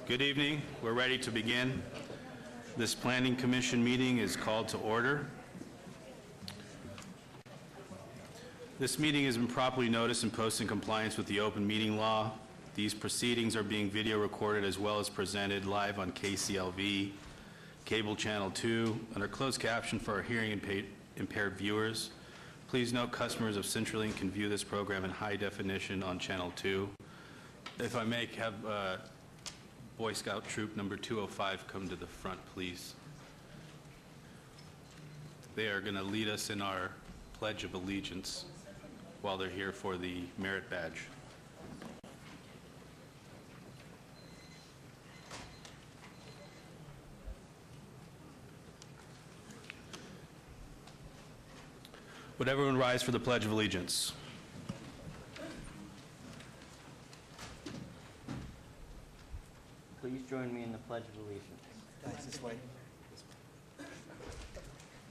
Good evening. We're ready to begin. This Planning Commission meeting is called to order. This meeting has been properly noticed and posted in compliance with the open meeting law. These proceedings are being video recorded as well as presented live on KCLV, Cable Channel 2, under closed caption for our hearing impaired viewers. Please note customers of CenturyLink can view this program in high definition on Channel 2. If I may have Boy Scout Troop number 205 come to the front, please. They are going to lead us in our Pledge of Allegiance while they're here for the merit badge. Would everyone rise for the Pledge of Allegiance? Please join me in the Pledge of Allegiance. Guys, this way.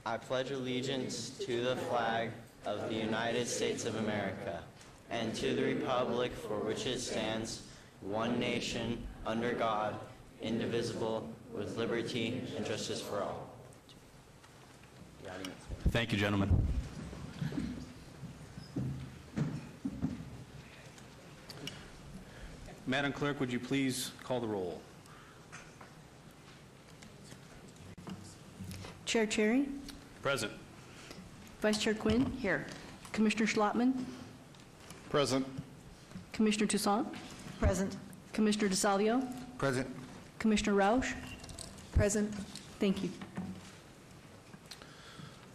I pledge allegiance to the flag of the United States of America and to the republic for which it stands, one nation, under God, indivisible, with liberty and justice for all. Thank you, gentlemen. Madam Clerk, would you please call the roll? Chair Cherry, Present. Vice Chair Quinn. Here. Commissioner Schlottman, Present. Commissioner Toussaint. Present. Commissioner DeSalvio, Present. Commissioner Rausch. Present. Thank you.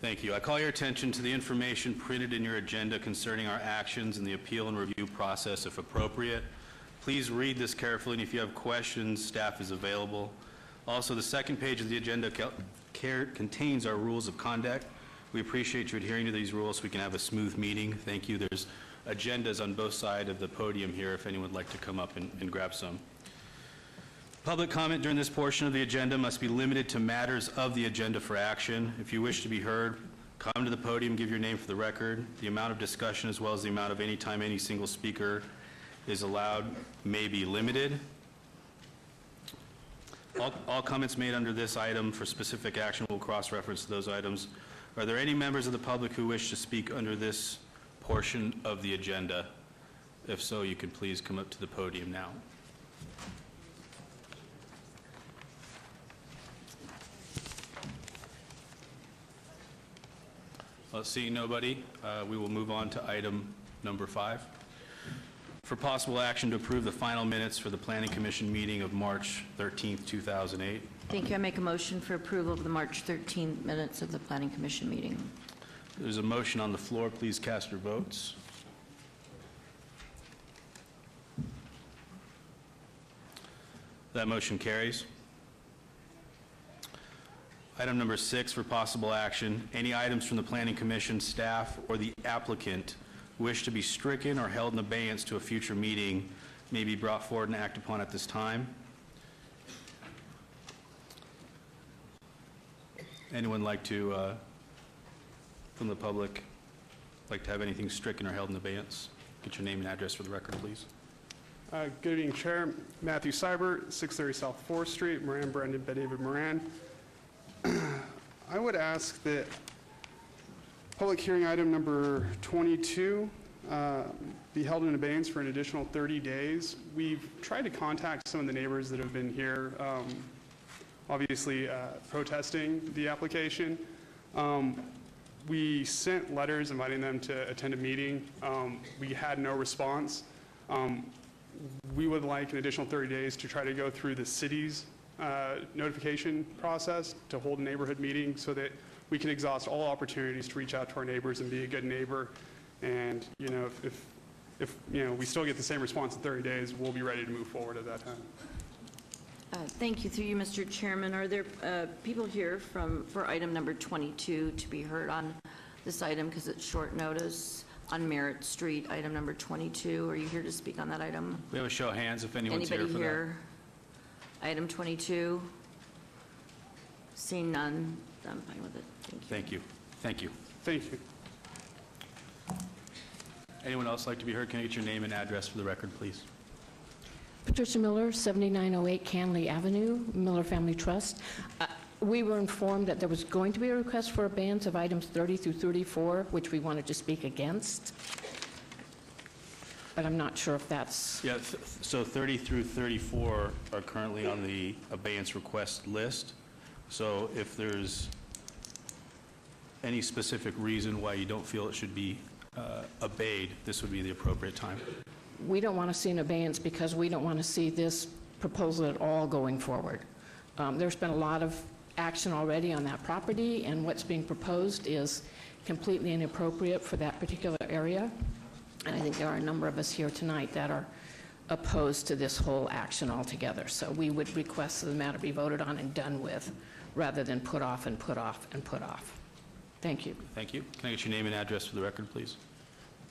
Thank you. I call your attention to the information printed in your agenda concerning our actions in the appeal and review process, if appropriate. Please read this carefully, and if you have questions, staff is available. Also, the second page of the agenda contains our rules of conduct. We appreciate you adhering to these rules so we can have a smooth meeting. Thank you. There's agendas on both sides of the podium here if anyone would like to come up and grab some. Public comment during this portion of the agenda must be limited to matters of the agenda for action. If you wish to be heard, come to the podium, give your name for the record. The amount of discussion as well as the amount of any time any single speaker is allowed may be limited. All comments made under this item for specific action will cross-reference those items. Are there any members of the public who wish to speak under this portion of the agenda? If so, you can please come up to the podium now. Seeing nobody, we will move on to item number 5. For possible action to approve the final minutes for the Planning Commission meeting of March 13th, 2008. Thank you. I make a motion for approval of the March 13th minutes of the Planning Commission meeting. There's a motion on the floor. Please cast your votes. That motion carries. Item number 6 for possible action. Any items from the Planning Commission staff or the applicant wish to be stricken or held in abeyance to a future meeting may be brought forward and acted upon at this time. Anyone like to, from the public, like to have anything stricken or held in abeyance? Get your name and address for the record, please. Good evening, Chair. Matthew Seibert, 630 South 4th Street, Moran, Brendan, David Moran. I would ask that public hearing item number 22 be held in abeyance for an additional 30 days. We've tried to contact some of the neighbors that have been here, obviously protesting the application. We sent letters inviting them to attend a meeting. We had no response. We would like an additional 30 days to try to go through the city's notification process to hold a neighborhood meeting so that we can exhaust all opportunities to reach out to our neighbors and be a good neighbor. And, you know, if you know, we still get the same response in 30 days, we'll be ready to move forward at that time. Thank you. Through you, Mr. Chairman, are there people here for item number 22 to be heard on this item because it's short notice on Merritt Street, item number 22? Are you here to speak on that item? We have a show of hands if anyone's here Anybody for here? Item 22? Seeing none, I'm fine with it. Thank you. Thank you. Thank you. Anyone else like to be heard? Can I get your name and address for the record, please? Patricia Miller, 7908 Canley Avenue, Miller Family Trust. We were informed that there was going to be a request for abeyance of items 30 through 34, which we wanted to speak against. But I'm not sure if that's... Yeah, so 30 through 34 are currently on the abeyance request list. So if there's any specific reason why you don't feel it should be obeyed, this would be the appropriate time. We don't want to see an abeyance because we don't want to see this proposal at all going forward. There's been a lot of action already on that property, and what's being proposed is completely inappropriate for that particular area. And I think there are a number of us here tonight that are opposed to this whole action altogether. So we would request that the matter be voted on and done with, rather than put off and put off and put off. Thank you. Thank you. Can I get your name and address for the record, please?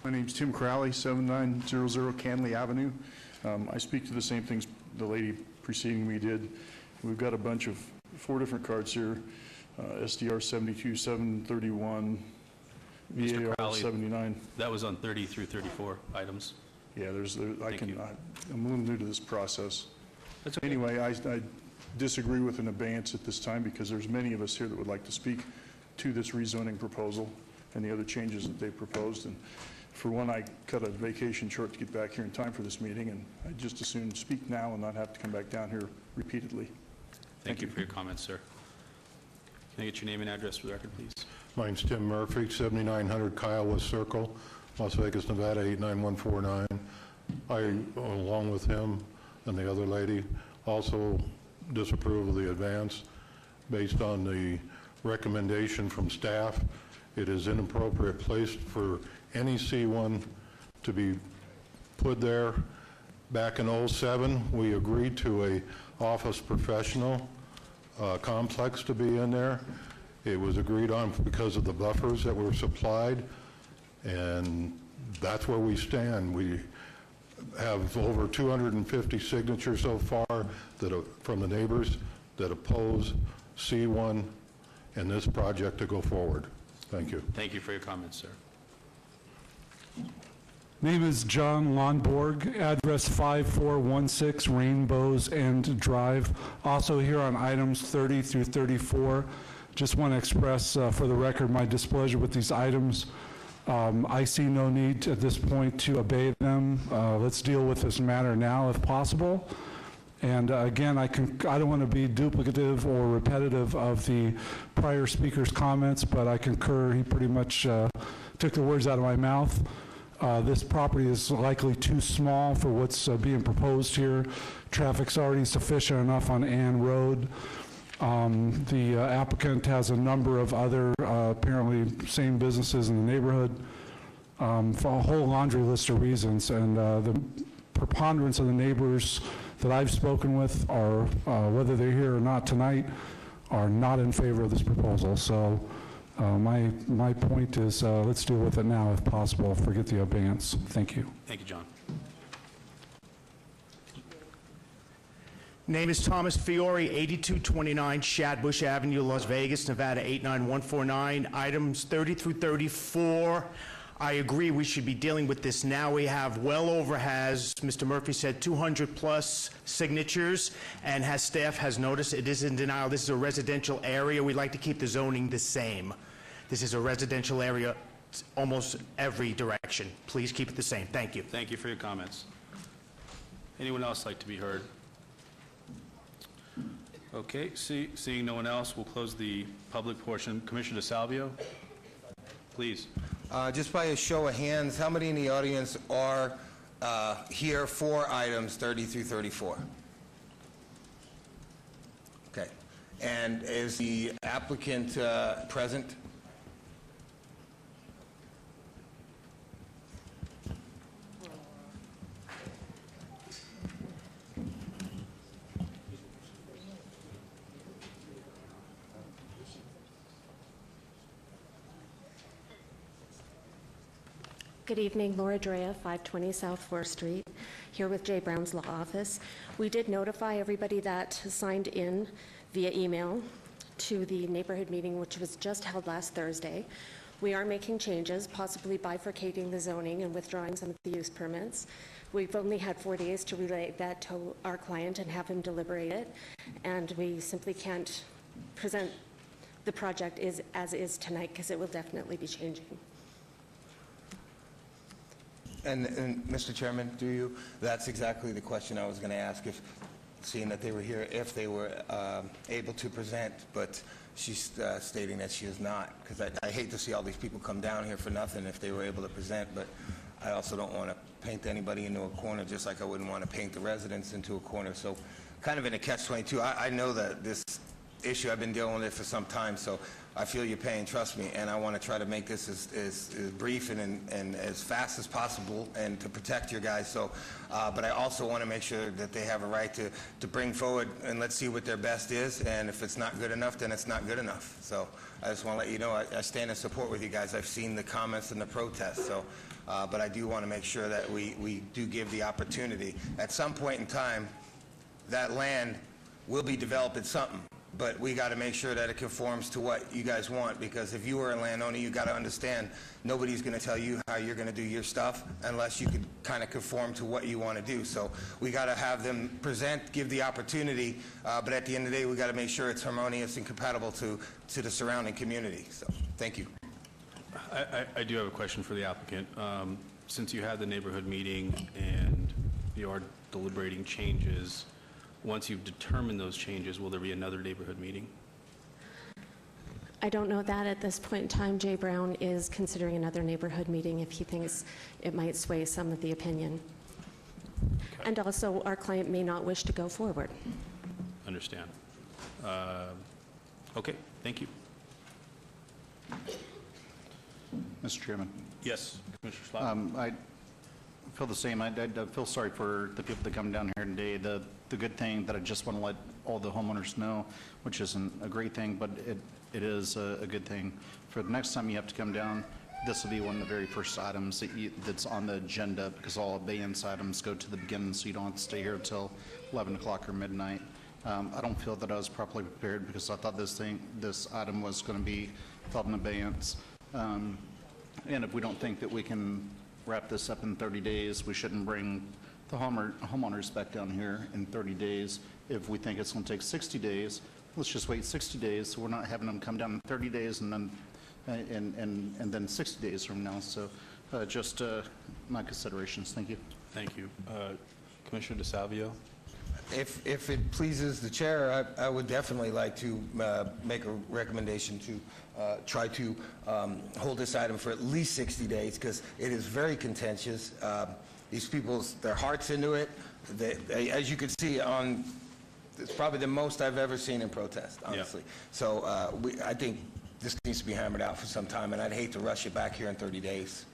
My name's Tim Crowley, 7900 Canley Avenue. I speak to the same things the lady preceding me did. We've got a bunch of 4 different cards here, SDR 72, 731, Mr. VAR Crowley, 79. That was on 30 through 34 items. Yeah, I'm a little new to this process. That's okay. Anyway, I disagree with an abeyance at this time because there's many of us here that would like to speak to this rezoning proposal and the other changes that they proposed. And for one, I cut a vacation short to get back here in time for this meeting, and I'd just as soon speak now and not have to come back down here repeatedly. Thank you for your comments, sir. Can I get your name and address for the record, please? My name's Tim Murphy, 7900 Kiowa Circle, Las Vegas, Nevada, 89149. I, along with him and the other lady, also disapprove of the advance based on the recommendation from staff. It is inappropriate place for any C1 to be put there. Back in '07, we agreed to a office professional complex to be in there. It was agreed on because of the buffers that were supplied, and that's where we stand. We have over 250 signatures so far that from the neighbors that oppose C1 and this project to go forward. Thank you. Thank you for your comments, sir. Name is John Lonborg, address 5416 Rainbows End Drive. Also here on items 30 through 34. Just want to express for the record my displeasure with these items. I see no need at this point to obey them. Let's deal with this matter now if possible. And again, I don't want to be duplicative or repetitive of the prior speaker's comments, but I concur. He pretty much took the words out of my mouth. This property is likely too small for what's being proposed here. Traffic's already sufficient enough on Ann Road. The applicant has a number of other apparently same businesses in the neighborhood for a whole laundry list of reasons. And the preponderance of the neighbors that I've spoken with are, whether they're here or not tonight, are not in favor of this proposal. So my point is let's deal with it now if possible. Forget the abeyance. Thank you. Thank you, John. Name is Thomas Fiore, 8229 Shadbush Avenue, Las Vegas, Nevada, 89149. Items 30 through 34. I agree we should be dealing with this now. We have well over, as Mr. Murphy said, 200 plus signatures, and as staff has noticed, it is in denial. This is a residential area. We'd like to keep the zoning the same. This is a residential area, almost every direction. Please keep it the same. Thank you. Thank you for your comments. Anyone else like to be heard? Okay, seeing no one else, we'll close the public portion. Commissioner DeSalvio, please. Just by a show of hands, how many in the audience are here for items 30 through 34? Okay. And is the applicant present? Good evening, Laura Drea, 520 South 4th Street, here with Jay Brown's Law Office. We did notify everybody that signed in via email to the neighborhood meeting, which was just held last Thursday. We are making changes, possibly bifurcating the zoning and withdrawing some of the use permits. We've only had 4 days to relay that to our client and have him deliberate it, and we simply can't present the project as is tonight because it will definitely be changing. And Mr. Chairman, that's exactly the question I was going to ask, if, seeing that they were here, if they were able to present, but she's stating that she is not, because I hate to see all these people come down here for nothing if they were able to present, but I also don't want to paint anybody into a corner, just like I wouldn't want to paint the residents into a corner. So kind of in a catch-22. I know that this issue, I've been dealing with it for some time, so I feel your pain, trust me, and I want to try to make this as brief and as fast as possible and to protect your guys. So, but I also want to make sure that they have a right to bring forward, and let's see what their best is, and if it's not good enough, then it's not good enough. So I just want to let you know I stand in support with you guys. I've seen the comments and the protests, so, but I do want to make sure that we do give the opportunity. At some point in time, that land will be developed at something. But we got to make sure that it conforms to what you guys want, because if you were a landowner, you got to understand nobody's going to tell you how you're going to do your stuff unless you could kind of conform to what you want to do. So we got to have them present, give the opportunity, but at the end of the day, we got to make sure it's harmonious and compatible to the surrounding community. So thank you. I do have a question for the applicant. Since you had the neighborhood meeting and you are deliberating changes, once you've determined those changes, will there be another neighborhood meeting? I don't know that at this point in time. Jay Brown is considering another neighborhood meeting if he thinks it might sway some of the opinion. Okay. And also, our client may not wish to go forward. Understand. Okay, thank you. Mr. Chairman. Yes, Commissioner Schlott. I feel the same. I feel sorry for the people that come down here today. The good thing that I just want to let all the homeowners know, which isn't a great thing, but it is a good thing. For the next time you have to come down, this will be one of the very first items that's on the agenda, because all abeyance items go to the beginning, so you don't have to stay here until 11 o'clock or midnight. I don't feel that I was properly prepared, because I thought this item was going to be held in abeyance. And if we don't think that we can wrap this up in 30 days, we shouldn't bring the homeowners back down here in 30 days. If we think it's going to take 60 days, let's just wait 60 days, so we're not having them come down in 30 days and then 60 days from now. So just my considerations. Thank you. Thank you. Commissioner DeSalvio? If it pleases the chair, I would definitely like to make a recommendation to try to hold this item for at least 60 days, because it is very contentious. These people's, their heart's into it. As you can see, it's probably the most I've ever seen in protest, honestly. Yeah. So I think this needs to be hammered out for some time, and I'd hate to rush it back here in 30 days.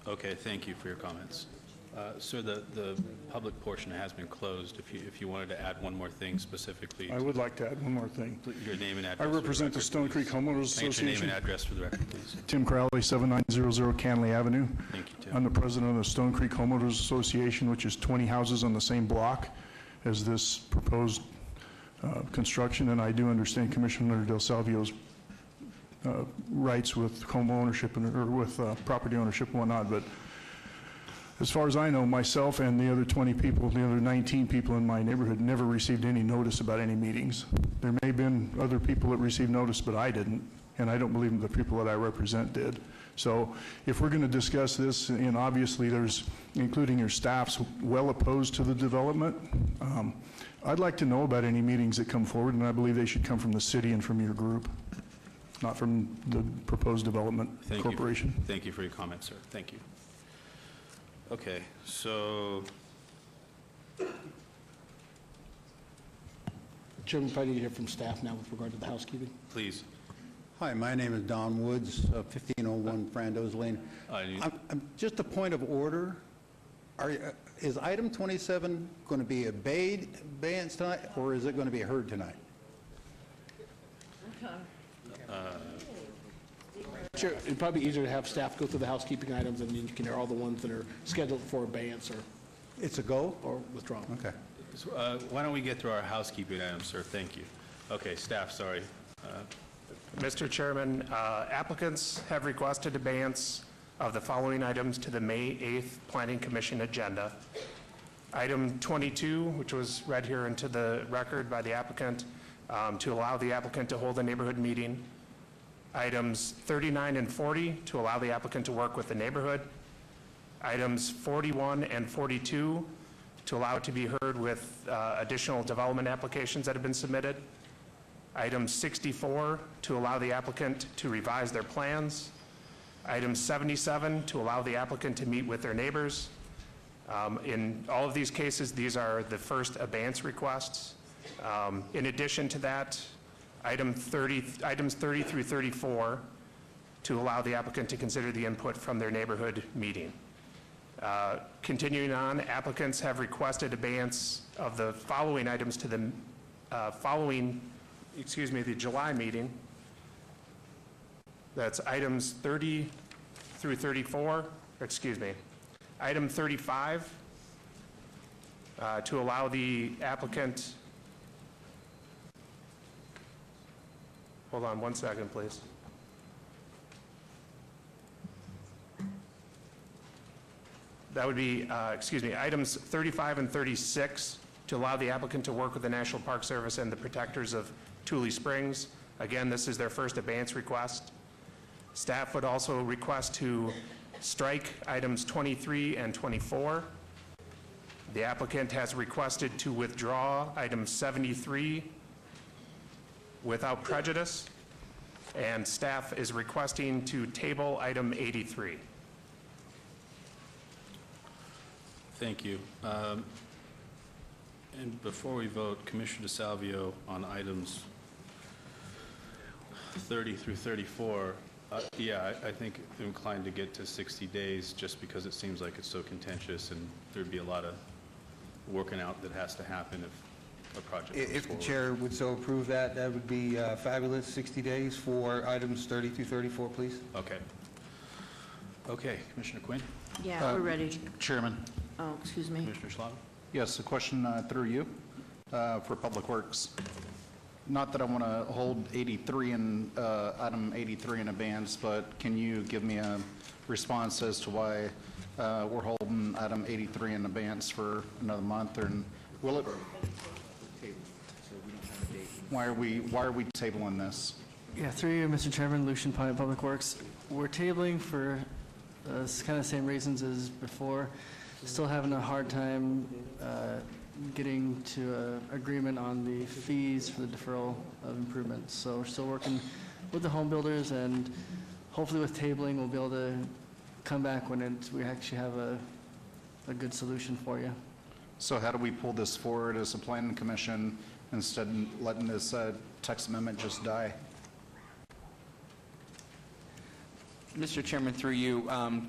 Okay, thank you for your comments. Sir, the public portion has been closed. If you wanted to add one more thing specifically. I would like to add one more thing. Your name and address. I represent the Stone Creek Homeowners Association. Your name and address for the record, please. Tim Crowley, 7900 Canley Avenue. Thank you, Tim. I'm the president of the Stone Creek Homeowners Association, which is 20 houses on the same block as this proposed construction, and I do understand Commissioner DeSalvio's rights with home ownership or with property ownership and whatnot, but as far as I know, myself and the other 20 people, the other 19 people in my neighborhood never received any notice about any meetings. There may have been other people that received notice, but I didn't, and I don't believe the people that I represent did. So if we're going to discuss this, and obviously there's, including your staff's well opposed to the development, I'd like to know about any meetings that come forward, and I believe they should come from the city and from your group, not from the proposed development corporation. Thank you for your comments, sir. Thank you. Okay, so Chairman, if I need to hear from staff now with regard to the housekeeping. please. Hi, my name is Don Woods, 1501 Frandos Lane. Just a point of order. Is item 27 going to be abeyance tonight, or is it going to be heard tonight? Sure, it'd probably be easier to have staff go through the housekeeping items, and then you can hear all the ones that are scheduled for abeyance or It's a go? or withdrawal. Okay. Why don't we get through our housekeeping items, sir? Thank you. Okay, staff, sorry. Mr. Chairman, applicants have requested abeyance of the following items to the May 8th Planning Commission agenda. Item 22, which was read here into the record by the applicant, to allow the applicant to hold a neighborhood meeting. Items 39 and 40, to allow the applicant to work with the neighborhood. Items 41 and 42, to allow it to be heard with additional development applications that have been submitted. Item 64, to allow the applicant to revise their plans. Item 77, to allow the applicant to meet with their neighbors. In all of these cases, these are the first abeyance requests. In addition to that, items 30 through 34, to allow the applicant to consider the input from their neighborhood meeting. Continuing on, applicants have requested abeyance of the following items to the the July meeting. That's items 30 through 34, item 35, to allow the applicant, hold on one second, please. That would be, items 35 and 36, to allow the applicant to work with the National Park Service and the protectors of Tule Springs. Again, this is their first abeyance request. Staff would also request to strike items 23 and 24. The applicant has requested to withdraw item 73 without prejudice, and staff is requesting to table item 83. Thank you. And before we vote, Commissioner DeSalvio, on items 30 through 34, I think I'm inclined to get to 60 days just because it seems like it's so contentious and there'd be a lot of working out that has to happen if a project goes If the forward. chair would so approve that, that would be fabulous. 60 days for items 30 through 34, please. Okay. Okay, Commissioner Quinn? Yeah, we're ready. Chairman. Oh, excuse me. Commissioner Schlager? Yes, a question through you for Public Works. Not that I want to hold 83 and item 83 in abeyance, but can you give me a response as to why we're holding item 83 in abeyance for another month? Or will it? Why are we tabling this? Yeah, through you, Mr. Chairman, Lucian Pine, Public Works. We're tabling for kind of same reasons as before. Still having a hard time getting to an agreement on the fees for the deferral of improvements. So we're still working with the home builders, and hopefully with tabling, we'll be able to come back when we actually have a good solution for you. So how do we pull this forward as a planning commission instead of letting this text amendment just die? Mr. Chairman, through you,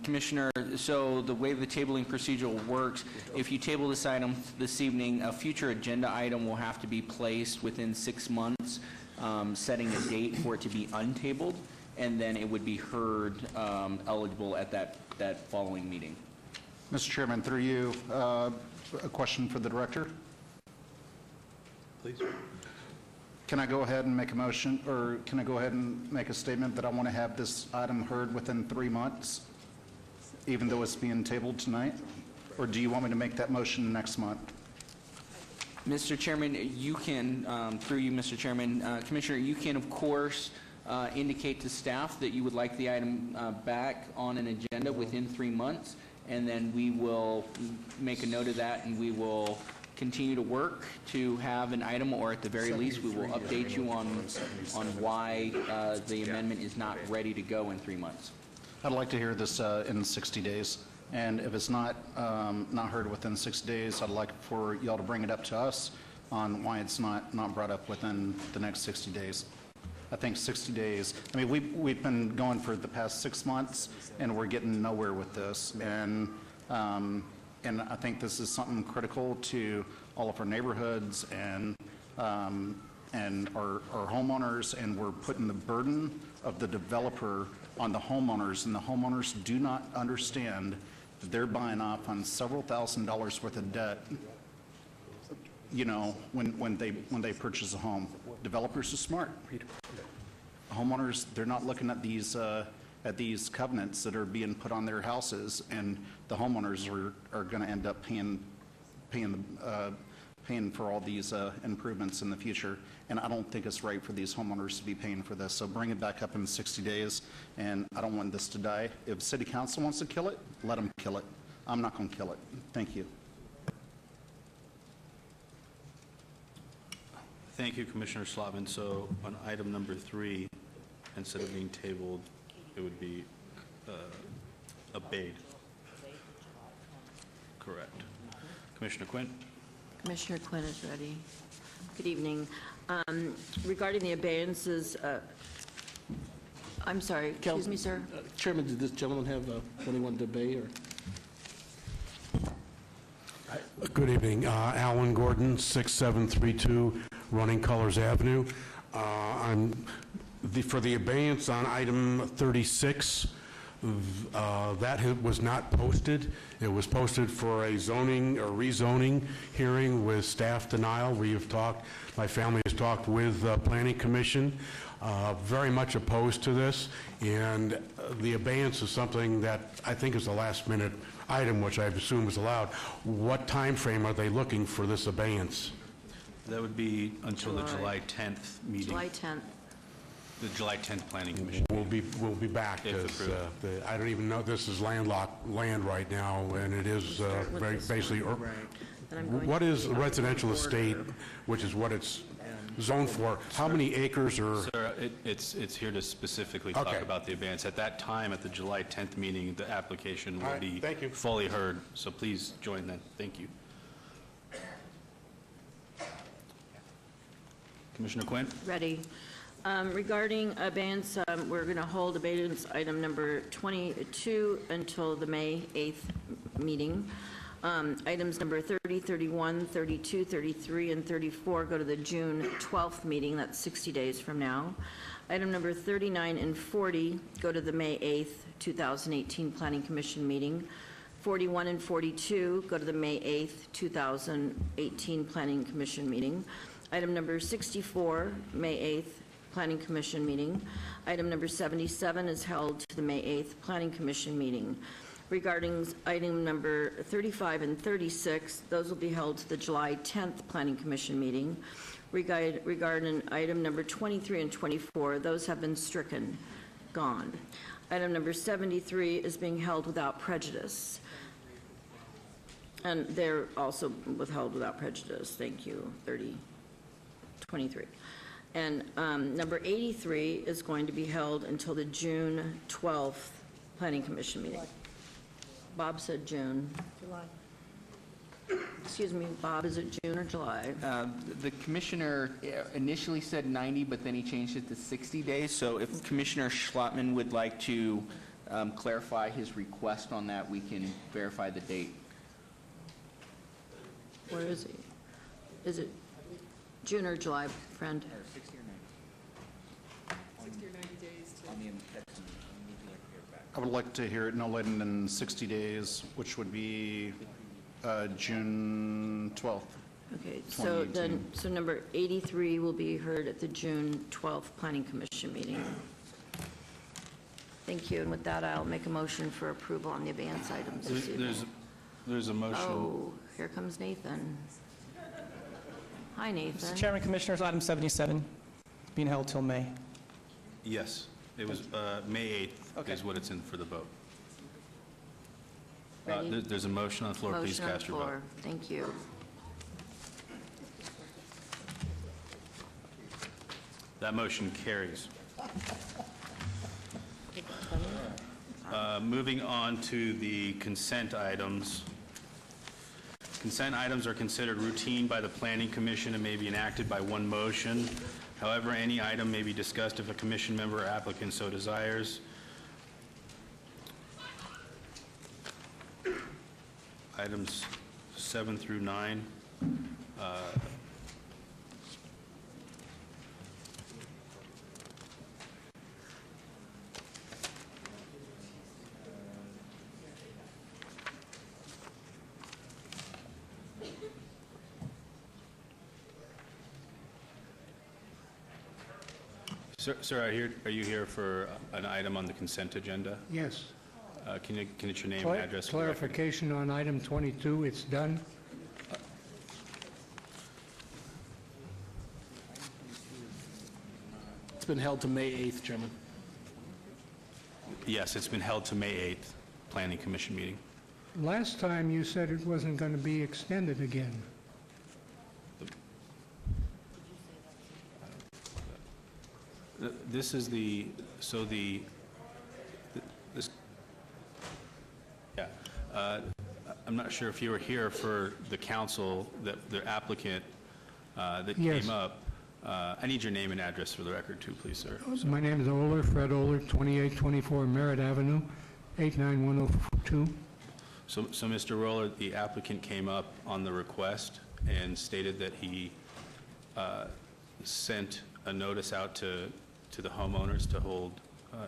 Commissioner, so the way the tabling procedure works, if you table this item this evening, a future agenda item will have to be placed within 6 months, setting a date for it to be untabled, and then it would be heard eligible at that following meeting. Mr. Chairman, through you, a question for the director. Please. Can I go ahead and make a motion, or can I go ahead and make a statement that I want to have this item heard within 3 months, even though it's being tabled tonight? Or do you want me to make that motion next month? Mr. Chairman, you can, through you, Mr. Chairman, Commissioner, you can, of course, indicate to staff that you would like the item back on an agenda within 3 months, and then we will make a note of that, and we will continue to work to have an item, or at the very least, we will update you on why the amendment is not ready to go in 3 months. I'd like to hear this in 60 days. And if it's not heard within 6 days, I'd like for y'all to bring it up to us on why it's not brought up within the next 60 days. I think 60 days, I mean, we've been going for the past 6 months, and we're getting nowhere with this. And I think this is something critical to all of our neighborhoods and our homeowners, and we're putting the burden of the developer on the homeowners, and the homeowners do not understand that they're buying off on several $1,000s worth of debt, you know, when they purchase a home. Developers are smart. homeowners, they're not looking at these covenants that are being put on their houses, and the homeowners are going to end up paying for all these improvements in the future. And I don't think it's right for these homeowners to be paying for this. So bring it back up in 60 days, and I don't want this to die. If city council wants to kill it, let them kill it. I'm not going to kill it. Thank you. Thank you, Commissioner Slotman. So on item number 3, instead of being tabled, it would be obeyed. Correct. Commissioner Quinn? Commissioner Quinn is ready. Good evening. Regarding the abeyances, I'm sorry, excuse me, sir? Chairman, did this gentleman have what he wanted to obey, or? Good evening. Alan Gordon, 6732 Running Colors Avenue. For the abeyance on item 36, that was not posted. It was posted for a zoning or rezoning hearing with staff denial. My family has talked with the Planning Commission, very much opposed to this, and the abeyance is something that I think is a last-minute item, which I assume is allowed. What time frame are they looking for this abeyance? That would be until the July 10th meeting. July 10th. The July 10th Planning Commission. We'll be back, because I don't even know, this is landlocked land right now, and it is basically, what is residential estate, which is what it's zoned for? How many acres are? Sir, it's here to specifically talk about the abeyance. At that time, at the July 10th meeting, the application will be fully heard, so please join then. Thank you. Commissioner Quinn? Ready. Regarding abeyance, we're going to hold abeyance item number 22 until the May 8th meeting. Items number 30, 31, 32, 33, and 34 go to the June 12th meeting. That's 60 days from now. Item number 39 and 40 go to the May 8th, 2018 Planning Commission meeting. 41 and 42 go to the May 8th, 2018 Planning Commission meeting. Item number 64, May 8th, Planning Commission meeting. Item number 77 is held to the May 8th Planning Commission meeting. Regarding item number 35 and 36, those will be held to the July 10th Planning Commission meeting. Regarding item number 23 and 24, those have been stricken, gone. Item number 73 is being held without prejudice. And they're also withheld without prejudice. Thank you. 23. And number 83 is going to be held until the June 12th Planning Commission meeting. Bob said June. July. Excuse me, Bob, is it June or July? The commissioner initially said 90, but then he changed it to 60 days. So if Commissioner Schlotman would like to clarify his request on that, we can verify the date. Where is he? Is it June or July, friend? 60 or 90. 60 or 90 days on the I would like to hear it no later than 60 days, which would be June 12th. Okay, so then, so number 83 will be heard at the June 12th Planning Commission meeting. Thank you, and with that, I'll make a motion for approval on the advance items this evening. There's a motion. Oh, here comes Nathan. Hi, Nathan. Mr. Chairman, Commissioners, item 77 being held till May. Yes, it was May 8th is what it's in for the vote. There's a motion on the floor. Please cast your vote. Motion on the floor. Thank you. That motion carries. Moving on to the consent items. Consent items are considered routine by the Planning Commission and may be enacted by one motion. However, any item may be discussed if a commission member or applicant so desires. Items 7 through 9. Sir, are you here for an item on the consent agenda? Yes. Can you get your name and address? for the record? Clarification on item 22, it's done? It's been held to May 8th, Chairman. Yes, it's been held to May 8th, Planning Commission meeting. Last time you said it wasn't going to be extended again. This is the, yeah. I'm not sure if you were here for the council, the applicant that Yes. came up. I need your name and address for the record too, please, sir. My name is Oler, Fred Oler, 2824 Merritt Avenue, 89102. So Mr. Roller, the applicant came up on the request and stated that he sent a notice out to the homeowners to hold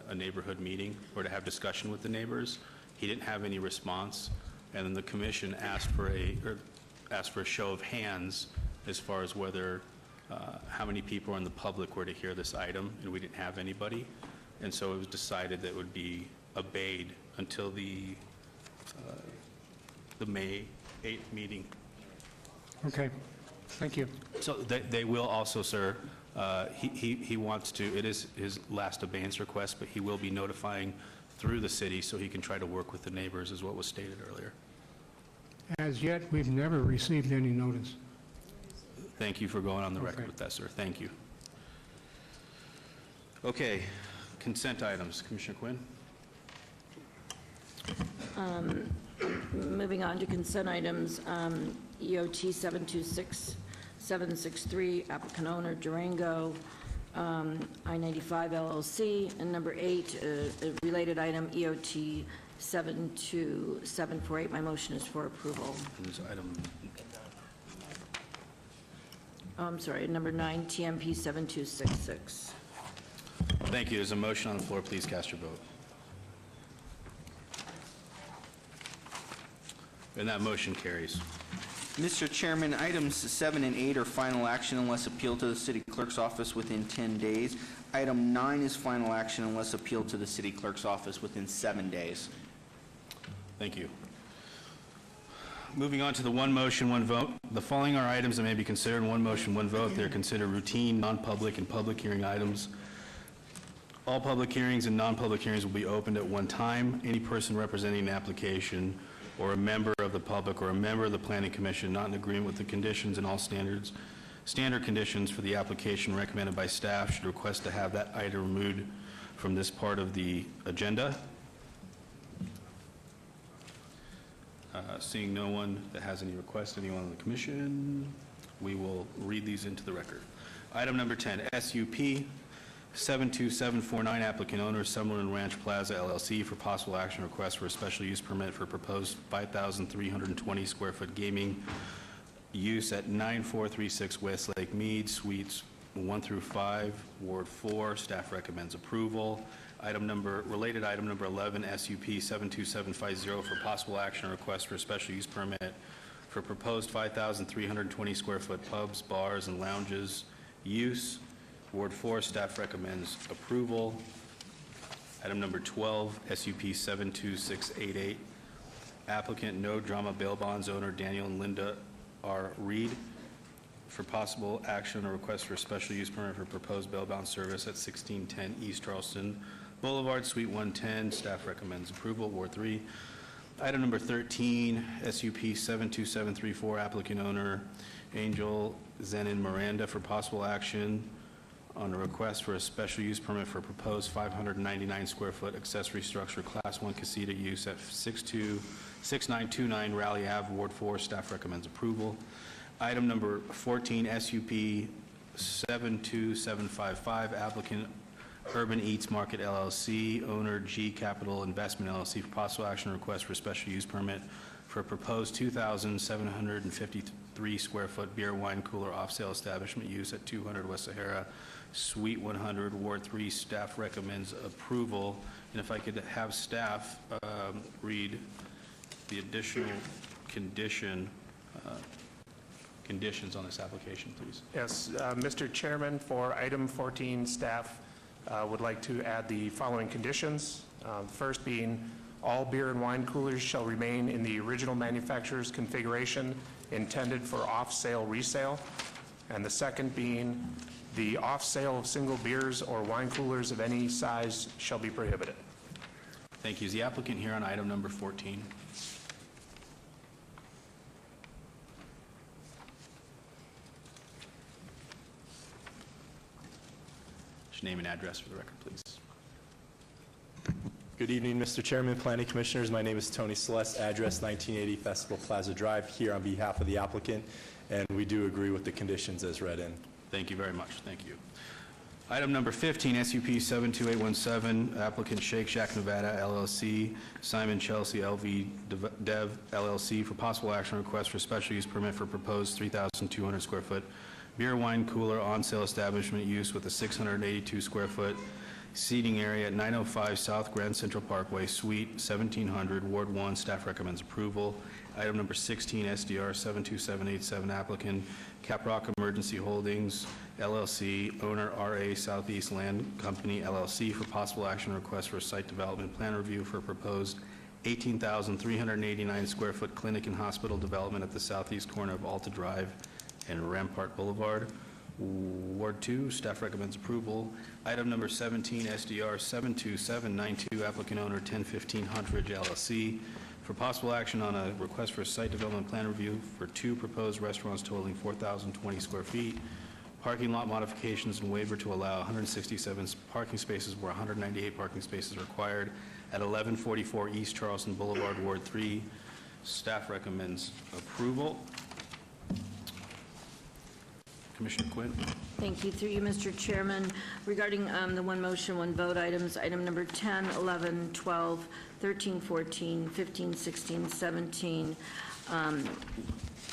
a neighborhood meeting or to have discussion with the neighbors. He didn't have any response, and then the commission asked for a show of hands as far as whether how many people in the public were to hear this item, and we didn't have anybody. And so it was decided that it would be obeyed until the May 8th meeting. Okay, thank you. So they will also, sir, he wants to, it is his last abeyance request, but he will be notifying through the city so he can try to work with the neighbors, is what was stated earlier. As yet, we've never received any notice. Thank you for going on the record Okay. with that, sir. Thank you. Okay, consent items. Commissioner Quinn? Moving on to consent items, EOT 726763, applicant owner Durango, I-95 LLC, and number 8, a related item, EOT 72748. My motion is for approval. This item, I'm sorry, number 9, TMP 7266. thank you. There's a motion on the floor. Please cast your vote. And that motion carries. Mr. Chairman, items 7 and 8 are final action unless appealed to the city clerk's office within 10 days. Item 9 is final action unless appealed to the city clerk's office within 7 days. Thank you. Moving on to the one motion, one vote. The following are items that may be considered one motion, one vote. They are considered routine, non-public, and public hearing items. All public hearings and non-public hearings will be opened at one time. Any person representing an application or a member of the public or a member of the Planning Commission not in agreement with the conditions and all standard conditions for the application recommended by staff should request to have that item removed from this part of the agenda. Seeing no one that has any requests, anyone on the commission, we will read these into the record. Item number 10, SUP 72749, applicant owner Summerlin Ranch Plaza LLC for possible action request for a special use permit for proposed 5,320 square foot gaming use at 9436 West Lake Mead, Suites 1 through 5, Ward 4. Staff recommends approval. Related item number 11, SUP 72750 for possible action request for a special use permit for proposed 5,320 square foot pubs, bars, and lounges use. Ward 4, staff recommends approval. Item number 12, SUP 72688, applicant No Drama Bail Bonds owner Daniel and Linda R. Reed for possible action or request for a special use permit for proposed bail bond service at 1610 East Charleston Boulevard, Suite 110. Staff recommends approval. Ward 3. Item number 13, SUP 72734, applicant owner Angel Zenin Miranda for possible action on a request for a special use permit for proposed 599 square foot accessory structure Class 1 casita use at 6929 Raleigh Ave, Ward 4. Staff recommends approval. Item number 14, SUP 72755, applicant Urban Eats Market LLC, owner G Capital Investment LLC for possible action request for special use permit for proposed 2,753 square foot beer, wine cooler off-sale establishment use at 200 West Sahara, Suite 100, Ward 3. Staff recommends approval. And if I could have staff read the additional conditions on this application, please. Yes, Mr. Chairman, for item 14, staff would like to add the following conditions. First being, all beer and wine coolers shall remain in the original manufacturer's configuration intended for off-sale resale. And the second being, the off-sale of single beers or wine coolers of any size shall be prohibited. Thank you. Is the applicant here on item number 14? Just name and address for the record, please. Good evening, Mr. Chairman, Planning Commissioners. My name is Tony Celeste, address 1980 Festival Plaza Drive, here on behalf of the applicant, and we do agree with the conditions as read in. Thank you very much. Thank you. Item number 15, SUP 72817, applicant Shake Shack Nevada LLC, Simon Chelsea LV Dev LLC, for possible action request for special use permit for proposed 3,200 square foot beer wine cooler on sale establishment use with a 682 square foot seating area at 905 South Grand Central Parkway, Suite 1700, Ward 1. Staff recommends approval. Item number 16, SDR 72787, applicant Caprock Emergency Holdings, LLC, owner RA Southeast Land Company, LLC, for possible action request for site development plan review for proposed 18,389 square foot clinic and hospital development at the southeast corner of Alta Drive and Rampart Boulevard, Ward 2. Staff recommends approval. Item number 17, SDR 72792, applicant owner 1015 Huntridge LLC, for possible action on a request for a site development plan review for 2 proposed restaurants totaling 4,020 square feet, parking lot modifications and waiver to allow 167 parking spaces where 198 parking spaces are required at 1144 East Charleston Boulevard, Ward 3. Staff recommends approval. Commissioner Quinn. Thank you. Through you, Mr. Chairman, regarding the one motion, one vote items, item number 10, 11, 12, 13, 14, 15, 16, 17,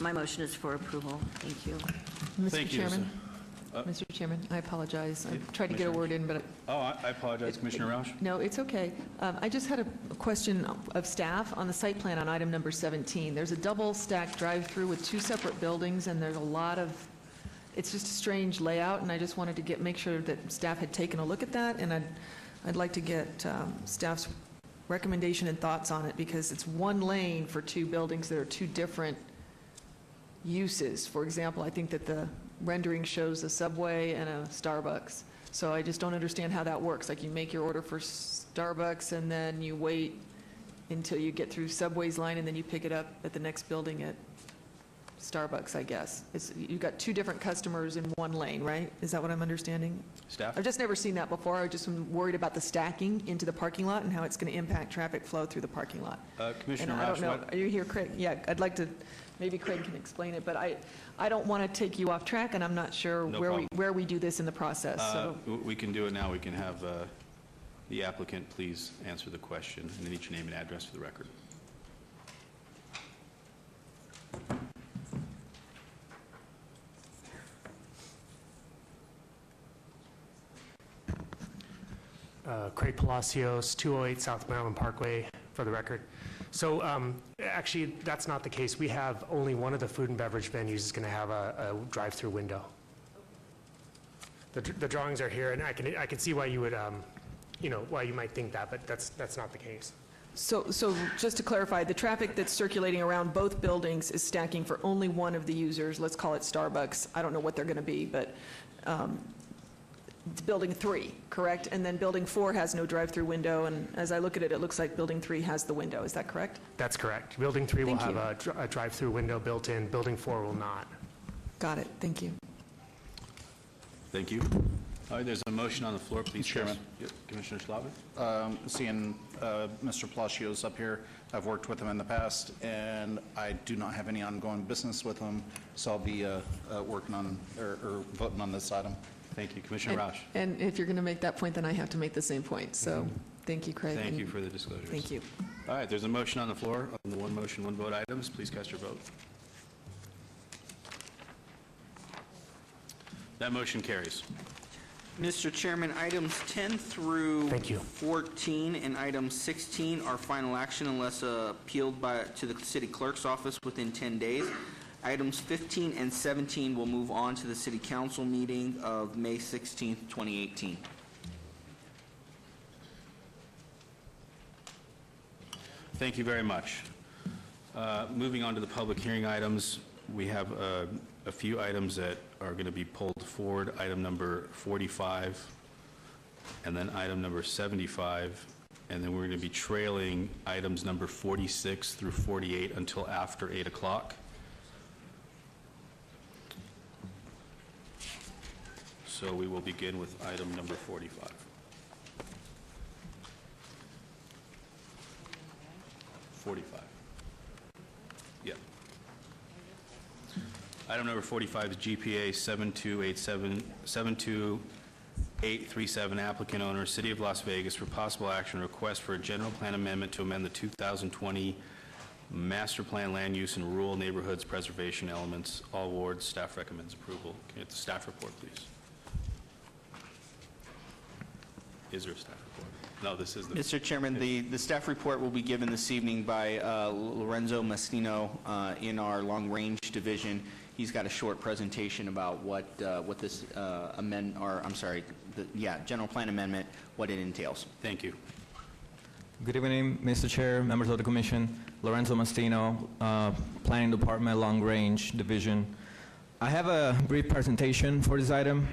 my motion is for approval. Thank you. Thank you, Chairman. Mr. Chairman, I apologize. I tried to get a word in, but... Oh, I apologize, Commissioner Roush. No, it's okay. I just had a question of staff on the site plan on item number 17. There's a double-stacked drive-through with 2 separate buildings, and there's a lot of... It's just a strange layout, and I just wanted to make sure that staff had taken a look at that, and I'd like to get staff's recommendation and thoughts on it, because it's one lane for 2 buildings that are 2 different uses. For example, I think that the rendering shows a Subway and a Starbucks, so I just don't understand how that works. Like, you make your order for Starbucks, and then you wait until you get through Subway's line, and then you pick it up at the next building at Starbucks, I guess. You've got 2 different customers in one lane, right? Is that what I'm understanding? Staff? I've just never seen that before. I just am worried about the stacking into the parking lot and how it's going to impact traffic flow through the parking lot. Commissioner And I don't Roush, know, what- are you here, Craig? Yeah, I'd like to, maybe Craig can explain it, but I don't want to take you off track, and I'm not sure No where problem. where we do this in the process, so. We can do it now. We can have the applicant please answer the question, and then each name and address for the record. Craig Palacios, 208 South Maryland Parkway, for the record. So actually, that's not the case. We have only one of the food and beverage venues is going to have a drive-through window. The drawings are here, and I can see why you would, why you might think that, but that's not the case. So just to clarify, the traffic that's circulating around both buildings is stacking for only one of the users, let's call it Starbucks. I don't know what they're going to be, but it's building 3, correct? And then building 4 has no drive-through window, and as I look at it, it looks like building 3 has the window. Is that correct? That's correct. Building 3 will Thank have you. a drive-through window built in. Building 4 will not. Got it. Thank you. Thank you. All right, there's a motion on the floor. Please, Chairman. Commissioner Schlaver. Seeing Mr. Palacios up here, I've worked with him in the past, and I do not have any ongoing business with him, so I'll be working on or voting on this item. Thank you. Commissioner Roush. And if you're going to make that point, then I have to make the same point. So thank you, Craig. Thank and you for the disclosures. Thank you. All right, there's a motion on the floor on the one motion, one vote items. Please cast your vote. That motion carries. Mr. Chairman, items 10 through 14 and item 16 are final action unless appealed to the city clerk's office within 10 days. Items 15 and 17 will move on to the city council meeting of May 16th, 2018. Thank you very much. Moving on to the public hearing items, we have a few items that are going to be pulled forward. Item number 45, and then item number 75, and then we're going to be trailing items number 46 through 48 until after 8 o'clock. So we will begin with item number 45. Yeah. Item number 45 is GPA 72837, applicant owner, City of Las Vegas, for possible action request for a general plan amendment to amend the 2020 Master Plan Land Use and Rural Neighborhoods Preservation Elements. All wards, staff recommends approval. Can you get the staff report, please? Is there a staff report? No, this is the... Mr. Chairman, the staff report will be given this evening by Lorenzo Mastino in our long-range division. He's got a short presentation about what this general plan amendment, what it entails. Thank you. Good evening, Mr. Chair, members of the Commission. Lorenzo Mastino, Planning Department, Long Range Division. I have a brief presentation for this item,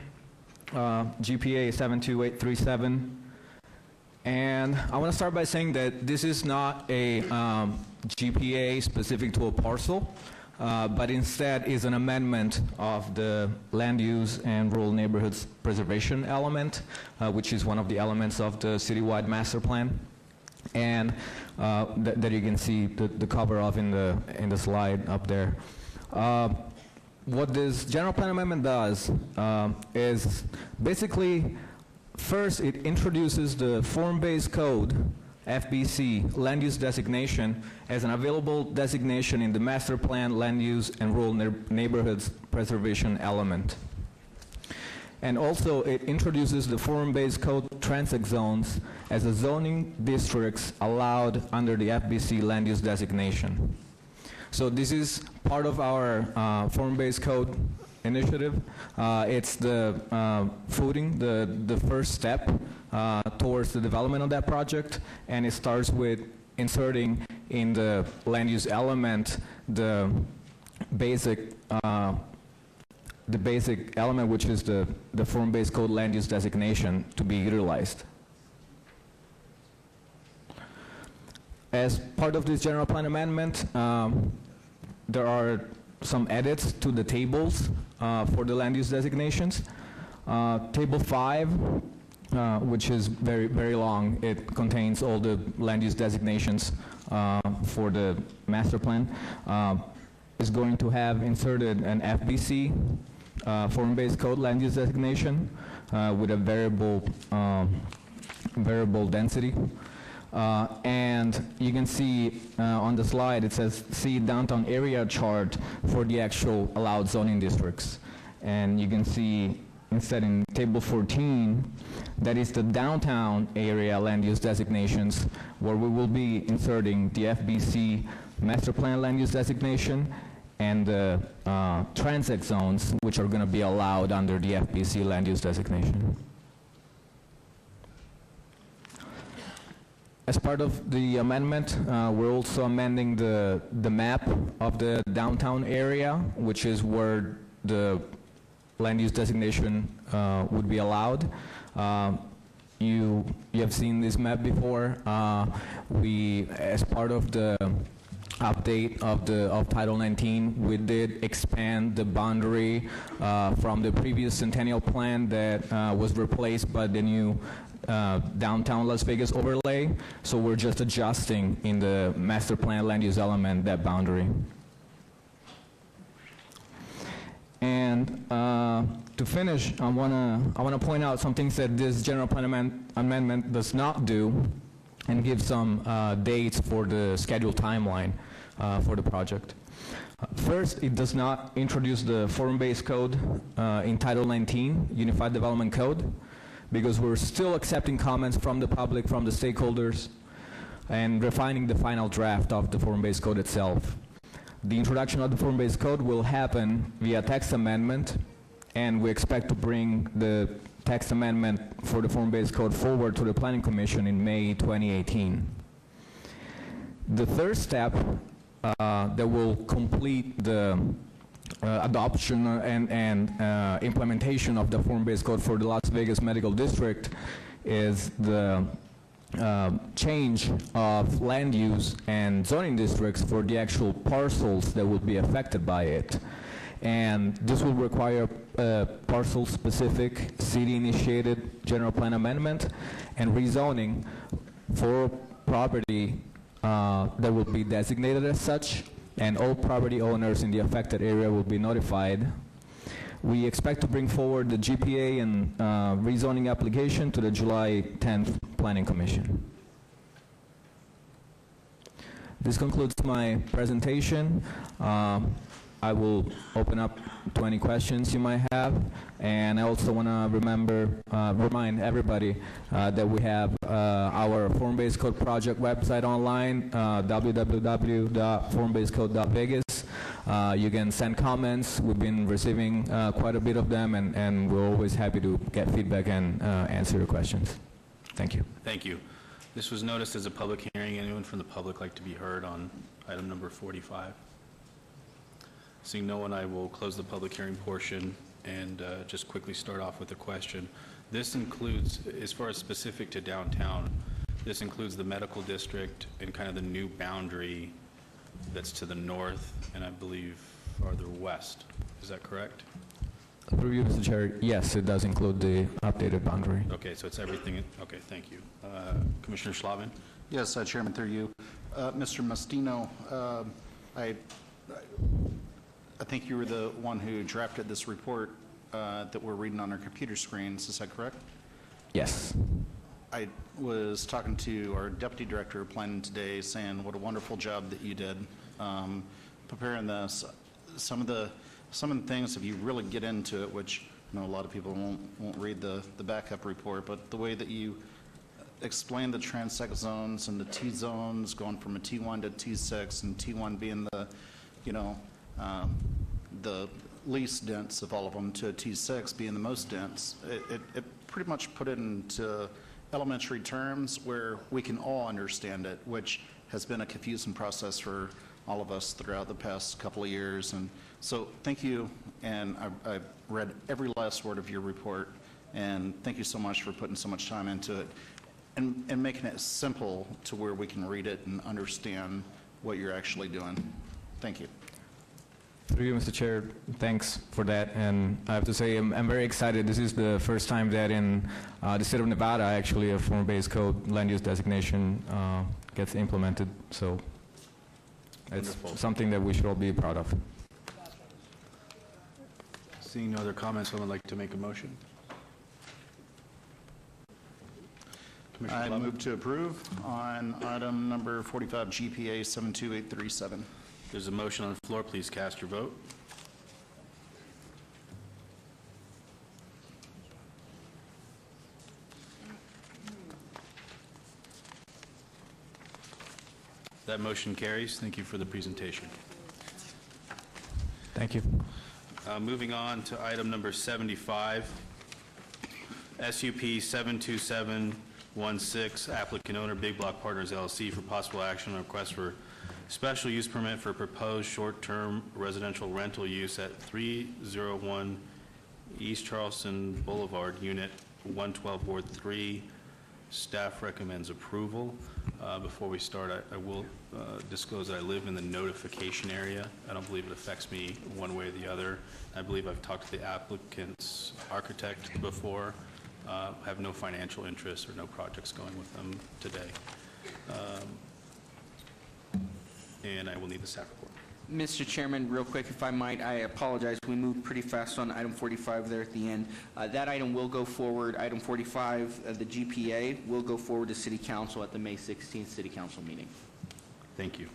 GPA 72837. And I want to start by saying that this is not a GPA specific to a parcel, but instead is an amendment of the land use and rural neighborhoods preservation element, which is one of the elements of the citywide master plan. And that you can see the cover of in the slide up there. What this general plan amendment does is basically, first it introduces the form-based code, FBC, land use designation, as an available designation in the master plan land use and rural neighborhoods preservation element. And also it introduces the form-based code transit zones as a zoning districts allowed under the FBC land use designation. So this is part of our form-based code initiative. It's the footing, the first step towards the development of that project, and it starts with inserting in the land use element the basic element, which is the form-based code land use designation to be utilized. As part of this general plan amendment, there are some edits to the tables for the land use designations. Table 5, which is very, very long, it contains all the land use designations for the master plan, is going to have inserted an FBC, form-based code land use designation with a variable density. And you can see on the slide, it says, see downtown area chart for the actual allowed zoning districts. And you can see instead in table 14, that is the downtown area land use designations, where we will be inserting the FBC master plan land use designation and the transit zones, which are going to be allowed under the FBC land use designation. As part of the amendment, we're also amending the map of the downtown area, which is where the land use designation would be allowed. You have seen this map before. We, as part of the update of Title 19, we did expand the boundary from the previous Centennial Plan that was replaced by the new downtown Las Vegas overlay. So we're just adjusting in the master plan land use element that boundary. And to finish, I wanna point out some things that this general plan amendment does not do, and give some dates for the scheduled timeline for the project. First, it does not introduce the form-based code in Title 19, Unified Development Code, because we're still accepting comments from the public, from the stakeholders, and refining the final draft of the form-based code itself. The introduction of the form-based code will happen via text amendment, and we expect to bring the text amendment for the form-based code forward to the Planning Commission in May 2018. The third step that will complete the adoption and implementation of the form-based code for the Las Vegas Medical District is the change of land use and zoning districts for the actual parcels that will be affected by it. And this will require a parcel-specific, city-initiated general plan amendment and rezoning for property that will be designated as such, and all property owners in the affected area will be notified. We expect to bring forward the GPA and rezoning application to the July 10th Planning Commission. This concludes my presentation. I will open up to any questions you might have, and I also want to remind everybody that we have our Form-Based Code Project website online, www.formbasedcode.vegas. You can send comments. We've been receiving quite a bit of them, and we're always happy to get feedback and answer your questions. Thank you. Thank you. This was noticed as a public hearing. Anyone from the public like to be heard on item number 45? Seeing no one, I will close the public hearing portion and just quickly start off with a question. This includes, as far as specific to downtown, this includes the medical district and kind of the new boundary that's to the north and I believe farther west. Is that correct? Through you, Mr. Chair, yes, it does include the updated boundary. Okay, so it's everything. Okay, thank you. Commissioner Schlaven? Yes, Chairman, through you. Mr. Mastino, I think you were the one who drafted this report that we're reading on our computer screens. Is that correct? Yes. I was talking to our Deputy Director of Planning today saying what a wonderful job that you did preparing this. Some of the things, if you really get into it, which I know a lot of people won't read the backup report, but the way that you explain the transect zones and the T zones going from a T1 to T6 and T1 being the, the least dense of all of them to a T6 being the most dense, it pretty much put it into elementary terms where we can all understand it, which has been a confusing process for all of us throughout the past couple of years. And so thank you, and I read every last word of your report, and thank you so much for putting so much time into it and making it simple to where we can read it and understand what you're actually doing. Thank you. Through you, Mr. Chair, thanks for that. And I have to say, I'm very excited. This is the first time that in the state of Nevada, actually, a form-based code land use designation gets implemented. So it's Wonderful. Something that we should all be proud of. Seeing no other comments, someone would like to make a motion? I move to approve on item number 45, GPA 72837. There's a motion on the floor. Please cast your vote. That motion carries. Thank you for the presentation. Thank you. Moving on to item number 75, SUP 72716, applicant owner Big Block Partners LLC for possible action on a request for special use permit for proposed short-term residential rental use at 301 East Charleston Boulevard, Unit 112, Ward 3. Staff recommends approval. Before we start, I will disclose that I live in the notification area. I don't believe it affects me one way or the other. I believe I've talked to the applicant's architect before. Have no financial interest or no projects going with them today. And I will need the staff report. Mr. Chairman, real quick, if I might, I apologize. We moved pretty fast on item 45 there at the end. That item will go forward. Item 45, the GPA, will go forward to City Council at the May 16th City Council meeting. Thank you.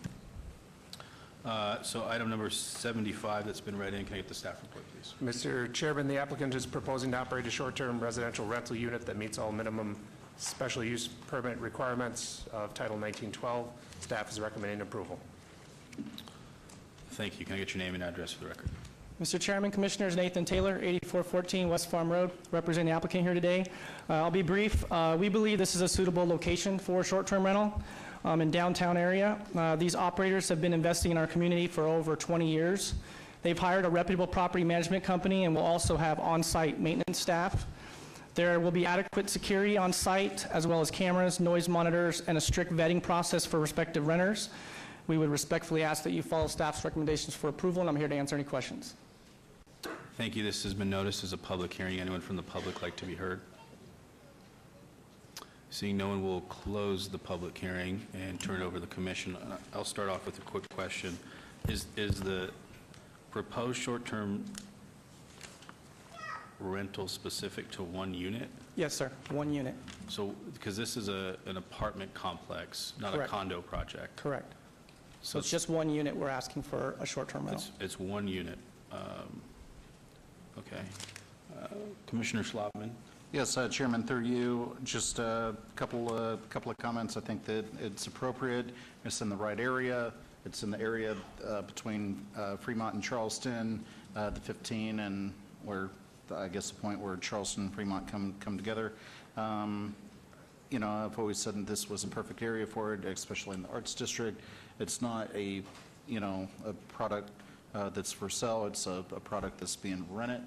So item number 75 that's been read in, can I get the staff report, please? Mr. Chairman, the applicant is proposing to operate a short-term residential rental unit that meets all minimum special use permit requirements of Title 1912. Staff is recommending approval. Thank you. Can I get your name and address for the record? Mr. Chairman, Commissioners, Nathan Taylor, 8414 West Farm Road, representing the applicant here today. I'll be brief. We believe this is a suitable location for short-term rental. in downtown area. These operators have been investing in our community for over 20 years. They've hired a reputable property management company and will also have on-site maintenance staff. There will be adequate security on site, as well as cameras, noise monitors, and a strict vetting process for respective renters. We would respectfully ask that you follow staff's recommendations for approval, and I'm here to answer any questions. Thank you. This has been noticed as a public hearing. Anyone from the public like to be heard? Seeing no one, will close the public hearing and turn it over to the commission. I'll start off with a quick question. Is the proposed short-term rental specific to one unit? Yes, sir, 1 unit. So, because this is an apartment complex, not Correct. a condo project. Correct. So it's just 1 unit we're asking for a short-term rental. It's 1 unit. Okay. Commissioner Schlotman? Yes, Chairman, through you, just a couple of comments. I think that it's appropriate. It's in the right area. It's in the area between Fremont and Charleston, the 15, and where I guess the point where Charleston and Fremont come together. You know, I've always said that this was a perfect area for it, especially in the Arts District. It's not a, you know, a product that's for sale. It's a product that's being rented.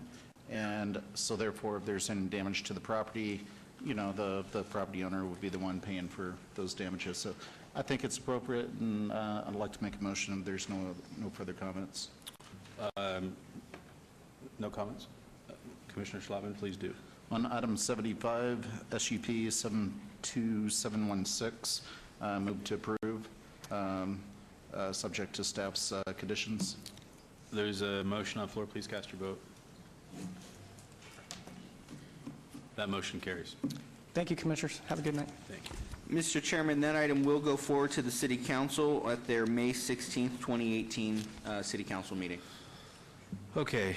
And so therefore, if there's any damage to the property, you know, the property owner would be the one paying for those damages. So I think it's appropriate, and I'd like to make a motion if there's no further comments. No comments? Commissioner Schlotman, please do. On item 75, SUP 72716, move to approve, subject to staff's conditions. There's a motion on the floor. Please cast your vote. That motion carries. Thank you, Commissioners. Have a good night. Thank you. Mr. Chairman, that item will go forward to the City Council at their May 16th, 2018 City Council meeting. Okay,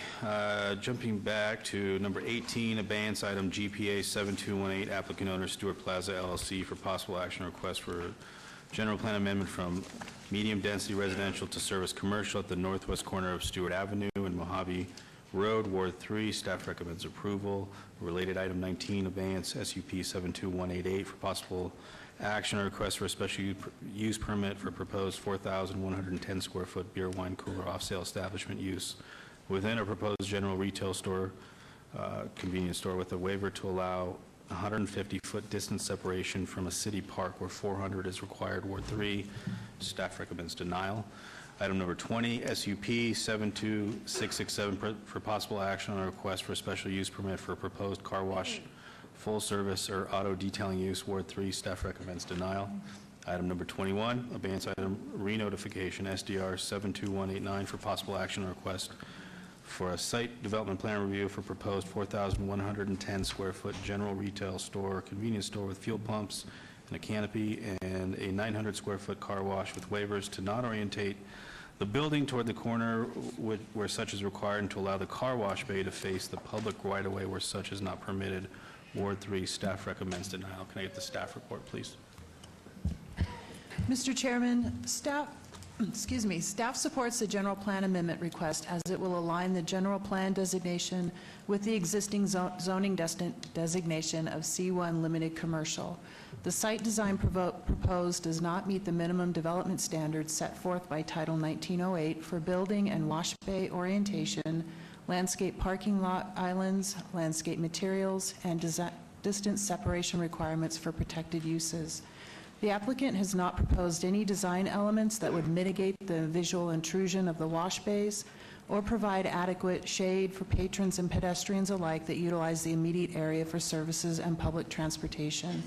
jumping back to number 18, abeyance item GPA 7218, applicant owner Stewart Plaza LLC for possible action request for general plan amendment from medium-density residential to service commercial at the northwest corner of Stewart Avenue and Mojave Road, Ward 3. Staff recommends approval. Related item 19, abeyance SUP 72188 for possible action or request for a special use permit for proposed 4,110 square foot beer, wine cooler off-sale establishment use within a proposed general retail store, convenience store, with a waiver to allow 150-foot distance separation from a city park where 400 is required, Ward 3. Staff recommends denial. Item number 20, SUP 72667 for possible action on a request for a special use permit for a proposed car wash, full service or auto detailing use, Ward 3. Staff recommends denial. Item number 21, abeyance item re-notification SDR 72189 for possible action on a request for a site development plan review for proposed 4,110 square foot general retail store, convenience store with fuel pumps and a canopy, and a 900 square foot car wash with waivers to not orientate the building toward the corner where such is required and to allow the car wash bay to face the public right-of-way where such is not permitted, Ward 3. Staff recommends denial. Can I get the staff report, please? Mr. Chairman, staff supports the general plan amendment request as it will align the general plan designation with the existing zoning designation of C1 limited commercial. The site design proposed does not meet the minimum development standards set forth by Title 1908 for building and wash bay orientation, landscape parking lot islands, landscape materials, and distance separation requirements for protected uses. The applicant has not proposed any design elements that would mitigate the visual intrusion of the wash bays or provide adequate shade for patrons and pedestrians alike that utilize the immediate area for services and public transportation.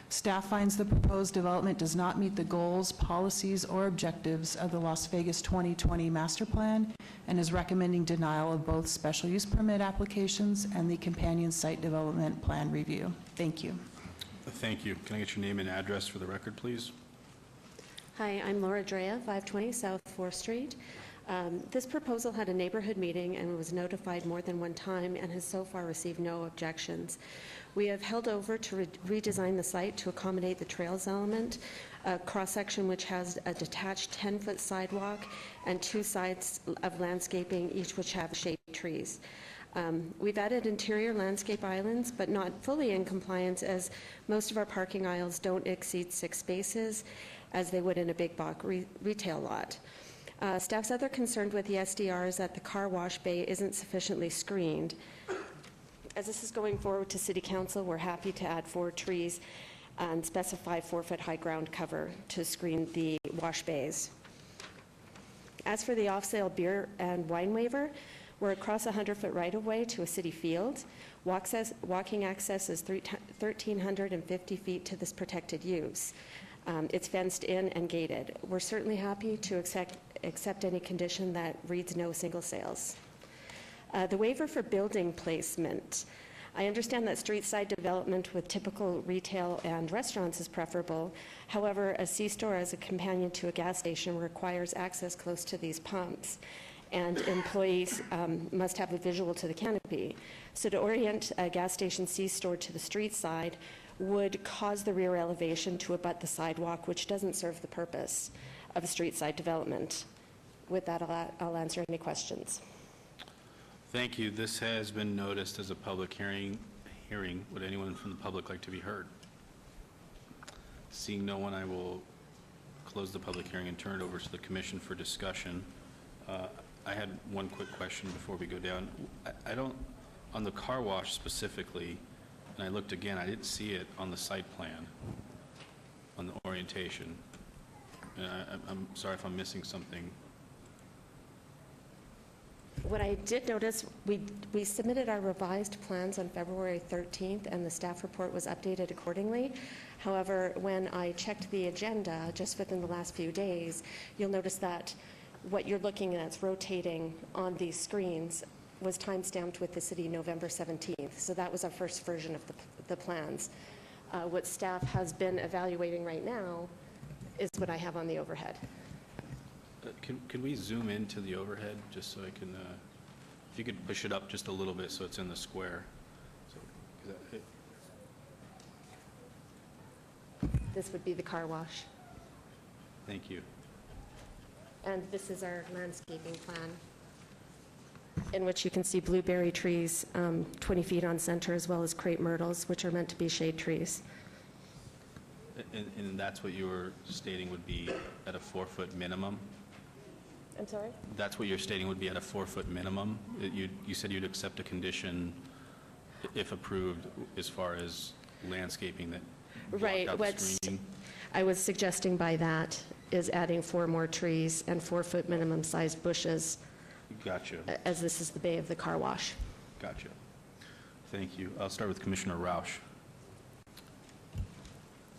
Staff finds the proposed development does not meet the goals, policies, or objectives of the Las Vegas 2020 Master Plan and is recommending denial of both special use permit applications and the companion site development plan review. Thank you. Thank you. Can I get your name and address for the record, please? Hi, I'm Laura Drea, 520 South 4th Street. This proposal had a neighborhood meeting and was notified more than one time and has so far received no objections. We have held over to redesign the site to accommodate the trails element, a cross-section which has a detached 10-foot sidewalk and 2 sides of landscaping, each which have shade trees. We've added interior landscape islands, but not fully in compliance as most of our parking aisles don't exceed 6 spaces. as they would in a big box retail lot. Staff's other concern with the SDR is that the car wash bay isn't sufficiently screened. As this is going forward to City Council, we're happy to add 4 trees and specify 4-foot high ground cover to screen the wash bays. As for the off-sale beer and wine waiver, we're across a 100-foot right-of-way to a city field. Walking access is 1,350 feet to this protected use. It's fenced in and gated. We're certainly happy to accept any condition that reads no single sales. The waiver for building placement. I understand that street side development with typical retail and restaurants is preferable. However, a C-store as a companion to a gas station requires access close to these pumps, and employees must have a visual to the canopy. So to orient a gas station C-store to the street side would cause the rear elevation to abut the sidewalk, which doesn't serve the purpose of a street side development. With that, I'll answer any questions. Thank you. This has been noticed as a public hearing. Would anyone from the public like to be heard? Seeing no one, I will close the public hearing and turn it over to the commission for discussion. I had one quick question before we go down. I don't, on the car wash specifically, and I looked again, I didn't see it on the site plan, on the orientation. And I'm sorry if I'm missing something. What I did notice, we submitted our revised plans on February 13th, and the staff report was updated accordingly. However, when I checked the agenda just within the last few days, you'll notice that what you're looking at that's rotating on these screens was time-stamped with the city November 17th. So that was our first version of the plans. What staff has been evaluating right now is what I have on the overhead. Can we zoom into the overhead just so I can, if you could push it up just a little bit so it's in the square. So, This would be the car wash. thank you. And this is our landscaping plan, in which you can see blueberry trees 20 feet on center, as well as crepe myrtles, which are meant to be shade trees. And that's what you were stating would be at a 4-foot minimum? I'm sorry? That's what you're stating would be at a 4-foot minimum? You said you'd accept a condition if approved as far as landscaping that block Right. out the What screening? I was suggesting by that is adding 4 more trees and 4-foot minimum sized bushes, Gotcha, as this is the bay of the car wash. gotcha. Thank you. I'll start with Commissioner Roush.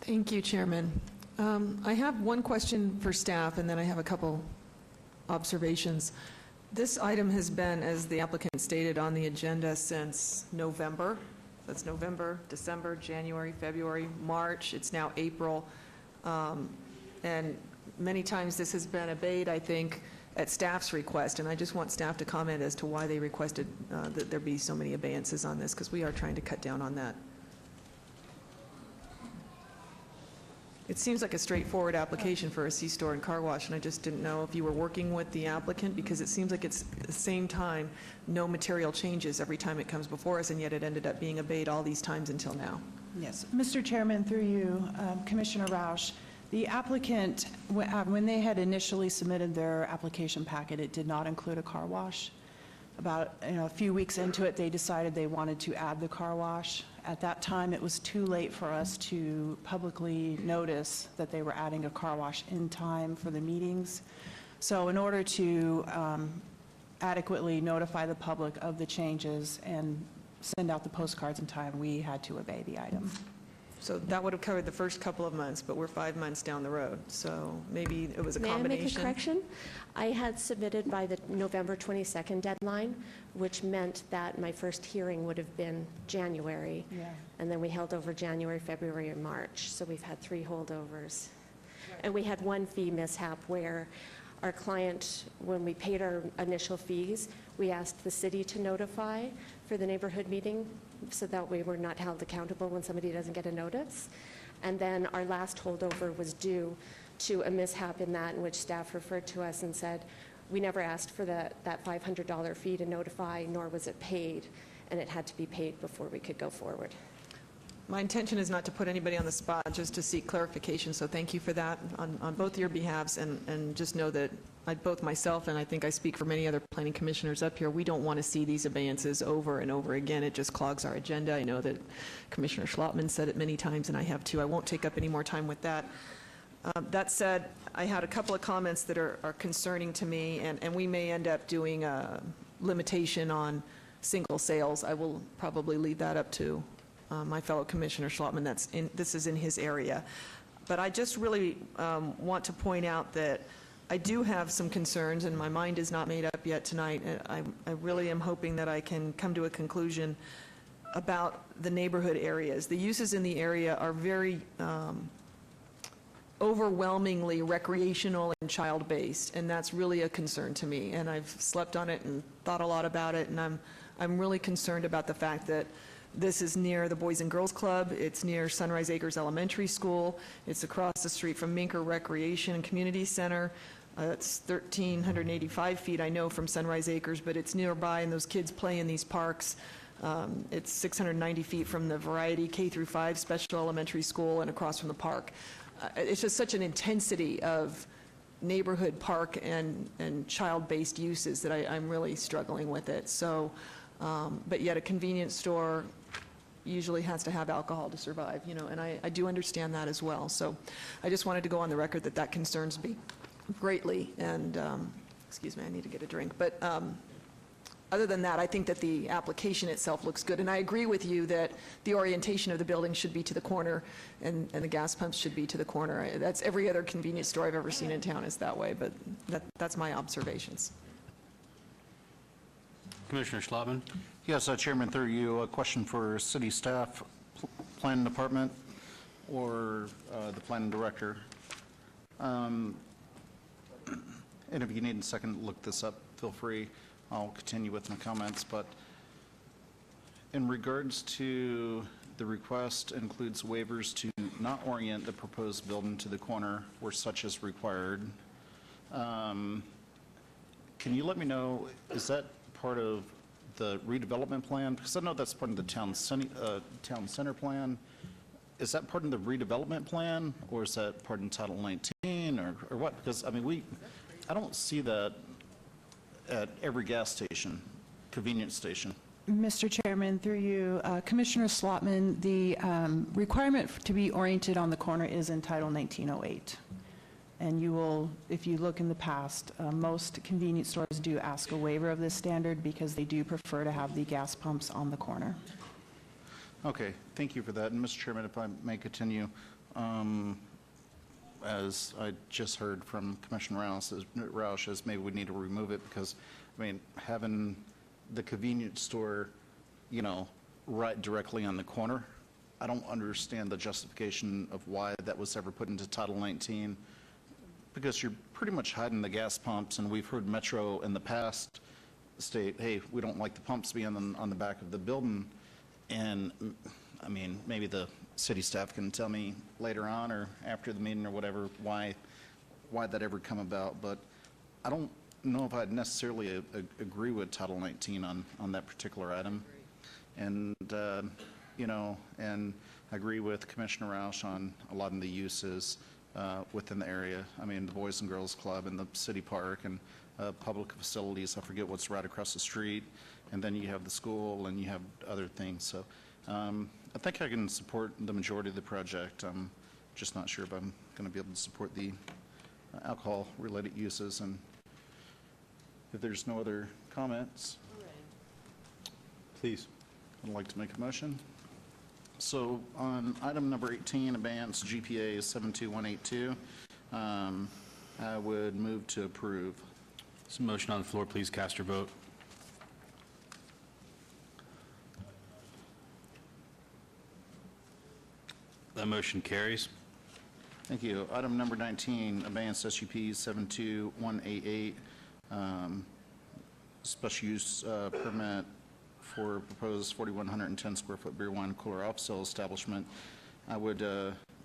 Thank you, Chairman. I have one question for staff, and then I have a couple observations. This item has been, as the applicant stated, on the agenda since November. That's November, December, January, February, March. It's now April. And many times this has been obeyed, I think, at staff's request. And I just want staff to comment as to why they requested that there be so many abeyances on this, because we are trying to cut down on that. It seems like a straightforward application for a C-store and car wash, and I just didn't know if you were working with the applicant, because it seems like it's at the same time, no material changes every time it comes before us, and yet it ended up being obeyed all these times until now. Yes. Mr. Chairman, through you, Commissioner Roush, the applicant, when they had initially submitted their application packet, it did not include a car wash. About a few weeks into it, they decided they wanted to add the car wash. At that time, it was too late for us to publicly notice that they were adding a car wash in time for the meetings. So in order to adequately notify the public of the changes and send out the postcards in time, we had to obey the item. So that would have covered the first couple of months, but we're 5 months down the road. So maybe it was a combination. May I make a correction? I had submitted by the November 22nd deadline, which meant that my first hearing would have been January. Yeah. And then we held over January, February, and March. So we've had 3 holdovers. And we had one fee mishap where our client, when we paid our initial fees, we asked the city to notify for the neighborhood meeting, so that way we're not held accountable when somebody doesn't get a notice. And then our last holdover was due to a mishap in that, in which staff referred to us and said, we never asked for that $500 fee to notify, nor was it paid, and it had to be paid before we could go forward. My intention is not to put anybody on the spot, just to seek clarification, so thank you for that on both your behalves, and just know that both myself and I think I speak for many other planning commissioners up here, we don't want to see these abeyances over and over again. It just clogs our agenda. I know that Commissioner Schlottman said it many times, and I have too. I won't take up any more time with that. That said, I had a couple of comments that are concerning to me, and we may end up doing a limitation on single sales. I will probably leave that up to my fellow Commissioner Schlottman. This is in his area. But I just really want to point out that I do have some concerns, and my mind is not made up yet tonight. I really am hoping that I can come to a conclusion about the neighborhood areas. The uses in the area are very overwhelmingly recreational and child-based, and that's really a concern to me. And I've slept on it and thought a lot about it, and I'm really concerned about the fact that this is near the Boys and Girls Club, it's near Sunrise Acres Elementary School, it's across the street from Minker Recreation and Community Center. It's 1,385 feet, I know, from Sunrise Acres, but it's nearby, and those kids play in these parks. It's 690 feet from the Variety K through 5 Special Elementary School and across from the park. It's just such an intensity of neighborhood park and child-based uses that I'm really struggling with it. So, but yet a convenience store usually has to have alcohol to survive, you know, and I do understand that as well. So I just wanted to go on the record that that concerns me greatly, and excuse me, I need to get a drink. But other than that, I think that the application itself looks good, and I agree with you that the orientation of the building should be to the corner, and the gas pumps should be to the corner. That's every other convenience store I've ever seen in town is that way, but that's my observations. Commissioner Schlottman? Yes, Chairman, through you, a question for city staff, planning department, or the planning director. And if you need a second to look this up, feel free. I'll continue with my comments. But in regards to the request includes waivers to not orient the proposed building to the corner where such is required. Can you let me know, is that part of the redevelopment plan? Because I know that's part of the town center plan. Is that part of the redevelopment plan, or is that part in Title 19, or what? Because, I mean, I don't see that at every gas station, convenience station. Mr. Chairman, through you, Commissioner Schlottman, the requirement to be oriented on the corner is in Title 1908. And you will, if you look in the past, most convenience stores do ask a waiver of this standard because they do prefer to have the gas pumps on the corner. Okay, thank you for that. And Mr. Chairman, if I may continue, as I just heard from Commissioner Roush, is maybe we need to remove it because, I mean, having the convenience store, you know, right directly on the corner, I don't understand the justification of why that was ever put into Title 19, because you're pretty much hiding the gas pumps, and we've heard Metro in the past state, hey, we don't like the pumps being on the back of the building. And, I mean, maybe the city staff can tell me later on or after the meeting or whatever why that ever come about, but I don't know if I'd necessarily agree with Title 19 on that particular item. And, you know, and I agree with Commissioner Roush on a lot of the uses within the area. I mean, the Boys and Girls Club and the city park and public facilities, I forget what's right across the street. And then you have the school, and you have other things. So I think I can support the majority of the project. I'm just not sure if I'm going to be able to support the alcohol-related uses. And if there's no other comments, please. I'd like to make a motion. So on item number 18, abeyance GPA 72182, I would move to approve. There's a motion on the floor. Please cast your vote. That motion carries. Thank you. Item number 19, abeyance SUP 72188, special use permit for proposed 4,110 square foot beer, wine, cooler off-sale establishment. I would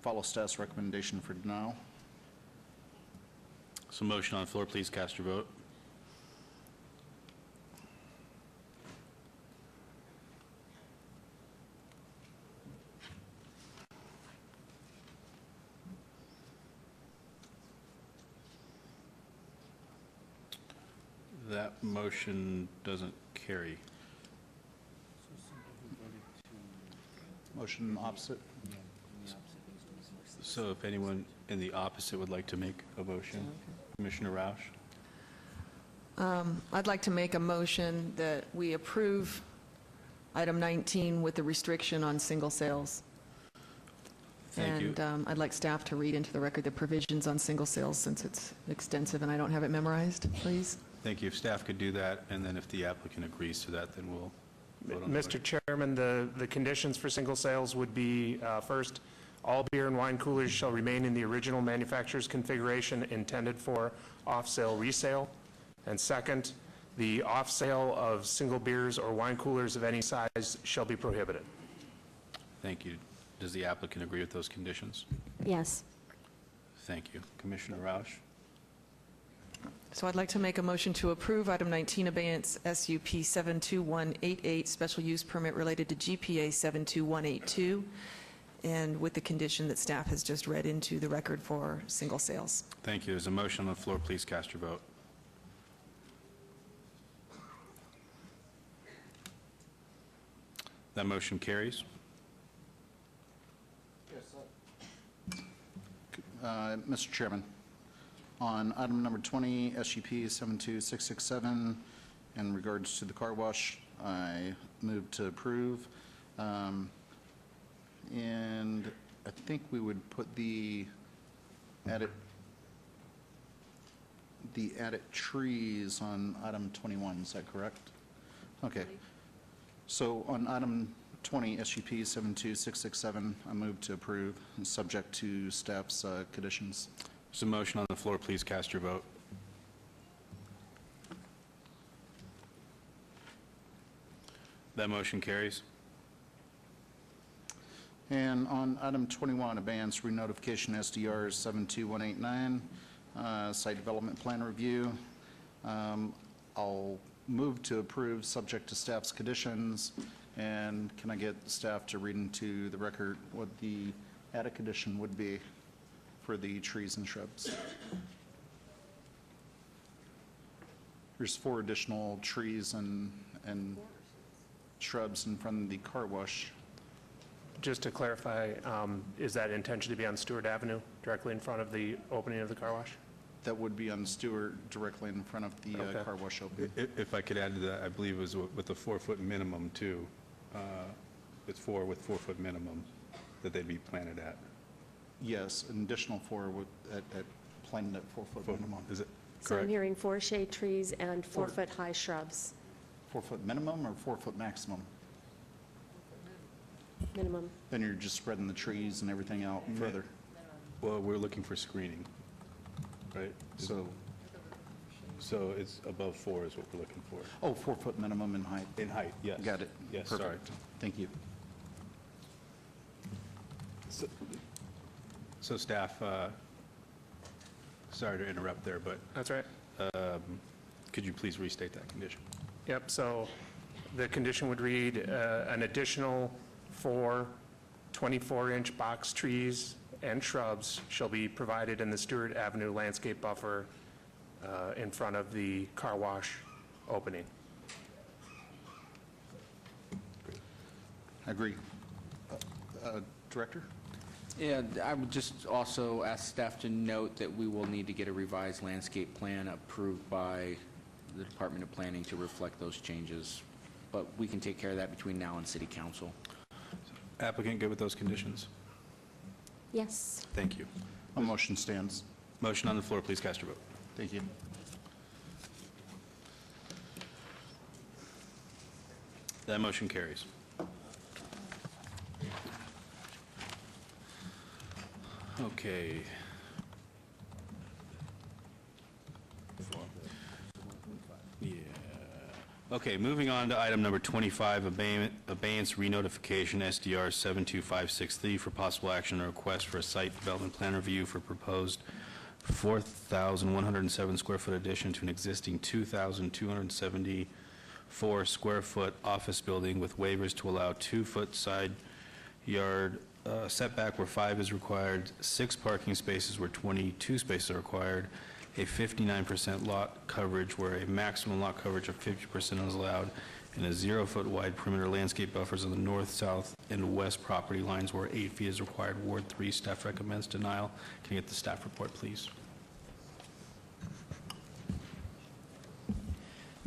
follow staff's recommendation for denial. So motion on the floor. Please cast your vote. That motion doesn't carry. Motion opposite? So if anyone in the opposite would like to make a motion, Commissioner Roush? I'd like to make a motion that we approve item 19 with the restriction on single sales. Thank you. And I'd like staff to read into the record the provisions on single sales since it's extensive and I don't have it memorized, please. Thank you. If staff could do that, and then if the applicant agrees to that, then we'll vote on the Mr. Chairman, the conditions for single sales would be, first, all beer and wine coolers shall remain in the original manufacturer's configuration intended for off-sale resale. And second, the off-sale of single beers or wine coolers of any size shall be prohibited. Thank you. Does the applicant agree with those conditions? Yes. Thank you. Commissioner Roush? So I'd like to make a motion to approve item 19, abeyance SUP 72188, special use permit related to GPA 72182, and with the condition that staff has just read into the record for single sales. Thank you. There's a motion on the floor. Please cast your vote. That motion carries. Mr. Chairman, on item number 20, SUP 72667, in regards to the car wash, I move to approve. And I think we would put the added trees on item 21, is that correct? Okay. So on item 20, SUP 72667, I move to approve, subject to staff's conditions. There's a motion on the floor. Please cast your vote. That motion carries. And on item 21, abeyance renotification SDR 72189, site development plan review. I'll move to approve, subject to staff's conditions. And can I get staff to read into the record what the added condition would be for the trees and shrubs? There's 4 additional trees and shrubs in front of the car wash. Just to clarify, is that intention to be on Stewart Avenue, directly in front of the opening of the car wash? That would be on Stewart, directly in front of the Okay. car wash opening. If I could add to that, I believe it was with the 4-foot minimum, too. It's 4 with 4-foot minimum that they'd be planted at. Yes, an additional 4 at planted at 4-foot minimum. Is it So I'm correct? hearing 4 shade trees and 4-foot-high shrubs, 4-foot minimum or 4-foot maximum? minimum. Then you're just spreading the trees and everything out further. Well, we're looking for screening, right? So, it's above 4 is what we're looking for. oh, 4-foot minimum in height. In height, yes. Got it. Yes, sorry. Perfect. Thank you. So staff, sorry to interrupt there, but That's right. could you please restate that condition? Yep, so the condition would read, an additional 4 24-inch box trees and shrubs shall be provided in the Stewart Avenue landscape buffer in front of the car wash opening. I agree. Director? Yeah, I would just also ask staff to note that we will need to get a revised landscape plan approved by the Department of Planning to reflect those changes, but we can take care of that between now and City Council. Applicant good with those conditions? Yes. Thank you. A motion stands. Motion on the floor. Please cast your vote. Thank you. That motion carries. Okay. Yeah. Okay, moving on to item number 25, abeyance renotification SDR 72563 for possible action on a request for a site development plan review for proposed 4,107 square foot addition to an existing 2,274 square foot office building with waivers to allow 2-foot side yard setback where 5 is required, 6 parking spaces where 22 spaces are required, a 59% lot coverage where a maximum lot coverage of 50% is allowed, and a 0-foot wide perimeter landscape buffers on the north, south, and west property lines where 8 feet is required. Ward 3, staff recommends denial. Can I get the staff report, please?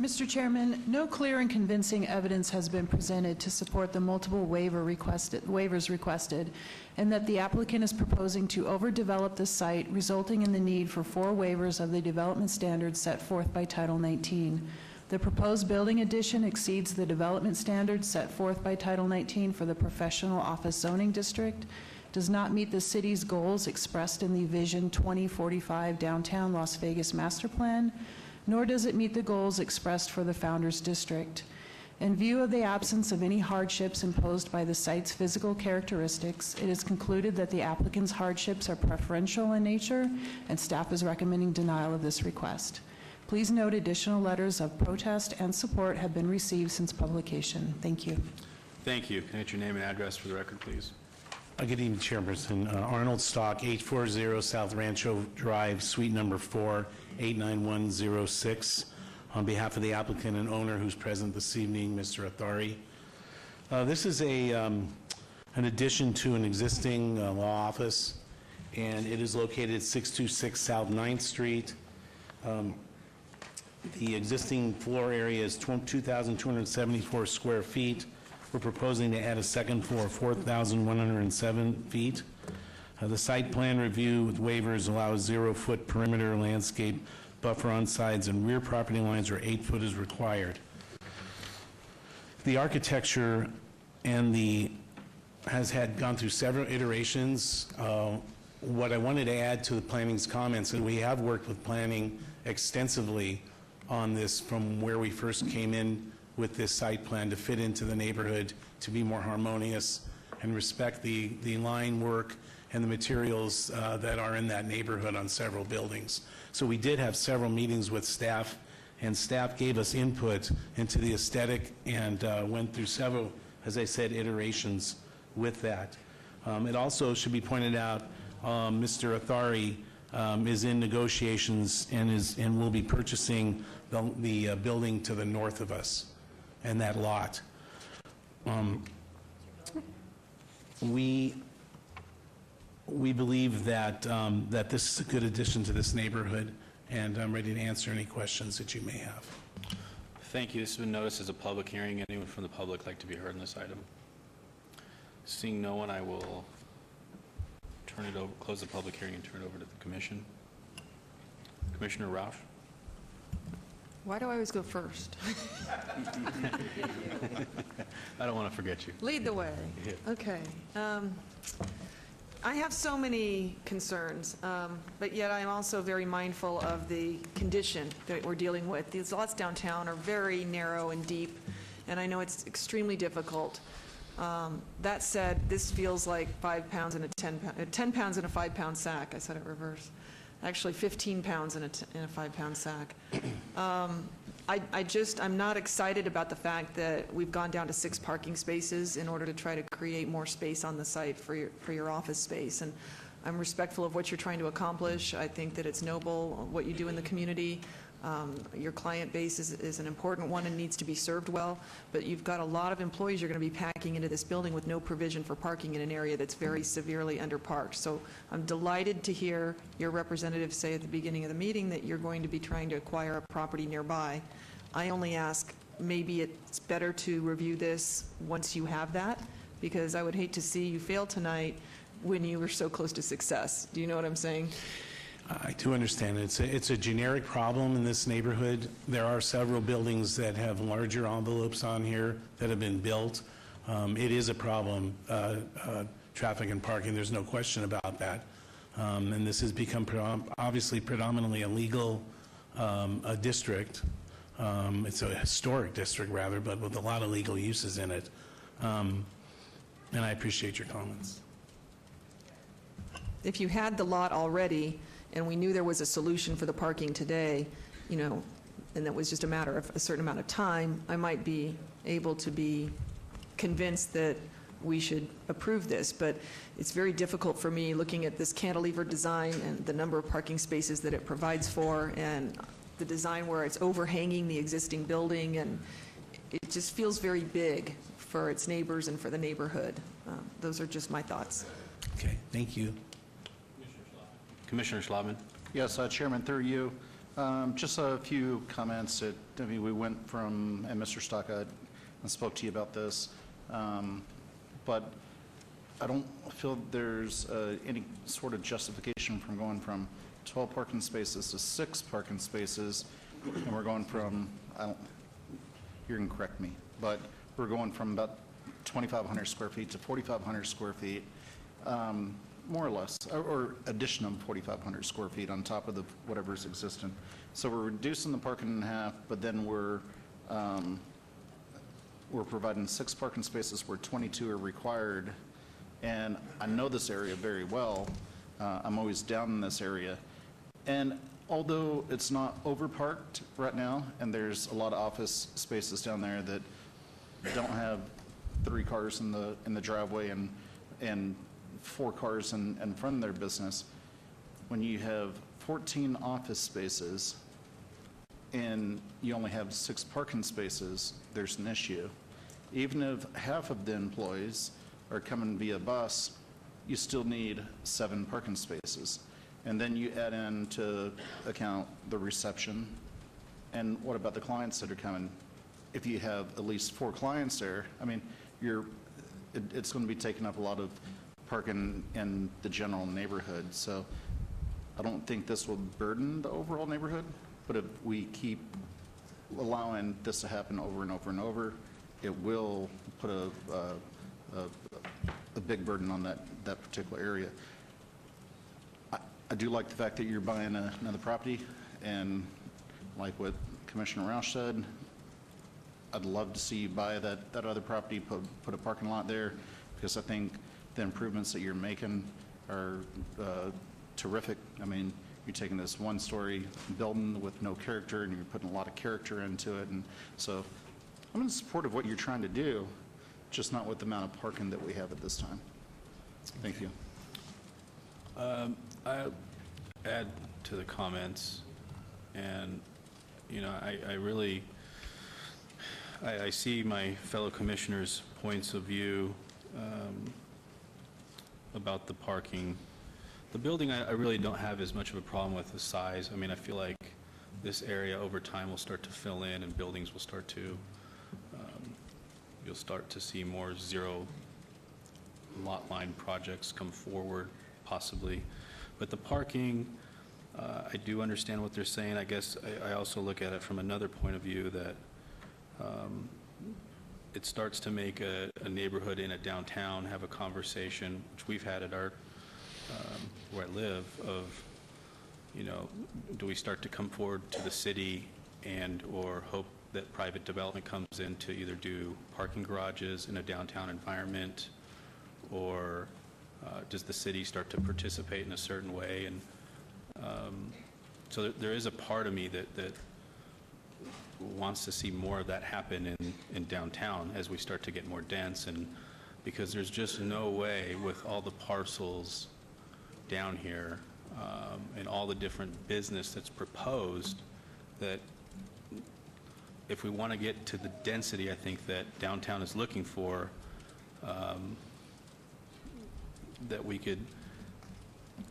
Mr. Chairman, no clear and convincing evidence has been presented to support the multiple waivers requested, and that the applicant is proposing to overdevelop the site, resulting in the need for 4 waivers of the development standards set forth by Title 19. The proposed building addition exceeds the development standards set forth by Title 19 for the professional office zoning district, does not meet the city's goals expressed in the Vision 2045 Downtown Las Vegas Master Plan, nor does it meet the goals expressed for the Founders District. In view of the absence of any hardships imposed by the site's physical characteristics, it is concluded that the applicant's hardships are preferential in nature, and staff is recommending denial of this request. Please note additional letters of protest and support have been received since publication. Thank you. Thank you. Can I get your name and address for the record, please? Good evening, Chairperson. Arnold Stock, 840 South Rancho Drive, Suite Number 4, 89106. On behalf of the applicant and owner who's present this evening, Mr. Athari. This is an addition to an existing law office, and it is located at 626 South 9th Street. The existing floor area is 2,274 square feet. We're proposing to add a second floor of 4,107 feet. The site plan review with waivers allows 0-foot perimeter landscape buffer on sides and rear property lines where 8 foot is required. The architecture and has gone through several iterations. What I wanted to add to the planning's comments, and we have worked with planning extensively on this from where we first came in with this site plan to fit into the neighborhood, to be more harmonious and respect the line work and the materials that are in that neighborhood on several buildings. So we did have several meetings with staff, and staff gave us input into the aesthetic and went through several, as I said, iterations with that. It also should be pointed out, Mr. Athari is in negotiations and will be purchasing the building to the north of us and that lot. We believe that that this is a good addition to this neighborhood, and I'm ready to answer any questions that you may have. Thank you. This has been noticed as a public hearing. Anyone from the public like to be heard on this item? Seeing no one, I will turn it over, close the public hearing and turn it over to the commission. Commissioner Rausch. Why do I always go first? I don't want to forget you. Lead the way. Yeah. Okay. I have so many concerns, but yet I'm also very mindful of the condition that we're dealing with. These lots downtown are very narrow and deep, and I know it's extremely difficult. That said, this feels like 5 pounds in a 10 pounds in a 5-pound sack. I said it reverse. Actually, 15 pounds in a 5-pound sack. I'm not excited about the fact that we've gone down to 6 parking spaces in order to try to create more space on the site for your office space. And I'm respectful of what you're trying to accomplish. I think that it's noble what you do in the community. Your client base is an important one and needs to be served well, but you've got a lot of employees you're going to be packing into this building with no provision for parking in an area that's very severely underparked. So I'm delighted to hear your representative say at the beginning of the meeting that you're going to be trying to acquire a property nearby. I only ask, maybe it's better to review this once you have that, because I would hate to see you fail tonight when you were so close to success. Do you know what I'm saying? I do understand. It's a generic problem in this neighborhood. There are several buildings that have larger envelopes on here that have been built. It is a problem, traffic and parking. There's no question about that. And this has become obviously predominantly a legal district. It's a historic district, rather, but with a lot of legal uses in it. And I appreciate your comments. If you had the lot already, and we knew there was a solution for the parking today, you know, and that was just a matter of a certain amount of time, I might be able to be convinced that we should approve this, but it's very difficult for me, looking at this cantilever design and the number of parking spaces that it provides for, and the design where it's overhanging the existing building, and it just feels very big for its neighbors and for the neighborhood. Those are just my thoughts. Okay, thank you. Commissioner Schlotman. Yes, Chairman, through you, just a few comments. We went from, and Mr. Stocka spoke to you about this, but I don't feel there's any sort of justification from going from 12 parking spaces to 6 parking spaces, and we're going from, you can correct me, but we're going from about 2,500 square feet to 4,500 square feet, more or less, or addition of 4,500 square feet on top of the whatever's existing. So we're reducing the parking in half, but then we're providing 6 parking spaces where 22 are required. And I know this area very well. I'm always down in this area. And although it's not overparked right now, and there's a lot of office spaces down there that don't have 3 cars in the driveway and 4 cars in front of their business, when you have 14 office spaces and you only have 6 parking spaces, there's an issue. Even if half of the employees are coming via bus, you still need 7 parking spaces. And then you add in to account the reception. And what about the clients that are coming? If you have at least 4 clients there, I mean, it's going to be taking up a lot of parking in the general neighborhood. So I don't think this will burden the overall neighborhood, but if we keep allowing this to happen over and over and over, it will put a big burden on that particular area. I do like the fact that you're buying another property, and like what Commissioner Roush said, I'd love to see you buy that other property, put a parking lot there, because I think the improvements that you're making are terrific. I mean, you're taking this 1-story building with no character, and you're putting a lot of character into it, and so I'm in support of what you're trying to do, just not with the amount of parking that we have at this time. Thank you. I'll add to the comments, and, you know, I really, I see my fellow commissioners' points of view about the parking. The building, I really don't have as much of a problem with the size. I mean, I feel like this area over time will start to fill in, and buildings will start to, you'll start to see more zero lot line projects come forward, possibly. But the parking, I do understand what they're saying. I guess I also look at it from another point of view, that it starts to make a neighborhood in a downtown have a conversation, which we've had at our, where I live, of, you know, do we start to come forward to the city and or hope that private development comes in to either do parking garages in a downtown environment, or does the city start to participate in a certain way? And so there is a part of me that wants to see more of that happen in downtown as we start to get more dense, and because there's just no way with all the parcels down here and all the different business that's proposed, that if we want to get to the density I think that downtown is looking for, that we could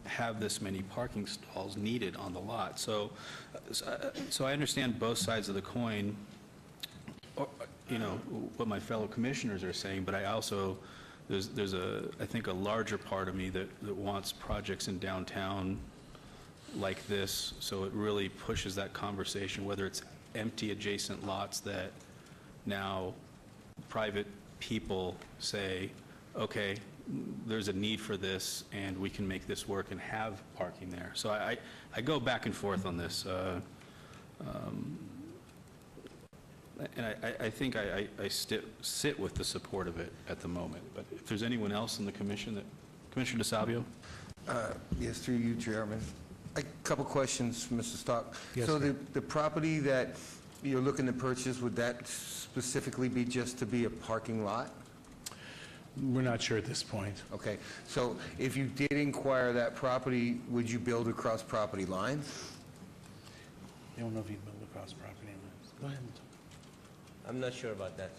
have this many parking stalls needed on the lot. So I understand both sides of the coin, or, you know, what my fellow commissioners are saying, but I also, there's I think a larger part of me that wants projects in downtown like this, so it really pushes that conversation, whether it's empty adjacent lots that now private people say, okay, there's a need for this, and we can make this work and have parking there. So I go back and forth on this. And I think I sit with the support of it at the moment. But if there's anyone else in the commission that, Commissioner DeSalvio? Yes, through you, Chairman. A couple questions, Mr. Stock. Yes, so sir. the property that you're looking to purchase, would that specifically be just to be a parking lot? We're not sure at this point. Okay, so if you did inquire that property, would you build across property lines? I don't know if you build across property lines. Go ahead. I'm not sure about that.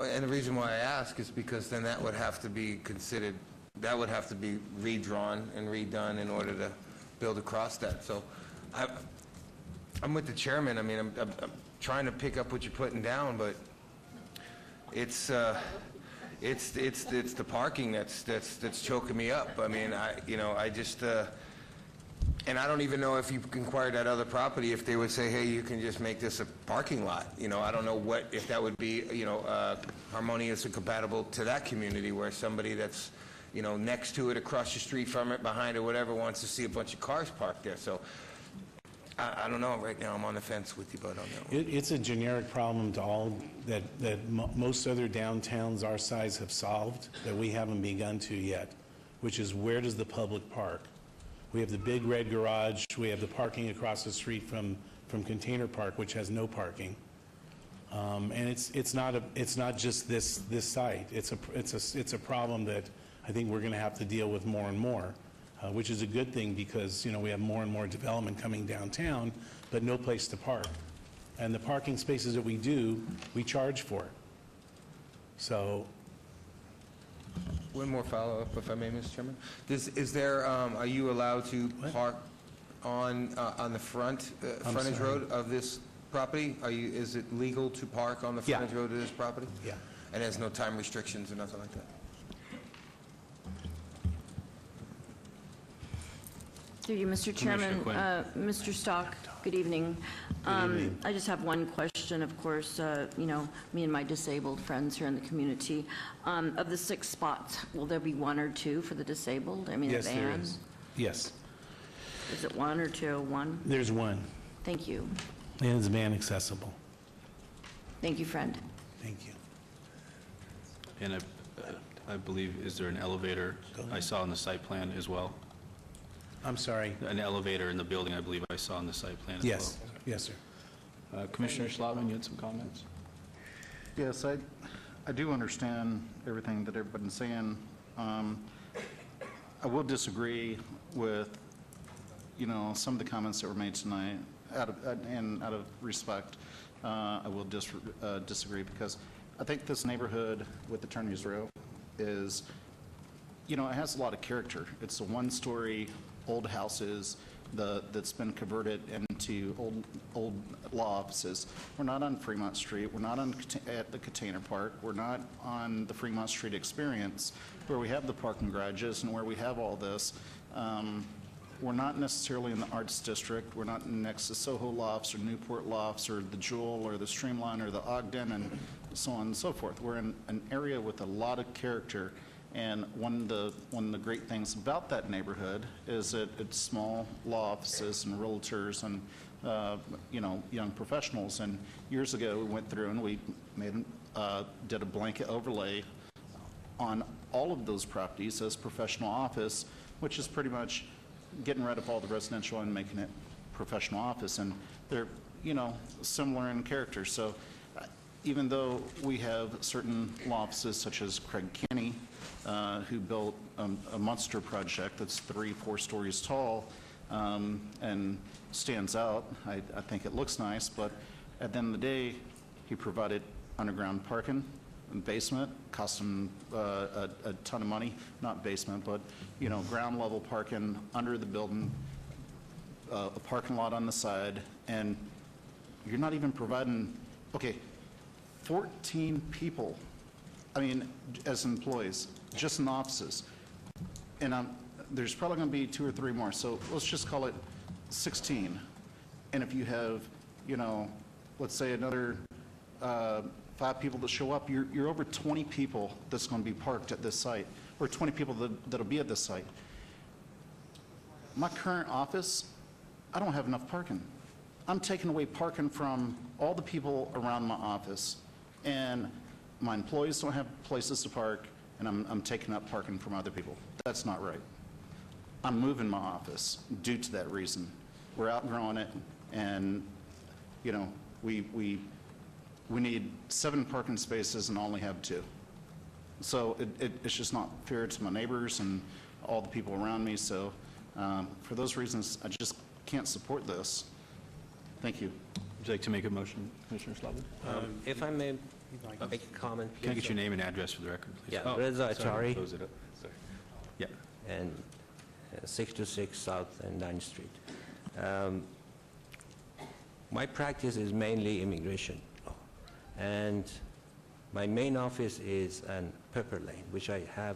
And the reason why I ask is because then that would have to be considered, that would have to be redrawn and redone in order to build across that. So I'm with the chairman. I mean, I'm trying to pick up what you're putting down, but it's the parking that's choking me up. I mean, I just, and I don't even know if you inquired that other property, if they would say, hey, you can just make this a parking lot. I don't know if that would be, harmonious and compatible to that community where somebody that's, next to it, across the street from it, behind it, whatever, wants to see a bunch of cars parked there. So I don't know. Right now, I'm on the fence with you, but I don't know. It's a generic problem to all that most other downtowns our size have solved that we haven't begun to yet, which is where does the public park? We have the big red garage. We have the parking across the street from Container Park, which has no parking. And it's not just this site. It's a problem that I think we're going to have to deal with more and more, which is a good thing because we have more and more development coming downtown, but no place to park. And the parking spaces that we do, we charge for. So. One more follow-up, if I may, Mr. Chairman. Is there, are you allowed to park on the frontage road of this property? Is it legal to park on the frontage road of this property? Yeah. And there's no time restrictions or nothing like that? Through you, Mr. Chairman. Mr. Stock, good evening. I just have one question, of course, me and my disabled friends here in the community. Of the 6 spots, will there be 1 or 2 for the disabled? I mean, Yes, a there van? is. Yes. Is it 1 or 2? 1? There's 1. Thank you. And it's van accessible. Thank you, friend. Thank you. And I believe, is there an elevator I saw on the site plan as well? I'm sorry. An elevator in the building, I believe I saw on the site plan as well. Yes. Yes, sir. Commissioner Schlotman, you had some comments? Yes, I do understand everything that everybody's saying. I will disagree with, some of the comments that were made tonight. Out of respect, I will disagree because I think this neighborhood with Attorney's Row is, it has a lot of character. It's a 1-story old houses that's been converted into old law offices. We're not on Fremont Street. We're not at the Container Park. We're not on the Fremont Street Experience where we have the parking garages and where we have all this. We're not necessarily in the Arts District. We're not next to Soho Lofts or Newport Lofts or the Jewel or the Streamline or the Ogden and so on and so forth. We're in an area with a lot of character. And one of the great things about that neighborhood is that it's small law offices and realtors and young professionals. And years ago, we went through and we did a blanket overlay on all of those properties as professional office, which is pretty much getting rid of all the residential and making it professional office. And they're similar in character. So even though we have certain law offices such as Craig Kenny, who built a monster project that's 3-4 stories tall and stands out. I think it looks nice, but at the end of the day, he provided underground parking, basement, cost him a ton of money, not basement, but ground level parking under the building, a parking lot on the side, and you're not even providing, 14 people, as employees, just in offices. And there's probably going to be 2 or 3 more. So let's just call it 16. And if you have, let's say another 5 people that show up, you're over 20 people that's going to be parked at this site, or 20 people that'll be at this site. My current office, I don't have enough parking. I'm taking away parking from all the people around my office, and my employees don't have places to park, and I'm taking up parking from other people. That's not right. I'm moving my office due to that reason. We're outgrowing it, and we need 7 parking spaces and only have 2. So it's just not fair to my neighbors and all the people around me. So for those reasons, I just can't support this. Thank you. Would you like to make a motion, Commissioner Slavin? If I may make a comment, Can I please? get your name and address for the record, please? Yeah, Oh, Reza sorry, Achari. close it up. Sorry. Yeah. And 626 South and 9th Street. My practice is mainly immigration law, and my main office is on Pepper Lane, which I have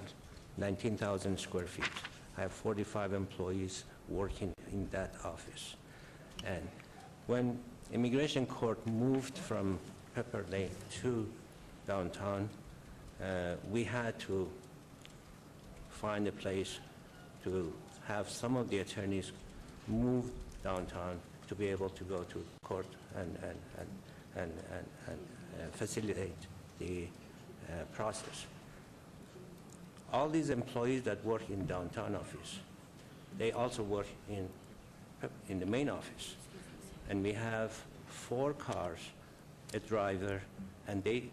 19,000 square feet. I have 45 employees working in that office. And when immigration court moved from Pepper Lane to downtown, we had to find a place to have some of the attorneys move downtown to be able to go to court and facilitate the process. All these employees that work in downtown office, they also work in the main office. And we have 4 cars, a driver, and the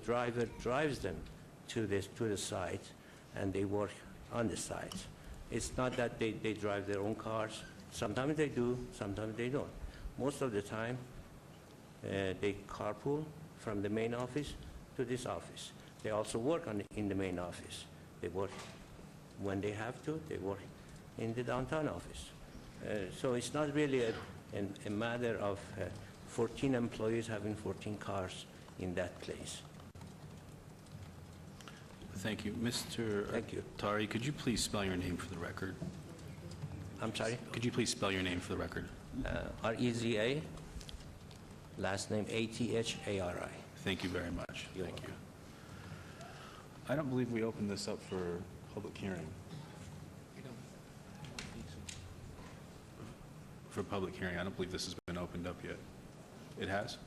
driver drives them to the site, and they work on the site. It's not that they drive their own cars. Sometimes they do, sometimes they don't. Most of the time, they carpool from the main office to this office. They also work in the main office. They work when they have to, they work in the downtown office. So it's not really a matter of 14 employees having 14 cars in that place. Thank you. Mr. Tari, could you please spell your name for the record? I'm sorry? Could you please spell your name for the record? Reza, last name Athari. Thank you very much. Thank you. I don't believe we opened this up for public hearing. For public hearing, I don't believe this has been opened up yet. It has?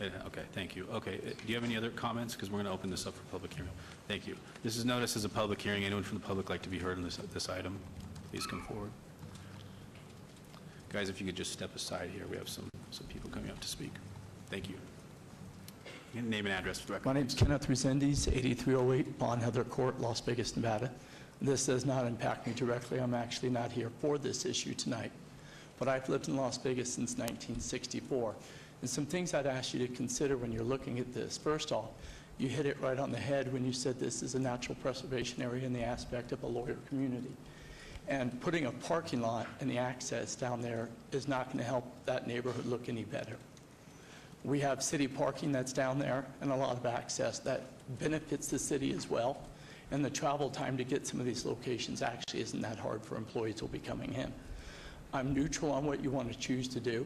Okay, thank you. Okay, do you have any other comments? Because we're going to open this up for public hearing. Thank you. This is noticed as a public hearing. Anyone from the public like to be heard on this item? Please come forward. Guys, if you could just step aside here. We have some people coming up to speak. Thank you. Name and address for the record. My name is Kenneth Resendiz, 8308 Bon Heather Court, Las Vegas, Nevada. This does not impact me directly. I'm actually not here for this issue tonight. But I've lived in Las Vegas since 1964. And some things I'd ask you to consider when you're looking at this. First off, you hit it right on the head when you said this is a natural preservation area in the aspect of a lawyer community. And putting a parking lot and the access down there is not going to help that neighborhood look any better. We have city parking that's down there and a lot of access that benefits the city as well. And the travel time to get some of these locations actually isn't that hard for employees who will be coming in. I'm neutral on what you want to choose to do,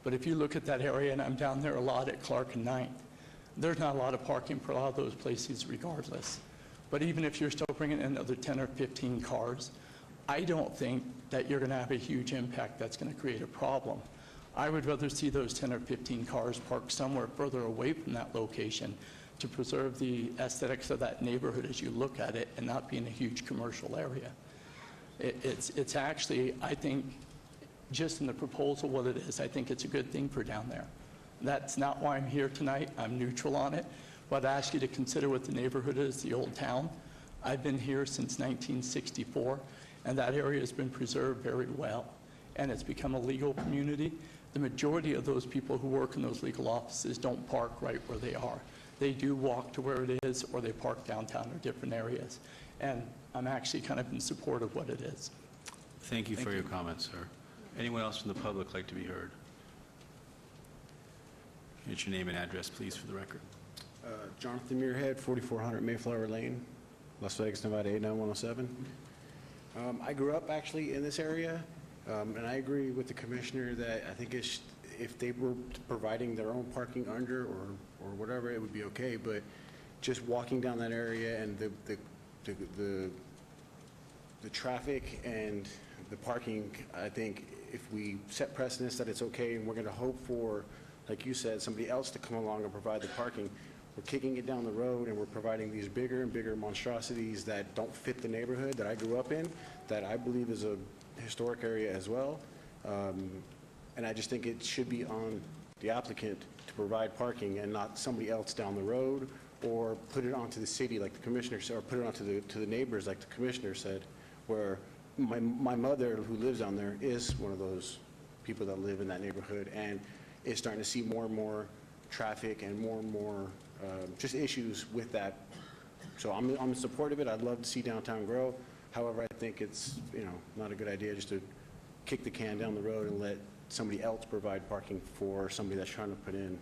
but if you look at that area, and I'm down there a lot at Clark and 9th, there's not a lot of parking for a lot of those places regardless. But even if you're still bringing in another 10 or 15 cars, I don't think that you're going to have a huge impact that's going to create a problem. I would rather see those 10 or 15 cars parked somewhere further away from that location to preserve the aesthetics of that neighborhood as you look at it and not be in a huge commercial area. It's actually, I think, just in the proposal what it is, I think it's a good thing for down there. That's not why I'm here tonight. I'm neutral on it. But I ask you to consider what the neighborhood is, the old town. I've been here since 1964, and that area has been preserved very well. And it's become a legal community. The majority of those people who work in those legal offices don't park right where they are. They do walk to where it is, or they park downtown or different areas. And I'm actually kind of in support of what it is. Thank you for your comments, sir. Anyone else from the public like to be heard? Get your name and address, please, for the record. Jonathan Muirhead, 4400 Mayflower Lane, Las Vegas, Nevada, 89107. I grew up actually in this area, and I agree with the commissioner that I think if they were providing their own parking under or whatever, it would be okay. But just walking down that area and the traffic and the parking, I think if we set precedents that it's okay, and we're going to hope for, like you said, somebody else to come along and provide the parking, we're kicking it down the road and we're providing these bigger and bigger monstrosities that don't fit the neighborhood that I grew up in, that I believe is a historic area as well. And I just think it should be on the applicant to provide parking and not somebody else down the road, or put it onto the city like the commissioner said, or put it onto the neighbors like the commissioner said, where my mother, who lives down there, is one of those people that live in that neighborhood and is starting to see more and more traffic and more just issues with that. So I'm in support of it. I'd love to see downtown grow. However, I think it's, not a good idea just to kick the can down the road and let somebody else provide parking for somebody that's trying to put in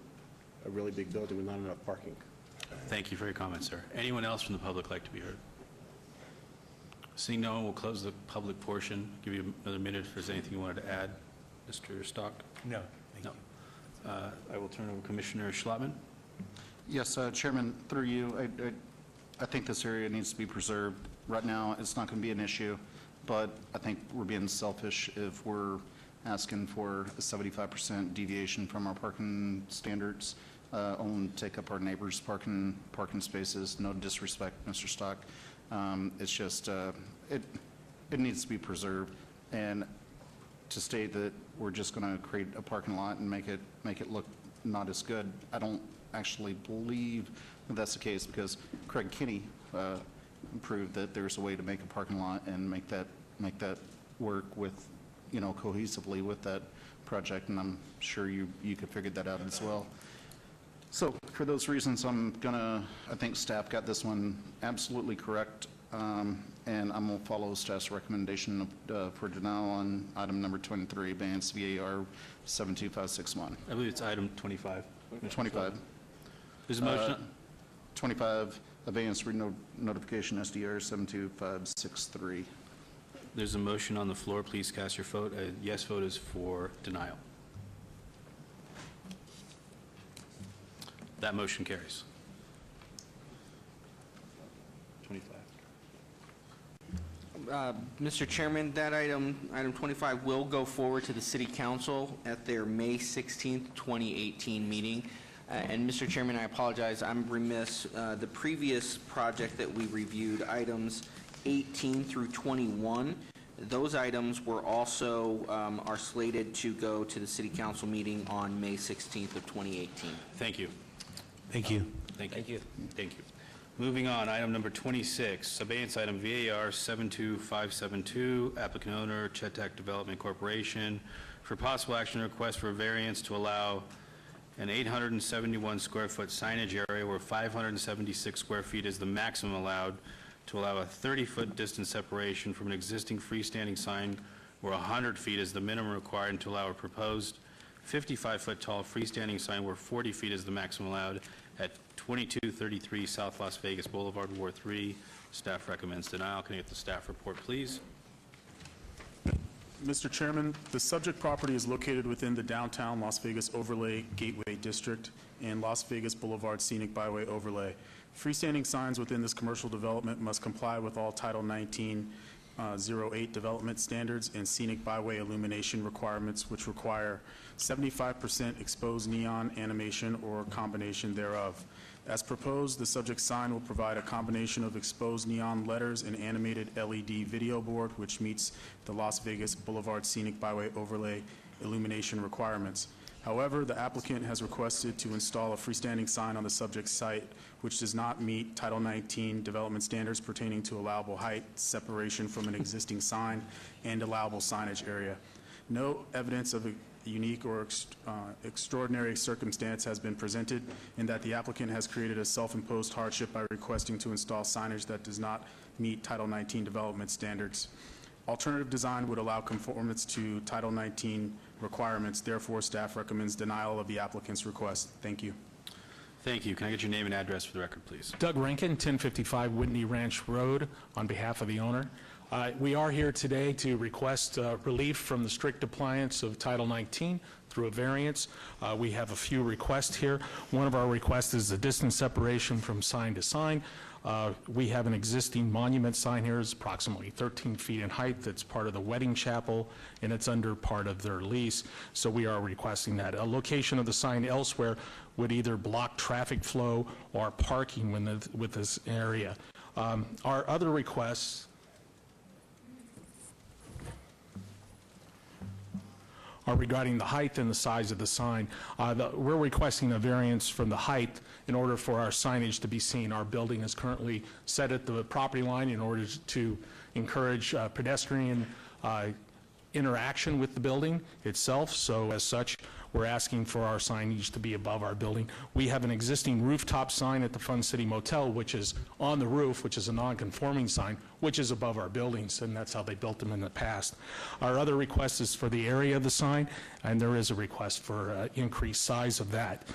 a really big building with not enough parking. Thank you for your comments, sir. Anyone else from the public like to be heard? Seeing no one, we'll close the public portion. Give you another minute if there's anything you wanted to add. Mr. Stock? No, thank you. I will turn over to Commissioner Schlotman. Yes, Chairman, through you, I think this area needs to be preserved. Right now, it's not going to be an issue, but I think we're being selfish if we're asking for a 75% deviation from our parking standards, only take up our neighbors' parking spaces. No disrespect, Mr. Stock. It's just, it needs to be preserved. And to state that we're just going to create a parking lot and make it look not as good, I don't actually believe that that's the case, because Craig Kinney proved that there's a way to make a parking lot and make that work with, cohesively with that project, and I'm sure you could figure that out as well. So for those reasons, I think staff got this one absolutely correct, and I'm going to follow staff's recommendation for denial on item number 23, abeyance VAR 72561. I believe it's item 25. 25. There's a motion. 25, abeyance notification SDR 72563. There's a motion on the floor. Please cast your vote. A yes vote is for denial. That motion carries. 25. Mr. Chairman, that item 25, will go forward to the City Council at their May 16th, 2018 meeting. And Mr. Chairman, I apologize, I'm remiss. The previous project that we reviewed, items 18 through 21, those items were also are slated to go to the City Council meeting on May 16th of 2018. Thank you. Thank you. Thank you. Thank you. Moving on, item number 26, abeyance item VAR 72572, applicant owner, Chetek Development Corporation, for possible action request for variance to allow an 871 square foot signage area where 576 square feet is the maximum allowed, to allow a 30-foot distance separation from an existing freestanding sign where 100 feet is the minimum required, and to allow a proposed 55-foot tall freestanding sign where 40 feet is the maximum allowed at 2233 South Las Vegas Boulevard, Ward 3. Staff recommends denial. Can I get the staff report, please? Mr. Chairman, the subject property is located within the downtown Las Vegas Overlay Gateway District and Las Vegas Boulevard Scenic Byway Overlay. Freestanding signs within this commercial development must comply with all Title 1908 development standards and scenic byway illumination requirements, which require 75% exposed neon animation or combination thereof. As proposed, the subject sign will provide a combination of exposed neon letters and animated LED video board, which meets the Las Vegas Boulevard Scenic Byway Overlay illumination requirements. However, the applicant has requested to install a freestanding sign on the subject site, which does not meet Title 19 development standards pertaining to allowable height, separation from an existing sign, and allowable signage area. No evidence of a unique or extraordinary circumstance has been presented, in that the applicant has created a self-imposed hardship by requesting to install signage that does not meet Title 19 development standards. Alternative design would allow conformance to Title 19 requirements. Therefore, staff recommends denial of the applicant's request. Thank you. Thank you. Can I get your name and address for the record, please? Doug Rankin, 1055 Whitney Ranch Road, on behalf of the owner. We are here today to request relief from the strict compliance of Title 19 through a variance. We have a few requests here. One of our requests is the distance separation from sign to sign. We have an existing monument sign here. It's approximately 13 feet in height. That's part of the wedding chapel, and it's under part of their lease. So we are requesting that. A location of the sign elsewhere would either block traffic flow or parking with this area. Our other requests are regarding the height and the size of the sign. We're requesting a variance from the height in order for our signage to be seen. Our building is currently set at the property line in order to encourage pedestrian interaction with the building itself, so as such, we're asking for our signage to be above our building. We have an existing rooftop sign at the Fun City Motel, which is on the roof, which is a non-conforming sign, which is above our buildings, and that's how they built them in the past. Our other request is for the area of the sign, and there is a request for increased size of that.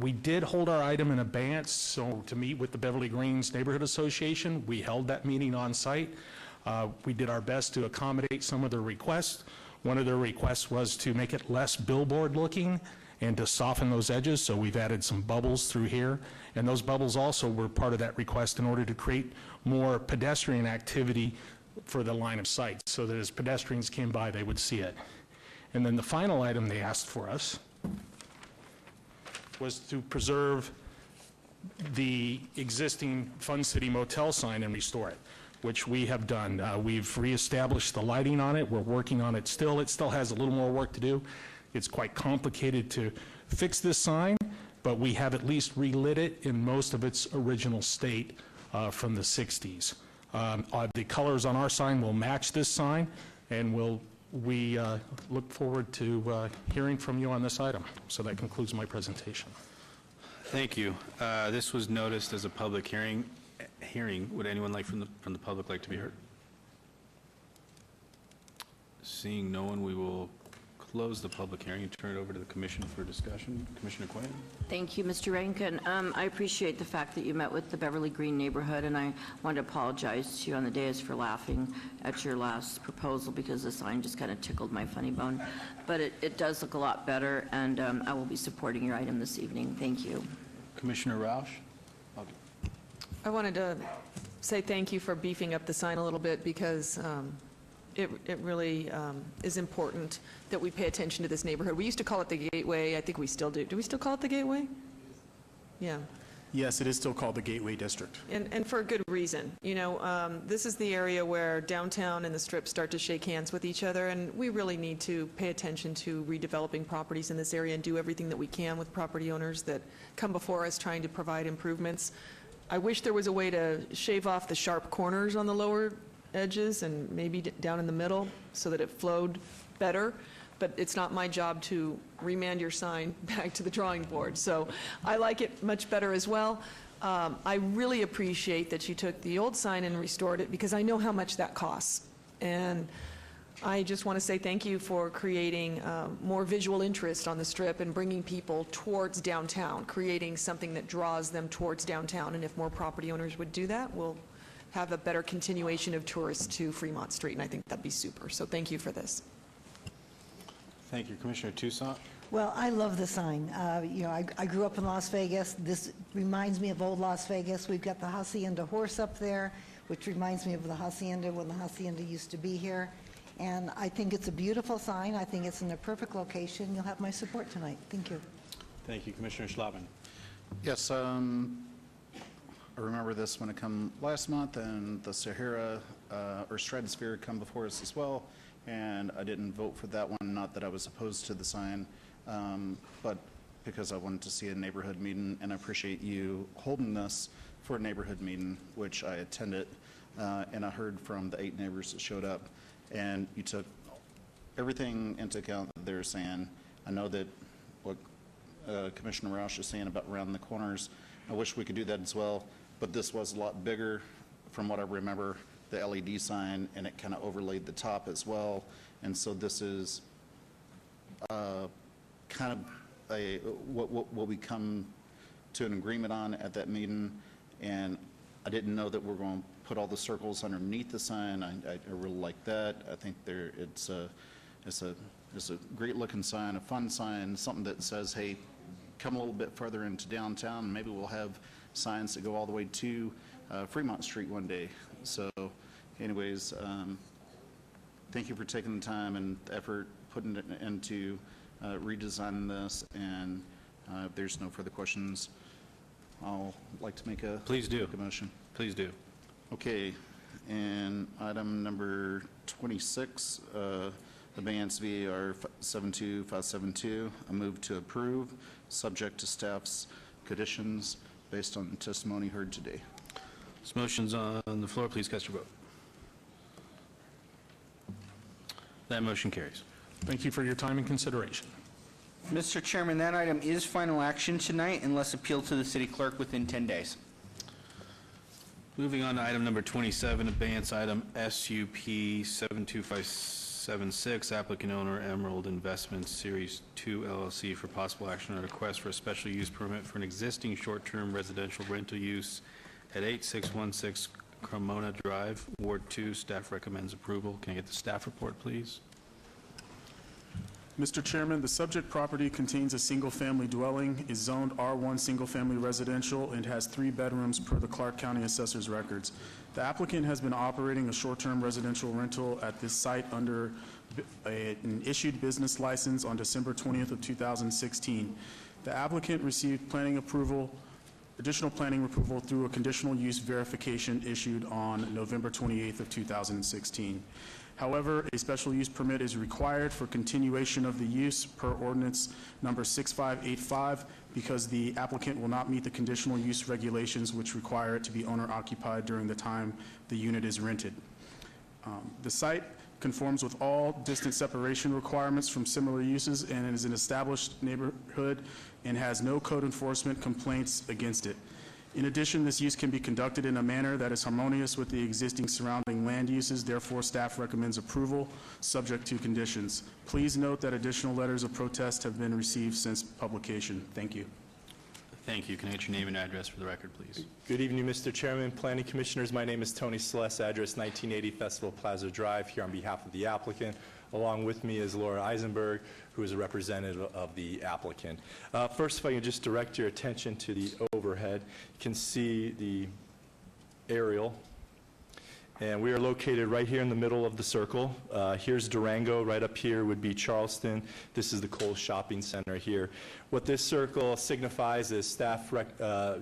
We did hold our item in abeyance, so to meet with the Beverly Greens Neighborhood Association, we held that meeting on site. We did our best to accommodate some of their requests. One of their requests was to make it less billboard looking and to soften those edges, so we've added some bubbles through here. And those bubbles also were part of that request in order to create more pedestrian activity for the line of sight, so that as pedestrians came by, they would see it. And then the final item they asked for us was to preserve the existing Fun City Motel sign and restore it, which we have done. We've reestablished the lighting on it. We're working on it still. It still has a little more work to do. It's quite complicated to fix this sign, but we have at least relit it in most of its original state from the 60s. The colors on our sign will match this sign, and we look forward to hearing from you on this item. So that concludes my presentation. Thank you. This was noticed as a public hearing. Would anyone from the public like to be heard? Seeing no one, we will close the public hearing and turn it over to the commission for discussion. Commissioner Quinn? Thank you, Mr. Rankin. I appreciate the fact that you met with the Beverly Green neighborhood, and I want to apologize to you on the dais for laughing at your last proposal because the sign just kind of tickled my funny bone. But it does look a lot better, and I will be supporting your item this evening. Thank you. Commissioner Roush? I wanted to say thank you for beefing up the sign a little bit because it really is important that we pay attention to this neighborhood. We used to call it the Gateway. I think we still do. Do we still call it the Gateway? Yeah. Yes, it is still called the Gateway District. And for a good reason. You know, this is the area where downtown and the Strip start to shake hands with each other, and we really need to pay attention to redeveloping properties in this area and do everything that we can with property owners that come before us trying to provide improvements. I wish there was a way to shave off the sharp corners on the lower edges and maybe down in the middle so that it flowed better, but it's not my job to remand your sign back to the drawing board. So I like it much better as well. I really appreciate that you took the old sign and restored it because I know how much that costs. And I just want to say thank you for creating more visual interest on the Strip and bringing people towards downtown, creating something that draws them towards downtown. And if more property owners would do that, we'll have a better continuation of tourists to Fremont Street, and I think that'd be super. So thank you for this. Thank you. Commissioner Toussaint? Well, I love the sign. You know, I grew up in Las Vegas. This reminds me of old Las Vegas. We've got the Hacienda horse up there, which reminds me of the Hacienda when the Hacienda used to be here. And I think it's a beautiful sign. I think it's in a perfect location. You'll have my support tonight. Thank you. Thank you. Commissioner Schlappen? Yes, I remember this when it come last month, and the Sahara or Stratosphere come before us as well, and I didn't vote for that one, not that I was opposed to the sign, but because I wanted to see a neighborhood meeting, and I appreciate you holding this for a neighborhood meeting, which I attended, and I heard from the 8 neighbors that showed up, and you took everything into account that they're saying. I know that what Commissioner Roush is saying about around the corners, I wish we could do that as well, but this was a lot bigger from what I remember, the LED sign, and it kind of overlaid the top as well, and so this is kind of what we come to an agreement on at that meeting, and I didn't know that we're going to put all the circles underneath the sign. I really like that. I think it's a great looking sign, a fun sign, something that says, hey, come a little bit further into downtown. Maybe we'll have signs that go all the way to Fremont Street one day. So anyways, thank you for taking the time and the effort putting it into redesigning this, and if there's no further questions, I'll like to make a motion. Please do. Okay, and item number 26, abeyance VAR 72572. I move to approve, subject to staff's conditions based on testimony heard today. This motion's on the floor. Please cast your vote. That motion carries. Thank you for your time and consideration. Mr. Chairman, that item is final action tonight unless appealed to the city clerk within 10 days. Moving on to item number 27, abeyance item SUP 72576, applicant owner Emerald Investments Series 2 LLC for possible action on a request for a special use permit for an existing short-term residential rental use at 8616 Cremona Drive, Ward 2. Staff recommends approval. Can I get the staff report, please? Mr. Chairman, the subject property contains a single-family dwelling, is zoned R1 single-family residential, and has 3 bedrooms per the Clark County Assessor's records. The applicant has been operating a short-term residential rental at this site under an issued business license on December 20th of 2016. The applicant received additional planning approval through a conditional use verification issued on November 28th of 2016. However, a special use permit is required for continuation of the use per ordinance number 6585 because the applicant will not meet the conditional use regulations which require it to be owner occupied during the time the unit is rented. The site conforms with all distance separation requirements from similar uses and is an established neighborhood and has no code enforcement complaints against it. In addition, this use can be conducted in a manner that is harmonious with the existing surrounding land uses. Therefore, staff recommends approval, subject to conditions. Please note that additional letters of protest have been received since publication. Thank you. Thank you. Can I get your name and address for the record, please? Good evening, Mr. Chairman, Planning Commissioners. My name is Tony Celeste, address 1980 Festival Plaza Drive, here on behalf of the applicant. Along with me is Laura Eisenberg, who is a representative of the applicant. First, if I can just direct your attention to the overhead, you can see the aerial. And we are located right here in the middle of the circle. Here's Durango. Right up here would be Charleston. This is the Kohl's Shopping Center here. What this circle signifies, as staff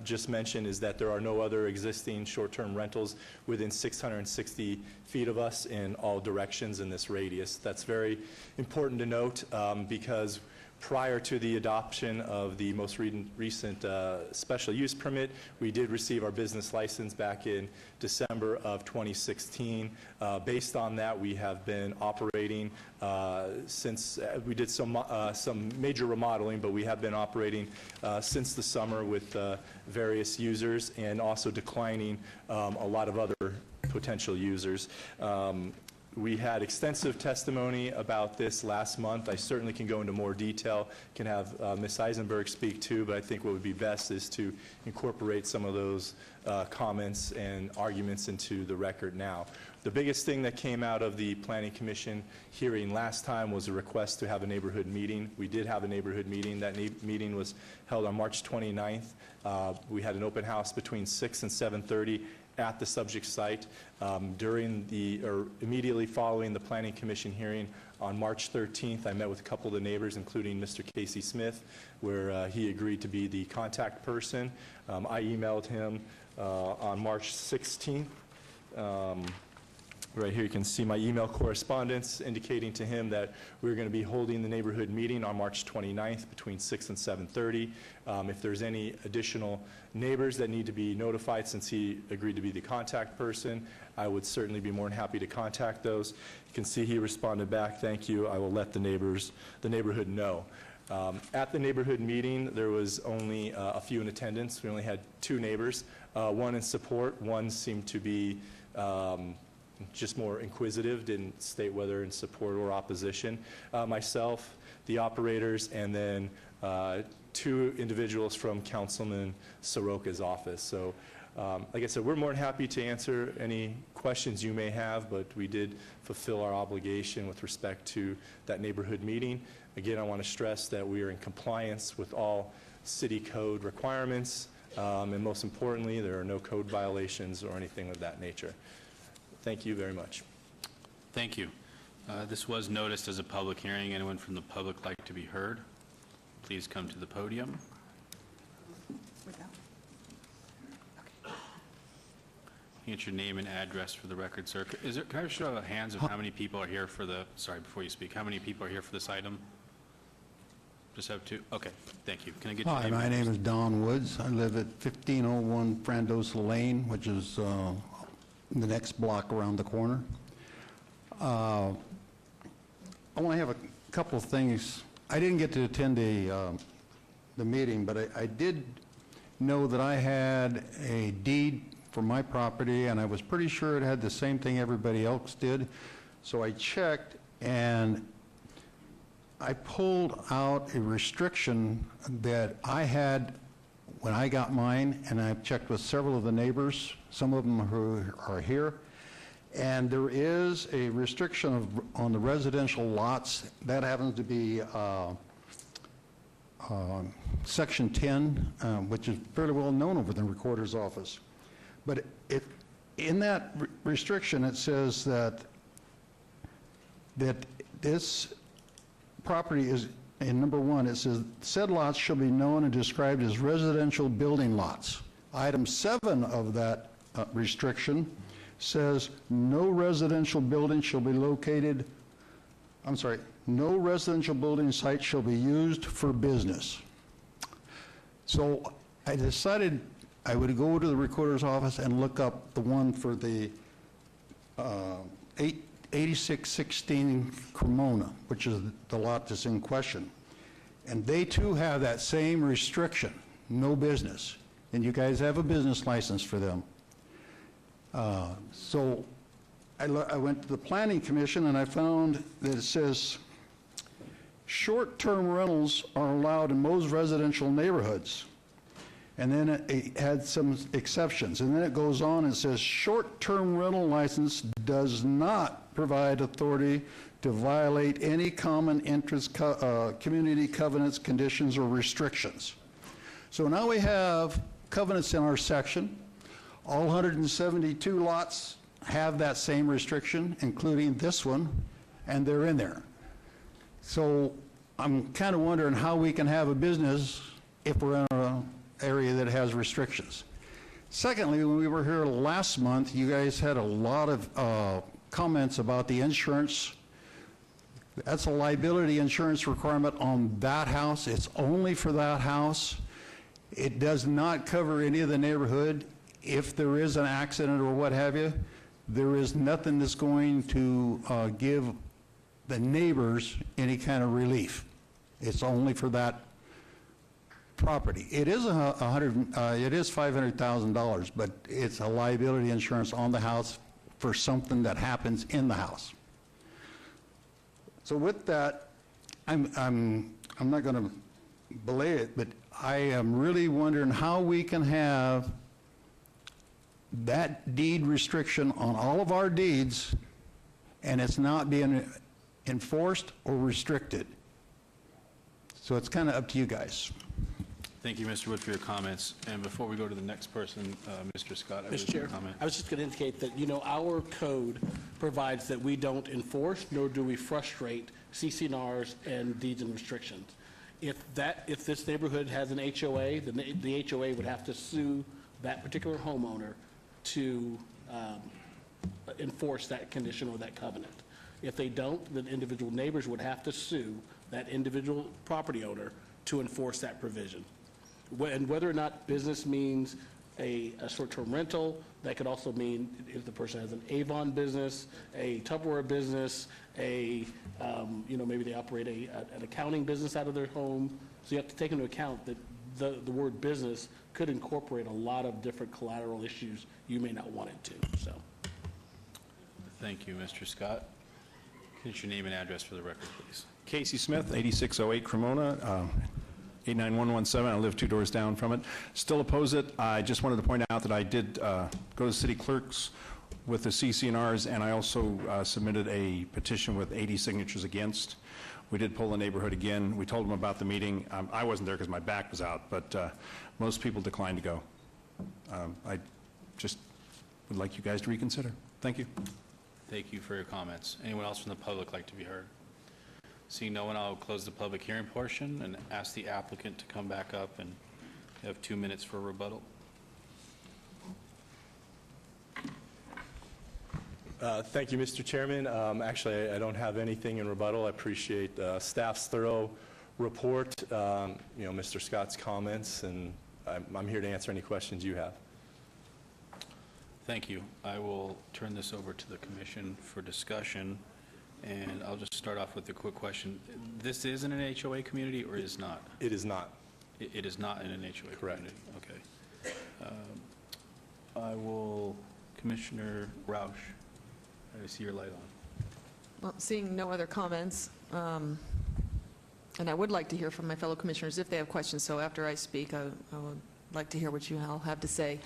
just mentioned, is that there are no other existing short-term rentals within 660 feet of us in all directions in this radius. That's very important to note because prior to the adoption of the most recent special use permit, we did receive our business license back in December of 2016. Based on that, we have been operating since we did some major remodeling, but we have been operating since the summer with various users and also declining a lot of other potential users. We had extensive testimony about this last month. I certainly can go into more detail, can have Ms. Eisenberg speak too, but I think what would be best is to incorporate some of those comments and arguments into the record now. The biggest thing that came out of the Planning Commission hearing last time was a request to have a neighborhood meeting. We did have a neighborhood meeting. That meeting was held on March 29th. We had an open house between 6 and 7:30 at the subject site. Immediately following the Planning Commission hearing on March 13th, I met with a couple of the neighbors, including Mr. Casey Smith, where he agreed to be the contact person. I emailed him on March 16th. Right here you can see my email correspondence indicating to him that we're going to be holding the neighborhood meeting on March 29th between 6 and 7:30. If there's any additional neighbors that need to be notified, since he agreed to be the contact person, I would certainly be more than happy to contact those. You can see he responded back, "Thank you. I will let the neighborhood know." At the neighborhood meeting, there was only a few in attendance. We only had 2 neighbors, one in support, one seemed to be just more inquisitive, didn't state whether in support or opposition. Myself, the operators, and then 2 individuals from Councilman Soroka's office. So, like I said, we're more than happy to answer any questions you may have, but we did fulfill our obligation with respect to that neighborhood meeting. Again, I want to stress that we are in compliance with all city code requirements, and most importantly, there are no code violations or anything of that nature. Thank you very much. Thank you. This was noticed as a public hearing. Anyone from the public like to be heard? Please come to the podium. Get your name and address for the record, sir. Can I show hands of how many people are here for the, sorry, before you speak, how many people are here for this item? Just have two? Okay, thank you. Can I get your Hi, name? my and name address? is Don Woods. I live at 1501 Frandosa Lane, which is the next block around the corner. I want to have a couple of things. I didn't get to attend the meeting, but I did know that I had a deed for my property, and I was pretty sure it had the same thing everybody else did. So I checked, and I pulled out a restriction that I had when I got mine, and I've checked with several of the neighbors, some of them who are here, and there is a restriction on the residential lots. That happens to be Section 10, which is fairly well known over the recorder's office. But in that restriction, it says that this property is, in number 1, it says, said lots shall be known and described as residential building lots. Item 7 of that restriction says no residential building shall be located, no residential building site shall be used for business. So I decided I would go to the recorder's office and look up the one for the 8616 Cremona, which is the lot that's in question. And they too have that same restriction, no business. And you guys have a business license for them. So I went to the Planning Commission and I found that it says short-term rentals are allowed in most residential neighborhoods. And then it had some exceptions. And then it goes on and says short-term rental license does not provide authority to violate any common interest community covenants, conditions, or restrictions. So now we have covenants in our section. All 172 lots have that same restriction, including this one, and they're in there. So I'm kind of wondering how we can have a business if we're in an area that has restrictions. Secondly, when we were here last month, you guys had a lot of comments about the insurance. That's a liability insurance requirement on that house. It's only for that house. It does not cover any of the neighborhood. If there is an accident or what have you, there is nothing that's going to give the neighbors any kind of relief. It's only for that property. It is it is $500,000, but it's a liability insurance on the house for something that happens in the house. So with that, I'm not going to belay it, but I am really wondering how we can have that deed restriction on all of our deeds and it's not being enforced or restricted. So it's kind of up to you guys. Thank you, Mr. Wood, for your comments. And before we go to the next person, Mr. Scott, I have Mr. Chair, a comment. I was just going to indicate that, our code provides that we don't enforce, nor do we frustrate CC&Rs and deeds and restrictions. If this neighborhood has an HOA, the HOA would have to sue that particular homeowner to enforce that condition or that covenant. If they don't, then individual neighbors would have to sue that individual property owner to enforce that provision. And whether or not business means a short-term rental, that could also mean if the person has an Avon business, a Tupperware business, maybe they operate an accounting business out of their home. So you have to take into account that the word business could incorporate a lot of different collateral issues you may not want it to, so. Thank you, Mr. Scott. Can you get your name and address for the record, please? Casey Smith, 8608 Cremona, 89117. I live 2 doors down from it. Still oppose it. I just wanted to point out that I did go to the city clerks with the CC&Rs, and I also submitted a petition with 80 signatures against. We did poll the neighborhood again. We told them about the meeting. I wasn't there because my back was out, but most people declined to go. I just would like you guys to reconsider. Thank you. Thank you for your comments. Anyone else from the public like to be heard? Seeing no one, I'll close the public hearing portion and ask the applicant to come back up, and you have 2 minutes for rebuttal. Thank you, Mr. Chairman. Actually, I don't have anything in rebuttal. I appreciate staff's thorough report, Mr. Scott's comments, and I'm here to answer any questions you have. Thank you. I will turn this over to the commission for discussion, and I'll just start off with a quick question. This is in an HOA community or is not? It is not. It is not in an HOA Correct. community? Okay. I will, Commissioner Roush, I see your light on. Well, seeing no other comments, and I would like to hear from my fellow commissioners if they have questions, so after I speak, I would like to hear what you all have to say.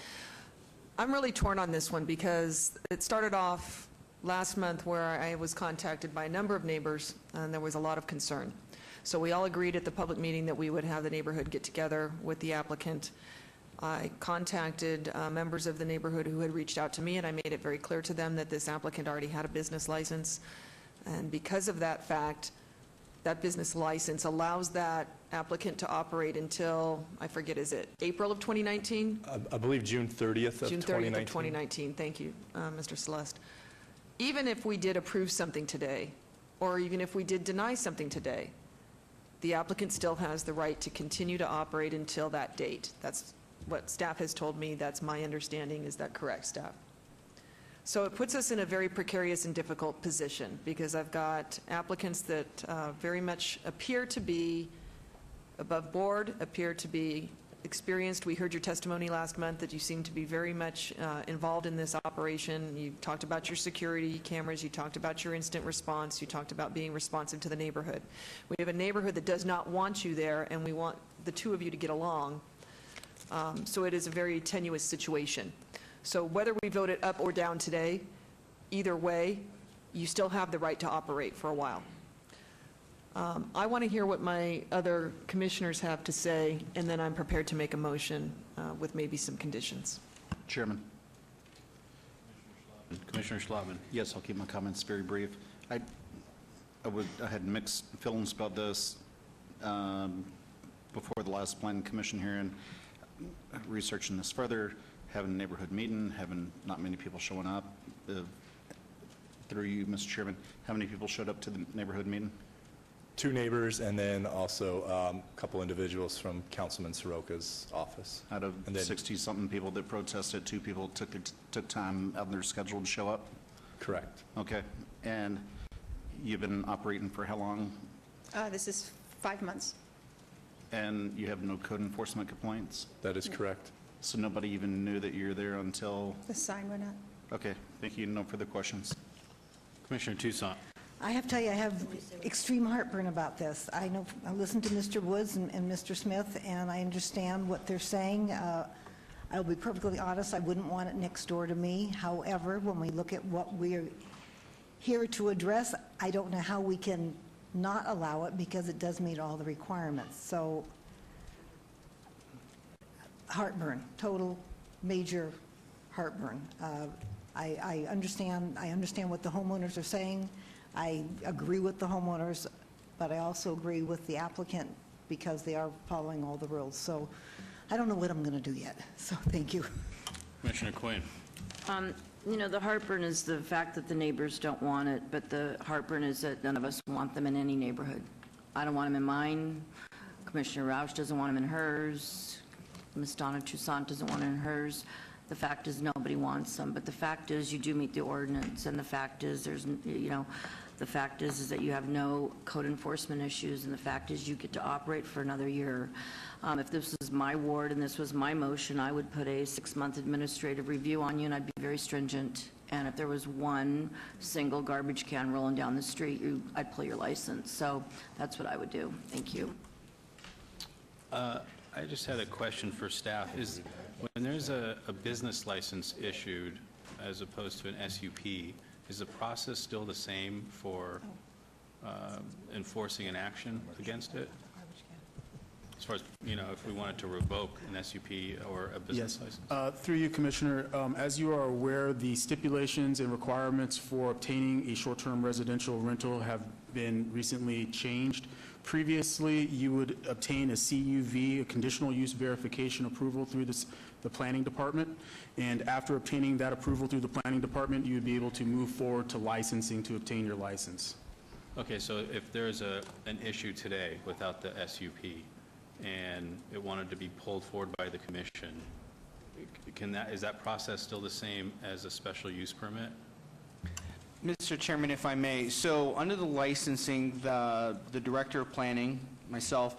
I'm really torn on this one because it started off last month where I was contacted by a number of neighbors, and there was a lot of concern. So we all agreed at the public meeting that we would have the neighborhood get together with the applicant. I contacted members of the neighborhood who had reached out to me, and I made it very clear to them that this applicant already had a business license. And because of that fact, that business license allows that applicant to operate until, I forget, is it April of 2019? I believe June 30th of 2019. June 30th of 2019. Thank you, Mr. Celeste. Even if we did approve something today, or even if we did deny something today, the applicant still has the right to continue to operate until that date. That's what staff has told me. That's my understanding. Is that correct, staff? So it puts us in a very precarious and difficult position because I've got applicants that very much appear to be above board, appear to be experienced. We heard your testimony last month that you seem to be very much involved in this operation. You talked about your security cameras. You talked about your instant response. You talked about being responsive to the neighborhood. We have a neighborhood that does not want you there, and we want the two of you to get along. So it is a very tenuous situation. So whether we vote it up or down today, either way, you still have the right to operate for a while. I want to hear what my other commissioners have to say, and then I'm prepared to make a motion with maybe some conditions. Chairman. Commissioner Schlotman. Yes, I'll keep my comments very brief. I had mixed feelings about this before the last planning commission hearing. Researching this further, having a neighborhood meeting, having not many people showing up. Through you, Mr. Chairman, how many people showed up to the neighborhood meeting? 2 neighbors, and then also a couple individuals from Councilman Soroka's office. Out of 60-something people that protested, 2 people took time out of their schedule to show up? Correct. Okay. And you've been operating for how long? This is 5 months. And you have no code enforcement complaints? That is correct. So nobody even knew that you're there until? The sign went up. Okay, thank you. No further questions. Commissioner Toussaint. I have to tell you, I have extreme heartburn about this. I listened to Mr. Woods and Mr. Smith, and I understand what they're saying. I'll be perfectly honest, I wouldn't want it next door to me. However, when we look at what we're here to address, I don't know how we can not allow it because it does meet all the requirements. So heartburn, total major heartburn. I understand what the homeowners are saying. I agree with the homeowners, but I also agree with the applicant because they are following all the rules. So I don't know what I'm going to do yet. So thank you. Commissioner Quinn. The heartburn is the fact that the neighbors don't want it, but the heartburn is that none of us want them in any neighborhood. I don't want them in mine. Commissioner Roush doesn't want them in hers. Ms. Donna Toussaint doesn't want it in hers. The fact is nobody wants them, but the fact is you do meet the ordinance, and the fact is the fact is that you have no code enforcement issues, and the fact is you get to operate for another year. If this was my ward and this was my motion, I would put a 6-month administrative review on you, and I'd be very stringent. And if there was one single garbage can rolling down the street, I'd pull your license. So that's what I would do. Thank you. I just had a question for staff. Is when there's a business license issued as opposed to an SUP, is the process still the same for enforcing an action against it? As far as, if we wanted to revoke an SUP or a business license? Through you, Commissioner, as you are aware, the stipulations and requirements for obtaining a short-term residential rental have been recently changed. Previously, you would obtain a CUV, a conditional use verification approval through this the planning department. And after obtaining that approval through the planning department, you would be able to move forward to licensing to obtain your license. Okay, so if there's an issue today without the SUP and it wanted to be pulled forward by the commission, is that process still the same as a special use permit? Mr. Chairman, if I may, so under the licensing, the Director of Planning, myself,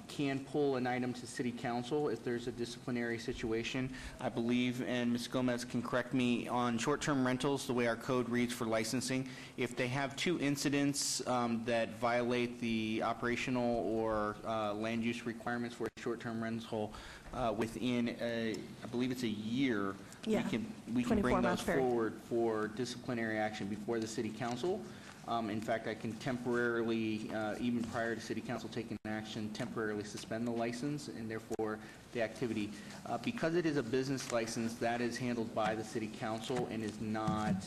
can pull an item to City Council if there's a disciplinary situation. I believe, and Ms. Gomez can correct me, on short-term rentals, the way our code reads for licensing, if they have two incidents that violate the operational or land use requirements for a short-term rental within, I believe it's a year, Yeah, we can bring 24-month those period. forward for disciplinary action before the City Council. In fact, I can temporarily, even prior to City Council taking action, temporarily suspend the license and therefore the activity. Because it is a business license, that is handled by the City Council and is not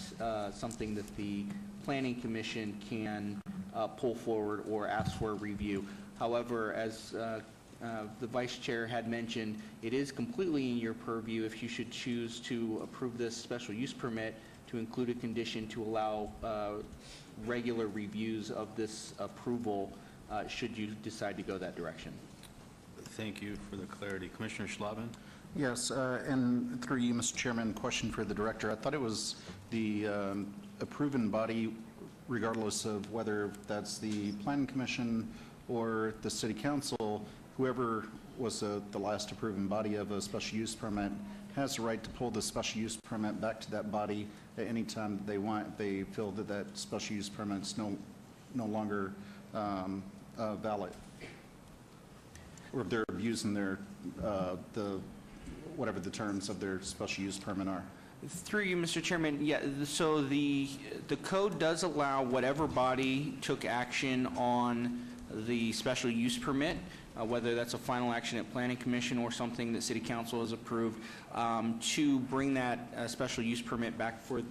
something that the Planning Commission can pull forward or ask for a review. However, as the Vice Chair had mentioned, it is completely in your purview if you should choose to approve this special use permit to include a condition to allow regular reviews of this approval should you decide to go that direction. Thank you for the clarity. Commissioner Schlaven? Yes, and through you, Mr. Chairman, question for the director. I thought it was the approving body, regardless of whether that's the Planning Commission or the City Council, whoever was the last approving body of a special use permit has the right to pull the special use permit back to that body at any time that they want. If they feel that that special use permit's no longer valid, or if they're abusing their whatever the terms of their special use permit are. Through you, Mr. Chairman, yeah, so the code does allow whatever body took action on the special use permit, whether that's a final action at Planning Commission or something that City Council has approved, to bring that special use permit back for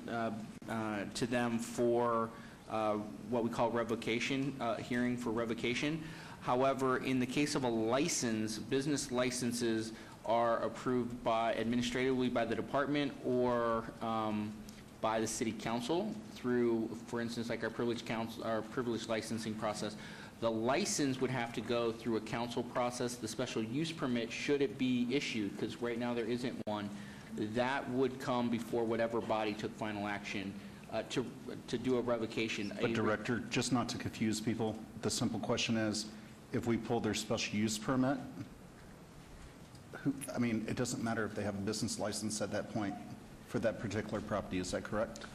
to them for what we call revocation, hearing for revocation. However, in the case of a license, business licenses are approved administratively by the department or by the City Council through, for instance, like our privilege licensing process. The license would have to go through a council process. The special use permit, should it be issued, because right now there isn't one, that would come before whatever body took final action to do a revocation. But Director, just not to confuse people, the simple question is, if we pull their special use permit, I mean, it doesn't matter if they have a business license at that point for that particular property, is that correct?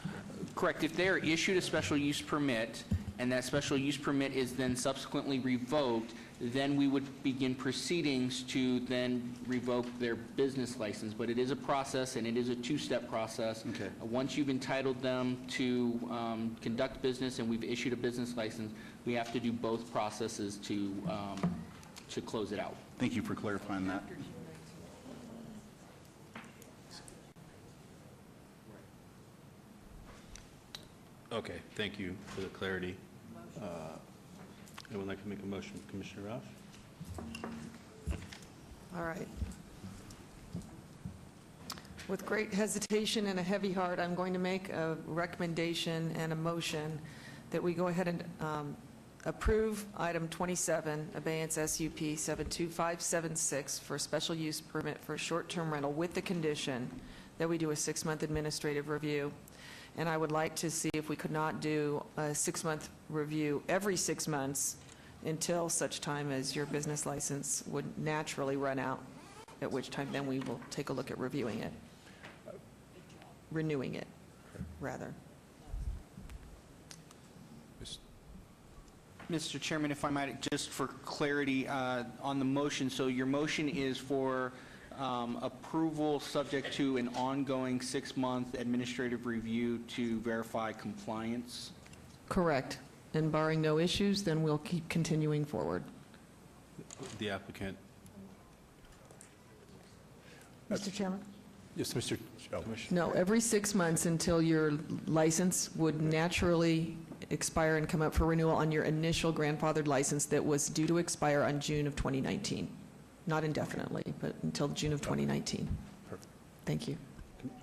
Correct. If they are issued a special use permit and that special use permit is then subsequently revoked, then we would begin proceedings to then revoke their business license. But it is a process, and it is a two-step process. Okay. Once you've entitled them to conduct business and we've issued a business license, we have to do both processes to close it out. Thank you for clarifying that. Okay, thank you for the clarity. Anyone like to make a motion? Commissioner Rausch? All right. With great hesitation and a heavy heart, I'm going to make a recommendation and a motion that we go ahead and approve item 27, abeyance SUP 72576 for special use permit for a short-term rental with the condition that we do a 6-month administrative review. And I would like to see if we could not do a 6-month review every 6 months until such time as your business license would naturally run out, at which time then we will take a look at reviewing it, renewing it, rather. Mr. Chairman, if I might, just for clarity on the motion, so your motion is for approval subject to an ongoing 6-month administrative review to verify compliance? Correct. And barring no issues, then we'll keep continuing forward. The applicant. Mr. Chairman? Yes, Mr. No, every 6 months until your license would naturally expire and come up for renewal on your initial grandfathered license that was due to expire on June of 2019. not indefinitely, but until June of 2019. Perfect. Thank you.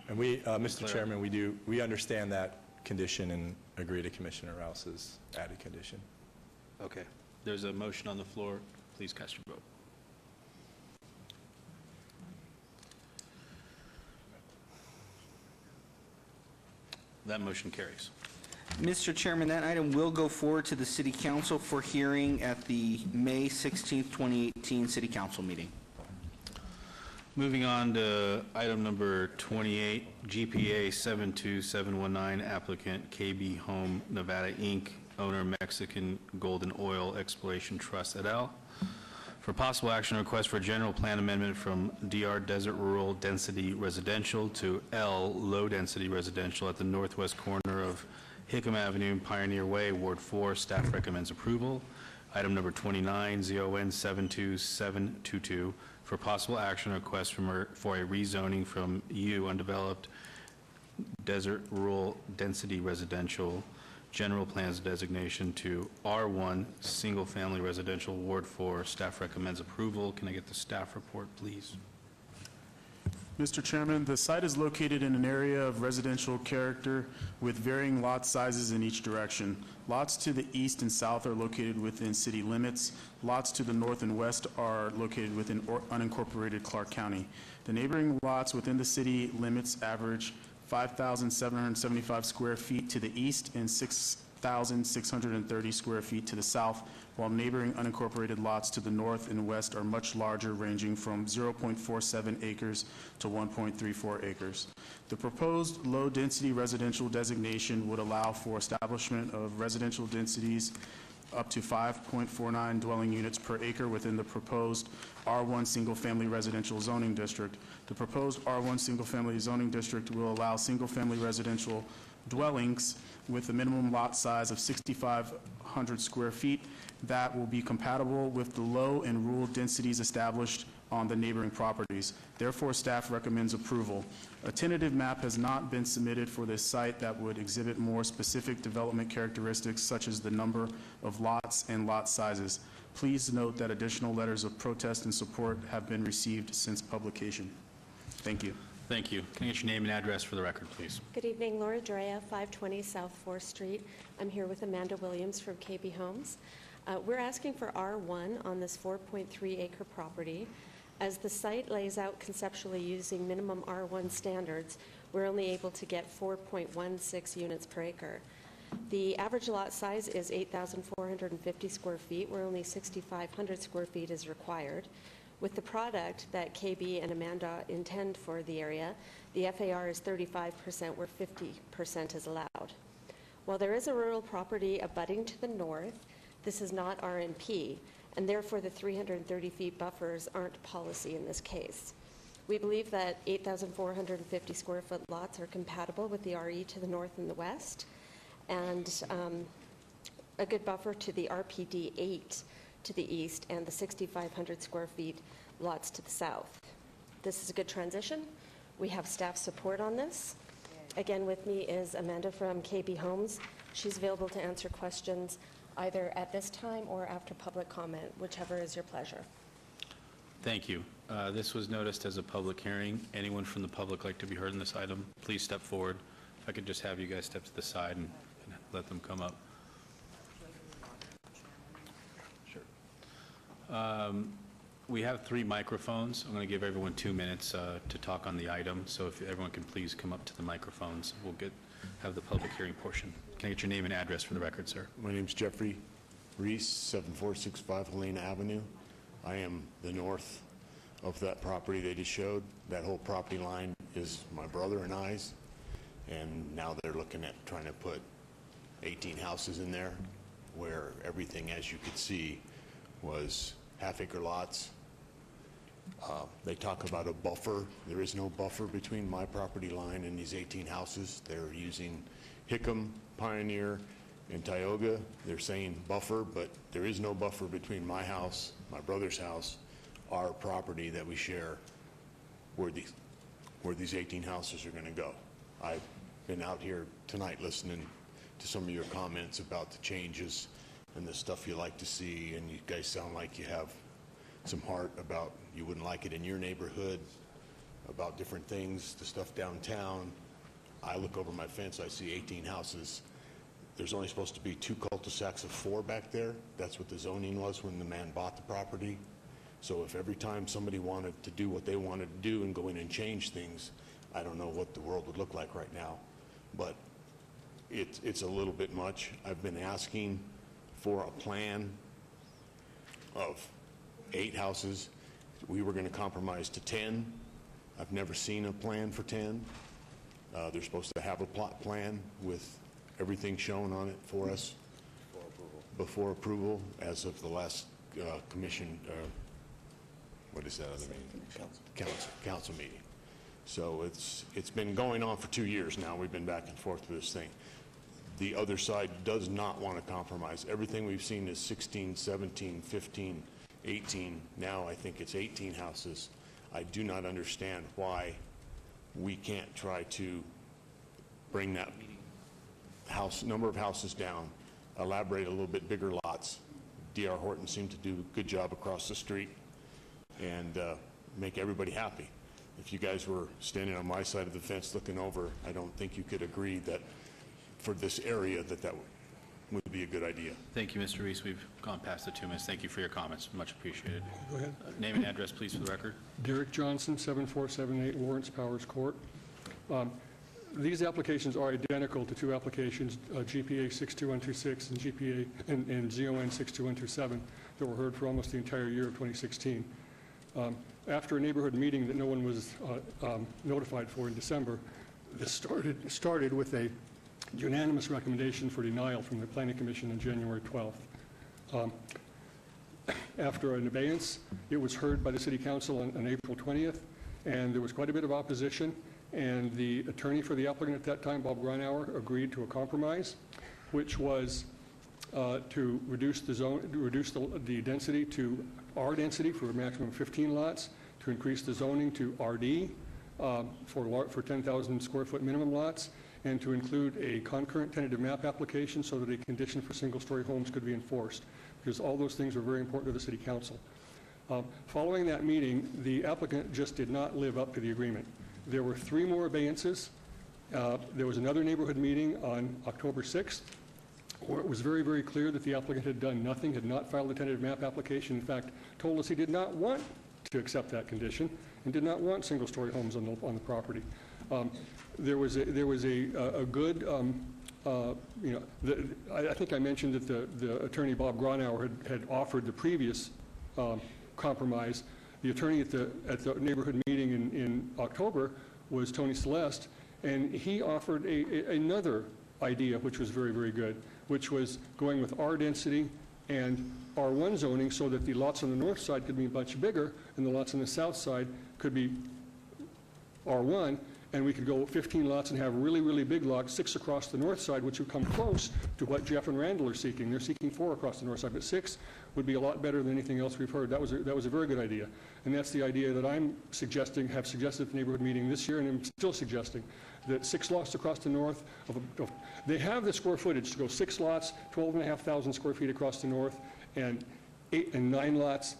And we, Mr. Chairman, we understand that condition and agree to Commissioner Rouse's added condition. Okay. There's a motion on the floor. Please cast your vote. That motion carries. Mr. Chairman, that item will go forward to the City Council for hearing at the May 16th, 2018 City Council meeting. Moving on to item number 28, GPA 72719, applicant KB Home Nevada, Inc., owner Mexican Golden Oil Exploration Trust et al. For possible action, request for a general plan amendment from DR Desert Rural Density Residential to L Low Density Residential at the northwest corner of Hickam Avenue, Pioneer Way, Ward 4. Staff recommends approval. Item number 29, ZON 72722, for possible action, request for a rezoning from U undeveloped Desert Rural Density Residential General Plans designation to R1 Single Family Residential Ward 4. Staff recommends approval. Can I get the staff report, please? Mr. Chairman, the site is located in an area of residential character with varying lot sizes in each direction. Lots to the east and south are located within city limits. Lots to the north and west are located within unincorporated Clark County. The neighboring lots within the city limits average 5,775 square feet to the east and 6,630 square feet to the south, while neighboring unincorporated lots to the north and west are much larger, ranging from 0.47 acres to 1.34 acres. The proposed low-density residential designation would allow for establishment of residential densities up to 5.49 dwelling units per acre within the proposed R1 single-family residential zoning district. The proposed R1 single-family zoning district will allow single-family residential dwellings with a minimum lot size of 6,500 square feet that will be compatible with the low and rural densities established on the neighboring properties. Therefore, staff recommends approval. A tentative map has not been submitted for this site that would exhibit more specific development characteristics such as the number of lots and lot sizes. Please note that additional letters of protest and support have been received since publication. Thank you. Thank you. Can I get your name and address for the record, please? Good evening, Laura Drea, 520 South 4th Street. I'm here with Amanda Williams from KB Homes. We're asking for R1 on this 4.3-acre property. As the site lays out conceptually using minimum R1 standards, we're only able to get 4.16 units per acre. The average lot size is 8,450 square feet, where only 6,500 square feet is required. With the product that KB and Amanda intend for the area, the FAR is 35%, where 50% is allowed. While there is a rural property abutting to the north, this is not RNP, and therefore the 330 feet buffers aren't policy in this case. We believe that 8,450 square foot lots are compatible with the RE to the north and the west, and a good buffer to the RPD 8 to the east and the 6,500 square feet lots to the south. This is a good transition. We have staff support on this. Again, with me is Amanda from KB Homes. She's available to answer questions either at this time or after public comment, whichever is your pleasure. Thank you. This was noticed as a public hearing. Anyone from the public like to be heard in this item, please step forward. If I could just have you guys step to the side and let them come up. Sure. We have 3 microphones. I'm going to give everyone 2 minutes to talk on the item, so if everyone can please come up to the microphones, we'll have the public hearing portion. Can I get your name and address for the record, sir? My name's Jeffrey Reese, 7465 Helena Avenue. I am the north of that property they just showed. That whole property line is my brother and I's, and now they're looking at trying to put 18 houses in there, where everything, as you could see, was half-acre lots. They talk about a buffer. There is no buffer between my property line and these 18 houses. They're using Hickam, Pioneer, and Tioga. They're saying buffer, but there is no buffer between my house, my brother's house, our property that we share, where these 18 houses are going to go. I've been out here tonight listening to some of your comments about the changes and the stuff you like to see, and you guys sound like you have some heart about you wouldn't like it in your neighborhood, about different things, the stuff downtown. I look over my fence, I see 18 houses. There's only supposed to be 2 cul-de-sacs of 4 back there. That's what the zoning was when the man bought the property. So if every time somebody wanted to do what they wanted to do and go in and change things, I don't know what the world would look like right now. But it's a little bit much. I've been asking for a plan of 8 houses. We were going to compromise to 10. I've never seen a plan for 10. They're supposed to have a plot plan with everything shown on it for us before approval as of the last commission, what is that other meeting? Council meeting. So it's been going on for 2 years now. We've been back and forth with this thing. The other side does not want to compromise. Everything we've seen is 16, 17, 15, 18. Now I think it's 18 houses. I do not understand why we can't try to bring that number of houses down, elaborate a little bit bigger lots. D.R. Horton seemed to do a good job across the street, and make everybody happy. If you guys were standing on my side of the fence looking over, I don't think you could agree that for this area that would be a good idea. Thank you, Mr. Reese. We've gone past the 2 minutes. Thank you for your comments. Much appreciated. Go ahead. Name and address, please, for the record. Derek Johnson, 7478 Lawrence Powers Court. These applications are identical to 2 applications, GPA 62126 and GPA and ZON 62127, that were heard for almost the entire year of 2016. After a neighborhood meeting that no one was notified for in December, this started with a unanimous recommendation for denial from the Planning Commission on January 12th. After an abeyance, it was heard by the City Council on April 20th, and there was quite a bit of opposition, and the attorney for the applicant at that time, Bob Grunauer, agreed to a compromise, which was to reduce the density to R density for a maximum of 15 lots, to increase the zoning to RD for 10,000 square foot minimum lots, and to include a concurrent tentative map application so that a condition for single-story homes could be enforced, because all those things were very important to the City Council. Following that meeting, the applicant just did not live up to the agreement. There were 3 more abeyances. There was another neighborhood meeting on October 6th, where it was very, very clear that the applicant had done nothing, had not filed a tentative map application, in fact, told us he did not want to accept that condition and did not want single-story homes on the property. There was a good, I think I mentioned that the attorney, Bob Grunauer, had offered the previous compromise. The attorney at the neighborhood meeting in October was Tony Celeste, and he offered another idea which was very, very good, which was going with R density and R1 zoning so that the lots on the north side could be much bigger and the lots on the south side could be R1, and we could go 15 lots and have really, really big lots, 6 across the north side, which would come close to what Jeff and Randall are seeking. They're seeking 4 across the north side, but 6 would be a lot better than anything else we've heard. That was a very good idea, and that's the idea that I'm suggesting, have suggested at the neighborhood meeting this year, and I'm still suggesting that 6 lots across the north, they have the square footage to go 6 lots, 12,500 square feet across the north, and 9 lots,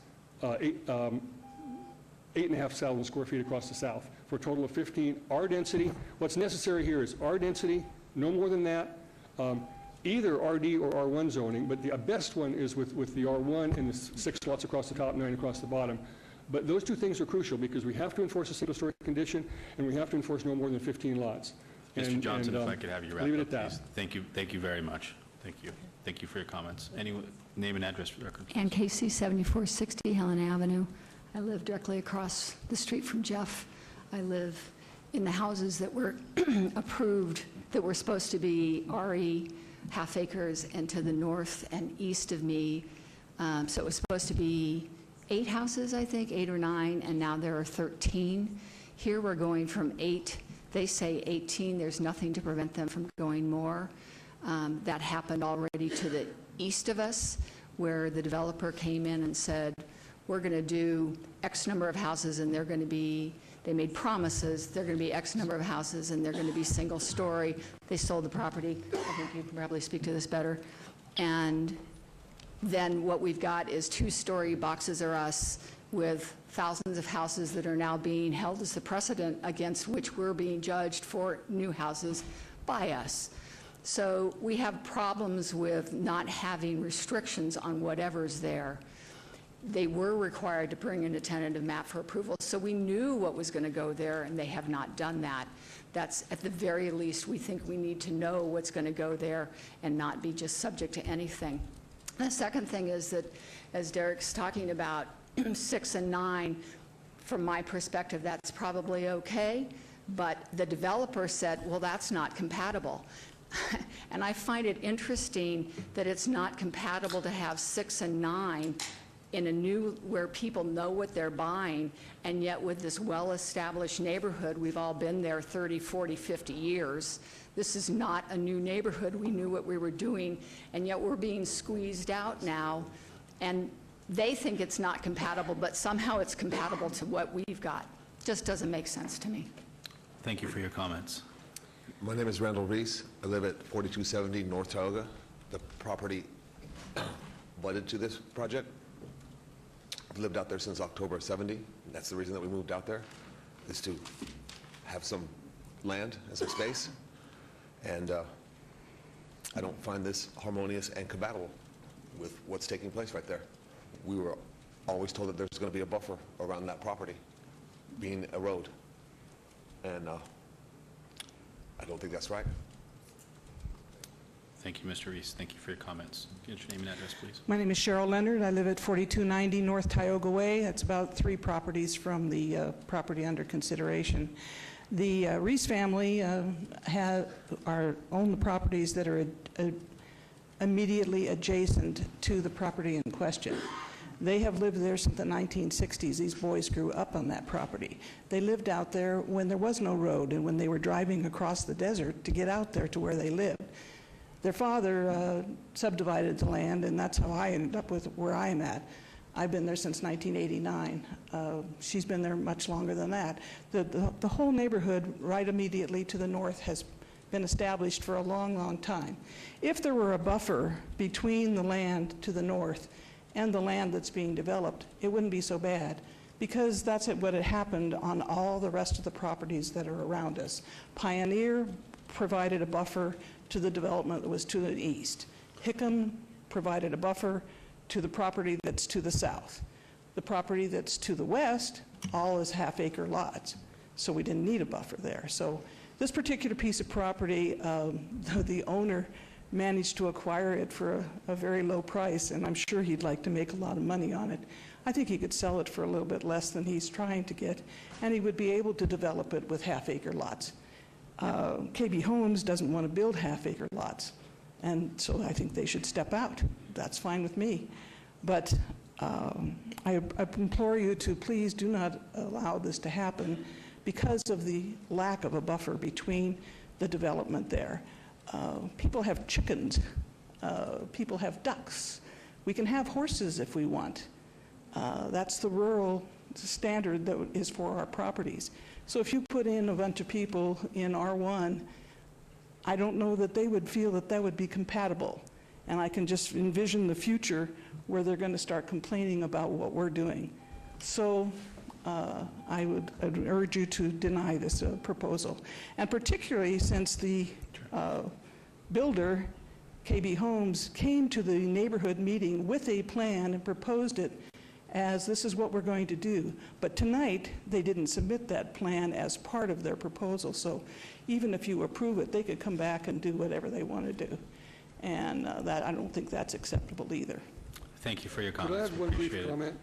8,500 square feet across the south, for a total of 15. R density, what's necessary here is R density, no more than that, either RD or R1 zoning, but the best one is with the R1 and the 6 lots across the top, 9 across the bottom. But those 2 things are crucial because we have to enforce a single-story condition and we have to enforce no more than 15 lots. Mr. Johnson, if I could have you wrap leave it up, at that. please. Thank you very much. Thank you. Thank you for your comments. Any name and address for the record, please. Ann Casey, 7460 Helen Avenue. I live directly across the street from Jeff. I live in the houses that were approved that were supposed to be RE half acres, and to the north and east of me. So it was supposed to be 8 houses, I think, 8 or 9, and now there are 13. Here we're going from 8. They say 18. There's nothing to prevent them from going more. That happened already to the east of us, where the developer came in and said, we're going to do X number of houses, and they're going to be, they made promises, they're going to be X number of houses, and they're going to be single story. They sold the property. I think you can probably speak to this better. And then what we've got is two-story Boxes R Us with thousands of houses that are now being held as the precedent against which we're being judged for new houses by us. So we have problems with not having restrictions on whatever's there. They were required to bring in a tentative map for approval, so we knew what was going to go there, and they have not done that. That's, at the very least, we think we need to know what's going to go there and not be just subject to anything. The second thing is that, as Derek's talking about, 6 and 9, from my perspective, that's probably okay, but the developer said, well, that's not compatible. And I find it interesting that it's not compatible to have 6 and 9 in a new, where people know what they're buying, and yet with this well-established neighborhood, we've all been there 30, 40, 50 years. This is not a new neighborhood. We knew what we were doing, and yet we're being squeezed out now, and they think it's not compatible, but somehow it's compatible to what we've got. Just doesn't make sense to me. Thank you for your comments. My name is Randall Reese. I live at 4270 North Tioga. The property butted to this project. I've lived out there since October of 70. That's the reason that we moved out there, is to have some land and some space. And I don't find this harmonious and compatible with what's taking place right there. We were always told that there's going to be a buffer around that property, being a road. And I don't think that's right. Thank you, Mr. Reese. Thank you for your comments. Get your name and address, please. My name is Cheryl Leonard. I live at 4290 North Tioga Way. That's about 3 properties from the property under consideration. The Reese family own the properties that are immediately adjacent to the property in question. They have lived there since the 1960s. These boys grew up on that property. They lived out there when there was no road and when they were driving across the desert to get out there to where they lived. Their father subdivided the land, and that's how I ended up with where I'm at. I've been there since 1989. She's been there much longer than that. The whole neighborhood right immediately to the north has been established for a long, long time. If there were a buffer between the land to the north and the land that's being developed, it wouldn't be so bad, because that's what had happened on all the rest of the properties that are around us. Pioneer provided a buffer to the development that was to the east. Hickam provided a buffer to the property that's to the south. The property that's to the west, all is half-acre lots, so we didn't need a buffer there. So this particular piece of property, the owner managed to acquire it for a very low price, and I'm sure he'd like to make a lot of money on it. I think he could sell it for a little bit less than he's trying to get, and he would be able to develop it with half-acre lots. KB Homes doesn't want to build half-acre lots, and so I think they should step out. That's fine with me. But I implore you to please do not allow this to happen because of the lack of a buffer between the development there. People have chickens. People have ducks. We can have horses if we want. That's the rural standard that is for our properties. So if you put in a bunch of people in R1, I don't know that they would feel that that would be compatible. And I can just envision the future where they're going to start complaining about what we're doing. So I would urge you to deny this proposal. And particularly since the builder, KB Homes, came to the neighborhood meeting with a plan and proposed it as this is what we're going to do. But tonight, they didn't submit that plan as part of their proposal. So even if you approve it, they could come back and do whatever they want to do. And that, I don't think that's acceptable either. Thank you for your Could I comments. add one brief comment?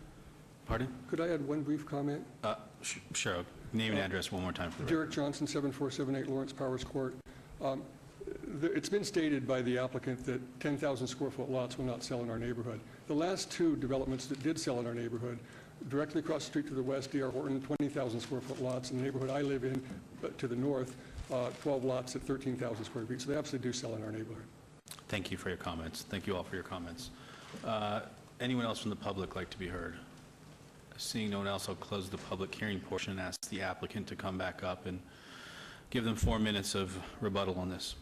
Pardon? Could I add one brief comment? Sure. Name and address one more time for the record. Derek Johnson, 7478 Lawrence Powers Court. It's been stated by the applicant that 10,000 square foot lots will not sell in our neighborhood. The last 2 developments that did sell in our neighborhood, directly across the street to the west, D.R. Horton, 20,000 square foot lots. In the neighborhood I live in, to the north, 12 lots at 13,000 square feet. So they absolutely do sell in our neighborhood. Thank you for your comments. Thank you all for your comments. Anyone else from the public like to be heard? Seeing no one else, I'll close the public hearing portion and ask the applicant to come back up and give them 4 minutes of rebuttal on this.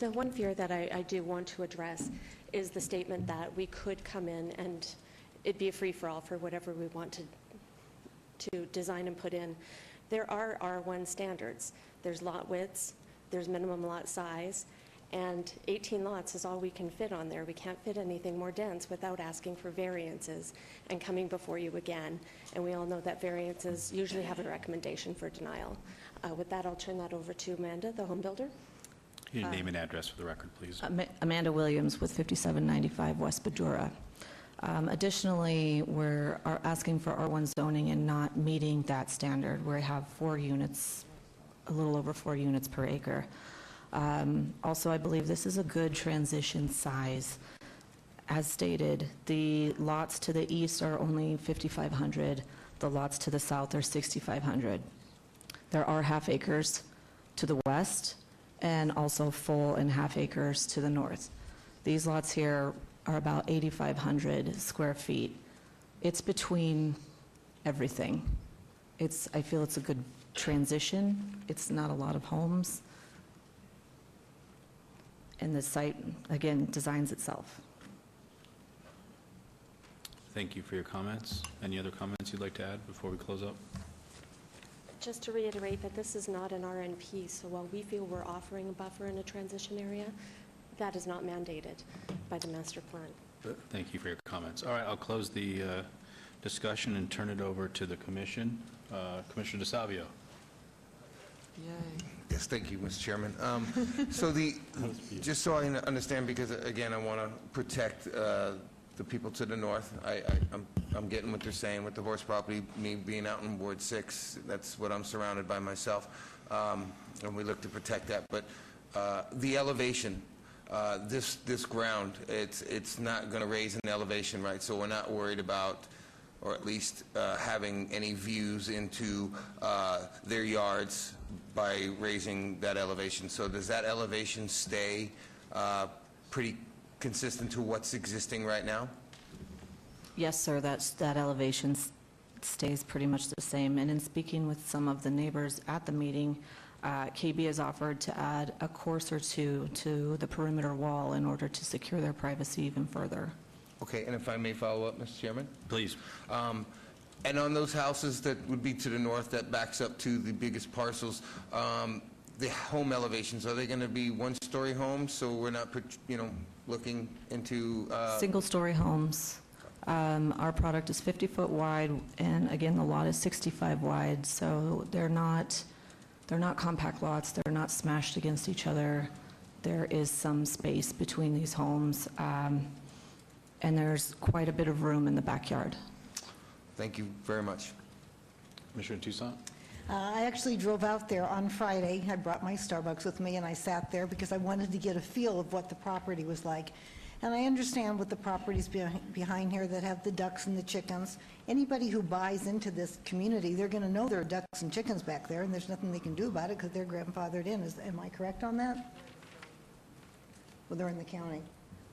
The one fear that I do want to address is the statement that we could come in and it'd be a free-for-all for whatever we want to design and put in. There are R1 standards. There's lot widths, there's minimum lot size, and 18 lots is all we can fit on there. We can't fit anything more dense without asking for variances and coming before you again. And we all know that variances usually have a recommendation for denial. With that, I'll turn that over to Amanda, the home builder. Your name and address for the record, please. Amanda Williams with 5795 West Badura. Additionally, we're asking for R1 zoning and not meeting that standard. We have 4 units, a little over 4 units per acre. Also, I believe this is a good transition size. As stated, the lots to the east are only 5,500. The lots to the south are 6,500. There are half acres to the west and also full and half acres to the north. These lots here are about 8,500 square feet. It's between everything. I feel it's a good transition. It's not a lot of homes. And the site, again, designs itself. Thank you for your comments. Any other comments you'd like to add before we close up? Just to reiterate that this is not an RNP, so while we feel we're offering a buffer in a transition area, that is not mandated by the master plan. Thank you for your comments. All right, I'll close the discussion and turn it over to the commission. Commissioner DeSavio. Yes, thank you, Mr. Chairman. Just so I understand, because again, I want to protect the people to the north. I'm getting what they're saying with the horse property, me being out in Ward 6, that's what I'm surrounded by myself, and we look to protect that. But the elevation, this ground, it's not going to raise in elevation, right? So we're not worried about, or at least having any views into their yards by raising that elevation. So does that elevation stay pretty consistent to what's existing right now? Yes, sir, that elevation stays pretty much the same. And in speaking with some of the neighbors at the meeting, KB has offered to add a course or two to the perimeter wall in order to secure their privacy even further. Okay, and if I may follow up, Mr. Chairman? Please. And on those houses that would be to the north that backs up to the biggest parcels, the home elevations, are they going to be one-story homes, so we're not, looking into... Single-story homes. Our product is 50-foot wide, and again, the lot is 65 wide, so they're not compact lots. They're not smashed against each other. There is some space between these homes, and there's quite a bit of room in the backyard. Thank you very much. Commissioner Toussaint? I actually drove out there on Friday. I brought my Starbucks with me, and I sat there because I wanted to get a feel of what the property was like. And I understand what the properties behind here that have the ducks and the chickens. Anybody who buys into this community, they're going to know there are ducks and chickens back there, and there's nothing they can do about it because they're grandfathered in. Am I correct on that? Well, they're in the county.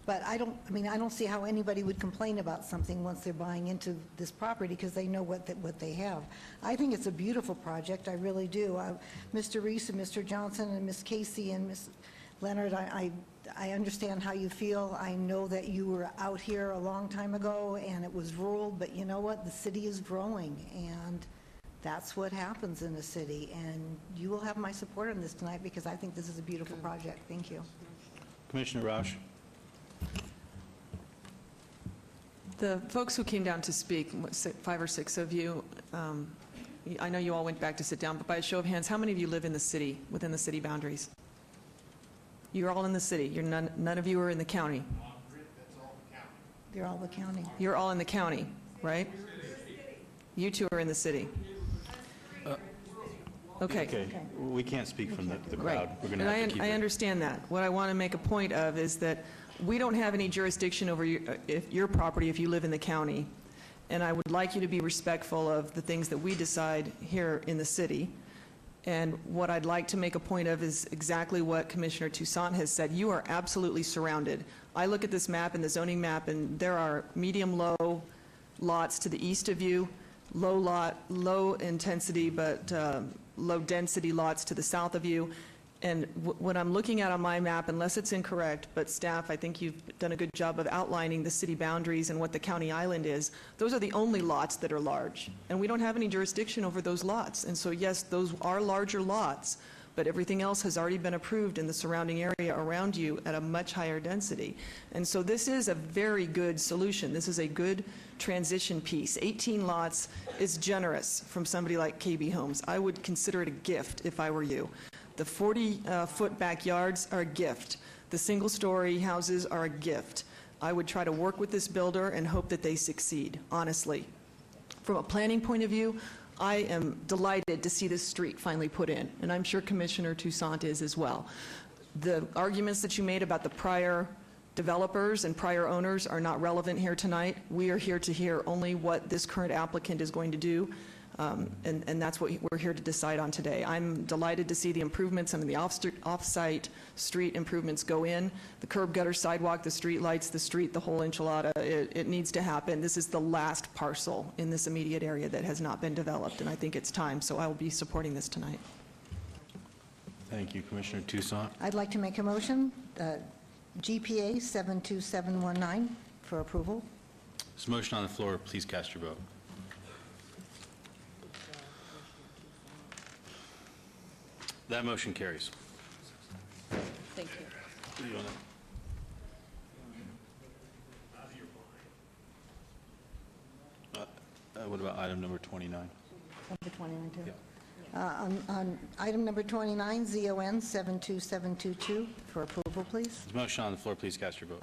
But I don't see how anybody would complain about something once they're buying into this property because they know what they have. I think it's a beautiful project, I really do. Mr. Reese and Mr. Johnson and Ms. Casey and Ms. Leonard, I understand how you feel. I know that you were out here a long time ago and it was rural, but you know what? The city is growing, and that's what happens in a city. And you will have my support on this tonight because I think this is a beautiful project. Thank you. Commissioner Roush? The folks who came down to speak, 5 or 6 of you, I know you all went back to sit down, but by a show of hands, how many of you live in the city, within the city boundaries? You're all in the city. None of you are in the county. They're all the county. You're all in the county, right? You two are in the city. Okay. We can't speak from the crowd. Right. We're going to have to keep I it. understand that. What I want to make a point of is that we don't have any jurisdiction over your property if you live in the county, and I would like you to be respectful of the things that we decide here in the city. And what I'd like to make a point of is exactly what Commissioner Toussaint has said. You are absolutely surrounded. I look at this map and the zoning map, and there are medium-low lots to the east of you, low intensity but low density lots to the south of you, And what I'm looking at on my map, unless it's incorrect, but staff, I think you've done a good job of outlining the city boundaries and what the county island is. Those are the only lots that are large, and we don't have any jurisdiction over those lots. And so, yes, those are larger lots, but everything else has already been approved in the surrounding area around you at a much higher density. And so this is a very good solution. This is a good transition piece. 18 lots is generous from somebody like KB Homes. I would consider it a gift if I were you. The 40-foot backyards are a gift. The single-story houses are a gift. I would try to work with this builder and hope that they succeed, honestly. From a planning point of view, I am delighted to see this street finally put in, and I'm sure Commissioner Toussaint is as well. The arguments that you made about the prior developers and prior owners are not relevant here tonight. We are here to hear only what this current applicant is going to do, and that's what we're here to decide on today. I'm delighted to see the improvements and the off-site street improvements go in, the curb gutter sidewalk, the street lights, the street, the whole enchilada. It needs to happen. This is the last parcel in this immediate area that has not been developed, and I think it's time, so I will be supporting this tonight. Thank you, Commissioner Toussaint. I'd like to make a motion, GPA 72719, for approval. There's a motion on the floor. Please cast your vote. That motion carries. Thank you. What about item number 29? Number 29, too. On item number 29, ZON 72722, for approval, please. There's a motion on the floor. Please cast your vote.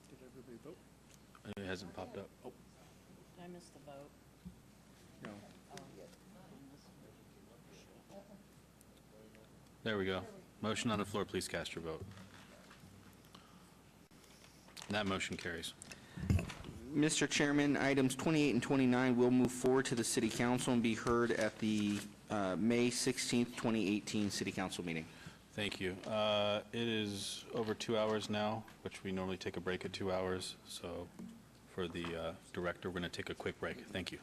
Did everybody vote? It hasn't popped up. Oh, Did I miss the vote? No. there we go. Motion on the floor. Please cast your vote. And that motion carries. Mr. Chairman, items 28 and 29 will move forward to the City Council and be heard at the May 16th, 2018 City Council meeting. Thank you. It is over 2 hours now, which we normally take a break at 2 hours. So for the director, we're going to take a quick break. Thank you.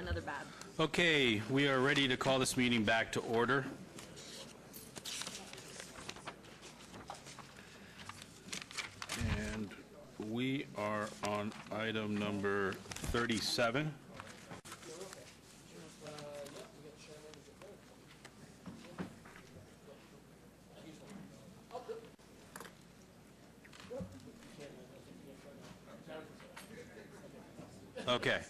another bad. Okay, we are ready to call this meeting back to order. And we are on item number 37. Okay.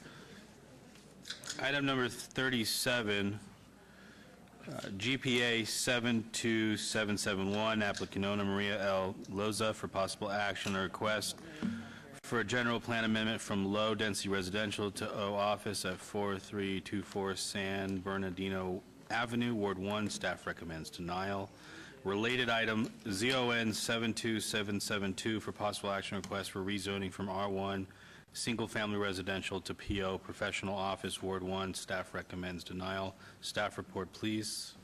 Item number 37, GPA 72771, applicant owner Maria L. Loza for possible action or request for a general plan amendment from low-density residential to O office at 4324 San Bernardino Avenue, Ward 1. Staff recommends denial. Related item, ZON 72772 for possible action request for rezoning from R1 single-family residential to PO professional office, Ward 1. Staff recommends denial. Staff report, please.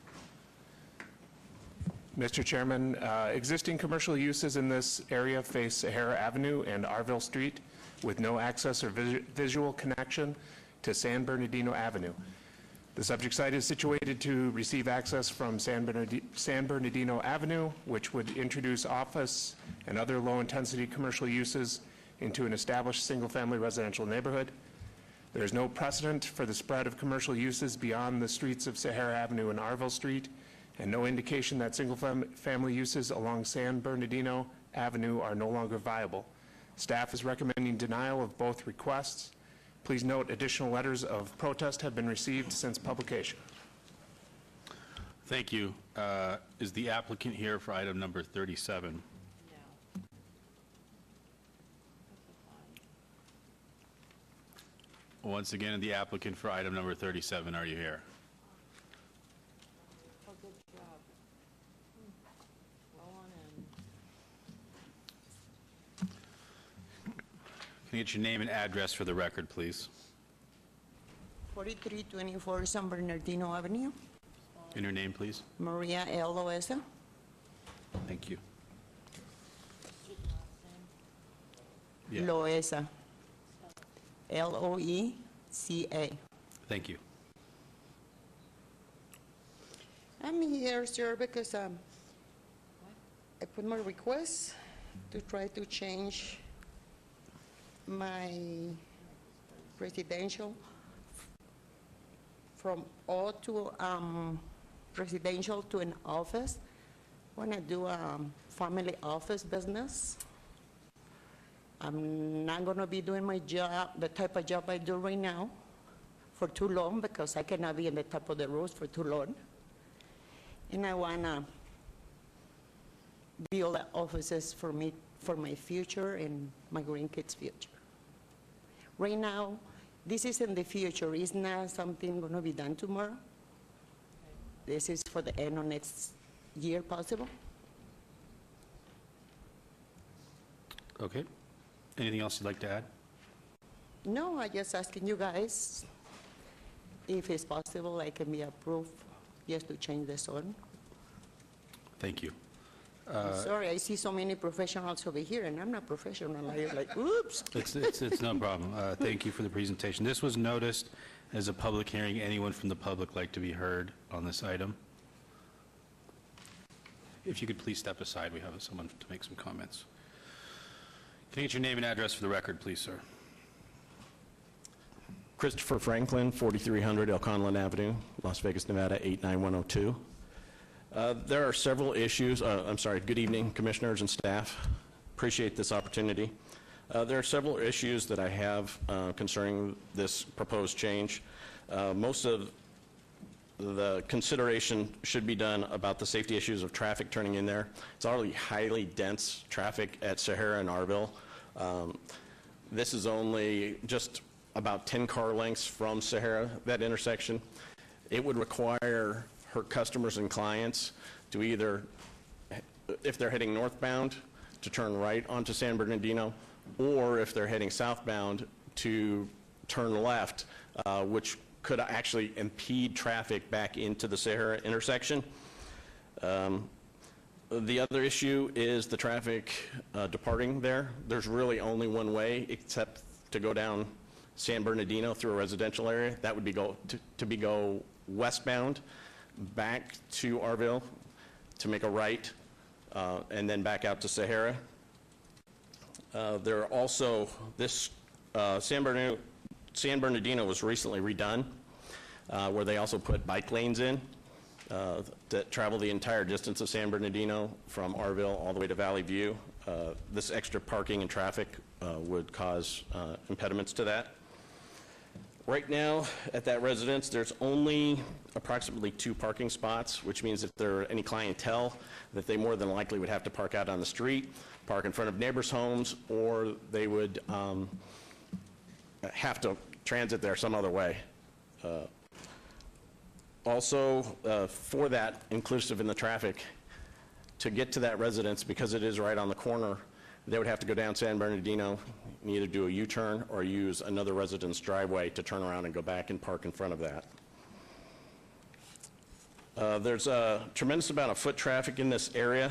Mr. Chairman, existing commercial uses in this area face Sahara Avenue and Arville Street with no access or visual connection to San Bernardino Avenue. The subject site is situated to receive access from San Bernardino Avenue, which would introduce office and other low-intensity commercial uses into an established single-family residential neighborhood. There is no precedent for the spread of commercial uses beyond the streets of Sahara Avenue and Arville Street, and no indication that single-family uses along San Bernardino Avenue are no longer viable. Staff is recommending denial of both requests. Please note additional letters of protest have been received since publication. Thank you. Is the applicant here for item number 37? Once again, the applicant for item number 37, are you here? Oh, good job. Go on in. Can you get your name and address for the record, please? 4324 San Bernardino Avenue, And your name, please? Maria L. Loeza. Thank you. Loeza. Loeca. Thank you. I'm here, sir, because I put my request to try to change my residential from O to residential to an office. Want to do a family office business. I'm not going to be doing my job, the type of job I do right now, for too long, because I cannot be in the top of the road for too long. And I want to build offices for me, for my future and my grandkids' future. Right now, this is in the future. It's not something going to be done tomorrow. This is for the end of next year, possible. Okay. Anything else you'd like to add? No, I just asking you guys if it's possible I can be approved just to change the zone. Thank you. I'm sorry, I see so many professionals over here, and I'm not professional. I'm like, oops. It's no problem. Thank you for the presentation. This was noticed as a public hearing. Anyone from the public like to be heard on this item? If you could please step aside, we have someone to make some comments. Can I get your name and address for the record, please, sir? Christopher Franklin, 4300 El Conlon Avenue, Las Vegas, Nevada, 89102. There are several issues. Good evening, commissioners and staff. Appreciate this opportunity. There are several issues that I have concerning this proposed change. Most of the consideration should be done about the safety issues of traffic turning in there. It's already highly dense traffic at Sahara and Arville. This is only just about 10 car lengths from Sahara, that intersection. It would require her customers and clients to either, if they're heading northbound, to turn right onto San Bernardino, or if they're heading southbound, to turn left, which could actually impede traffic back into the Sahara intersection. The other issue is the traffic departing there. There's really only one way except to go down San Bernardino through a residential area. That would be go westbound back to Arville to make a right, and then back out to Sahara. There are also, this San Bernardino was recently redone, where they also put bike lanes in that travel the entire distance of San Bernardino from Arville all the way to Valley View. This extra parking and traffic would cause impediments to that. Right now, at that residence, there's only approximately 2 parking spots, which means if there are any clientele, that they more than likely would have to park out on the street, park in front of neighbors' homes, or they would have to transit there some other way. Also, for that, inclusive in the traffic, to get to that residence, because it is right on the corner, they would have to go down San Bernardino and either do a U-turn or use another residence driveway to turn around and go back and park in front of that. There's a tremendous amount of foot traffic in this area,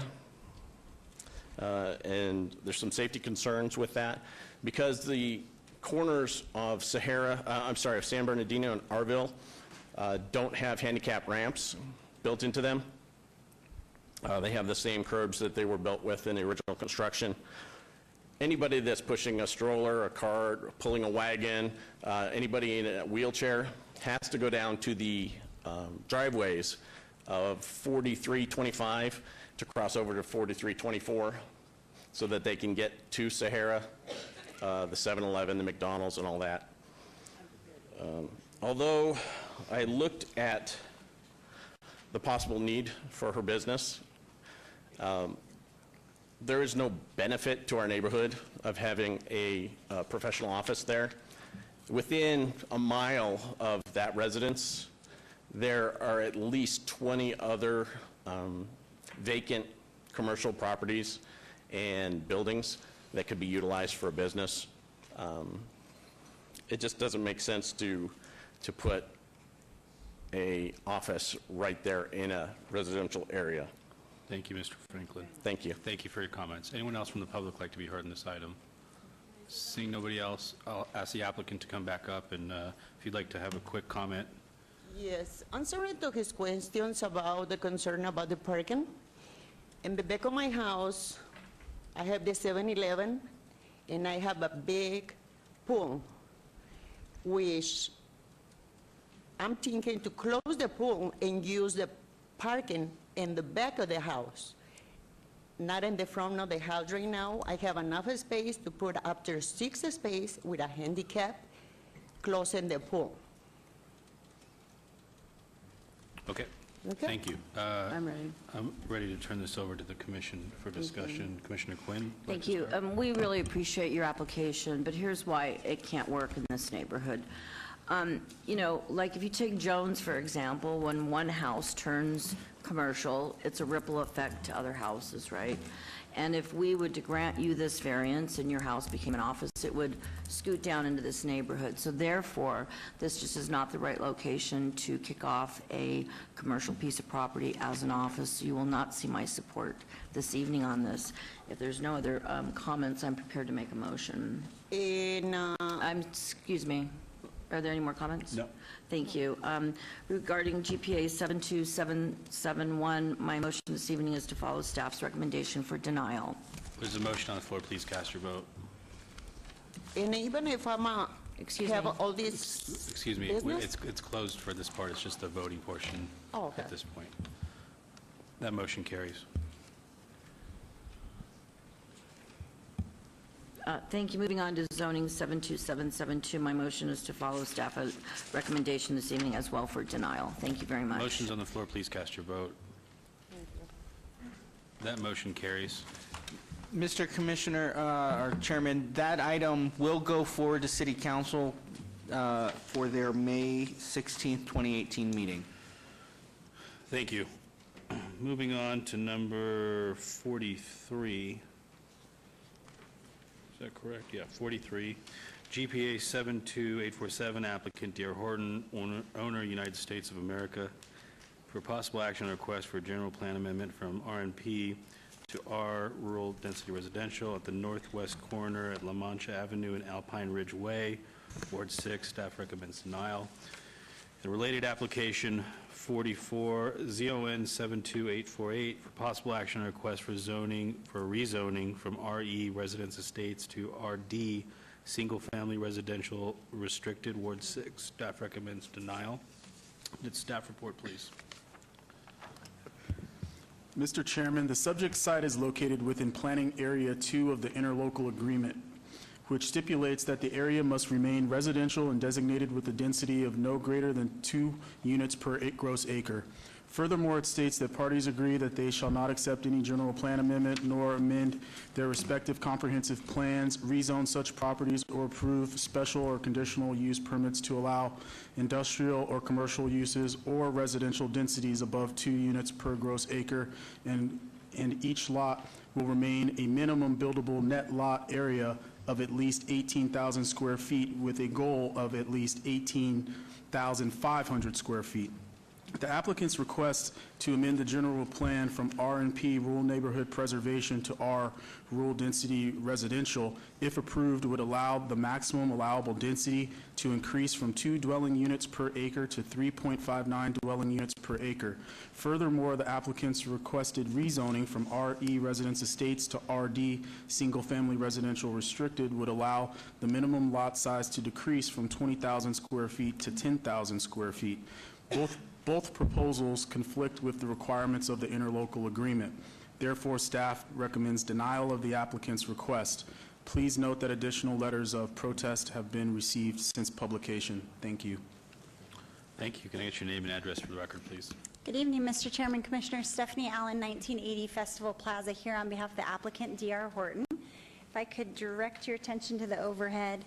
and there's some safety concerns with that. Because the corners of San Bernardino and Arville don't have handicap ramps built into them. They have the same curbs that they were built with in the original construction. Anybody that's pushing a stroller, a cart, pulling a wagon, anybody in a wheelchair has to go down to the driveways of 4325 to cross over to 4324 so that they can get to Sahara, the 7-Eleven, the McDonald's, and all that. Although I looked at the possible need for her business, there is no benefit to our neighborhood of having a professional office there. Within a mile of that residence, there are at least 20 other vacant commercial properties and buildings that could be utilized for a business. It just doesn't make sense to put a office right there in a residential area. Thank you, Mr. Franklin. Thank you. Thank you for your comments. Anyone else from the public like to be heard on this item? Seeing nobody else, I'll ask the applicant to come back up, and if you'd like to have a quick comment. Yes, answering to his questions about the concern about the parking. In the back of my house, I have the 7-Eleven, and I have a big pool, which I'm thinking to close the pool and use the parking in the back of the house. Not in the front of the house right now. I have enough space to put up to 6 space with a handicap, closing the pool. Okay. Okay. Thank you. I'm ready. I'm ready to turn this over to the commission for discussion. Commissioner Quinn? Thank you. We really appreciate your application, but here's why it can't work in this neighborhood. You know, like if you take Jones, for example, when one house turns commercial, it's a ripple effect to other houses, right? And if we were to grant you this variance and your house became an office, it would scoot down into this neighborhood. So therefore, this just is not the right location to kick off a commercial piece of property as an office. You will not see my support this evening on this. If there's no other comments, I'm prepared to make a motion. Excuse me. Are there any more comments? No. Thank you. Regarding GPA 72771, my motion this evening is to follow staff's recommendation for denial. There's a motion on the floor. Please cast your vote. And even if I'm have all these Excuse me. business? It's closed for this part. It's just the voting portion Oh, okay. at this point. That motion carries. Thank you. Moving on to zoning 72772, my motion is to follow staff recommendation this evening as well for denial. Thank you very much. Motion's on the floor. Please cast your vote. That motion carries. Mr. Commissioner, or Chairman, that item will go forward to City Council for their May 16th, 2018 meeting. Thank you. Moving on to number 43. Is that correct? Yeah, 43. GPA 72847, applicant D.R. Horton, owner United States of America, for possible action on a request for a general plan amendment from RNP to R Rural Density Residential at the northwest corner at La Mancha Avenue and Alpine Ridge Way Ward 6, staff recommends denial. The related application 44 ZON 72848 for possible action on request for rezoning from RE Residence Estates to RD Single Family Residential Restricted, Ward 6. Staff recommends denial. Staff report, please. Mr. Chairman, the subject site is located within Planning Area 2 of the interlocal agreement, which stipulates that the area must remain residential and designated with a density of no greater than 2 units per gross acre. Furthermore, it states that parties agree that they shall not accept any general plan amendment nor amend their respective comprehensive plans, rezone such properties, or approve special or conditional use permits to allow industrial or commercial uses or residential densities above 2 units per gross acre, and each lot will remain a minimum buildable net lot area of at least 18,000 square feet with a goal of at least 18,500 square feet. The applicant's request to amend the general plan from R&P Rural Neighborhood Preservation to R Rural Density Residential, if approved, would allow the maximum allowable density to increase from 2 dwelling units per acre to 3.59 dwelling units per acre. Furthermore, the applicant's requested rezoning from RE Residence Estates to RD Single Family Residential Restricted would allow the minimum lot size to decrease from 20,000 square feet to 10,000 square feet. Both proposals conflict with the requirements of the interlocal agreement. Therefore, staff recommends denial of the applicant's request. Please note that additional letters of protest have been received since publication. Thank you. Thank you. Can I get your name and address for the record, please? Good evening, Mr. Chairman, Commissioner. Stephanie Allen, 1980 Festival Plaza, here on behalf of the applicant, D.R. Horton. If I could direct your attention to the overhead.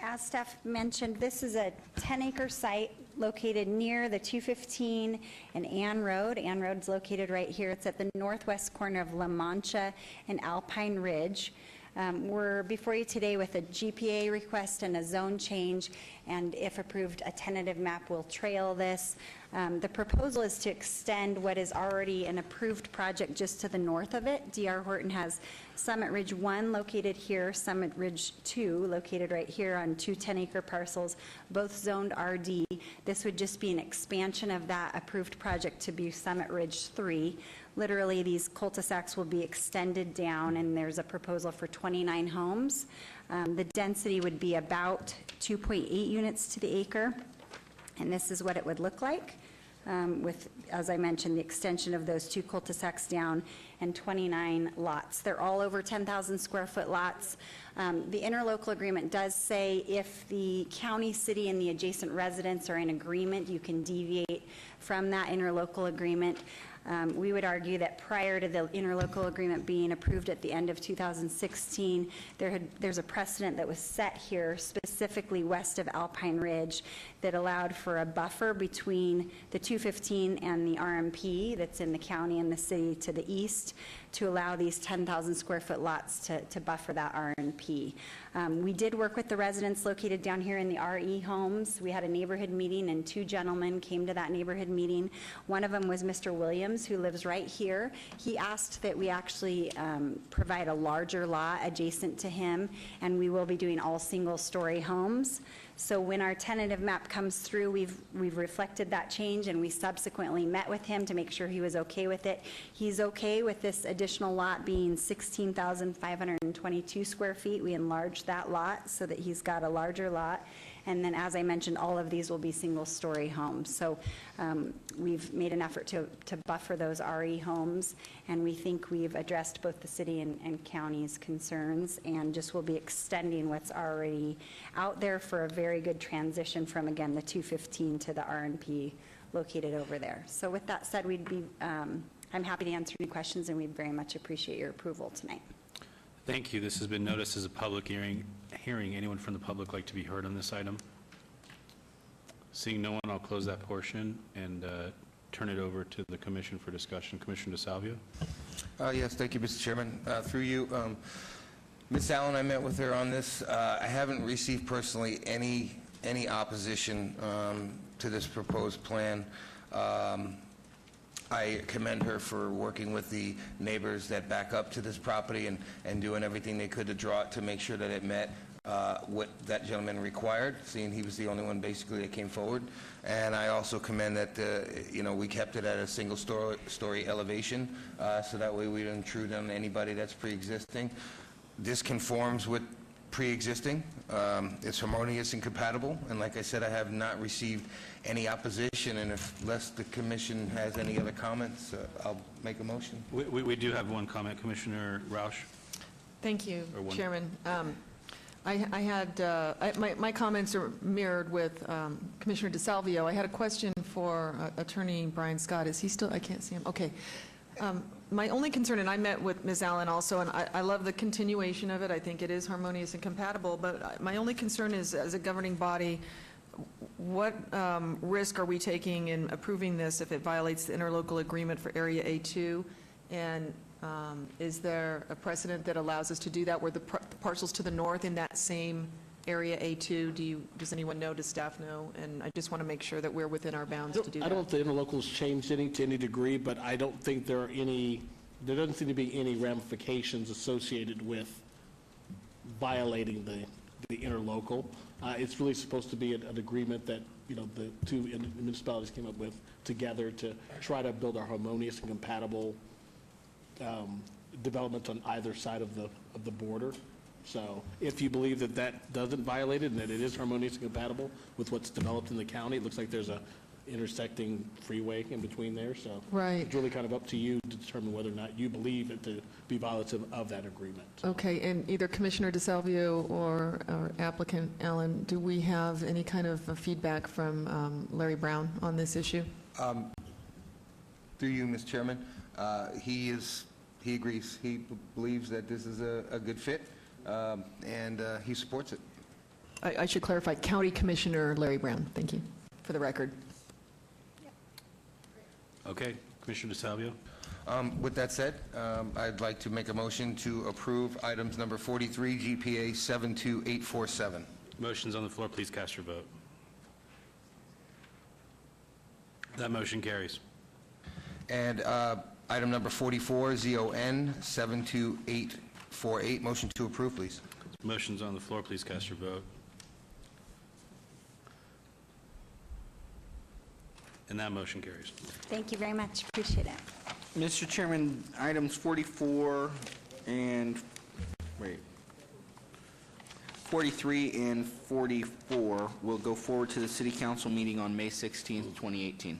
As staff mentioned, this is a 10-acre site located near the 215 and Ann Road. Ann Road's located right here. It's at the northwest corner of La Mancha and Alpine Ridge. We're before you today with a GPA request and a zone change, and if approved, a tentative map will trail this. The proposal is to extend what is already an approved project just to the north of it. D.R. Horton has Summit Ridge 1 located here, Summit Ridge 2 located right here on 2 10-acre parcels, both zoned RD. This would just be an expansion of that approved project to be Summit Ridge 3. Literally, these cul-de-sacs will be extended down, and there's a proposal for 29 homes. The density would be about 2.8 units to the acre, and this is what it would look like with, as I mentioned, the extension of those 2 cul-de-sacs down and 29 lots. They're all over 10,000 square foot lots. The interlocal agreement does say if the county, city, and the adjacent residents are in agreement, you can deviate from that interlocal agreement. We would argue that prior to the interlocal agreement being approved at the end of 2016, there's a precedent that was set here specifically west of Alpine Ridge that allowed for a buffer between the 215 and the RMP that's in the county and the city to the east to allow these 10,000 square foot lots to buffer that RMP. We did work with the residents located down here in the RE homes. We had a neighborhood meeting, and 2 gentlemen came to that neighborhood meeting. One of them was Mr. Williams, who lives right here. He asked that we actually provide a larger lot adjacent to him, and we will be doing all single-story homes. So when our tentative map comes through, we've reflected that change, and we subsequently met with him to make sure he was okay with it. He's okay with this additional lot being 16,522 square feet. We enlarged that lot so that he's got a larger lot. And then, as I mentioned, all of these will be single-story homes. So we've made an effort to buffer those RE homes, and we think we've addressed both the city and county's concerns, and just will be extending what's already out there for a very good transition from, again, the 215 to the RNP located over there. So with that said, I'm happy to answer any questions, and we'd very much appreciate your approval tonight. Thank you. This has been noticed as a public hearing. Anyone from the public like to be heard on this item? Seeing no one, I'll close that portion and turn it over to the commission for discussion. Commissioner DeSalvio. Yes, thank you, Mr. Chairman. Through you, Ms. Allen, I met with her on this. I haven't received personally any opposition to this proposed plan. I commend her for working with the neighbors that back up to this property and doing everything they could to draw it to make sure that it met what that gentleman required, seeing he was the only one basically that came forward. And I also commend that, we kept it at a single-story elevation, so that way we don't intrude on anybody that's pre-existing. This conforms with pre-existing. It's harmonious and compatible, and like I said, I have not received any opposition, and unless the commission has any other comments, I'll make a motion. We do have one comment, Commissioner Roush. Thank you, Or one- Chairman. I had, my comments are mirrored with Commissioner DeSalvio. I had a question for Attorney Brian Scott. Is he still, I can't see him. Okay. My only concern, and I met with Ms. Allen also, and I love the continuation of it. I think it is harmonious and compatible, but my only concern is, as a governing body, what risk are we taking in approving this if it violates the interlocal agreement for Area A2? And is there a precedent that allows us to do that where the parcels to the north in that same Area A2, does anyone know, does staff know? And I just want to make sure that we're within our bounds to do that. I don't think the interlocals changed any to any degree, but I don't think there doesn't seem to be any ramifications associated with violating the interlocal. It's really supposed to be an agreement that, the two municipalities came up with together to try to build a harmonious and compatible development on either side of the border. So if you believe that that doesn't violate it and that it is harmonious and compatible with what's developed in the county, it looks like there's a intersecting freeway in between there. So Right. it's really kind of up to you to determine whether or not you believe it to be violative of that agreement. Okay, and either Commissioner DeSalvio or applicant Allen, do we have any kind of feedback from Larry Brown on this issue? Through you, Mr. Chairman, he agrees. He believes that this is a good fit, and he supports it. I should clarify, County Commissioner Larry Brown. Thank you, for the record. Okay, Commissioner DeSalvio. With that said, I'd like to make a motion to approve items number 43, GPA 72847. Motion's on the floor. Please cast your vote. That motion carries. And item number 44, ZON 72848. Motion to approve, please. Motion's on the floor. Please cast your vote. And that motion carries. Thank you very much. Appreciate it. Mr. Chairman, items 44 and, 43 and 44 will go forward to the City Council meeting on May 16th, 2018.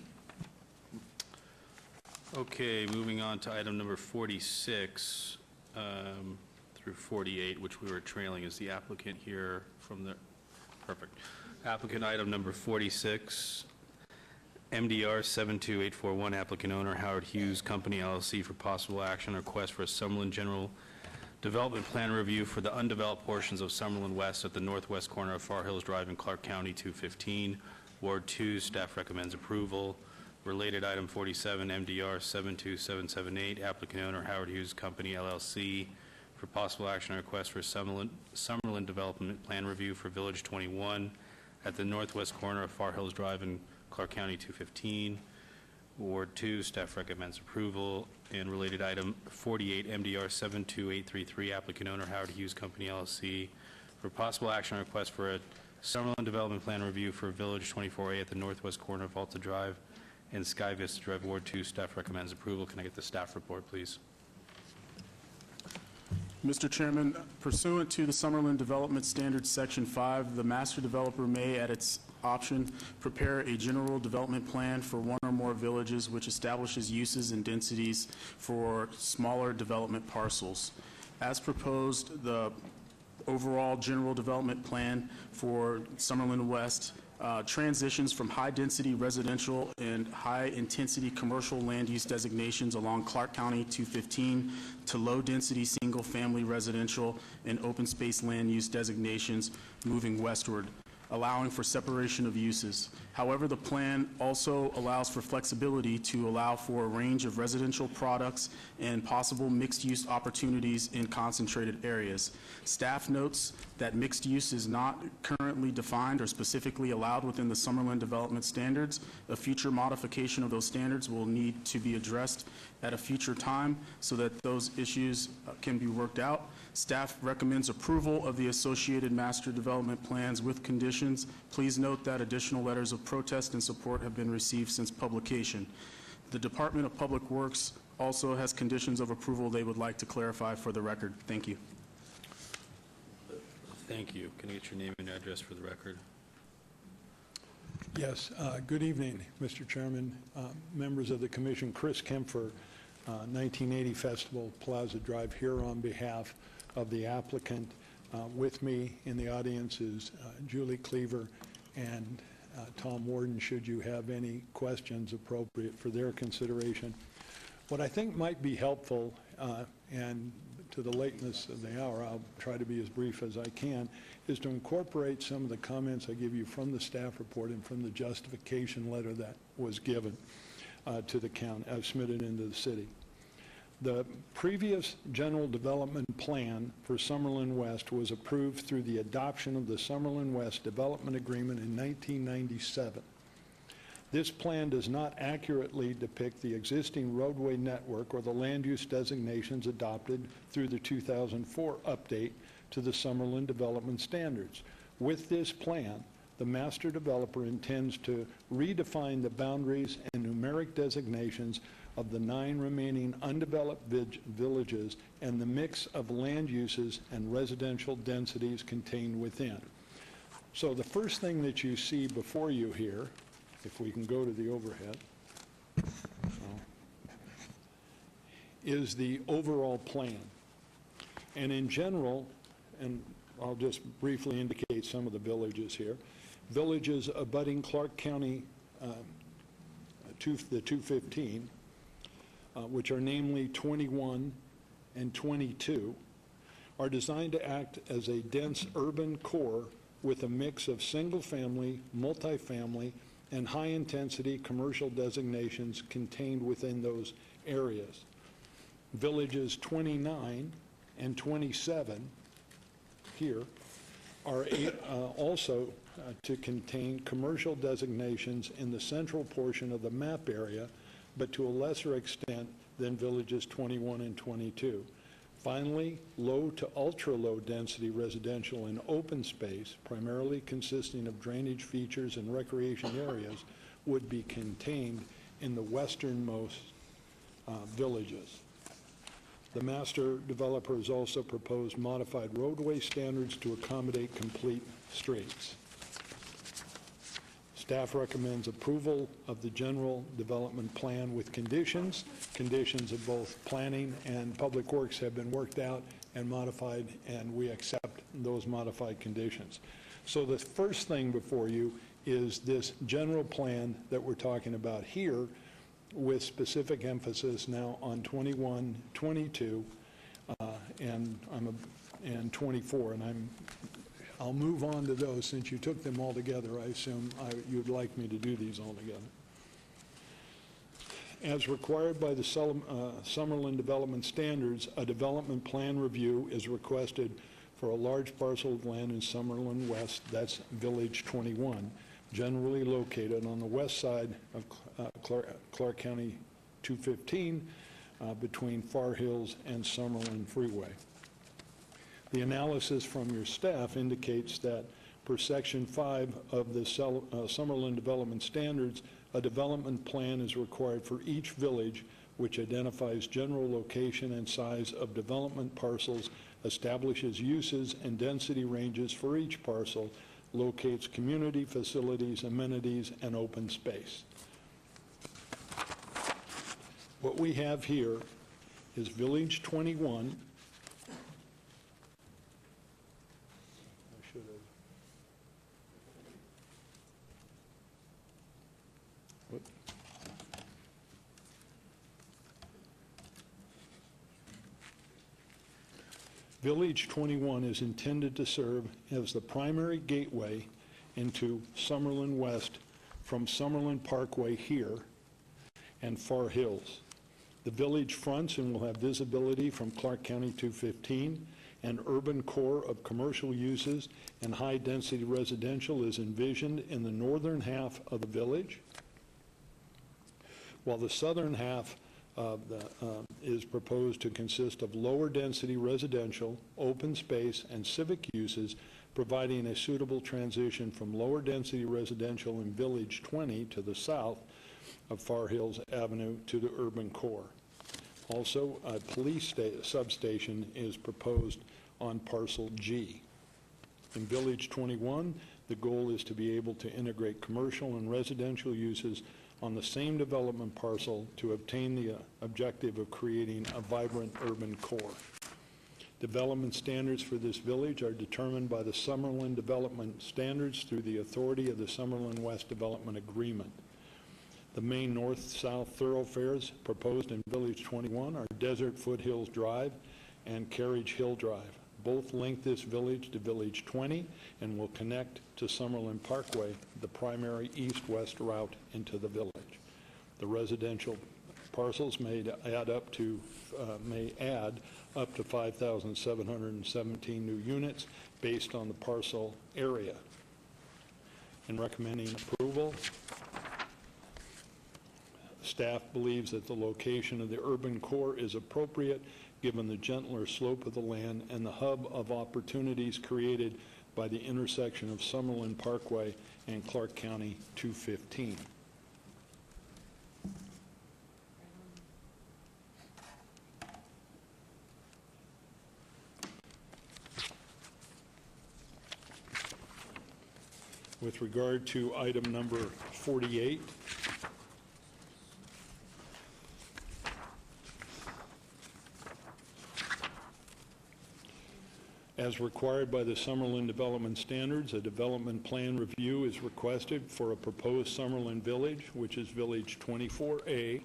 Okay, moving on to item number 46 through 48, which we were trailing. Is the applicant here from the, perfect. Applicant item number 46, MDR 72841, applicant owner Howard Hughes Company LLC for possible action request for a Summerlin General Development Plan Review for the undeveloped portions of Summerlin West at the northwest corner of Far Hills Drive in Clark County 215, Ward 2. Staff recommends approval. Related item 47, MDR 72778, applicant owner Howard Hughes Company LLC for possible action request for Summerlin Development Plan Review for Village 21 at the northwest corner of Far Hills Drive in Clark County 215, Ward 2. Staff recommends approval. And related item 48, MDR 72833, applicant owner Howard Hughes Company LLC for possible action request for a Summerlin Development Plan Review for Village 24A at the northwest corner of Volta Drive and Sky Vista Drive, Ward 2. Staff recommends approval. Can I get the staff report, please? Mr. Chairman, pursuant to the Summerlin Development Standards Section 5, the master developer may, at its option, prepare a general development plan for one or more villages which establishes uses and densities for smaller development parcels. As proposed, the overall general development plan for Summerlin West transitions from high-density residential and high-intensity commercial land use designations along Clark County 215 to low-density single-family residential and open space land use designations moving westward. allowing for separation of uses. However, the plan also allows for flexibility to allow for a range of residential products and possible mixed-use opportunities in concentrated areas. Staff notes that mixed use is not currently defined or specifically allowed within the Summerlin Development Standards. A future modification of those standards will need to be addressed at a future time so that those issues can be worked out. Staff recommends approval of the associated master development plans with conditions. Please note that additional letters of protest and support have been received since publication. The Department of Public Works also has conditions of approval they would like to clarify for the record. Thank you. Thank you. Can I get your name and address for the record? Yes, good evening, Mr. Chairman, members of the commission. Chris Kempfer, 1980 Festival Plaza Drive, here on behalf of the applicant. With me in the audience is Julie Cleaver and Tom Warden, should you have any questions appropriate for their consideration. What I think might be helpful, and to the lateness of the hour, I'll try to be as brief as I can, is to incorporate some of the comments I give you from the staff report and from the justification letter that was given to the county, submitted into the city. The previous general development plan for Summerlin West was approved through the adoption of the Summerlin West Development Agreement in 1997. This plan does not accurately depict the existing roadway network or the land use designations adopted through the 2004 update to the Summerlin Development Standards. With this plan, the master developer intends to redefine the boundaries and numeric designations of the 9 remaining undeveloped villages and the mix of land uses and residential densities contained within. So the first thing that you see before you here, if we can go to the overhead, is the overall plan. And in general, and I'll just briefly indicate some of the villages here, villages abutting Clark County, the 215, which are namely 21 and 22, are designed to act as a dense urban core with a mix of single-family, multifamily, and high-intensity commercial designations contained within those areas. Villages 29 and 27 here are also to contain commercial designations in the central portion of the map area, but to a lesser extent than villages 21 and 22. Finally, low to ultra-low density residential and open space, primarily consisting of drainage features and recreation areas, would be contained in the westernmost villages. The master developer has also proposed modified roadway standards to accommodate complete streets. Staff recommends approval of the general development plan with conditions. Conditions of both planning and public works have been worked out and modified, and we accept those modified conditions. So the first thing before you is this general plan that we're talking about here, with specific emphasis now on 21, 22, and 24, and I'll move on to those since you took them all together. I assume you'd like me to do these all together. As required by the Summerlin Development Standards, a development plan review is requested for a large parcel of land in Summerlin West, that's Village 21, generally located on the west side of Clark County 215, between Far Hills and Summerlin Freeway. The analysis from your staff indicates that per Section 5 of the Summerlin Development Standards, a development plan is required for each village, which identifies general location and size of development parcels, establishes uses and density ranges for each parcel, locates community facilities, amenities, and open space. What we have here is Village 21. Village 21 is intended to serve as the primary gateway into Summerlin West from Summerlin Parkway here and Far Hills. The village fronts and will have visibility from Clark County 215. An urban core of commercial uses and high-density residential is envisioned in the northern half of the village, while the southern half of is proposed to consist of lower-density residential, open space, and civic uses, providing a suitable transition from lower-density residential in Village 20 to the south of Far Hills Avenue to the urban core. Also, a police substation is proposed on Parcel G. In Village 21, the goal is to be able to integrate commercial and residential uses on the same development parcel to obtain the objective of creating a vibrant urban core. Development standards for this village are determined by the Summerlin Development Standards through the authority of the Summerlin West Development Agreement. The main north-south thoroughfares proposed in Village 21 are Desert Foothills Drive and Carriage Hill Drive. Both link this village to Village 20 and will connect to Summerlin Parkway, the primary east-west route into the village. The residential parcels may add up to 5,717 new units based on the parcel area. In recommending approval, staff believes that the location of the urban core is appropriate given the gentler slope of the land and the hub of opportunities created by the intersection of Summerlin Parkway and Clark County 215. With regard to item number 48, as required by the Summerlin Development Standards, a development plan review is requested for a proposed Summerlin Village, which is Village 24A,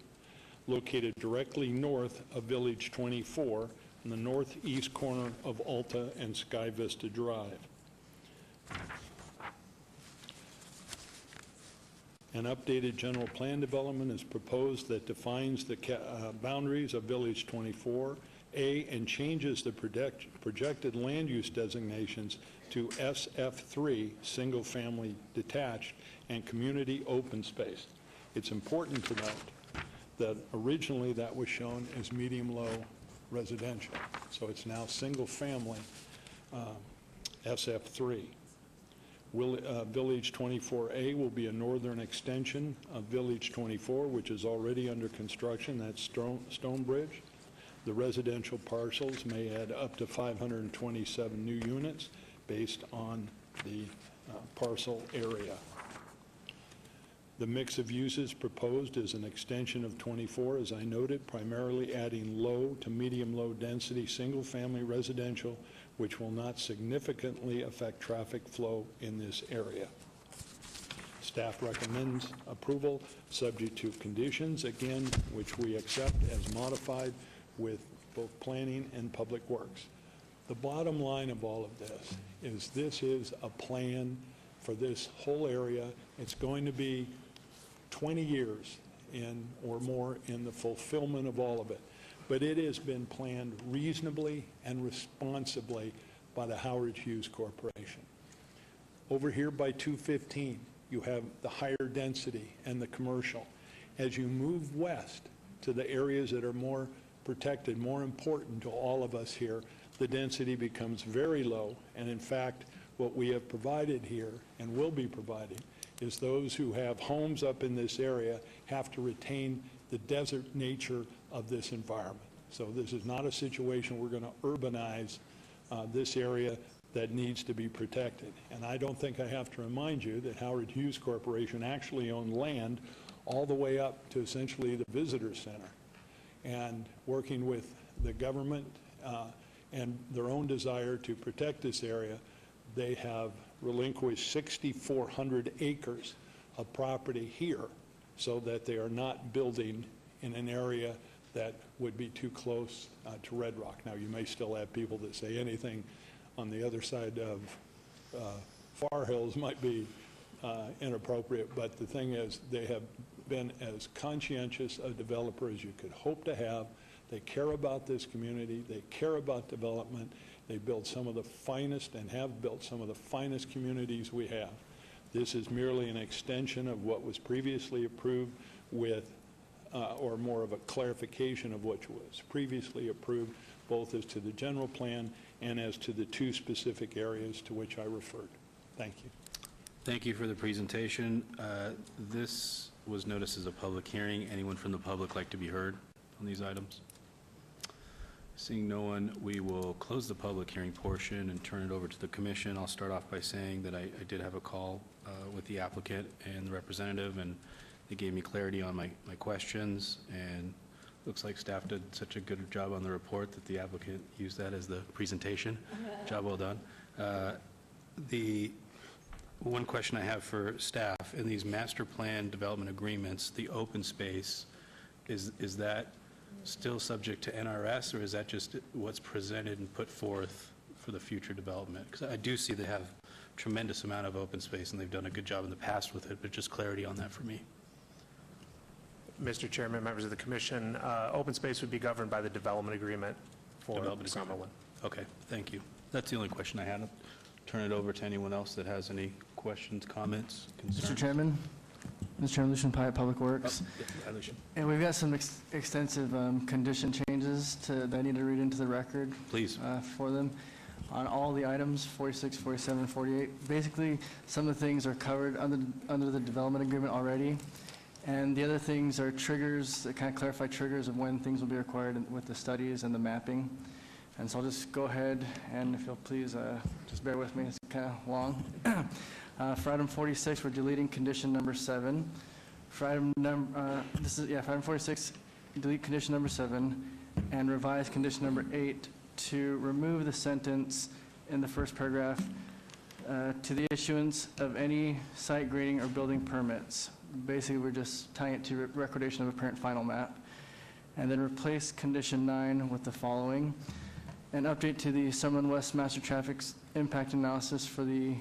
located directly north of Village 24 in the northeast corner of Alta and Sky Vista Drive. An updated general plan development is proposed that defines the boundaries of Village 24A and changes the projected land use designations to SF3, single-family detached, and community open space. It's important to note that originally that was shown as medium-low residential, so it's now single-family SF3. Village 24A will be a northern extension of Village 24, which is already under construction. That's Stonebridge. The residential parcels may add up to 527 new units based on the parcel area. The mix of uses proposed is an extension of 24, as I noted, primarily adding low to medium-low density single-family residential, which will not significantly affect traffic flow in this area. Staff recommends approval subject to conditions, again, which we accept as modified with both planning and public works. The bottom line of all of this is a plan for this whole area. It's going to be 20 years or more in the fulfillment of all of it. But it has been planned reasonably and responsibly by the Howard Hughes Corporation. Over here by 215, you have the higher density and the commercial. As you move west to the areas that are more protected, more important to all of us here, the density becomes very low. And in fact, what we have provided here and will be providing is those who have homes up in this area have to retain the desert nature of this environment. So this is not a situation we're going to urbanize this area that needs to be protected. And I don't think I have to remind you that Howard Hughes Corporation actually owned land all the way up to essentially the visitor center. And working with the government and their own desire to protect this area, they have relinquished 6,400 acres of property here so that they are not building in an area that would be too close to Red Rock. Now, you may still have people that say anything on the other side of Far Hills might be inappropriate, but the thing is, they have been as conscientious a developer as you could hope to have. They care about this community. They care about development. They build some of the finest and have built some of the finest communities we have. This is merely an extension of what was previously approved with, or more of a clarification of what was previously approved, both as to the general plan and as to the two specific areas to which I referred. Thank you. Thank you for the presentation. This was noticed as a public hearing. Anyone from the public like to be heard on these items? Seeing no one, we will close the public hearing portion and turn it over to the commission. I'll start off by saying that I did have a call with the applicant and the representative, and they gave me clarity on my questions, and looks like staff did such a good job on the report that the applicant used that as the presentation. Job well done. The one question I have for staff, in these master plan development agreements, the open space, is that still subject to NRS, or is that just what's presented and put forth for the future development? Because I do see they have tremendous amount of open space, and they've done a good job in the past with it, but just clarity on that for me. Mr. Chairman, members of the commission, open space would be governed by the development agreement for Summerlin. Okay, thank you. That's the only question I had. I'll turn it over to anyone else that has any questions, comments, concerns. Mr. Chairman, Lucian Pyatt, Public Works. Lucian. And we've got some extensive condition changes that I need to read into the record. Please. For them. On all the items, 46, 47, 48. Basically, some of the things are covered under the development agreement already. And the other things are triggers, that kind of clarify triggers of when things will be required with the studies and the mapping. And so I'll just go ahead, and if you'll please just bear with me, it's kind of long. For item 46, we're deleting condition number 7. For item for item 46, delete condition number 7 and revise condition number 8 to remove the sentence in the first paragraph to the issuance of any site grading or building permits. Basically, we're just tying it to recordation of a parent final map. And then replace condition 9 with the following. An update to the Summerlin West Master Traffic Impact Analysis for the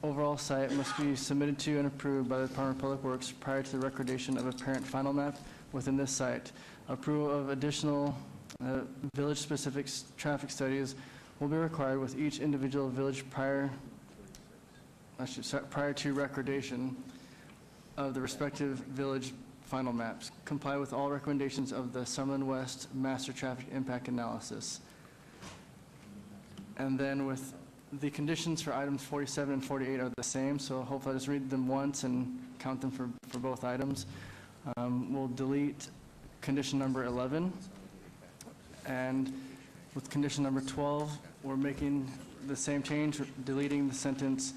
overall site must be submitted to and approved by the Department of Public Works prior to the recordation of a parent final map within this site. Approval of additional village-specific traffic studies will be required with each individual village prior to recordation of the respective village final maps. Comply with all recommendations of the Summerlin West Master Traffic Impact Analysis. And then with the conditions for items 47 and 48 are the same, so hopefully I'll just read them once and count them for both items. We'll delete condition number 11. And with condition number 12, we're making the same change, deleting the sentence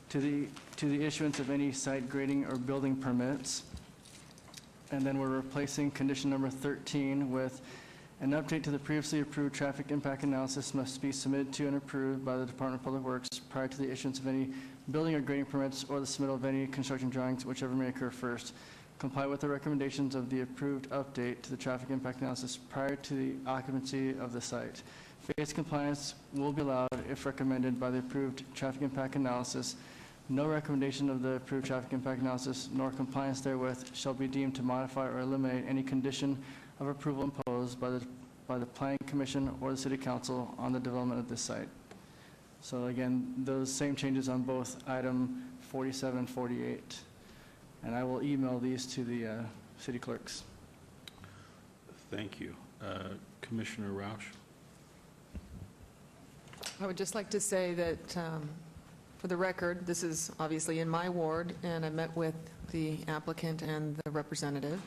to the issuance of any site grading or building permits. And then we're replacing condition number 13 with an update to the previously approved traffic impact analysis must be submitted to and approved by the Department of Public Works prior to the issuance of any building or grading permits or the submittal of any construction drawings, whichever may occur first. Comply with the recommendations of the approved update to the traffic impact analysis prior to the occupancy of the site. Phase compliance will be allowed if recommended by the approved traffic impact analysis. No recommendation of the approved traffic impact analysis nor compliance therewith shall be deemed to modify or eliminate any condition of approval imposed by the Planning Commission or the City Council on the development of this site. So again, those same changes on both item 47 and 48. And I will email these to the city clerks. Thank you. Commissioner Roush? I would just like to say that, for the record, this is obviously in my ward, and I met with the applicant and the representative,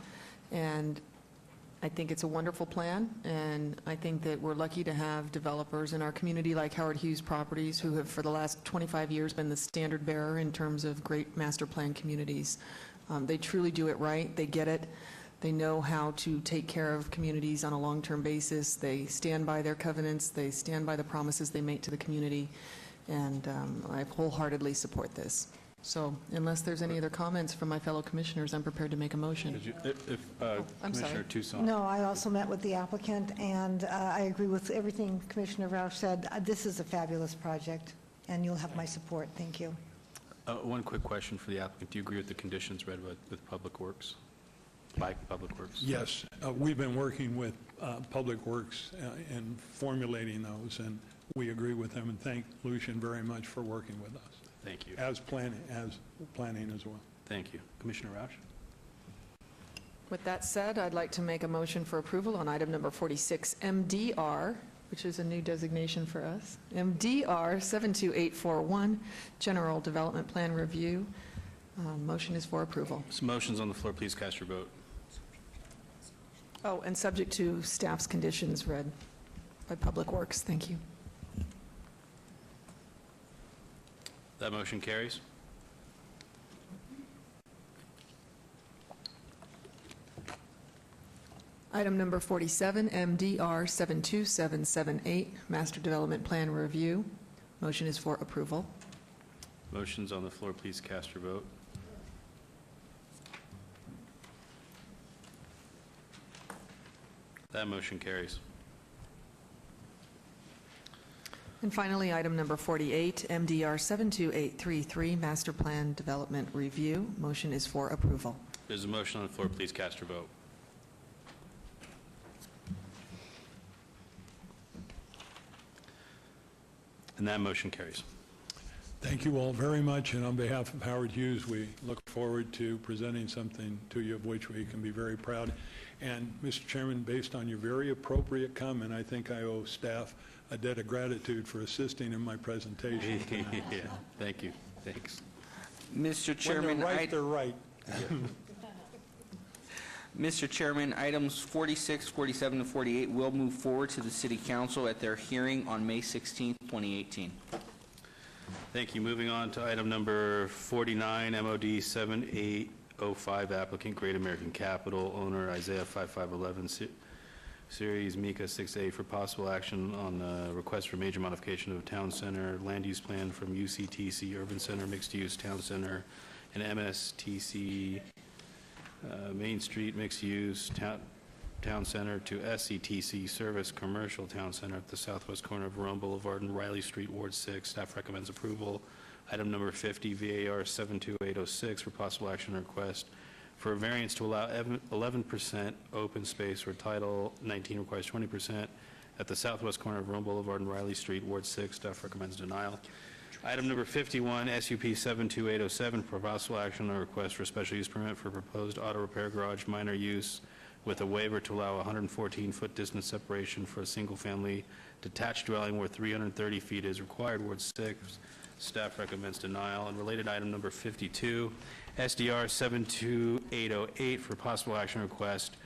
and I think it's a wonderful plan, and I think that we're lucky to have developers in our community like Howard Hughes Properties, who have for the last 25 years been the standard bearer in terms of great master plan communities. They truly do it right. They get it. They know how to take care of communities on a long-term basis. They stand by their covenants. They stand by the promises they make to the community, and I wholeheartedly support this. So unless there's any other comments from my fellow commissioners, I'm prepared to make a motion. Commissioner Tucson? No, I also met with the applicant, and I agree with everything Commissioner Roush said. This is a fabulous project, and you'll have my support. Thank you. One quick question for the applicant. Do you agree with the conditions read with Public Works? By Public Works? Yes, we've been working with Public Works in formulating those, and we agree with them, and thank Lucian very much for working with us. Thank you. As planning as well. Thank you. Commissioner Roush? With that said, I'd like to make a motion for approval on item number 46, MDR, which is a new designation for us, MDR 72841, General Development Plan Review. Motion is for approval. Some motions on the floor. Please cast your vote. Oh, and subject to staff's conditions read by Public Works. Thank you. That motion carries. Item number 47, MDR 72778, Master Development Plan Review. Motion is for approval. Motions on the floor. Please cast your vote. That motion carries. And finally, item number 48, MDR 72833, Master Plan Development Review. Motion is for approval. There's a motion on the floor. Please cast your vote. And that motion carries. Thank you all very much, and on behalf of Howard Hughes, we look forward to presenting something to you of which we can be very proud. And, Mr. Chairman, based on your very appropriate comment, I think I owe staff a debt of gratitude for assisting in my presentation tonight. Yeah. Thank you. Thanks. Mr. Chairman, When they're right, they're right. Mr. Chairman, items 46, 47, and 48 will move forward to the City Council at their hearing on May 16, 2018. Thank you. Moving on to item number 49, MOD 7805, applicant Great American Capital, owner Isaiah 5511, Series Mika 6A, for possible action on the request for major modification of Town Center land use plan from UCTC Urban Center Mixed Use Town Center and MSTC Main Street Mixed Use Town Center to SCTC Service Commercial Town Center at the southwest corner of Rome Boulevard and Riley Street, Ward 6. Staff recommends approval. Item number 50, VAR 72806, for possible action request for a variance to allow 11% open space where Title 19 requires 20% at the southwest corner of Rome Boulevard and Riley Street, Ward 6. Staff recommends denial. Item number 51, SUP 72807, for possible action on a request for a special use permit for proposed auto repair garage minor use with a waiver to allow 114-foot distance separation for a single-family detached dwelling where 330 feet is required, Ward 6. Staff recommends denial. And related item number 52, SDR 72808, for possible action request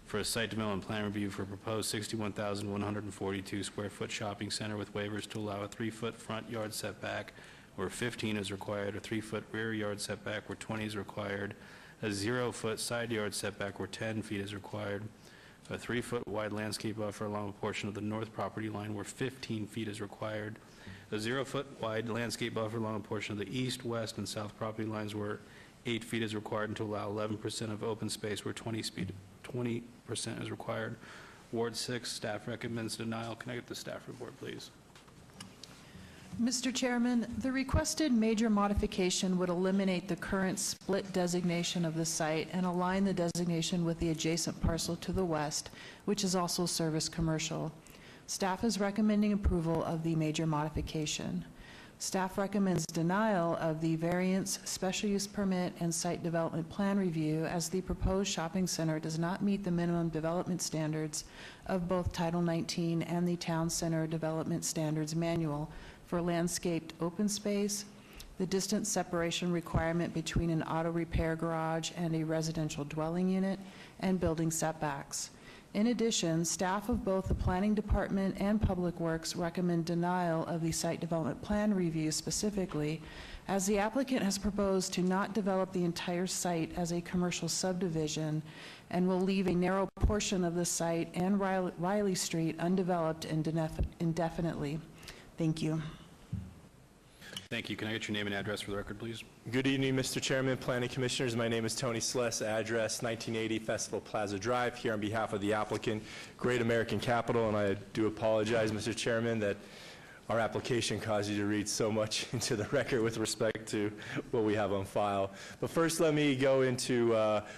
for a site development plan review for a proposed 61,142 square foot shopping center with waivers to allow a 3-foot front yard setback where 15 is required, a 3-foot rear yard setback where 20 is required, a 0-foot side yard setback where 10 feet is required, a 3-foot wide landscape buffer along a portion of the north property line where 15 feet is required, a 0-foot wide landscape buffer along a portion of the east, west, and south property lines where 8 feet is required, and to allow 11% of open space where 20% is required. Ward 6, staff recommends denial. Can I get the staff report, please? Mr. Chairman, the requested major modification would eliminate the current split designation of the site and align the designation with the adjacent parcel to the west, which is also service commercial. Staff is recommending approval of the major modification. Staff recommends denial of the variance, special use permit, and site development plan review as the proposed shopping center does not meet the minimum development standards of both Title 19 and the Town Center Development Standards Manual for landscaped open space, the distance separation requirement between an auto repair garage and a residential dwelling unit, and building setbacks. In addition, staff of both the Planning Department and Public Works recommend denial of the site development plan review specifically, as the applicant has proposed to not develop the entire site as a commercial subdivision and will leave a narrow portion of the site and Riley Street undeveloped indefinitely. Thank you. Thank you. Can I get your name and address for the record, please? Good evening, Mr. Chairman, Planning Commissioners. My name is Tony Sless, address 1980 Festival Plaza Drive, here on behalf of the applicant, Great American Capital, and I do apologize, Mr. Chairman, that our application caused you to read so much into the record with respect to what we have on file. But first, let me go into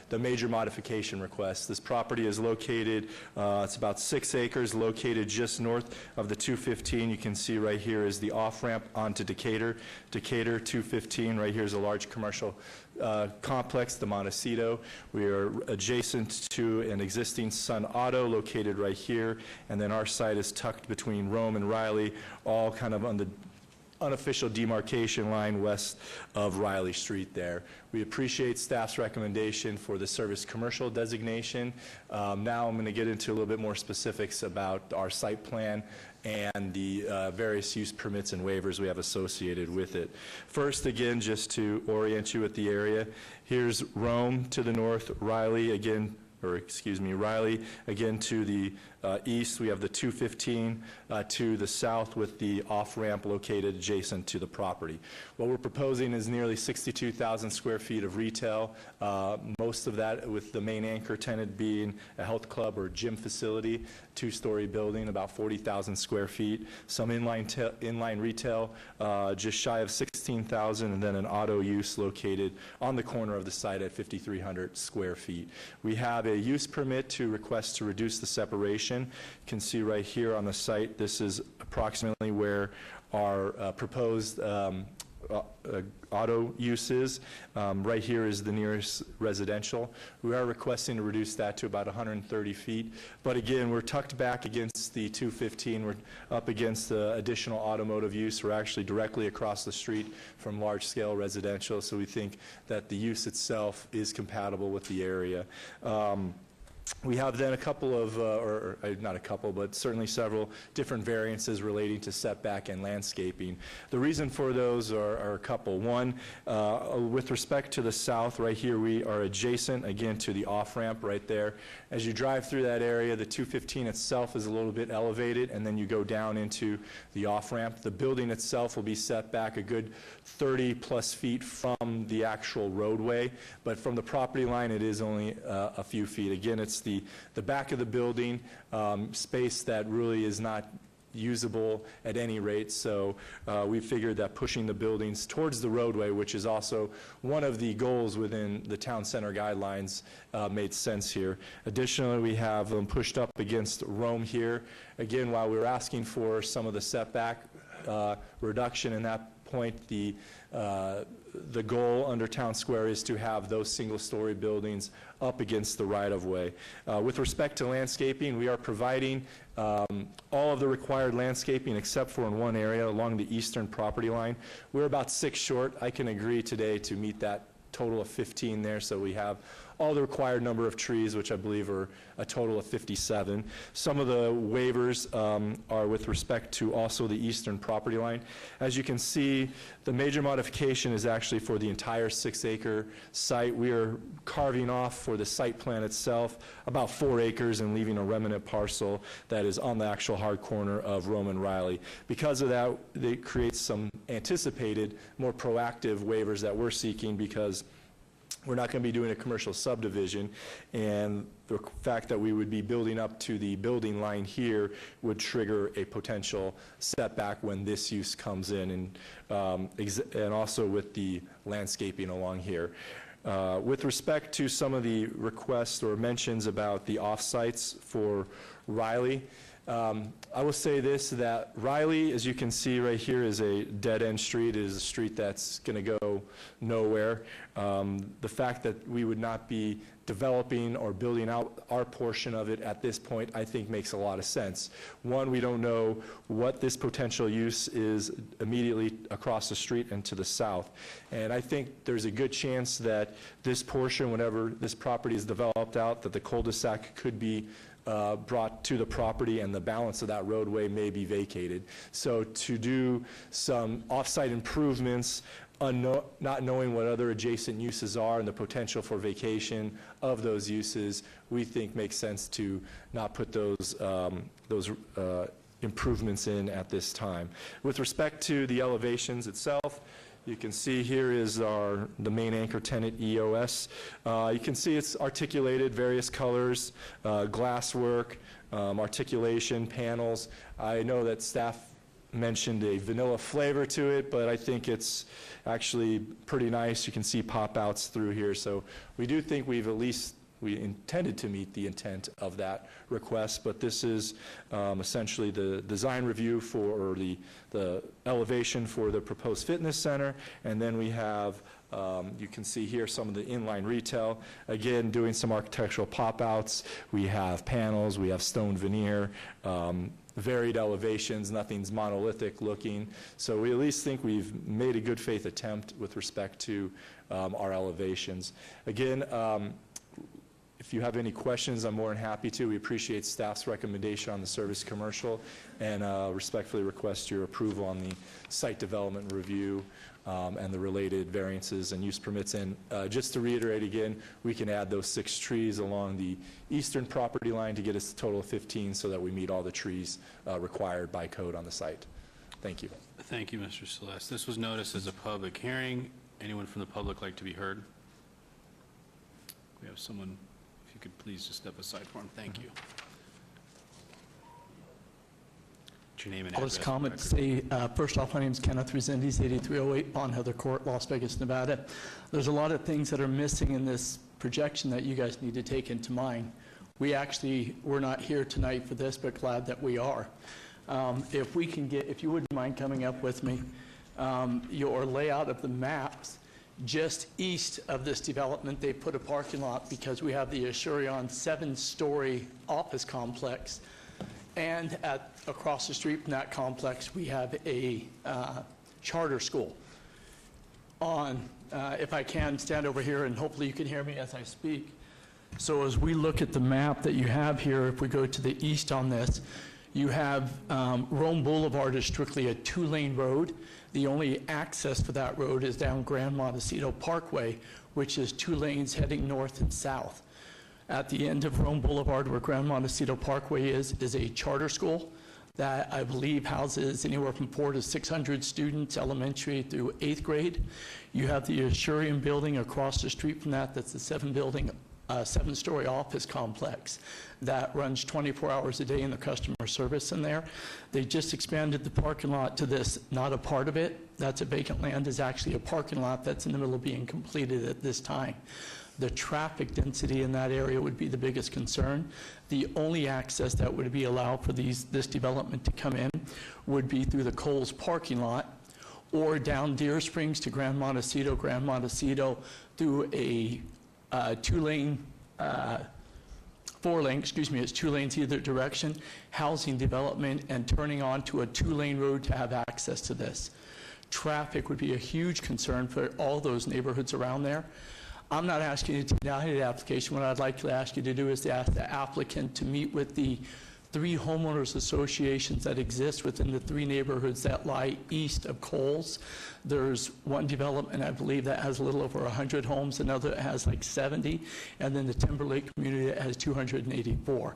the major modification request. This property is located, it's about 6 acres, located just north of the 215. You can see right here is the off-ramp onto Decatur. Decatur 215, right here is a large commercial complex, the Montecito. We are adjacent to an existing Sun Auto located right here, and then our site is tucked between Rome and Riley, all kind of on the unofficial demarcation line west of Riley Street there. We appreciate staff's recommendation for the service commercial designation. Now I'm going to get into a little bit more specifics about our site plan and the various use permits and waivers we have associated with it. First, again, just to orient you with the area, here's Rome to the north, Riley again, or excuse me, Riley again to the east. We have the 215 to the south with the off-ramp located adjacent to the property. What we're proposing is nearly 62,000 square feet of retail, most of that with the main anchor tenant being a health club or gym facility, 2-story building, about 40,000 square feet. Some inline retail, just shy of 16,000, and then an auto use located on the corner of the site at 5,300 square feet. We have a use permit to request to reduce the separation. You can see right here on the site, this is approximately where our proposed auto use is. Right here is the nearest residential. We are requesting to reduce that to about 130 feet. But again, we're tucked back against the 215. We're up against the additional automotive use. We're actually directly across the street from large-scale residential, so we think that the use itself is compatible with the area. We have then a couple of, or not a couple, but certainly several different variances relating to setback and landscaping. The reason for those are a couple. One, with respect to the south, right here we are adjacent, again, to the off-ramp right there. As you drive through that area, the 215 itself is a little bit elevated, and then you go down into the off-ramp. The building itself will be set back a good 30-plus feet from the actual roadway, but from the property line, it is only a few feet. Again, it's the back of the building, space that really is not usable at any rate, so we figured that pushing the buildings towards the roadway, which is also one of the goals within the town center guidelines, made sense here. Additionally, we have them pushed up against Rome here. Again, while we were asking for some of the setback reduction in that point, the goal under Town Square is to have those single-story buildings up against the right-of-way. With respect to landscaping, we are providing all of the required landscaping except for in one area along the eastern property line. We're about 6 short. I can agree today to meet that total of 15 there, so we have all the required number of trees, which I believe are a total of 57. Some of the waivers are with respect to also the eastern property line. As you can see, the major modification is actually for the entire 6-acre site. We are carving off for the site plan itself about 4 acres and leaving a remnant parcel that is on the actual hard corner of Rome and Riley. Because of that, it creates some anticipated, more proactive waivers that we're seeking, because we're not going to be doing a commercial subdivision, and the fact that we would be building up to the building line here would trigger a potential setback when this use comes in, and also with the landscaping along here. With respect to some of the requests or mentions about the off-sites for Riley, I will say this, that Riley, as you can see right here, is a dead-end street. It is a street that's going to go nowhere. The fact that we would not be developing or building out our portion of it at this point, I think makes a lot of sense. One, we don't know what this potential use is immediately across the street and to the south. And I think there's a good chance that this portion, whenever this property is developed out, that the cul-de-sac could be brought to the property, and the balance of that roadway may be vacated. So to do some off-site improvements, not knowing what other adjacent uses are and the potential for vacation of those uses, we think makes sense to not put those improvements in at this time. With respect to the elevations itself, you can see here is the main anchor tenant, EOS. You can see it's articulated, various colors, glasswork, articulation, panels. I know that staff mentioned a vanilla flavor to it, but I think it's actually pretty nice. You can see pop-outs through here. So we do think we intended to meet the intent of that request, but this is essentially the design review for the elevation for the proposed fitness center, and then we have, you can see here some of the inline retail, again doing some architectural pop-outs. We have panels, we have stone veneer, varied elevations, nothing's monolithic looking. So we at least think we've made a good faith attempt with respect to our elevations. Again, if you have any questions, I'm more than happy to. We appreciate staff's recommendation on the service commercial and respectfully request your approval on the site development review and the related variances and use permits. And just to reiterate again, we can add those 6 trees along the eastern property line to get us a total of 15 so that we meet all the trees required by code on the site. Thank you. Thank you, Mr. Celeste. This was noticed as a public hearing. Anyone from the public like to be heard? We have someone, if you could please just step aside for him. Thank you. What's your name and I'll address? just comment, say, first off, my name is Kenneth Resendes, 8308 Bon Heather Court, Las Vegas, Nevada. There's a lot of things that are missing in this projection that you guys need to take into mind. We're not here tonight for this, but glad that we are. If you wouldn't mind coming up with me, your layout of the maps, just east of this development, they put a parking lot because we have the Asurion 7-story office complex. And across the street from that complex, we have a charter school. If I can, stand over here, and hopefully you can hear me as I speak. So as we look at the map that you have here, if we go to the east on this, you have Rome Boulevard is strictly a 2-lane road. The only access for that road is down Grand Montecito Parkway, which is 2 lanes heading north and south. At the end of Rome Boulevard, where Grand Montecito Parkway is a charter school that I believe houses anywhere from 400 to 600 students, elementary through 8th grade. You have the Asurion building across the street from that. That's the 7-story office complex that runs 24 hours a day in the customer service in there. They just expanded the parking lot to this, not a part of it. That's a vacant land, is actually a parking lot that's in the middle of being completed at this time. The traffic density in that area would be the biggest concern. The only access that would be allowed for this development to come in would be through the Kohl's parking lot or down Deer Springs to Grand Montecito through a 2-lane, 4-lane, it's 2 lanes either direction, housing development, and turning onto a 2-lane road to have access to this. Traffic would be a huge concern for all those neighborhoods around there. I'm not asking you to deny the application. What I'd like to ask you to do is to ask the applicant to meet with the 3 homeowners associations that exist within the 3 neighborhoods that lie east of Kohl's. There's one development, I believe, that has a little over 100 homes, another that has like 70, and then the Timberlake community that has 284.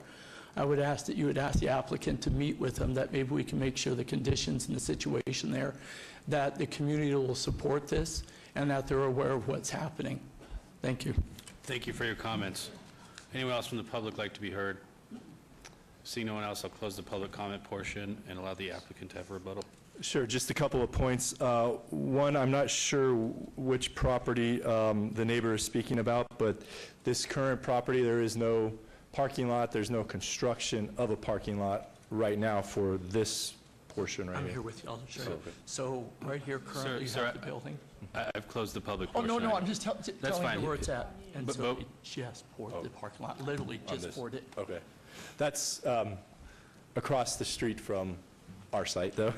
I would ask that you would ask the applicant to meet with them, that maybe we can make sure the conditions and the situation there, that the community will support this, and that they're aware of what's happening. Thank you. Thank you for your comments. Anyone else from the public like to be heard? Seeing no one else, I'll close the public comment portion and allow the applicant to have a rebuttal. Sure, just a couple of points. One, I'm not sure which property the neighbor is speaking about, but this current property, there is no parking lot, there's no construction of a parking lot right now for this portion right here. I'm here with you, I'll show you. So right here currently you have the building. I've closed the public Oh, portion. no, I'm just telling fine. you where it's at. And But- so but- it just poured the parking lot, literally On just this. poured it. Okay. That's across the street from our site, though.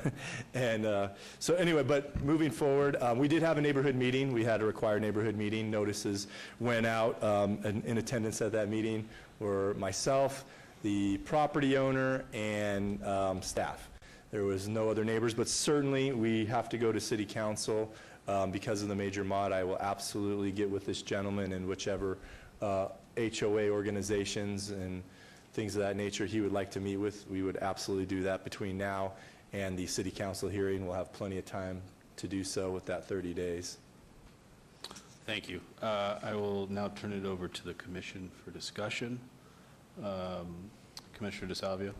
And so anyway, but moving forward, we did have a neighborhood meeting. We had a required neighborhood meeting. Notices went out. And in attendance at that meeting were myself, the property owner, and staff. There was no other neighbors, but certainly we have to go to city council because of the major mod. I will absolutely get with this gentleman and whichever HOA organizations and things of that nature he would like to meet with. We would absolutely do that between now and the city council hearing. We'll have plenty of time to do so with that 30 days. Thank you. I will now turn it over to the commission for discussion. Commissioner DeSalvio.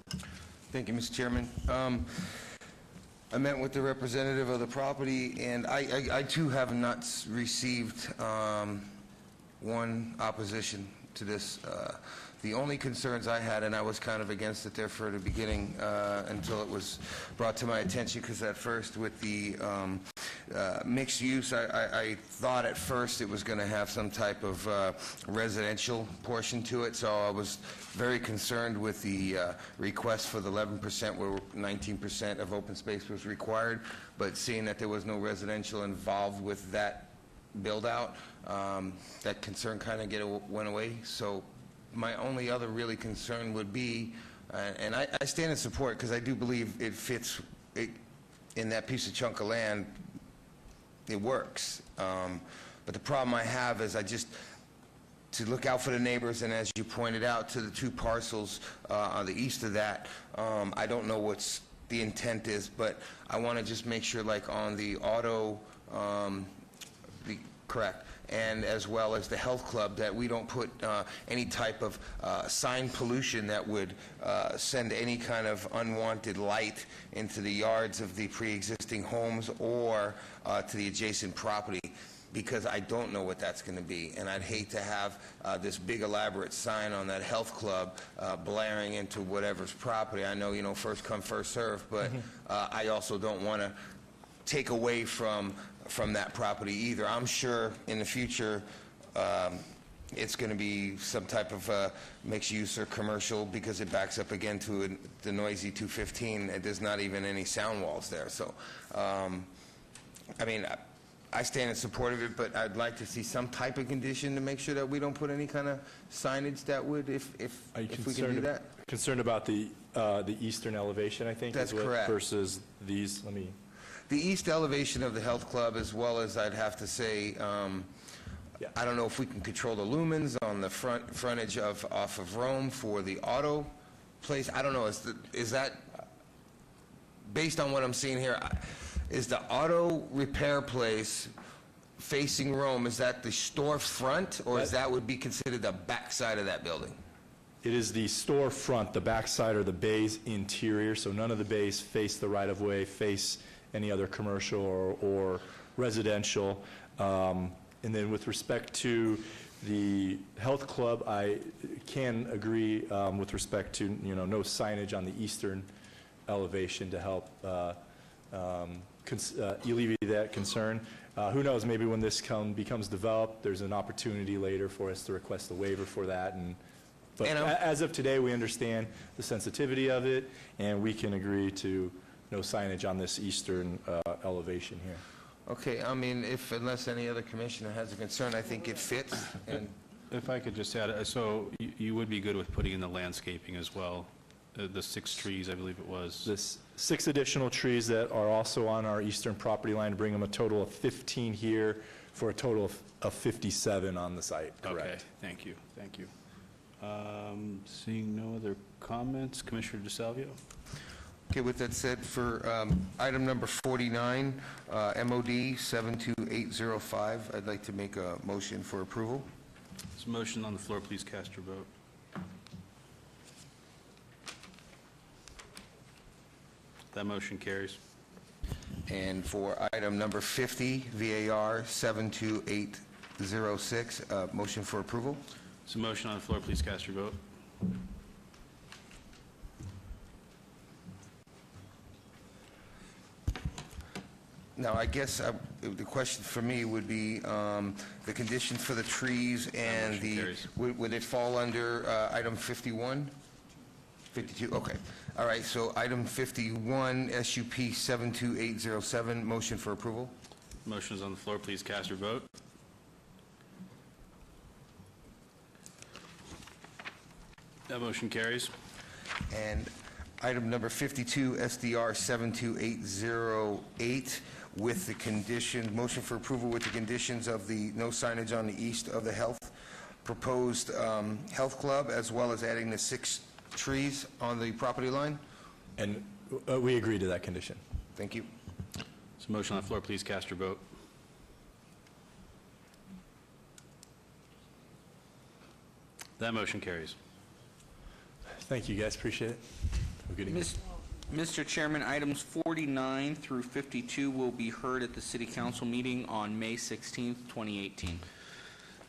Thank you, Mr. Chairman. I met with the representative of the property, and I too have not received one opposition to this. The only concerns I had, and I was kind of against it there for the beginning until it was brought to my attention, because at first with the mixed use, I thought at first it was going to have some type of residential portion to it, so I was very concerned with the request for the 11% where 19% of open space was required, but seeing that there was no residential involved with that build-out, that concern kind of went away. So my only other really concern would be, and I stand in support because I do believe it fits in that piece of chunk of land, it works. But the problem I have is to look out for the neighbors, and as you pointed out, to the two parcels on the east of that, I don't know what's the intent is, but I want to just make sure, like on the auto, correct, and as well as the health club, that we don't put any type of sign pollution that would send any kind of unwanted light into the yards of the pre-existing homes or to the adjacent property, because I don't know what that's going to be, and I'd hate to have this big elaborate sign on that health club blaring into whatever's property. I know, first come, first serve, but I also don't want to take away from that property either. I'm sure in the future it's going to be some type of mixed use or commercial, because it backs up again to the noisy 215, and there's not even any sound walls there. So, I mean, I stand in support of it, but I'd like to see some type of condition to make sure that we don't put any kind of signage that would, if we can do that. Concerned about the eastern elevation, I think? That's is what, correct. Versus these, The east elevation of the health club, as well as, I'd have to say, I don't know if we can control the lumens on the frontage off of Rome for the auto place. I don't know. Is that, based on what I'm seeing here, is the auto repair place facing Rome, is that the store front, or is that would be considered the back side of that building? It is the store front, the backside, or the bay's interior, so none of the bays face the right-of-way, face any other commercial or residential. And then with respect to the health club, I can agree with respect to, no signage on the eastern elevation to help alleviate that concern. Who knows, maybe when this becomes developed, there's an opportunity later for us to request a waiver for that. But as of today, we understand the sensitivity of it, and we can agree to no signage on this eastern elevation here. Okay, I mean, unless any other commissioner has a concern, I think it fits. And If I could just add, so you would be good with putting in the landscaping as well, the 6 trees, I believe it was? This 6 additional trees that are also on our eastern property line, bring them a total of 15 here for a total of 57 on the site, correct? Okay, thank you, thank you. Seeing no other comments, Commissioner DeSalvio? Okay, with that said, for item number 49, MOD 72805, I'd like to make a motion for approval. There's a motion on the floor, please cast your vote. That motion carries. And for item number 50, VAR 72806, motion for approval. There's a motion on the floor, please cast your vote. Now, I guess the question for me would be the conditions for the trees and would it fall under item 51? 52, okay. All right, so item 51, SUP 72807, motion for approval. Motion is on the floor, please cast your vote. That motion carries. And item number 52, SDR 72808, with the condition, motion for approval with the conditions of the no signage on the east of the proposed health club, as well as adding the 6 trees on the property line. And we agree to that condition. Thank you. So motion on the floor, please cast your vote. That motion carries. Thank you, guys. Appreciate it. Have a good evening. Mr. Chairman, items 49 through 52 will be heard at the City Council meeting on May 16th, 2018.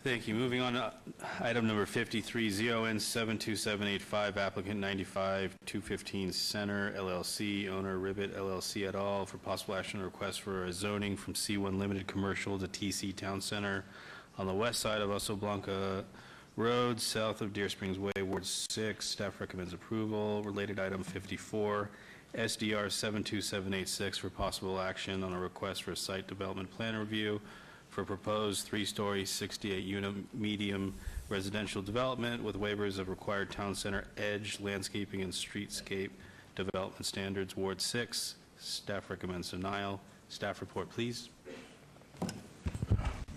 Thank you. Moving on to item number 53, ZON 72785, applicant 95215 Center LLC, owner Ribbit LLC et al. For possible action, request for a zoning from C1 Limited Commercial to TC Town Center on the west side of Oso Blanca Road, south of Deer Springs Way, Ward 6. Staff recommends approval. Related item 54, SDR 72786 for possible action on a request for a site development plan review for proposed three-story, 68-unit medium residential development with waivers of required town center edge, landscaping, and streetscape development standards, Ward 6. Staff recommends denial. Staff report, please.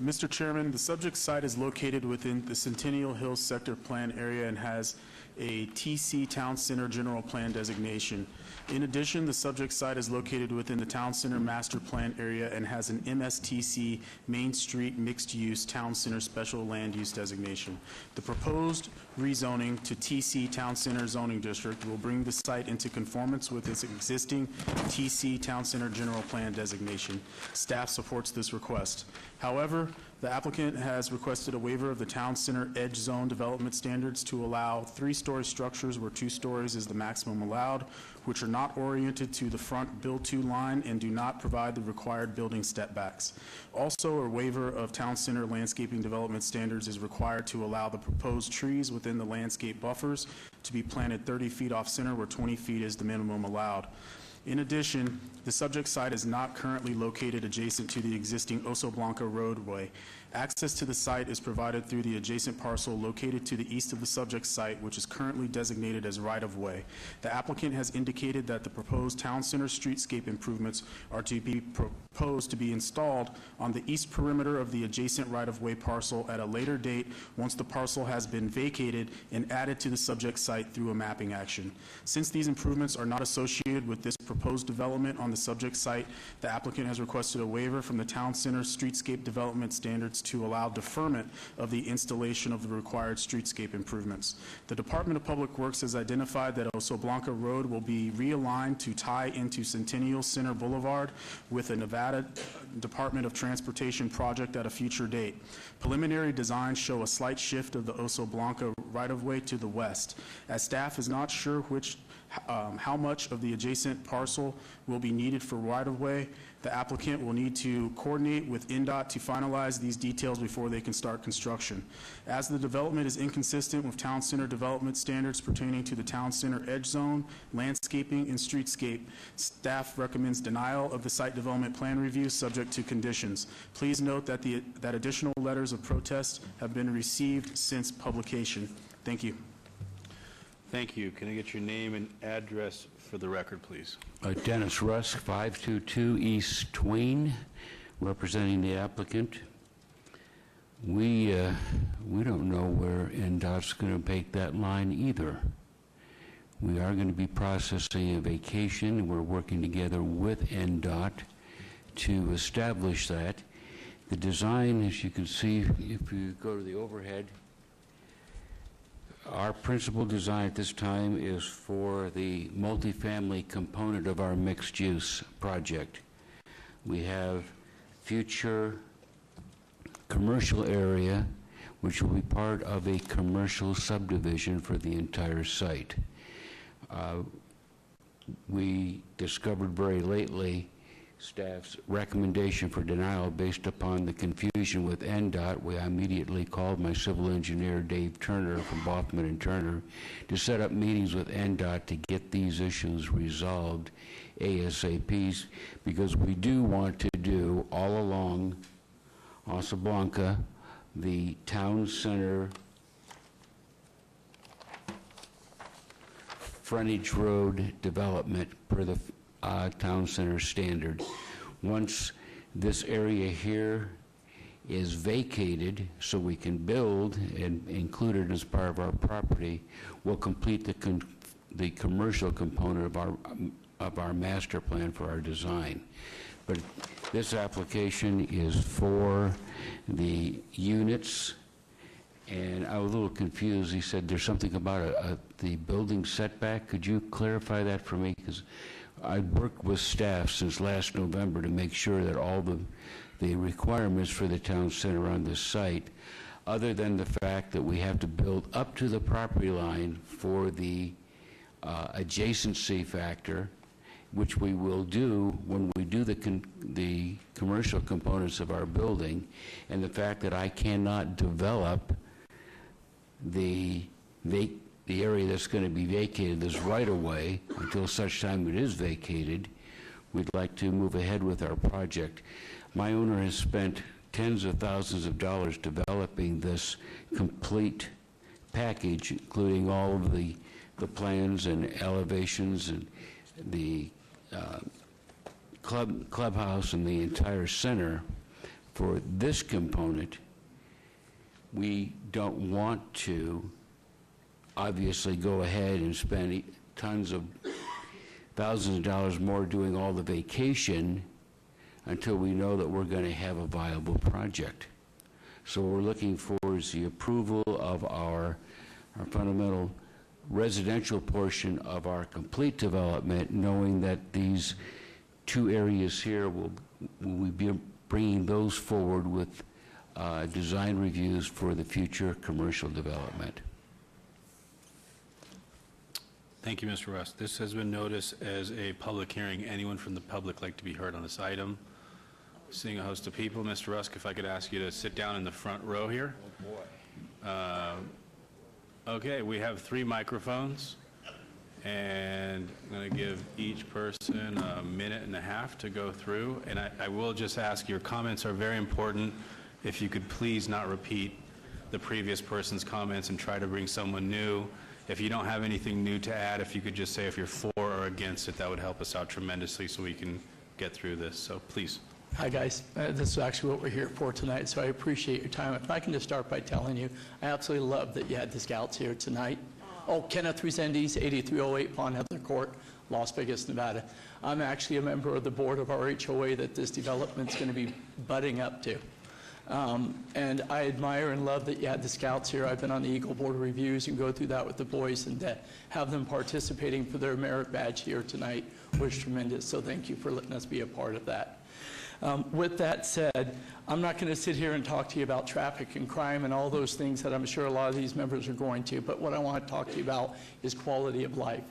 Mr. Chairman, the subject site is located within the Centennial Hills Sector Plan area and has a TC Town Center General Plan designation. In addition, the subject site is located within the Town Center Master Plan area and has an MSTC Main Street Mixed Use Town Center Special Land Use designation. The proposed rezoning to TC Town Center Zoning District will bring the site into conformance with its existing TC Town Center General Plan designation. Staff supports this request. However, the applicant has requested a waiver of the Town Center Edge Zone development standards to allow three-story structures where 2 stories is the maximum allowed, which are not oriented to the front build-to line and do not provide the required building step-backs. Also, a waiver of Town Center landscaping development standards is required to allow the proposed trees within the landscape buffers to be planted 30 feet off center where 20 feet is the minimum allowed. In addition, the subject site is not currently located adjacent to the existing Oso Blanca roadway. Access to the site is provided through the adjacent parcel located to the east of the subject site, which is currently designated as right-of-way. The applicant has indicated that the proposed town center streetscape improvements are to be proposed to be installed on the east perimeter of the adjacent right-of-way parcel at a later date once the parcel has been vacated and added to the subject site through a mapping action. Since these improvements are not associated with this proposed development on the subject site, the applicant has requested a waiver from the town center streetscape development standards to allow deferment of the installation of the required streetscape improvements. The Department of Public Works has identified that Oso Blanca Road will be realigned to tie into Centennial Center Boulevard with a Nevada Department of Transportation project at a future date. Preliminary designs show a slight shift of the Oso Blanca right-of-way to the west. As staff is not sure how much of the adjacent parcel will be needed for right-of-way, the applicant will need to coordinate with NDOT to finalize these details before they can start construction. As the development is inconsistent with town center development standards pertaining to the town center edge zone, landscaping, and streetscape, staff recommends denial of the site development plan review subject to conditions. Please note that that additional letters of protest have been received since publication. Thank you. Thank you. Can I get your name and address for the record, please? Dennis Rusk, 522 East Twain, representing the applicant. We don't know where NDOT's going to make that line either. We are going to be processing a vacation. We're working together with NDOT to establish that. The design, as you can see, if you go to the overhead, our principal design at this time is for the multifamily component of our mixed-use project. We have future commercial area, which will be part of a commercial subdivision for the entire site. We discovered very lately staff's recommendation for denial based upon the confusion with NDOT. I immediately called my civil engineer, Dave Turner, from Boffman and Turner, to set up meetings with NDOT to get these issues resolved ASAP, because we do want to do all along Oso Blanca the town center frontage road development per the town center standard. Once this area here is vacated so we can build and include it as part of our property, we'll complete the commercial component of our master plan for our design. But this application is for the units and I was a little confused. He said there's something about the building setback. Could you clarify that for me? Because I've worked with staff since last November to make sure that all the requirements for the town center on this site, other than the fact that we have to build up to the property line for the adjacency factor, which we will do when we do the commercial components of our building, and the fact that I cannot develop the area that's going to be vacated, this right-of-way, until such time it is vacated. We'd like to move ahead with our project. My owner has spent tens of thousands of dollars developing this complete package, including all of the plans and elevations and the clubhouse and the entire center. For this component, we don't want to obviously go ahead and spend tons of thousands of dollars more doing all the vacation until we know that we're going to have a viable project. So what we're looking for is the approval of our fundamental residential portion of our complete development, knowing that these two areas here will be bringing those forward with design reviews for the future commercial development. Thank you, Mr. Rust. This has been noticed as a public hearing. Anyone from the public like to be heard on this item? Seeing a host of people, Mr. Rusk, if I could ask you to sit down in the front row here. Oh, boy. Okay, we have 3 microphones, and I'm going to give each person a minute and a half to go through. And I will just ask, your comments are very important. If you could please not repeat the previous person's comments and try to bring someone new. If you don't have anything new to add, if you could just say if you're for or against it, that would help us out tremendously so we can get through this. So please. Hi, guys. This is actually what we're here for tonight, so I appreciate your time. If I can just start by telling you, I absolutely love that you had the scouts here tonight. Oh, Kenneth Resendiz, 8308 Pond Heather Court, Las Vegas, Nevada. I'm actually a member of the board of our HOA that this development's going to be budding up to. And I admire and love that you had the scouts here. I've been on the Eagle Board of Reviews and go through that with the boys, and to have them participating for their merit badge here tonight was tremendous. So thank you for letting us be a part of that. With that said, I'm not going to sit here and talk to you about traffic and crime and all those things that I'm sure a lot of these members are going to, but what I want to talk to you about is quality of life.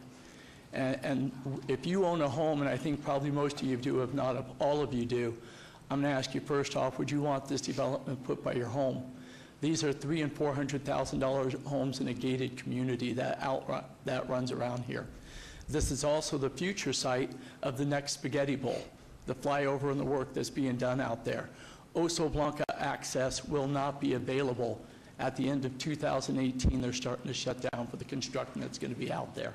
And if you own a home, and I think probably most of you do, if not all of you do, I'm going to ask you first off, would you want this development put by your home? These are $300,000 and $400,000 homes in a gated community that runs around here. This is also the future site of the next Spaghetti Bowl, the flyover and the work that's being done out there. Oso Blanca access will not be available. At the end of 2018, they're starting to shut down for the construction that's going to be out there.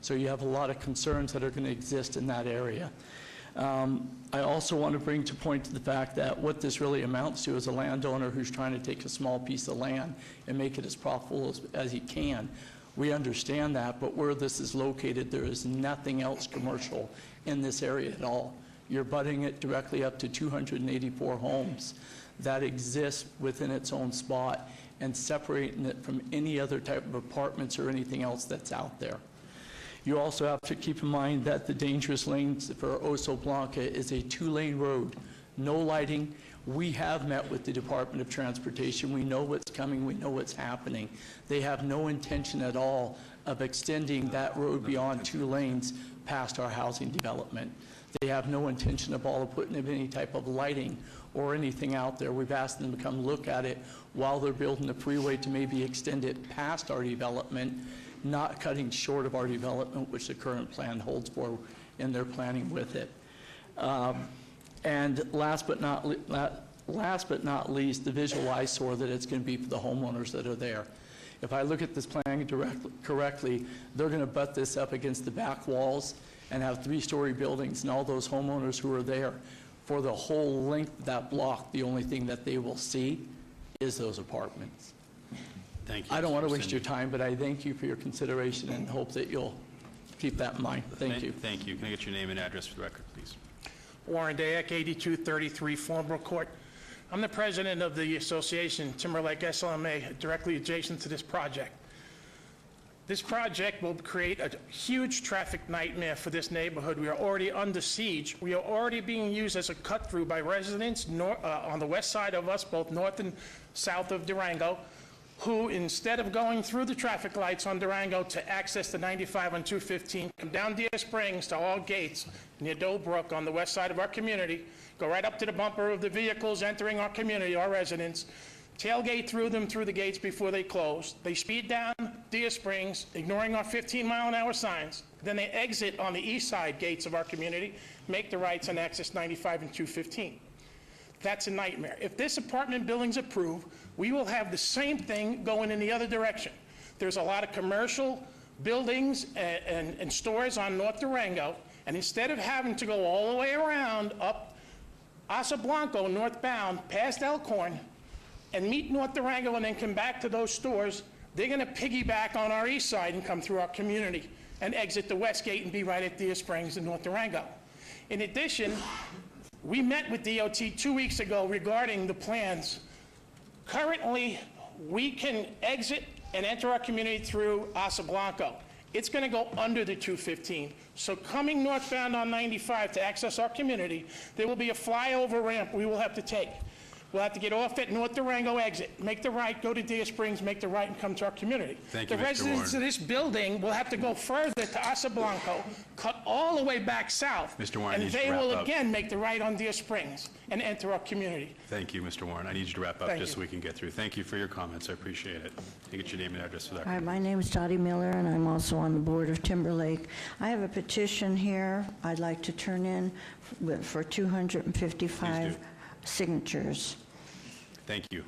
So you have a lot of concerns that are going to exist in that area. I also want to bring to point to the fact that what this really amounts to is a landowner who's trying to take a small piece of land and make it as profitable as he can. We understand that, but where this is located, there is nothing else commercial in this area at all. You're butting it directly up to 284 homes that exist within its own spot and separating it from any other type of apartments or anything else that's out there. You also have to keep in mind that the dangerous lanes for Oso Blanca is a 2-lane road, no lighting. We have met with the Department of Transportation. We know what's coming. We know what's happening. They have no intention at all of extending that road beyond 2 lanes past our housing development. They have no intention of putting any type of lighting or anything out there. We've asked them to come look at it while they're building the freeway to maybe extend it past our development, not cutting short of our development, which the current plan holds for in their planning with it. And last but not least, the visual eyesore that it's going to be for the homeowners that are there. If I look at this plan correctly, they're going to butt this up against the back walls and have 3-story buildings, and all those homeowners who are there for the whole length of that block, the only thing that they will see is those apartments. Thank you. I don't want to waste your time, but I thank you for your consideration and hope that you'll keep that in mind. Thank you. Thank you. Can I get your name and address for the record, please? Warren Dayak, 8233 Fernbrook Court. I'm the president of the association, Timberlake SLMA, directly adjacent to this project. This project will create a huge traffic nightmare for this neighborhood. We are already under siege. We are already being used as a cut-through by residents on the west side of us, both north and south of Durango, who, instead of going through the traffic lights on Durango to access the 95 on 215, come down Deer Springs to all gates near Doe Brook on the west side of our community, go right up to the bumper of the vehicles entering our community, our residents, tailgate through them through the gates before they close. They speed down Deer Springs, ignoring our 15-mile-an-hour signs. Then they exit on the east side gates of our community, make the rights and access 95 and 215. That's a nightmare. If this apartment building's approved, we will have the same thing going in the other direction. There's a lot of commercial buildings and stores on North Durango, and instead of having to go all the way around up Oso Blanco northbound past Elkhorn and meet North Durango and then come back to those stores, they're going to piggyback on our east side and come through our community and exit the west gate and be right at Deer Springs and North Durango. In addition, we met with DOT 2 weeks ago regarding the plans. Currently, we can exit and enter our community through Oso Blanco. It's going to go under the 215. So coming northbound on 95 to access our community, there will be a flyover ramp we will have to take. We'll have to get off at North Durango exit, make the right, go to Deer Springs, make the right, and come to our community. Thank you, The Mr. residents Warren. of this building will have to go further to Oso Blanco, cut all the way back south. Mr. Warren, I and need you they to wrap will up. again make the right on Deer Springs and enter our community. Thank you, Mr. Warren. I need you to wrap up Thank just you. so we can get through. Thank you for your comments. I appreciate it. You get your name and address for that. Hi, my name is Dottie Miller, and I'm also on the board of Timberlake. I have a petition here I'd like to turn in for 255 signatures. Thank you.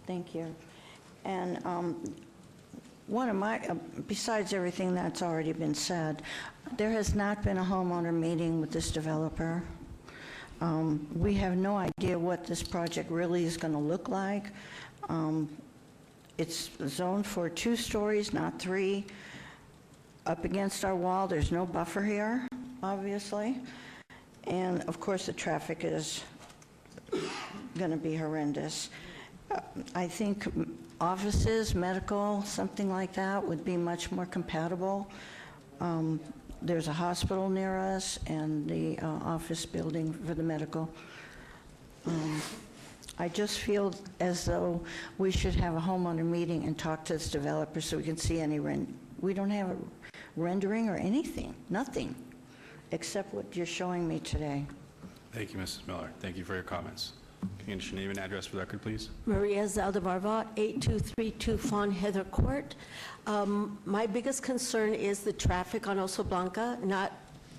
Thank you. And one of my, besides everything that's already been said, there has not been a homeowner meeting with this developer. We have no idea what this project really is going to look like. It's zoned for 2 stories, not 3. Up against our wall, there's no buffer here, obviously. And of course, the traffic is going to be horrendous. I think offices, medical, something like that would be much more compatible. There's a hospital near us and the office building for the medical. I just feel as though we should have a homeowner meeting and talk to this developer so we can see any we don't have a rendering or anything, nothing, except what you're showing me today. Thank you, Mrs. Miller. Thank you for your comments. Can you give us your name and address for the record, please? Maria Zaldivar-Vaught, 8232 Fawn Heather Court. My biggest concern is the traffic on Oso Blanco. Not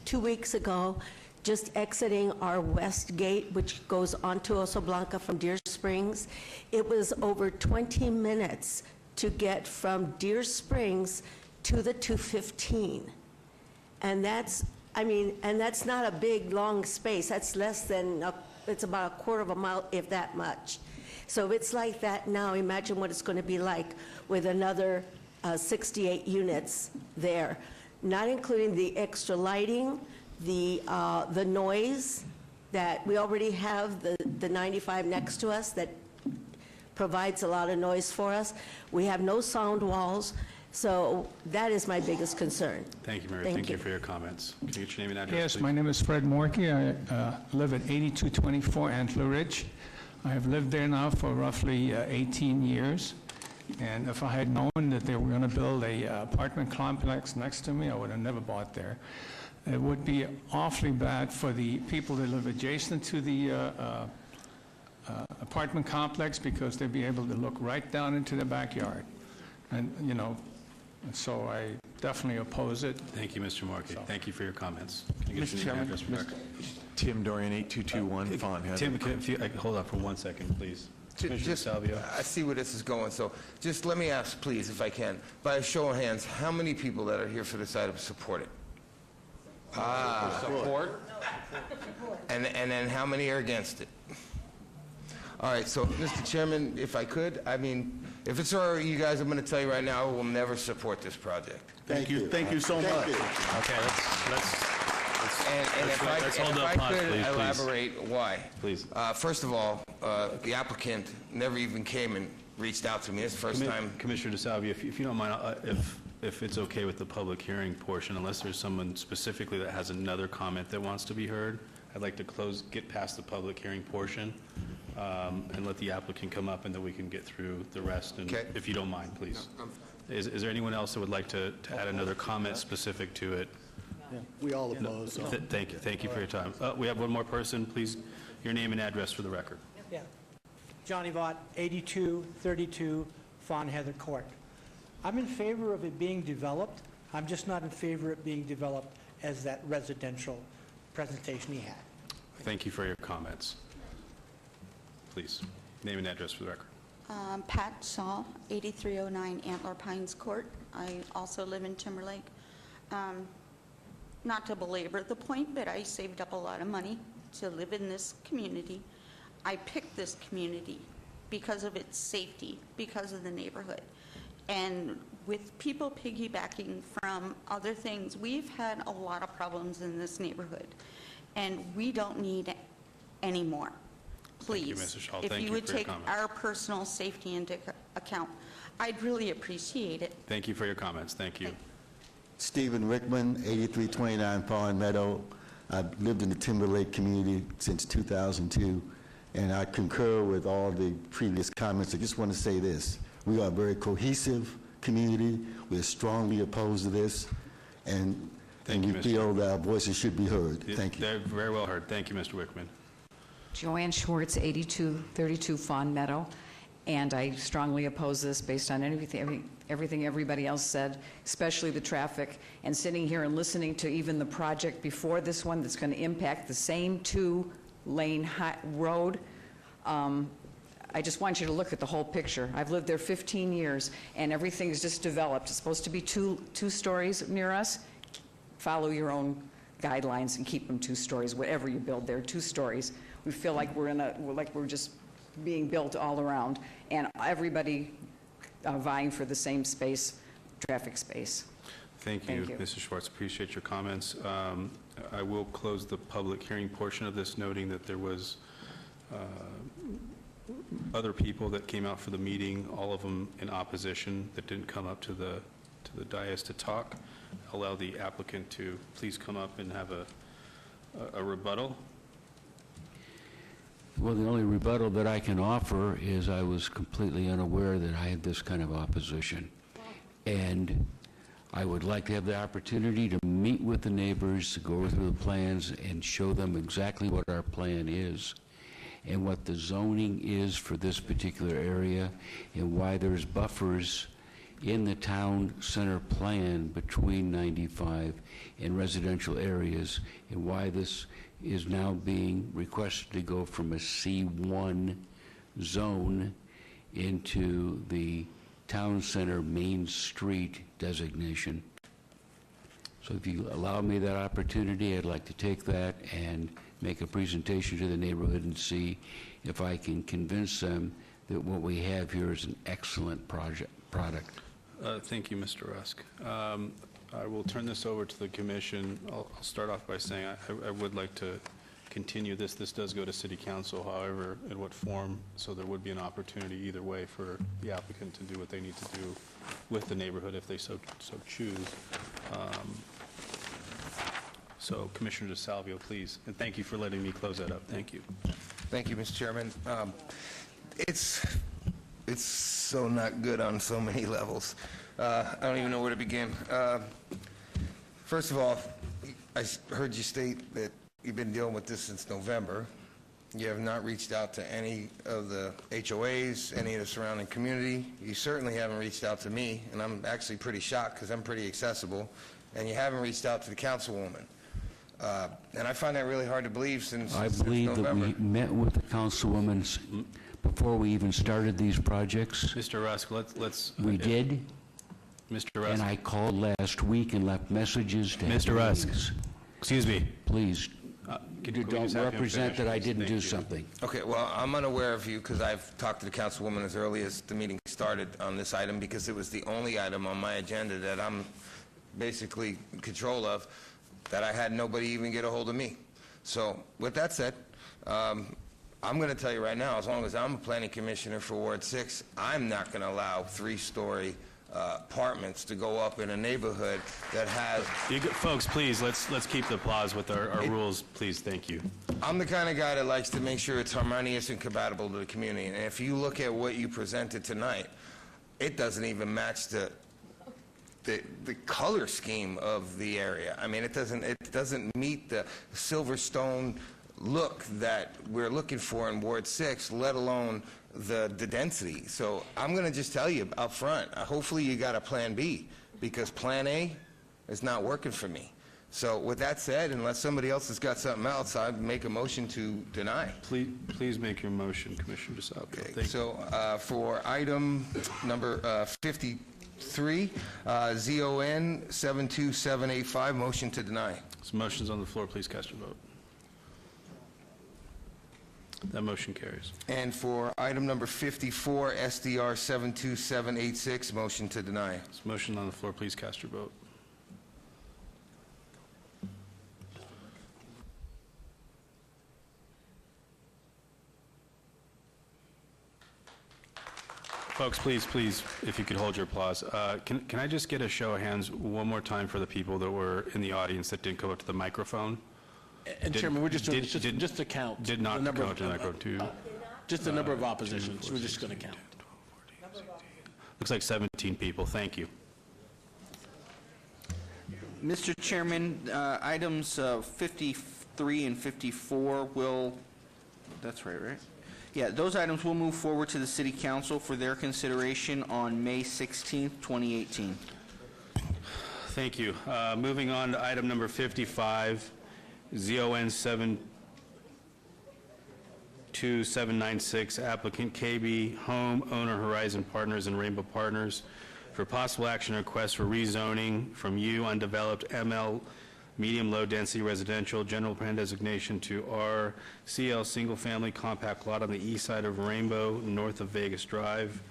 2 weeks ago, just exiting our west gate, which goes onto Oso Blanco from Deer Springs, it was over 20 minutes to get from Deer Springs to the 215. And that's, and that's not a big, long space. That's less than it's about a quarter of a mile, if that much. So if it's like that now, imagine what it's going to be like with another 68 units there, not including the extra lighting, the noise that we already have, the 95 next to us that provides a lot of noise for us. We have no sound walls. So that is my biggest concern. Thank you, Mary. Thank you for your comments. Can you get your name and address, Yes, please? my name is Fred Morkey. I live at 8224 Antler Ridge. I have lived there now for roughly 18 years. And if I had known that they were going to build a apartment complex next to me, I would have never bought there. It would be awfully bad for the people that live adjacent to the apartment complex because they'd be able to look right down into the backyard. And, so I definitely oppose it. Thank you, Mr. Markey. Thank you for your comments. Can you get Mr. your name and Chairman, address for the record? Tim Dorian, 8221 Fawn Heather. Tim, hold on for 1 second, please. Commissioner Just, Salvio. I see where this is going, so just let me ask, please, if I can, by a show of hands, how many people that are here for this item support it? Support? And then how many are against it? All right, so, Mr. Chairman, if I could, if it's all right with you guys, I'm going to tell you right now, I will never support this project. Thank you so much. Okay, let's And if let's hold I up, pause, could please, please. elaborate why. Please. First of all, the applicant never even came and reached out to me. It's the first time. Commissioner DeSalvio, if you don't mind, if it's okay with the public hearing portion, unless there's someone specifically that has another comment that wants to be heard, I'd like to get past the public hearing portion and let the applicant come up, and then we can get through the rest. And Okay. if you don't mind, please. Is there anyone else that would like to add another comment specific to it? We all oppose, so. Thank you for your time. We have one more person, please. Your name and address for the record. Yeah. Johnny Vaught, 8232 Fawn Heather Court. I'm in favor of it being developed. I'm just not in favor of it being developed as that residential presentation he had. Thank you for your comments. Please, name and address for the record. Pat Shaw, 8309 Antler Pines Court. I also live in Timberlake. Not to belabor the point, but I saved up a lot of money to live in this community. I picked this community because of its safety, because of the neighborhood. And with people piggybacking from other things, we've had a lot of problems in this neighborhood, and we don't need any more. Please, Thank you, Mrs. Shaw. if Thank you you would for your take comments. our personal safety into account, I'd really appreciate it. Thank you for your comments. Thank you. Stephen Rickman, 8329 Fawn Meadow. I've lived in the Timberlake community since 2002, and I concur with all the previous comments. I just want to say this. We are a very cohesive community. We're strongly opposed to this, and we feel that our voices should be heard. Thank you. They're very well heard. Thank you, Mr. Wickman. Joanne Schwartz, 8232 Fawn Meadow, and I strongly oppose this based on everything everybody else said, especially the traffic, and sitting here and listening to even the project before this one that's going to impact the same two-lane road. I just want you to look at the whole picture. I've lived there 15 years, and everything's just developed. It's supposed to be two stories near us. Follow your own guidelines and keep them 2 stories, whatever you build there, 2 stories. We feel like we're just being built all around, and everybody vying for the same space, traffic space. Thank you, Thank you. Mrs. Schwartz. Appreciate your comments. I will close the public hearing portion of this, noting that there was other people that came out for the meeting, all of them in opposition, that didn't come up to the dais to talk. Allow the applicant to please come up and have a rebuttal. Well, the only rebuttal that I can offer is I was completely unaware that I had this kind of opposition. And I would like to have the opportunity to meet with the neighbors, to go through the plans and show them exactly what our plan is and what the zoning is for this particular area and why there's buffers in the town center plan between 95 and residential areas, and why this is now being requested to go from a C1 zone into the town center Main Street designation. So if you allow me that opportunity, I'd like to take that and make a presentation to the neighborhood and see if I can convince them that what we have here is an excellent product. Thank you, Mr. Rusk. I will turn this over to the commission. I'll start off by saying I would like to continue this. This does go to City Council, however, in what form, so there would be an opportunity either way for the applicant to do what they need to do with the neighborhood if they so choose. So Commissioner DeSalvio, please, and thank you for letting me close that up. Thank you. Thank you, Mr. Chairman. It's so not good on so many levels. I don't even know where to begin. First of all, I heard you state that you've been dealing with this since November. You have not reached out to any of the HOAs, any of the surrounding community. You certainly haven't reached out to me, and I'm actually pretty shocked because I'm pretty accessible. And you haven't reached out to the councilwoman. And I find that really hard to believe since I believe that November. we met with the councilwoman before we even started these projects. Mr. Rusk, let's... We did. Mr. Rusk. And I called last week and left messages to... Mr. Rusk, excuse me. Please, Could we don't just have him represent finish, that I please? didn't Thank do you. something. Okay, well, I'm unaware of you because I've talked to the councilwoman as early as the meeting started on this item because it was the only item on my agenda that I'm basically in control of. that I had nobody even get a hold of me. So with that said, I'm going to tell you right now, as long as I'm a planning commissioner for Ward 6, I'm not going to allow three-story apartments to go up in a neighborhood that has... Folks, please, let's keep the applause with our rules, please. Thank you. I'm the kind of guy that likes to make sure it's harmonious and compatible to the community. And if you look at what you presented tonight, it doesn't even match the color scheme of the area. I mean, it doesn't meet the Silverstone look that we're looking for in Ward 6, let alone the density. So I'm going to just tell you up front, hopefully you got a plan B, because plan A is not working for me. So with that said, unless somebody else has got something else, I'd make a motion to deny. Please make your motion, Commissioner DeSalvo. Okay, so for item number 53, ZON 72785, motion to deny. So motion's on the floor. Please cast your vote. That motion carries. And for item number 54, SDR 72786, motion to deny. This motion on the floor. Please cast your vote. Folks, please, if you could hold your applause. Can I just get a show of hands one more time for the people that were in the audience that didn't come up to the microphone? And Chairman, we're just doing just to count. Did not come up to the microphone. Just the number of oppositions. We're just going to count. Looks like 17 people. Thank you. Mr. Chairman, items 53 and 54 will, that's right? Yeah, those items will move forward to the City Council for their consideration on May 16th, 2018. Thank you. Moving on to item number 55, ZON 72796, applicant KB Home Owner Horizon Partners and Rainbow Partners for possible action request for rezoning from U undeveloped ML medium low density residential general plan designation to RCL single family compact lot on the east side of Rainbow north of Vegas Drive.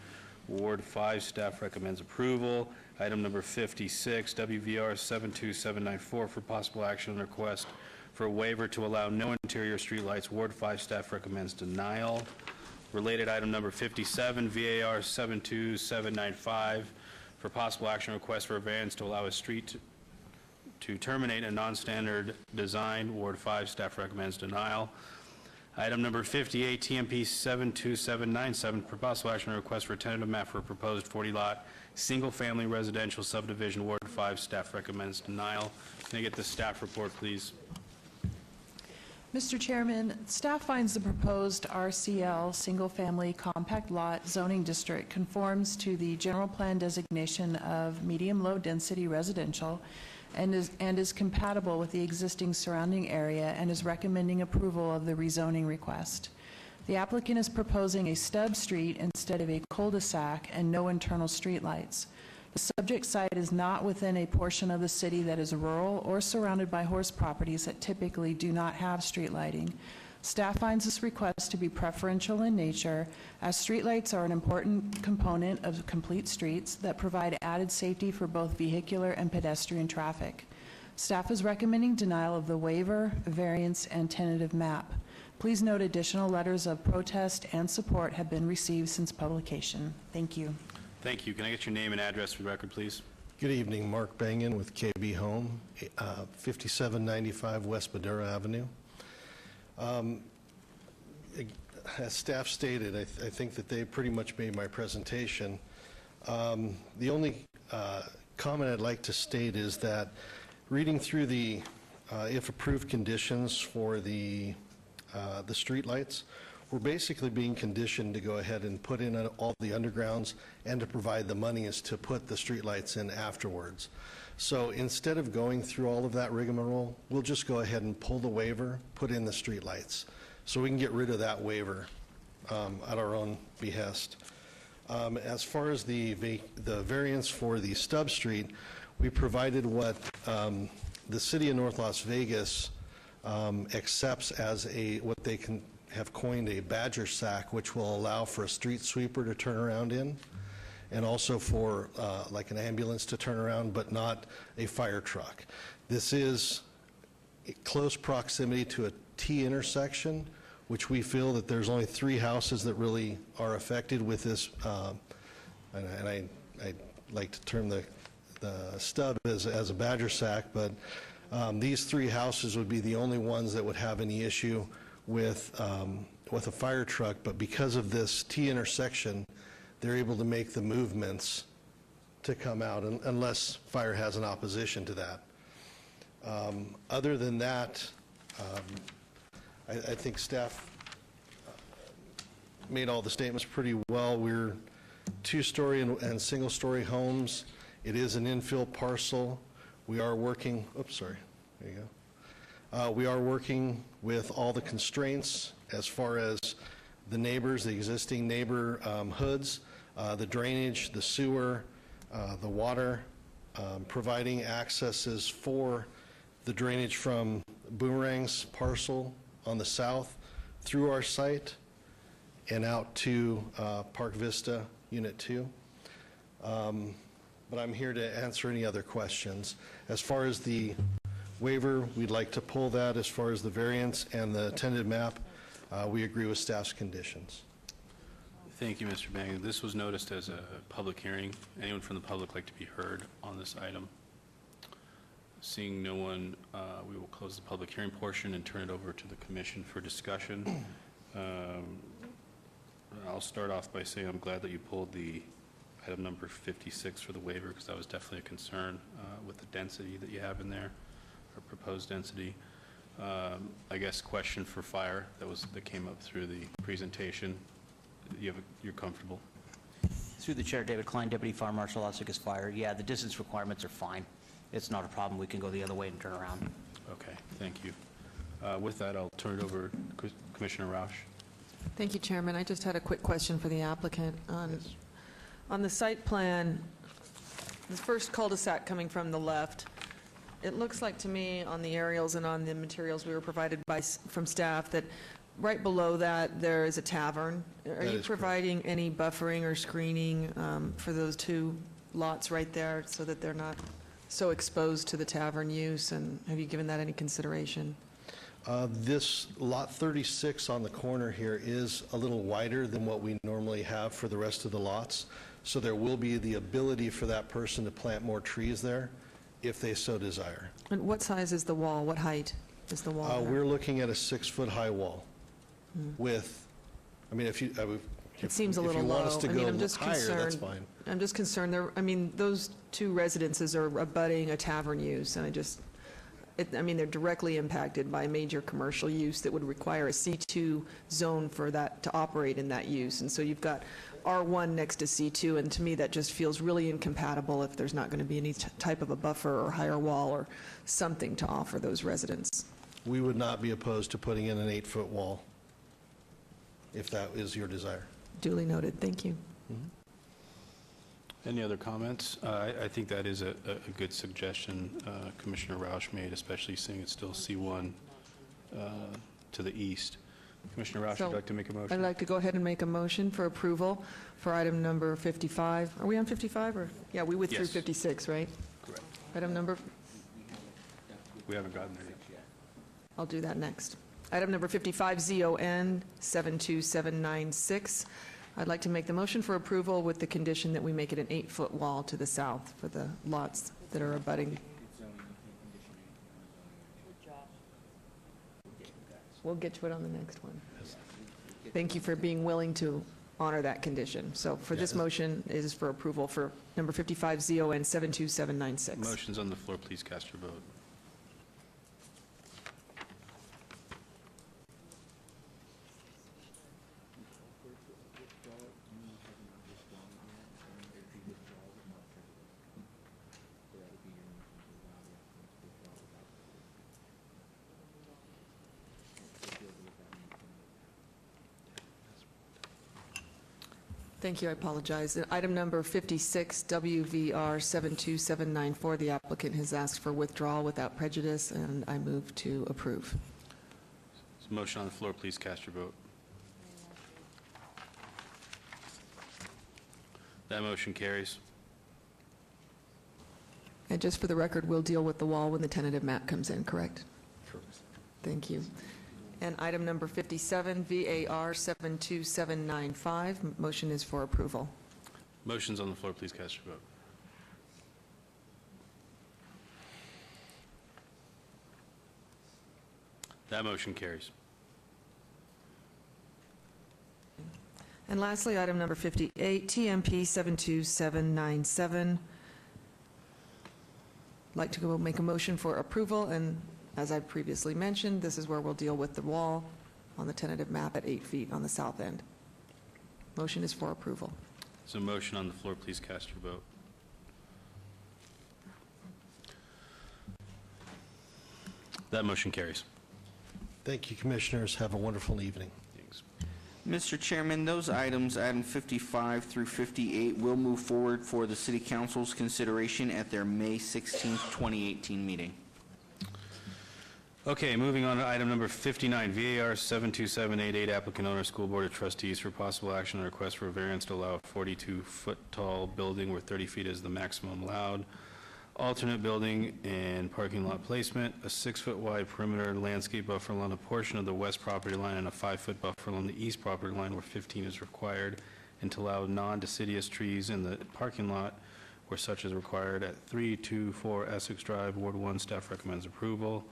Ward 5 staff recommends approval. Item number 56, WVR 72794 for possible action and request for a waiver to allow no interior streetlights. Ward 5 staff recommends denial. Related item number 57, VAR 72795 for possible action request for a variance to allow a street to terminate a non-standard design. Ward 5 staff recommends denial. Item number 58, TMP 72797 for possible action request for a tentative map for a proposed 40-lot single-family residential subdivision. Ward 5 staff recommends denial. Can I get the staff report, please? Mr. Chairman, staff finds the proposed RCL single-family compact lot zoning district conforms to the general plan designation of medium-low density residential and is compatible with the existing surrounding area and is recommending approval of the rezoning request. The applicant is proposing a stub street instead of a cul-de-sac and no internal streetlights. The subject site is not within a portion of the city that is rural or surrounded by horse properties that typically do not have street lighting. Staff finds this request to be preferential in nature, as streetlights are an important component of complete streets that provide added safety for both vehicular and pedestrian traffic. Staff is recommending denial of the waiver, variance, and tentative map. Please note additional letters of protest and support have been received since publication. Thank you. Thank you. Can I get your name and address for the record, please? Good evening. Mark Bangan with KB Home, 5795 West Madera Avenue. As staff stated, I think that they pretty much made my presentation. The only comment I'd like to state is that reading through the, if approved conditions for the streetlights, we're basically being conditioned to go ahead and put in all the undergrounds and to provide the money is to put the streetlights in afterwards. So instead of going through all of that rigmarole, we'll just go ahead and pull the waiver, put in the streetlights. So we can get rid of that waiver at our own behest. As far as the variance for the stub street, we provided what the city of North Las Vegas accepts as what they can have coined a badger sack, which will allow for a street sweeper to turn around in, and also for like an ambulance to turn around, but not a fire truck. This is close proximity to a T intersection, which we feel that there's only 3 houses that really are affected with this, and I like to term the stub as a Badger sack, but these 3 houses would be the only ones that would have any issue with a fire truck, but because of this T intersection, they're able to make the movements to come out unless fire has an opposition to that. Other than that, I think staff made all the statements pretty well. We're 2-story and single-story homes. It is an infill parcel. We are working, there you go. We are working with all the constraints as far as the neighbors, the existing neighborhoods, the drainage, the sewer, the water, providing accesses for the drainage from Boomerang's parcel on the south through our site and out to Park Vista Unit 2. But I'm here to answer any other questions. As far as the waiver, we'd like to pull that. As far as the variance and the tentative map, we agree with staff's conditions. Thank you, Mr. Bang. This was noticed as a public hearing. Anyone from the public like to be heard on this item? Seeing no one, we will close the public hearing portion and turn it over to the commission for discussion. I'll start off by saying I'm glad that you pulled the item number 56 for the waiver, because that was definitely a concern with the density that you have in there, or proposed density. I guess question for fire that came up through the presentation. You're comfortable? Through the chair, David Klein, Deputy Fire Marshal, Las Vegas Fire. Yeah, the distance requirements are fine. It's not a problem. We can go the other way and turn around. Okay, thank you. With that, I'll turn it over to Commissioner Roush. Thank you, Chairman. I just had a quick question for the applicant. On the site plan, the first cul-de-sac coming from the left, it looks like to me on the aerials and on the materials we were provided from staff that right below that there is a tavern. Are you providing any buffering or screening for those 2 lots right there so that they're not so exposed to the tavern use, and have you given that any consideration? This lot 36 on the corner here is a little wider than what we normally have for the rest of the lots, so there will be the ability for that person to plant more trees there if they so desire. And what size is the wall? What height is the wall? We're looking at a 6-foot high wall with, I mean, if you It seems a little if you low. want us to go I'm just higher, concerned. that's fine. I'm just concerned. Those 2 residences are abutting a tavern use, and they're directly impacted by major commercial use that would require a C2 zone for that to operate in that use. And so you've got R1 next to C2, and to me that just feels really incompatible if there's not going to be any type of a buffer or higher wall or something to offer those residents. We would not be opposed to putting in an 8-foot wall, if that is your desire. Duly noted. Thank you. Any other comments? I think that is a good suggestion Commissioner Roush made, especially seeing it's still C1 to the east. Commissioner Roush, would you like to make a motion? I'd like to go ahead and make a motion for approval for item number 55. Are we on 55? Or yeah, we withdrew Yes. 56, right? Correct. Item number, We haven't gotten there yet. I'll do that next. Item number 55, ZON 72796. I'd like to make the motion for approval with the condition that we make it an 8-foot wall to the south for the lots that are abutting. We'll get to it on the next one. Thank you for being willing to honor that condition. So for this motion is for approval for number 55, ZON 72796. Motion's on the floor. Please cast your vote. Thank you, I apologize. Item number 56, WVR 72794, the applicant has asked for withdrawal without prejudice, and I move to approve. There's a motion on the floor. Please cast your vote. That motion carries. And just for the record, we'll deal with the wall when the tentative map comes in, correct? Thank you. And item number 57, VAR 72795, motion is for approval. Motion's on the floor. Please cast your vote. That motion carries. And lastly, item number 58, TMP 72797. Like to go make a motion for approval, and as I previously mentioned, this is where we'll deal with the wall on the tentative map at 8 feet on the south end. Motion is for approval. There's a motion on the floor. Please cast your vote. That motion carries. Thank you, Commissioners. Have a wonderful evening. Thanks. Mr. Chairman, those items, item 55 through 58, will move forward for the City Council's consideration at their May 16, 2018 meeting. Okay, moving on to item number 59, VAR 72788, applicant owner, School Board of Trustees for possible action on request for a variance to allow a 42-foot tall building where 30 feet is the maximum allowed, alternate building and parking lot placement, a 6-foot wide perimeter landscape buffer along a portion of the west property line and a 5-foot buffer along the east property line where 15 is required, and to allow non-deciduous trees in the parking lot where such is required at 324 Essex Drive, Ward 1. Staff recommends approval.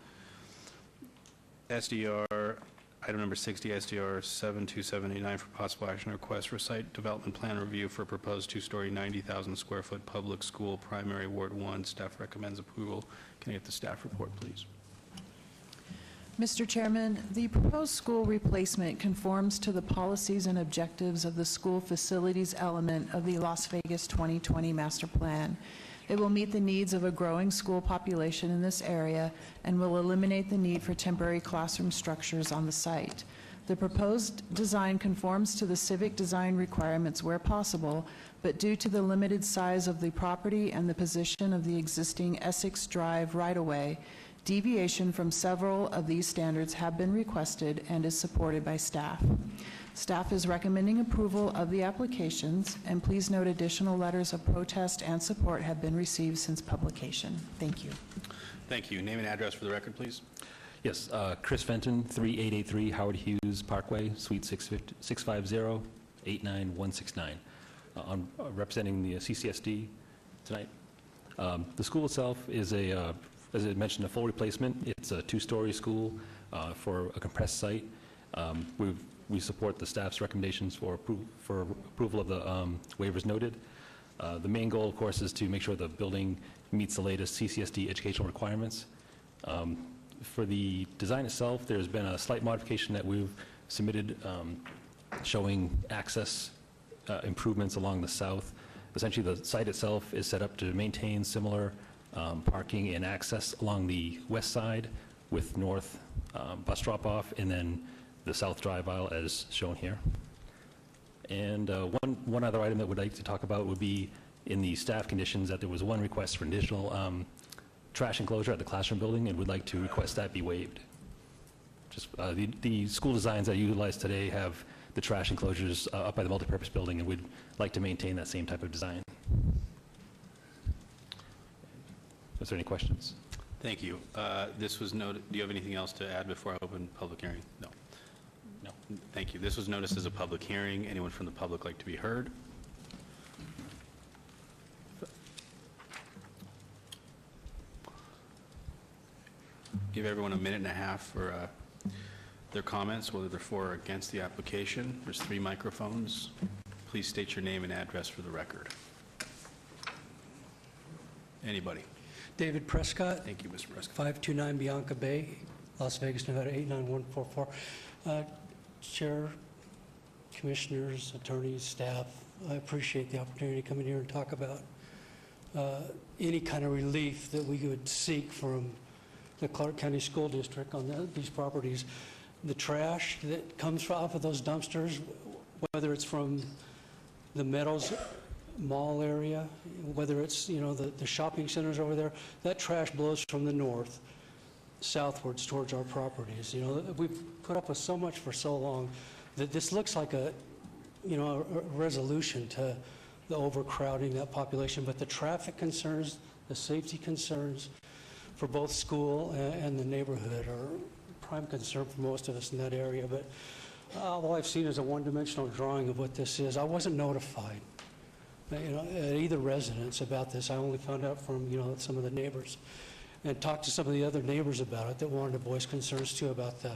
SDR, item number 60, SDR 72789 for possible action request for site development plan review for proposed 2-story, 90,000 square foot public school, primary, Ward 1. Staff recommends approval. Can I get the staff report, please? Mr. Chairman, the proposed school replacement conforms to the policies and objectives of the school facilities element of the Las Vegas 2020 Master Plan. It will meet the needs of a growing school population in this area and will eliminate the need for temporary classroom structures on the site. The proposed design conforms to the civic design requirements where possible, but due to the limited size of the property and the position of the existing Essex Drive right-of-way, deviation from several of these standards have been requested and is supported by staff. Staff is recommending approval of the applications, and please note additional letters of protest and support have been received since publication. Thank you. Thank you. Name and address for the record, please. Yes, Chris Fenton, 3883 Howard Hughes Parkway, Suite 650, 89169. I'm representing the CCSD tonight. The school itself is as I mentioned, a full replacement. It's a 2-story school for a compressed site. We support the staff's recommendations for approval of the waivers noted. The main goal, of course, is to make sure the building meets the latest CCSD educational requirements. For the design itself, there's been a slight modification that we've submitted showing access improvements along the south. Essentially, the site itself is set up to maintain similar parking and access along the west side with north bus drop-off and then the south drive aisle as shown here. And one other item that we'd like to talk about would be in the staff conditions that there was one request for additional trash enclosure at the classroom building, and we'd like to request that be waived. Just the school designs that you utilize today have the trash enclosures up by the multipurpose building, and we'd like to maintain that same type of design. Is there any questions? Thank you. This was noted. Do you have anything else to add before I open public hearing? No. No. Thank you. This was noticed as a public hearing. Anyone from the public like to be heard? Give everyone a minute and a half for their comments, whether they're for or against the application. There's 3 microphones. Please state your name and address for the record. Anybody? David Prescott. Thank you, Mr. Prescott. 529 Bianca Bay, Las Vegas, Nevada 89144. Chair, commissioners, attorneys, staff, I appreciate the opportunity to come in here and talk about any kind of relief that we would seek from the Clark County School District on these properties. The trash that comes off of those dumpsters, whether it's from the Meadows Mall area, whether it's, you know, the shopping centers over there, that trash blows from the north southwards towards our properties. You know, we've put up with so much for so long that this looks like a, you know, a resolution to the overcrowding that population, but the traffic concerns, the safety concerns for both school and the neighborhood are prime concern for most of us in that area, but all I've seen is a one-dimensional drawing of what this is. I wasn't notified, at either residence about this. I only found out from, some of the neighbors, and talked to some of the other neighbors about it that wanted to voice concerns too about the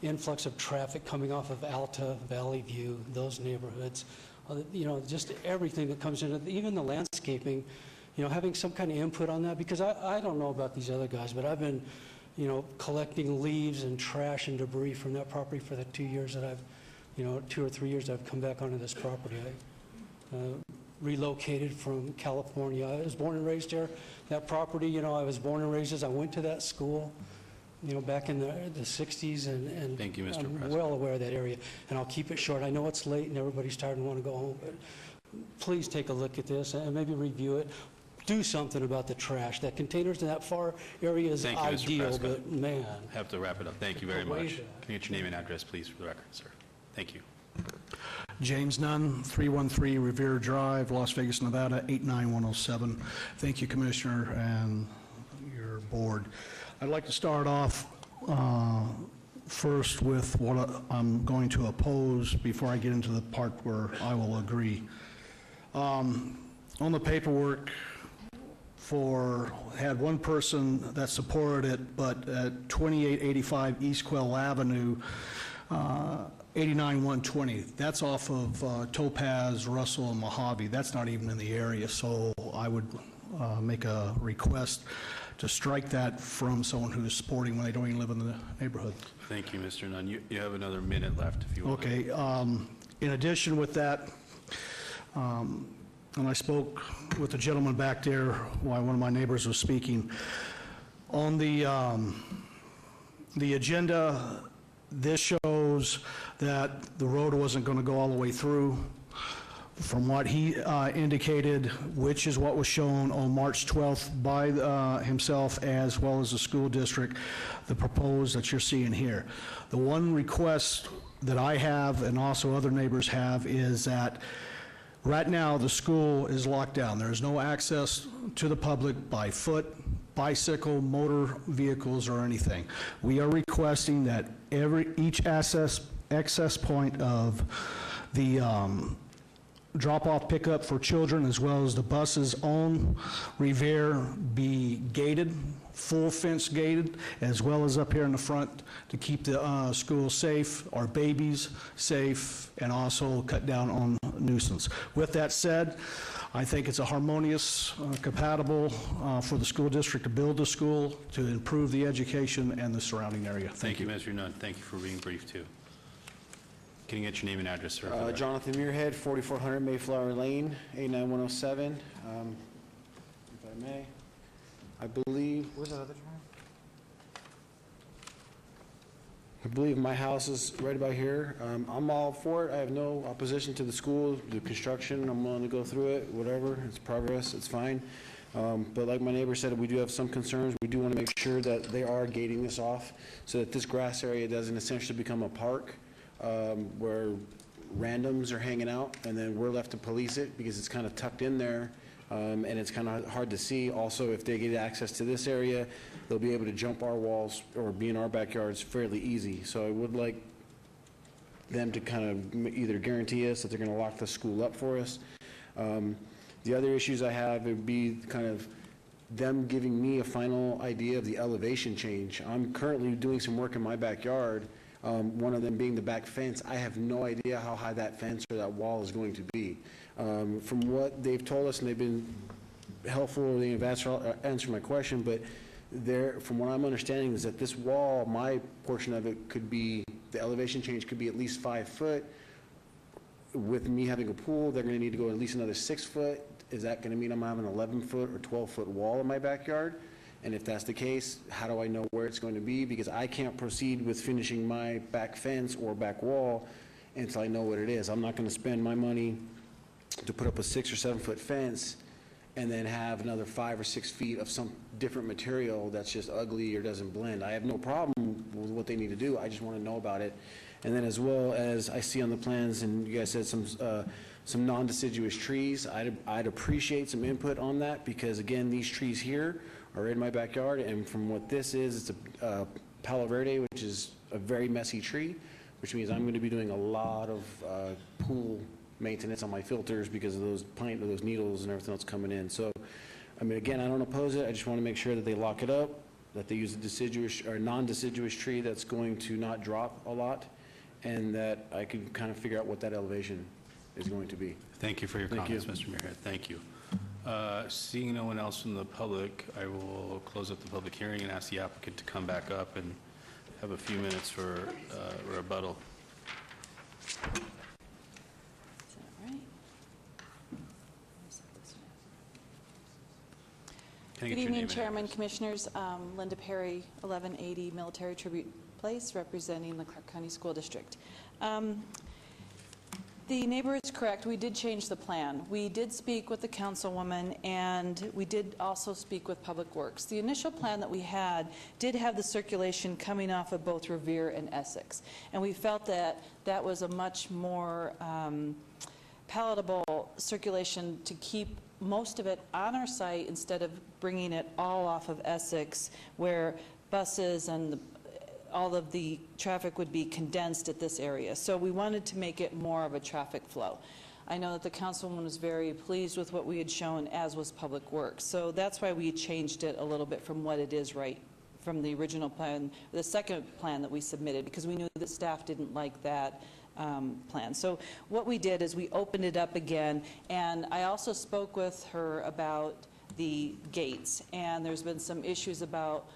influx of traffic coming off of Alta, Valley View, those neighborhoods. Just everything that comes in, even the landscaping, having some kind of input on that, because I don't know about these other guys, but I've been, collecting leaves and trash and debris from that property for the 2 years that I've, 2 or 3 years I've come back onto this property. I relocated from California. I was born and raised here. That property, I was born and raised as I went to that school, back in the 60s, and Thank you, Mr. I'm President. well aware of that area, and I'll keep it short. I know it's late and everybody's tired and want to go home, but please take a look at this and maybe review it. Do something about the trash. That containers in that far area is Thank you, Mr. ideal, Prescott. but man. Have to wrap it up. Thank you very Way much. back. Can you get your name and address, please, for the record, sir? Thank you. James Nunn, 313 Revere Drive, Las Vegas, Nevada, 89107. Thank you, Commissioner, and your board. I'd like to start off first with what I'm going to oppose before I get into the part where I will agree. On the paperwork, had one person that supported it, but at 2885 East Quell Avenue, 89120. That's off of Topaz, Russell, and Mojave. That's not even in the area, so I would make a request to strike that from someone who is supporting when they don't even live in the neighborhood. Thank you, Mr. Nunn. You have another minute left if you want. Okay. In addition with that, and I spoke with the gentleman back there while one of my neighbors was speaking. On the agenda, this shows that the road wasn't going to go all the way through. From what he indicated, which is what was shown on March 12th by himself as well as the school district, the proposed that you're seeing here. The one request that I have and also other neighbors have is that right now the school is locked down. There is no access to the public by foot, bicycle, motor vehicles, or anything. We are requesting that each access point of the drop-off pickup for children as well as the buses on Revere be gated, full fence gated, as well as up here in the front to keep the school safe, our babies safe, and also cut down on nuisance. With that said, I think it's a harmonious, compatible for the school district to build a school to improve the education and the surrounding area. Thank you. Mr. Nunn. Thank you for being brief, too. Can you get your name and address, sir? for the record? Jonathan Muirhead, 4400 Mayflower Lane, 89107. If I may, I believe, where's that other drawing? I believe my house is right about here. I'm all for it. I have no opposition to the school, the construction. I'm willing to go through it, whatever. It's progress, it's fine. But like my neighbor said, we do have some concerns. We do want to make sure that they are gating this off so that this grass area doesn't essentially become a park where randoms are hanging out and then we're left to police it because it's kind of tucked in there and it's kind of hard to see. Also, if they get access to this area, they'll be able to jump our walls or be in our backyards fairly easy. So I would like them to kind of either guarantee us that they're going to lock the school up for us. The other issues I have would be kind of them giving me a final idea of the elevation change. I'm currently doing some work in my backyard, one of them being the back fence. I have no idea how high that fence or that wall is going to be. From what they've told us, and they've been helpful, they've answered my question, but from what I'm understanding is that this wall, my portion of it could be, the elevation change could be at least 5 foot. With me having a pool, they're going to need to go at least another 6 foot. Is that going to mean I'm having an 11-foot or 12-foot wall in my backyard? And if that's the case, how do I know where it's going to be? Because I can't proceed with finishing my back fence or back wall until I know what it is. I'm not going to spend my money to put up a 6 or 7 foot fence and then have another 5 or 6 feet of some different material that's just ugly or doesn't blend. I have no problem with what they need to do. I just want to know about it. And then as well as I see on the plans, and you guys said some non-deciduous trees, I'd appreciate some input on that because, again, these trees here are in my backyard, and from what this is, it's a Palo Verde, which is a very messy tree, which means I'm going to be doing a lot of pool maintenance on my filters because of those needles and everything else coming in. So, I mean, again, I don't oppose it. I just want to make sure that they lock it up, that they use a deciduous or non-deciduous tree that's going to not drop a lot, and that I can kind of figure out what that elevation is going to be. Thank you for your Thank comments, you. Mr. Muirhead. Thank you. Seeing no one else from the public, I will close up the public hearing and ask the applicant to come back up and have a few minutes for rebuttal. Can I get Good your name evening, and Chairman, address? Commissioners. Linda Perry, 1180 Military Tribute Place, representing the Clark County School District. The neighbor is correct. We did change the plan. We did speak with the councilwoman, and we did also speak with Public Works. The initial plan that we had did have the circulation coming off of both Revere and Essex, and we felt that that was a much more palatable circulation to keep most of it on our site instead of bringing it all off of Essex, where buses and all of the traffic would be condensed at this area. So we wanted to make it more of a traffic flow. I know that the councilwoman was very pleased with what we had shown, as was Public Works. So that's why we changed it a little bit from what it is right from the original plan, the second plan that we submitted, because we knew that staff didn't like that plan. So what we did is we opened it up again, and I also spoke with her about the gates, and there's been some issues about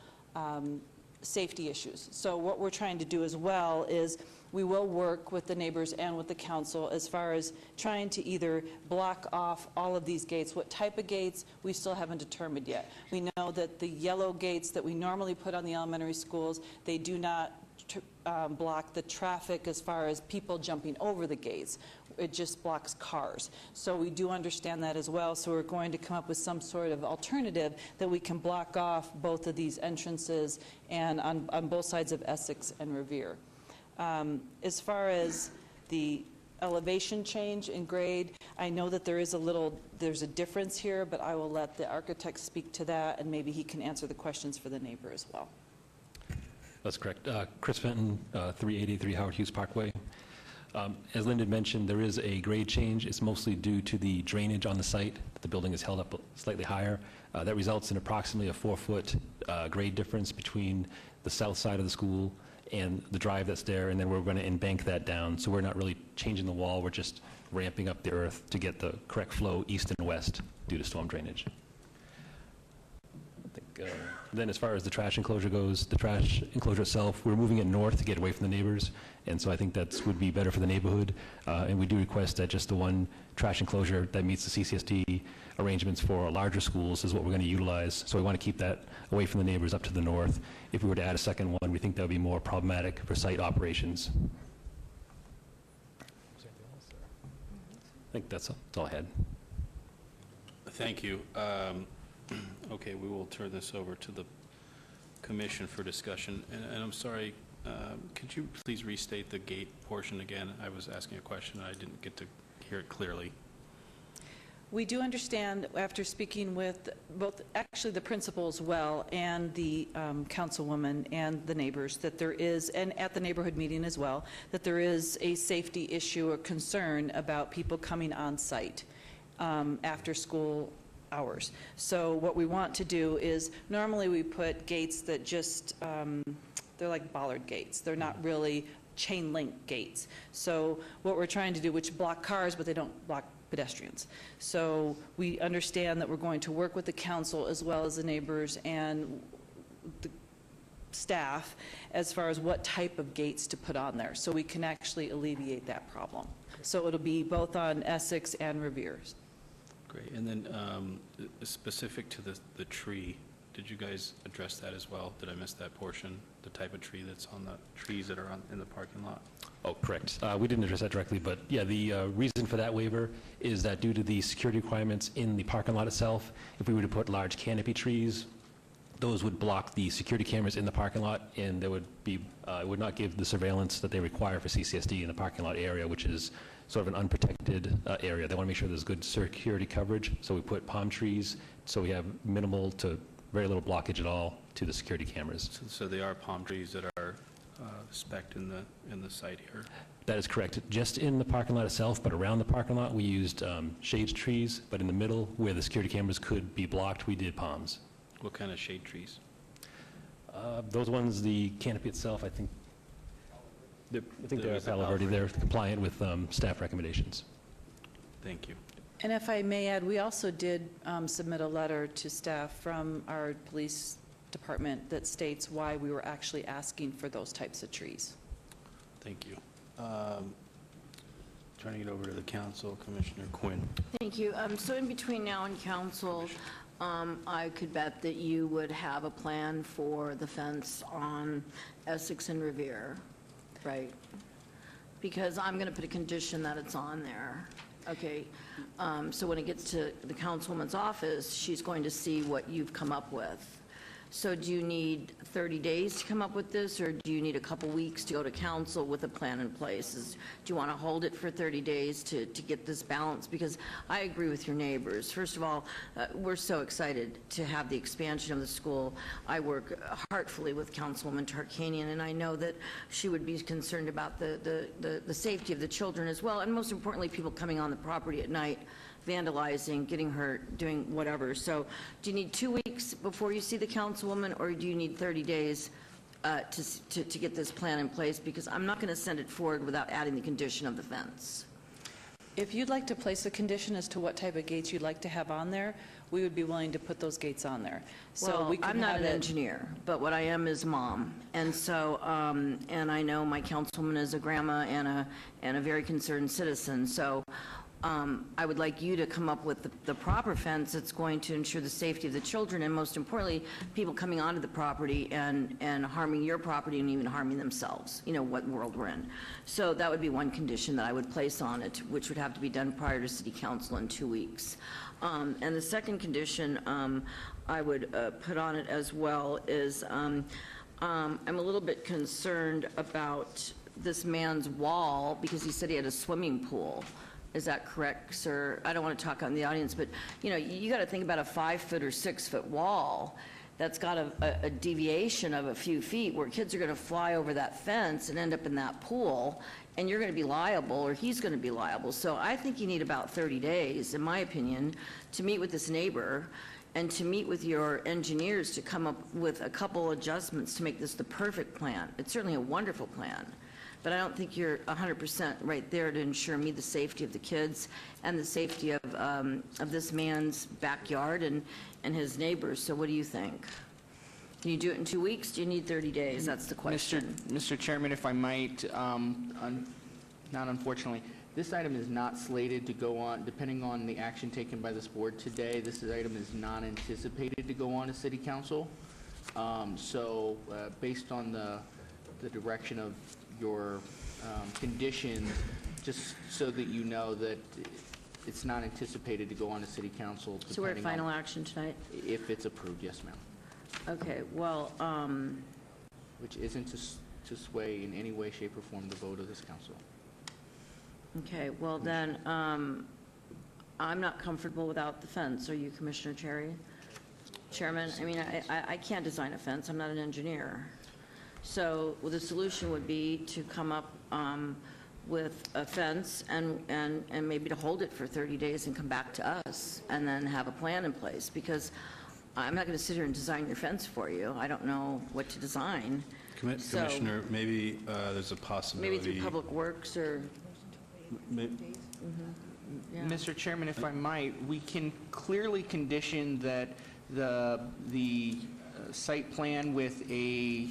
safety issues. So what we're trying to do as well is we will work with the neighbors and with the council as far as trying to either block off all of these gates. What type of gates, we still haven't determined yet. We know that the yellow gates that we normally put on the elementary schools, they do not block the traffic as far as people jumping over the gates. It just blocks cars. So we do understand that as well. So we're going to come up with some sort of alternative that we can block off both of these entrances and on both sides of Essex and Revere. As far as the elevation change in grade, I know that there's a difference here, but I will let the architect speak to that, and maybe he can answer the questions for the neighbor as well. That's correct. Chris Fenton, 3883 Howard Hughes Parkway. As Lyndon mentioned, there is a grade change. It's mostly due to the drainage on the site. The building is held up slightly higher. That results in approximately a 4-foot grade difference between the south side of the school and the drive that's there, and then we're going to embank that down. So we're not really changing the wall. We're just ramping up the earth to get the correct flow east and west due to storm drainage. Then as far as the trash enclosure goes, the trash enclosure itself, we're moving it north to get away from the neighbors, and so I think that would be better for the neighborhood. And we do request that just the one trash enclosure that meets the CCSD arrangements for larger schools is what we're going to utilize. So we want to keep that away from the neighbors up to the north. If we were to add a second one, we think that would be more problematic for site operations. I think that's all I had. Thank you. Okay, we will turn this over to the commission for discussion. And I'm sorry, could you please restate the gate portion again? I was asking a question and I didn't get to hear it clearly. We do understand, after speaking with both, actually the principal as well, and the councilwoman and the neighbors, that there is, and at the neighborhood meeting as well, that there is a safety issue or concern about people coming on site after school hours. So what we want to do is, normally we put gates that just, they're like bollard gates. They're not really chain link gates. So what we're trying to do, which block cars, but they don't block pedestrians. So we understand that we're going to work with the council as well as the neighbors and the staff as far as what type of gates to put on there, so we can actually alleviate that problem. So it'll be both on Essex and Revere. Great. And then specific to the tree, did you guys address that as well? Did I miss that portion? The type of tree that's on the trees that are in the parking lot? Oh, correct. We didn't address that directly, but yeah, the reason for that waiver is that due to the security requirements in the parking lot itself, if we were to put large canopy trees, those would block the security cameras in the parking lot, and there would be, it would not give the surveillance that they require for CCSD in the parking lot area, which is sort of an unprotected area. They want to make sure there's good security coverage, so we put palm trees, so we have minimal to very little blockage at all to the security cameras. So they are palm trees that are spec'd in the site here? That is correct. Just in the parking lot itself, but around the parking lot, we used shade trees, but in the middle, where the security cameras could be blocked, we did palms. What kind of shade trees? Those ones, the canopy itself, I think they're Palo Verde. They're compliant with staff recommendations. Thank you. And if I may add, we also did submit a letter to staff from our police department that states why we were actually asking for those types of trees. Thank you. Turning it over to the council, Commissioner Quinn. Thank you. So in between now and council, I could bet that you would have a plan for the fence on Essex and Revere, right? Because I'm going to put a condition that it's on there. Okay, so when it gets to the councilwoman's office, she's going to see what you've come up with. So do you need 30 days to come up with this, or do you need a couple weeks to go to council with a plan in place? Do you want to hold it for 30 days to get this balance? Because I agree with your neighbors. First of all, we're so excited to have the expansion of the school. I work heartfully with Councilwoman Tarkanian, and I know that she would be concerned about the safety of the children as well, and most importantly, people coming on the property at night, vandalizing, getting hurt, doing whatever. So do you need 2 weeks before you see the councilwoman, or do you need 30 days to get this plan in place? Because I'm not going to send it forward without adding the condition of the fence. If you'd like to place a condition as to what type of gates you'd like to have on there, we would be willing to put those gates on there. So Well, we could I'm not have an it- engineer, but what I am is mom. And so, and I know my councilwoman is a grandma and a very concerned citizen. So I would like you to come up with the proper fence that's going to ensure the safety of the children, and most importantly, people coming onto the property and harming your property and even harming themselves, you know, what world we're in. So that would be one condition that I would place on it, which would have to be done prior to city council in 2 weeks. And the second condition I would put on it as well is I'm a little bit concerned about this man's wall, because he said he had a swimming pool. Is that correct, sir? I don't want to talk on the audience, but, you know, you got to think about a 5-foot or 6-foot wall that's got a deviation of a few feet, where kids are going to fly over that fence and end up in that pool, and you're going to be liable, or he's going to be liable. So I think you need about 30 days, in my opinion, to meet with this neighbor and to meet with your engineers to come up with a couple adjustments to make this the perfect plan. It's certainly a wonderful plan, but I don't think you're 100% right there to ensure me the safety of the kids and the safety of this man's backyard and his neighbors. So what do you think? Can you do it in 2 weeks? Do you need 30 days? That's the question. Mr. Chairman, if I might, not unfortunately, this item is not slated to go on, depending on the action taken by this board today, this item is not anticipated to go on to city council. So based on the direction of your conditions, just so that you know that it's not anticipated to go on to city council. So we're at depending final on action tonight? if it's approved, yes, ma'am. Okay, well, Which isn't to sway in any way, shape, or form the vote of this council. okay, well then, I'm not comfortable without the fence. Are you, Commissioner Cherry? Chairman, I mean, I can't design a fence. I'm not an engineer. So well, the solution would be to come up with a fence and maybe to hold it for 30 days and come back to us and then have a plan in place, because I'm not going to sit here and design your fence for you. I don't know what to design. So Commissioner, maybe there's a possibility. maybe through Public Works or... Yeah. Mr. Chairman, if I might, we can clearly condition that the site plan with a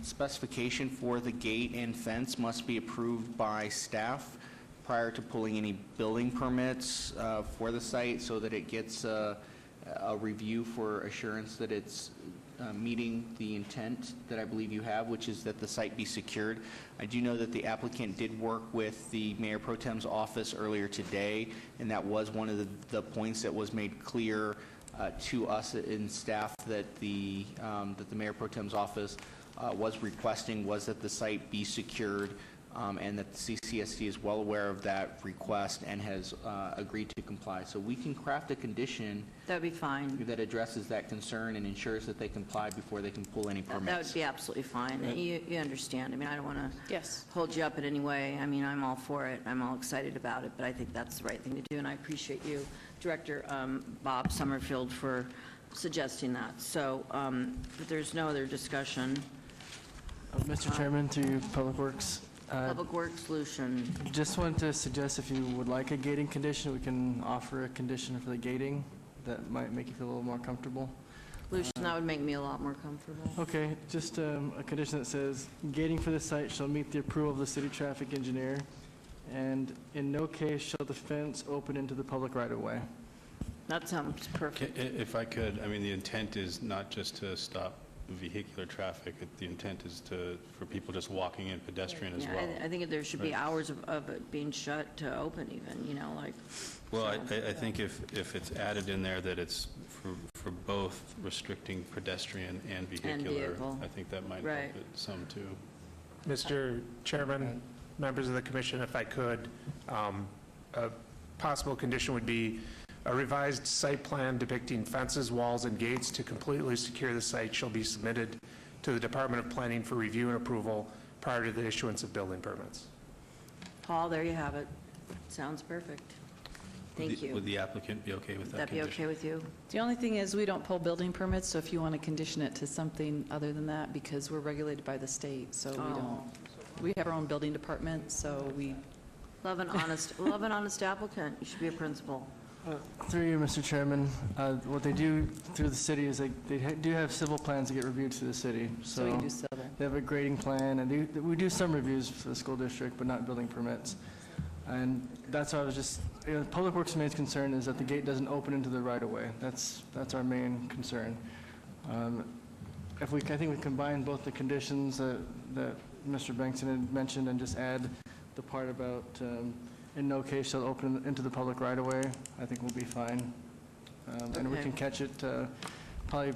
specification for the gate and fence must be approved by staff prior to pulling any building permits for the site, so that it gets a review for assurance that it's meeting the intent that I believe you have, which is that the site be secured. I do know that the applicant did work with the Mayor Pro Tem's office earlier today, and that was one of the points that was made clear to us in staff that the Mayor Pro Tem's office was requesting, was that the site be secured and that the CCSD is well aware of that request and has agreed to comply. So we can craft a condition That'd be fine. that addresses that concern and ensures that they comply before they can pull any permits. That would be absolutely fine. You understand. I mean, I don't want to Yes. hold you up in any way. I mean, I'm all for it. I'm all excited about it, but I think that's the right thing to do, and I appreciate you, Director Bob Summerfield, for suggesting that. So if there's no other discussion. Mr. Chairman, through you, Public Works. Public Works Solution. Just wanted to suggest if you would like a gating condition, we can offer a condition for the gating that might make you feel a little more comfortable. Lucian, that would make me a lot more comfortable. Okay, just a condition that says, gating for the site shall meet the approval of the city traffic engineer, and in no case shall the fence open into the public right-of-way. That sounds perfect. If I could, I mean, the intent is not just to stop vehicular traffic. The intent is for people just walking in, pedestrian as Yeah, well. I think there should be Right. hours of it being shut to open even, you know, like. Well, I think if it's added in there that it's for both restricting pedestrian and vehicular, vehicle. I think that might Right. help it some too. Mr. Chairman, members of the commission, if I could, a possible condition would be a revised site plan depicting fences, walls, and gates to completely secure the site shall be submitted to the Department of Planning for review and approval prior to the issuance of building permits. Paul, there you have it. Sounds perfect. Thank you. Would the applicant be okay with that Would that be condition? okay with you? The only thing is, we don't pull building permits, so if you want to condition it to something other than that, because we're regulated by the state, so we Oh. don't. We have our own building department, so we. Love an honest applicant. You should be a principal. Through you, Mr. Chairman, what they do through the city is they do have civil plans that get reviewed through the city. So we can do civil. They have a grading plan, and we do some reviews for the school district, but not building permits. And that's why I was just, Public Works' main concern is that the gate doesn't open into the right-of-way. That's our main concern. I think we combine both the conditions that Mr. Bankson had mentioned and just add the part about in no case shall open into the public right-of-way, I think we'll be fine. And we Okay. can catch it probably,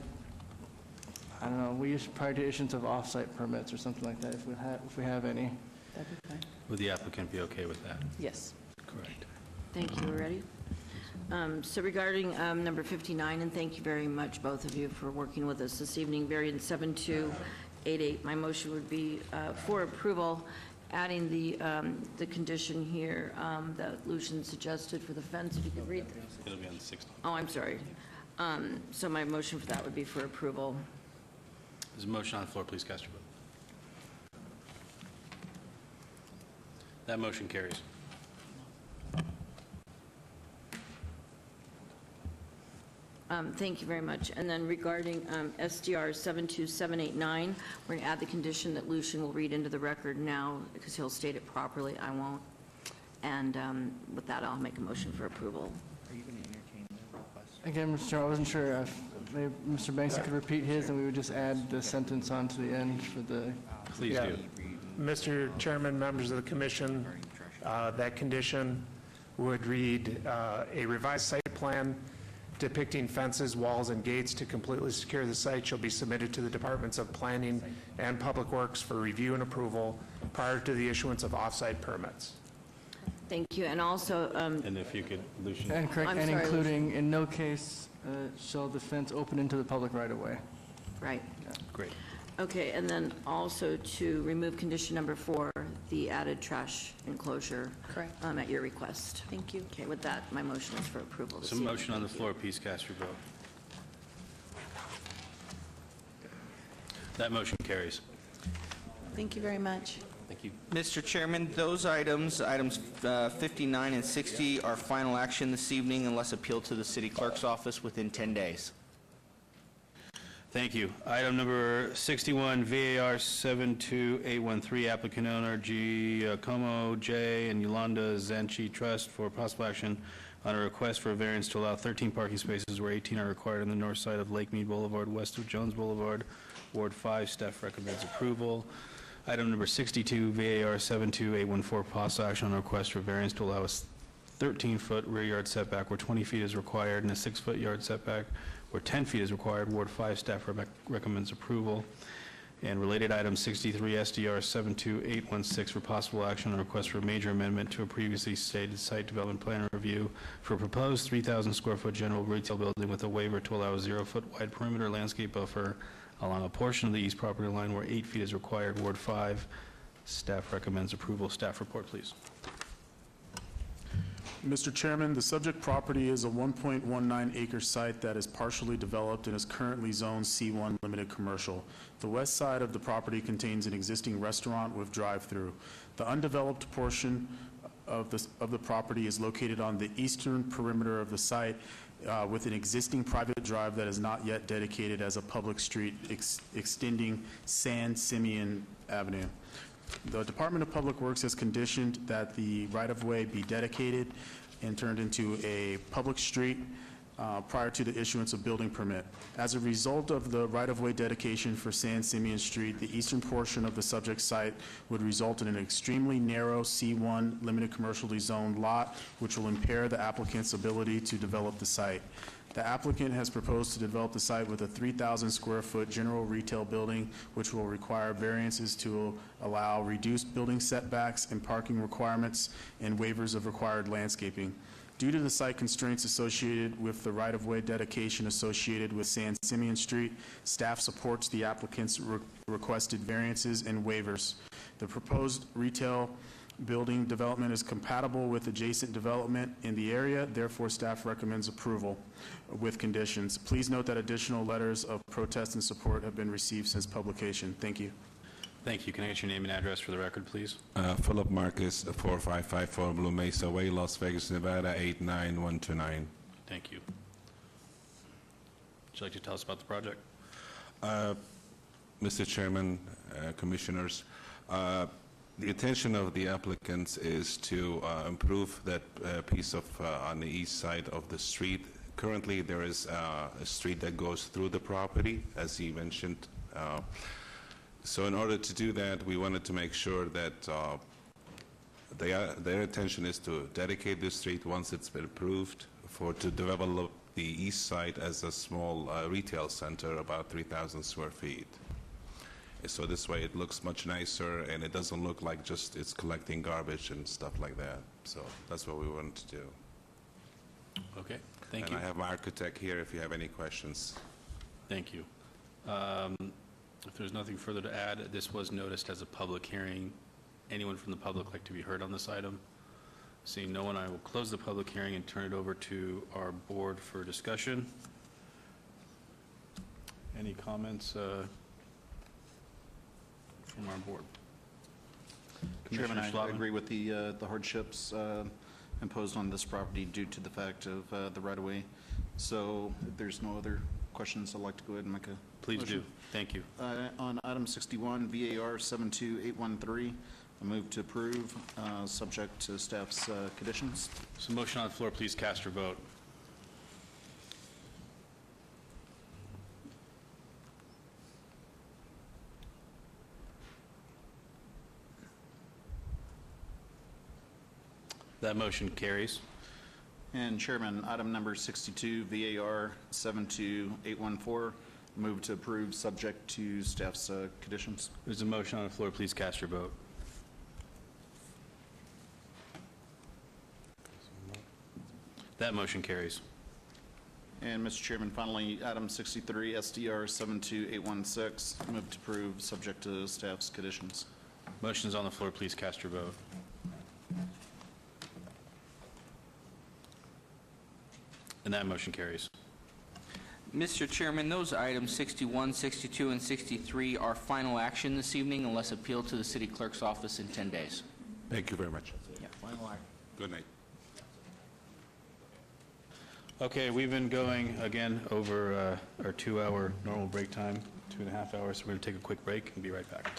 I don't know, we use prior to issuance of off-site permits or something like that if we have any. That'd be fine. Would the applicant be okay with that? Yes. Correct. Thank you. We're ready? So regarding number 59, and thank you very much, both of you, for working with us this evening, variance 7288, my motion would be for approval, adding the condition here that Lucian suggested for the fence, if you could read. It'll be on the 16th. Oh, I'm sorry. So my motion for that would be for approval. There's a motion on the floor. Please cast your vote. That motion carries. Thank you very much. And then regarding SDR 72789, we're going to add the condition that Lucian will read into the record now, because he'll state it properly, I won't. And with that, I'll make a motion for approval. Are you going to entertain the request? Again, Mr. Chair, I wasn't sure if maybe Mr. Bankson could repeat his, and we would just add the sentence onto the end for the... Please Yeah. do. Mr. Chairman, members of the commission, that condition would read, a revised site plan depicting fences, walls, and gates to completely secure the site shall be submitted to the Departments of Planning and Public Works for review and approval prior to the issuance of off-site permits. Thank you. And also, And if you could, Lucian. And correct, I'm and sorry, including, in no case shall the fence open into the public right-of-way. right. Great. Okay, and then also to remove condition number 4, the added trash enclosure. Correct. At your request. Thank you. Okay, with that, my motion is for approval this Some evening. motion on the floor. Please cast your vote. That motion carries. Thank you very much. Thank you. Mr. Chairman, those items 59 and 60, are final action this evening unless appealed to the city clerk's office within 10 days. Thank you. Item number 61, VAR 72813, applicant owner Giacomo J. and Yolanda Zanchi Trust for possible action on a request for a variance to allow 13 parking spaces where 18 are required on the north side of Lake Mead Boulevard, west of Jones Boulevard, Ward 5. Staff recommends approval. Item number 62, VAR 72814, possible action on a request for variance to allow a 13-foot rear yard setback where 20 feet is required and a 6-foot yard setback where 10 feet is required. Ward 5 staff recommends approval. And related item 63 SDR 72816 for possible action on a request for a major amendment to a previously stated site development plan review for a proposed 3,000 square foot general retail building with a waiver to allow a 0-foot wide perimeter landscape buffer along a portion of the east property line where 8 feet is required, Ward 5. Staff recommends approval. Staff report, please. Mr. Chairman, the subject property is a 1.19 acre site that is partially developed and is currently zoned C1 limited commercial. The west side of the property contains an existing restaurant with drive-through. The undeveloped portion of the property is located on the eastern perimeter of the site with an existing private drive that is not yet dedicated as a public street extending San Simeon Avenue. The Department of Public Works has conditioned that the right-of-way be dedicated and turned into a public street prior to the issuance of building permit. As a result of the right-of-way dedication for San Simeon Street, the eastern portion of the subject site would result in an extremely narrow C1 limited commercially zoned lot, which will impair the applicant's ability to develop the site. The applicant has proposed to develop the site with a 3,000 square foot general retail building, which will require variances to allow reduced building setbacks and parking requirements and waivers of required landscaping. Due to the site constraints associated with the right-of-way dedication associated with San Simeon Street, staff supports the applicant's requested variances and waivers. The proposed retail building development is compatible with adjacent development in the area, therefore staff recommends approval with conditions. Please note that additional letters of protest and support have been received since publication. Thank you. Thank you. Can I get your name and address for the record, please? Philip Marcus, 4554 Blue Mesa Way, Las Vegas, Nevada, 89129. Thank you. Would you like to tell us about the project? Mr. Chairman, Commissioners, the intention of the applicants is to improve that piece of on the east side of the street. Currently, there is a street that goes through the property, as he mentioned. So in order to do that, we wanted to make sure that their intention is to dedicate this street once it's been approved to develop the east side as a small retail center, about 3,000 square feet. So this way it looks much nicer and it doesn't look like just it's collecting garbage and stuff like that. So that's what we wanted to do. Okay, thank you. And I have my architect here if you have any questions. Thank you. If there's nothing further to add, this was noticed as a public hearing. Anyone from the public like to be heard on this item? Seeing no one, I will close the public hearing and turn it over to our board for discussion. Any comments from our board? Chairman, I Schlotman? agree with the hardships imposed on this property due to the fact of the right-of-way. So if there's no other questions, I'd like to go ahead and make a Please motion. do. Thank you. On item 61, VAR 72813, I move to approve, subject to staff's conditions. So motion on the floor, please cast your vote. That motion carries. And Chairman, item number 62, VAR 72814, move to approve, subject to staff's conditions. There's a motion on the floor. Please cast your vote. That motion carries. And Mr. Chairman, finally, item 63, SDR 72816, move to approve, subject to staff's conditions. Motion is on the floor. Please cast your vote. And that motion carries. Mr. Chairman, those items 61, 62, and 63 are final action this evening unless appealed to the city clerk's office in 10 days. Thank you very much. Yeah, final action. Good night. Okay, we've been going again over our 2-hour normal break time, 2.5 hours. So we're going to take a quick break and be right back.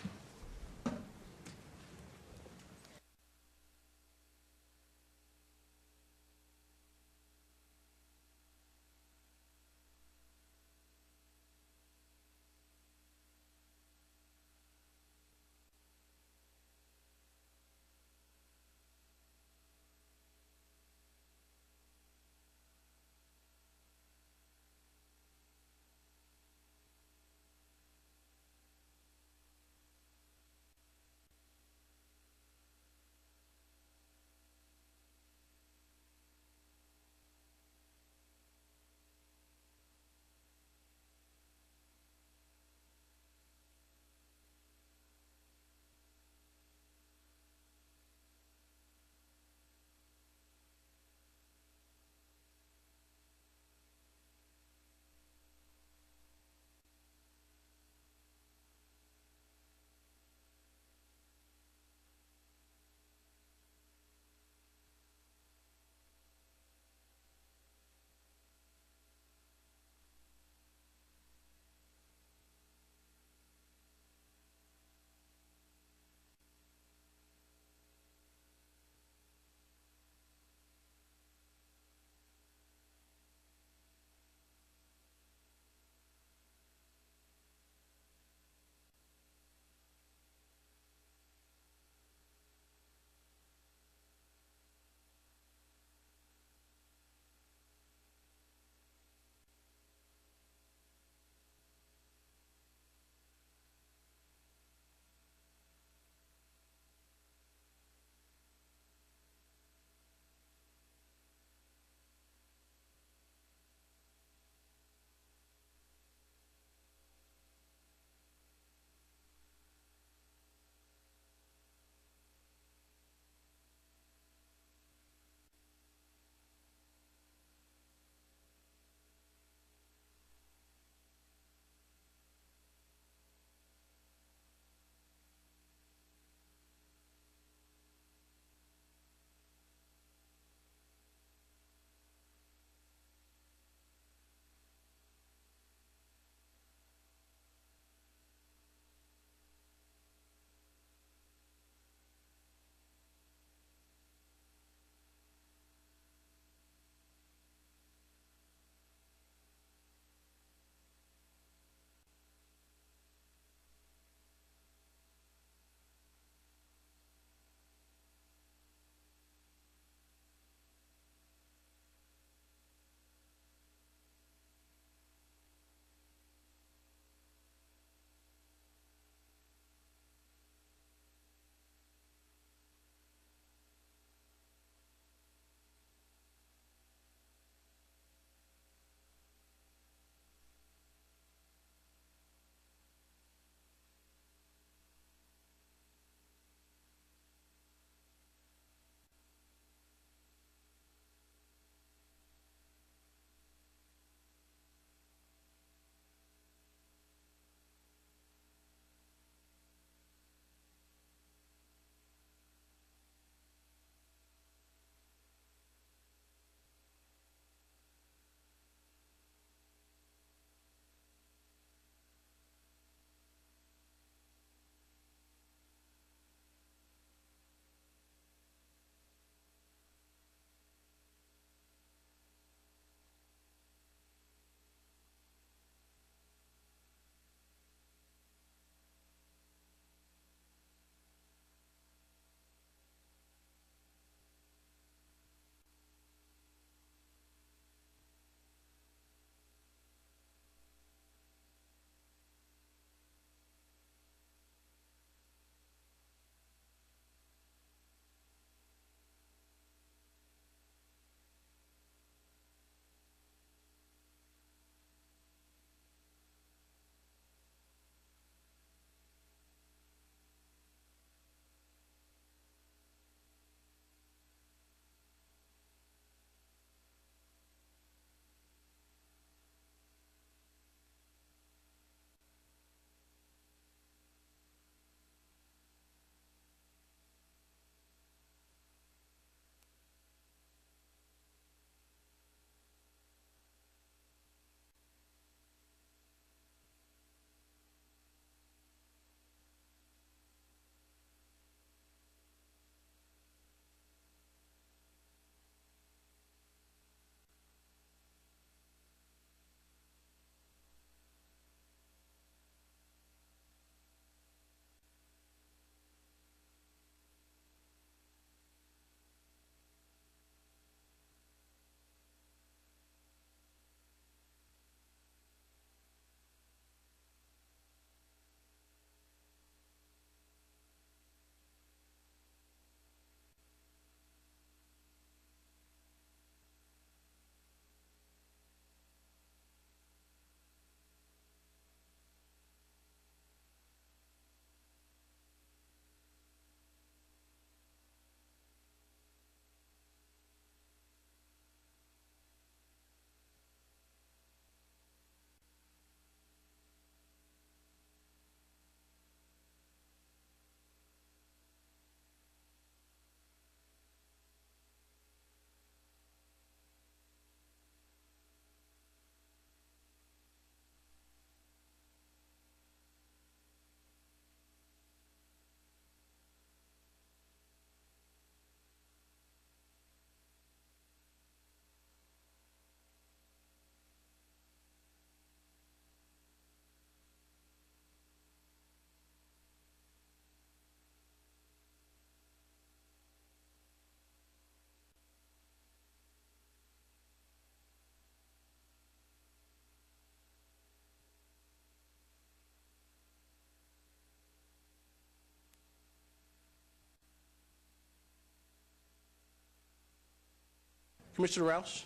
Commissioner Rouse?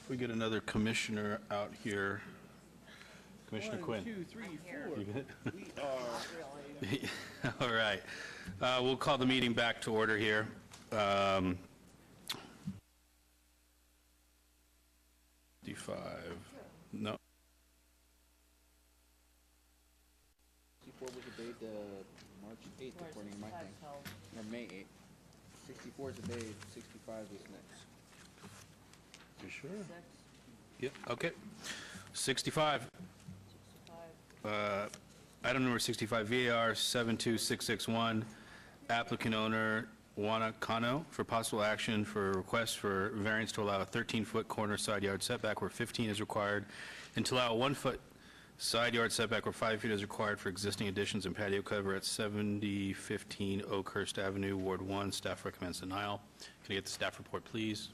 If we get another commissioner out here, Commissioner Quinn. 1, 2, 3, 4. You good? We are. All right. We'll call the meeting back to order here. 55. No. 64 was the date, March 8th, according to my thing. Or May 8th. 64 is the date, 65 is next. You sure? Yep, okay. 65. Item number 65, VAR 72661, applicant owner Juana Cano for possible action for a request for variance to allow a 13-foot corner side yard setback where 15 is required, and to allow a 1-foot side yard setback where 5 feet is required for existing additions and patio cover at 7015 Oakhurst Avenue, Ward 1. Staff recommends denial. Can I get the staff report, please?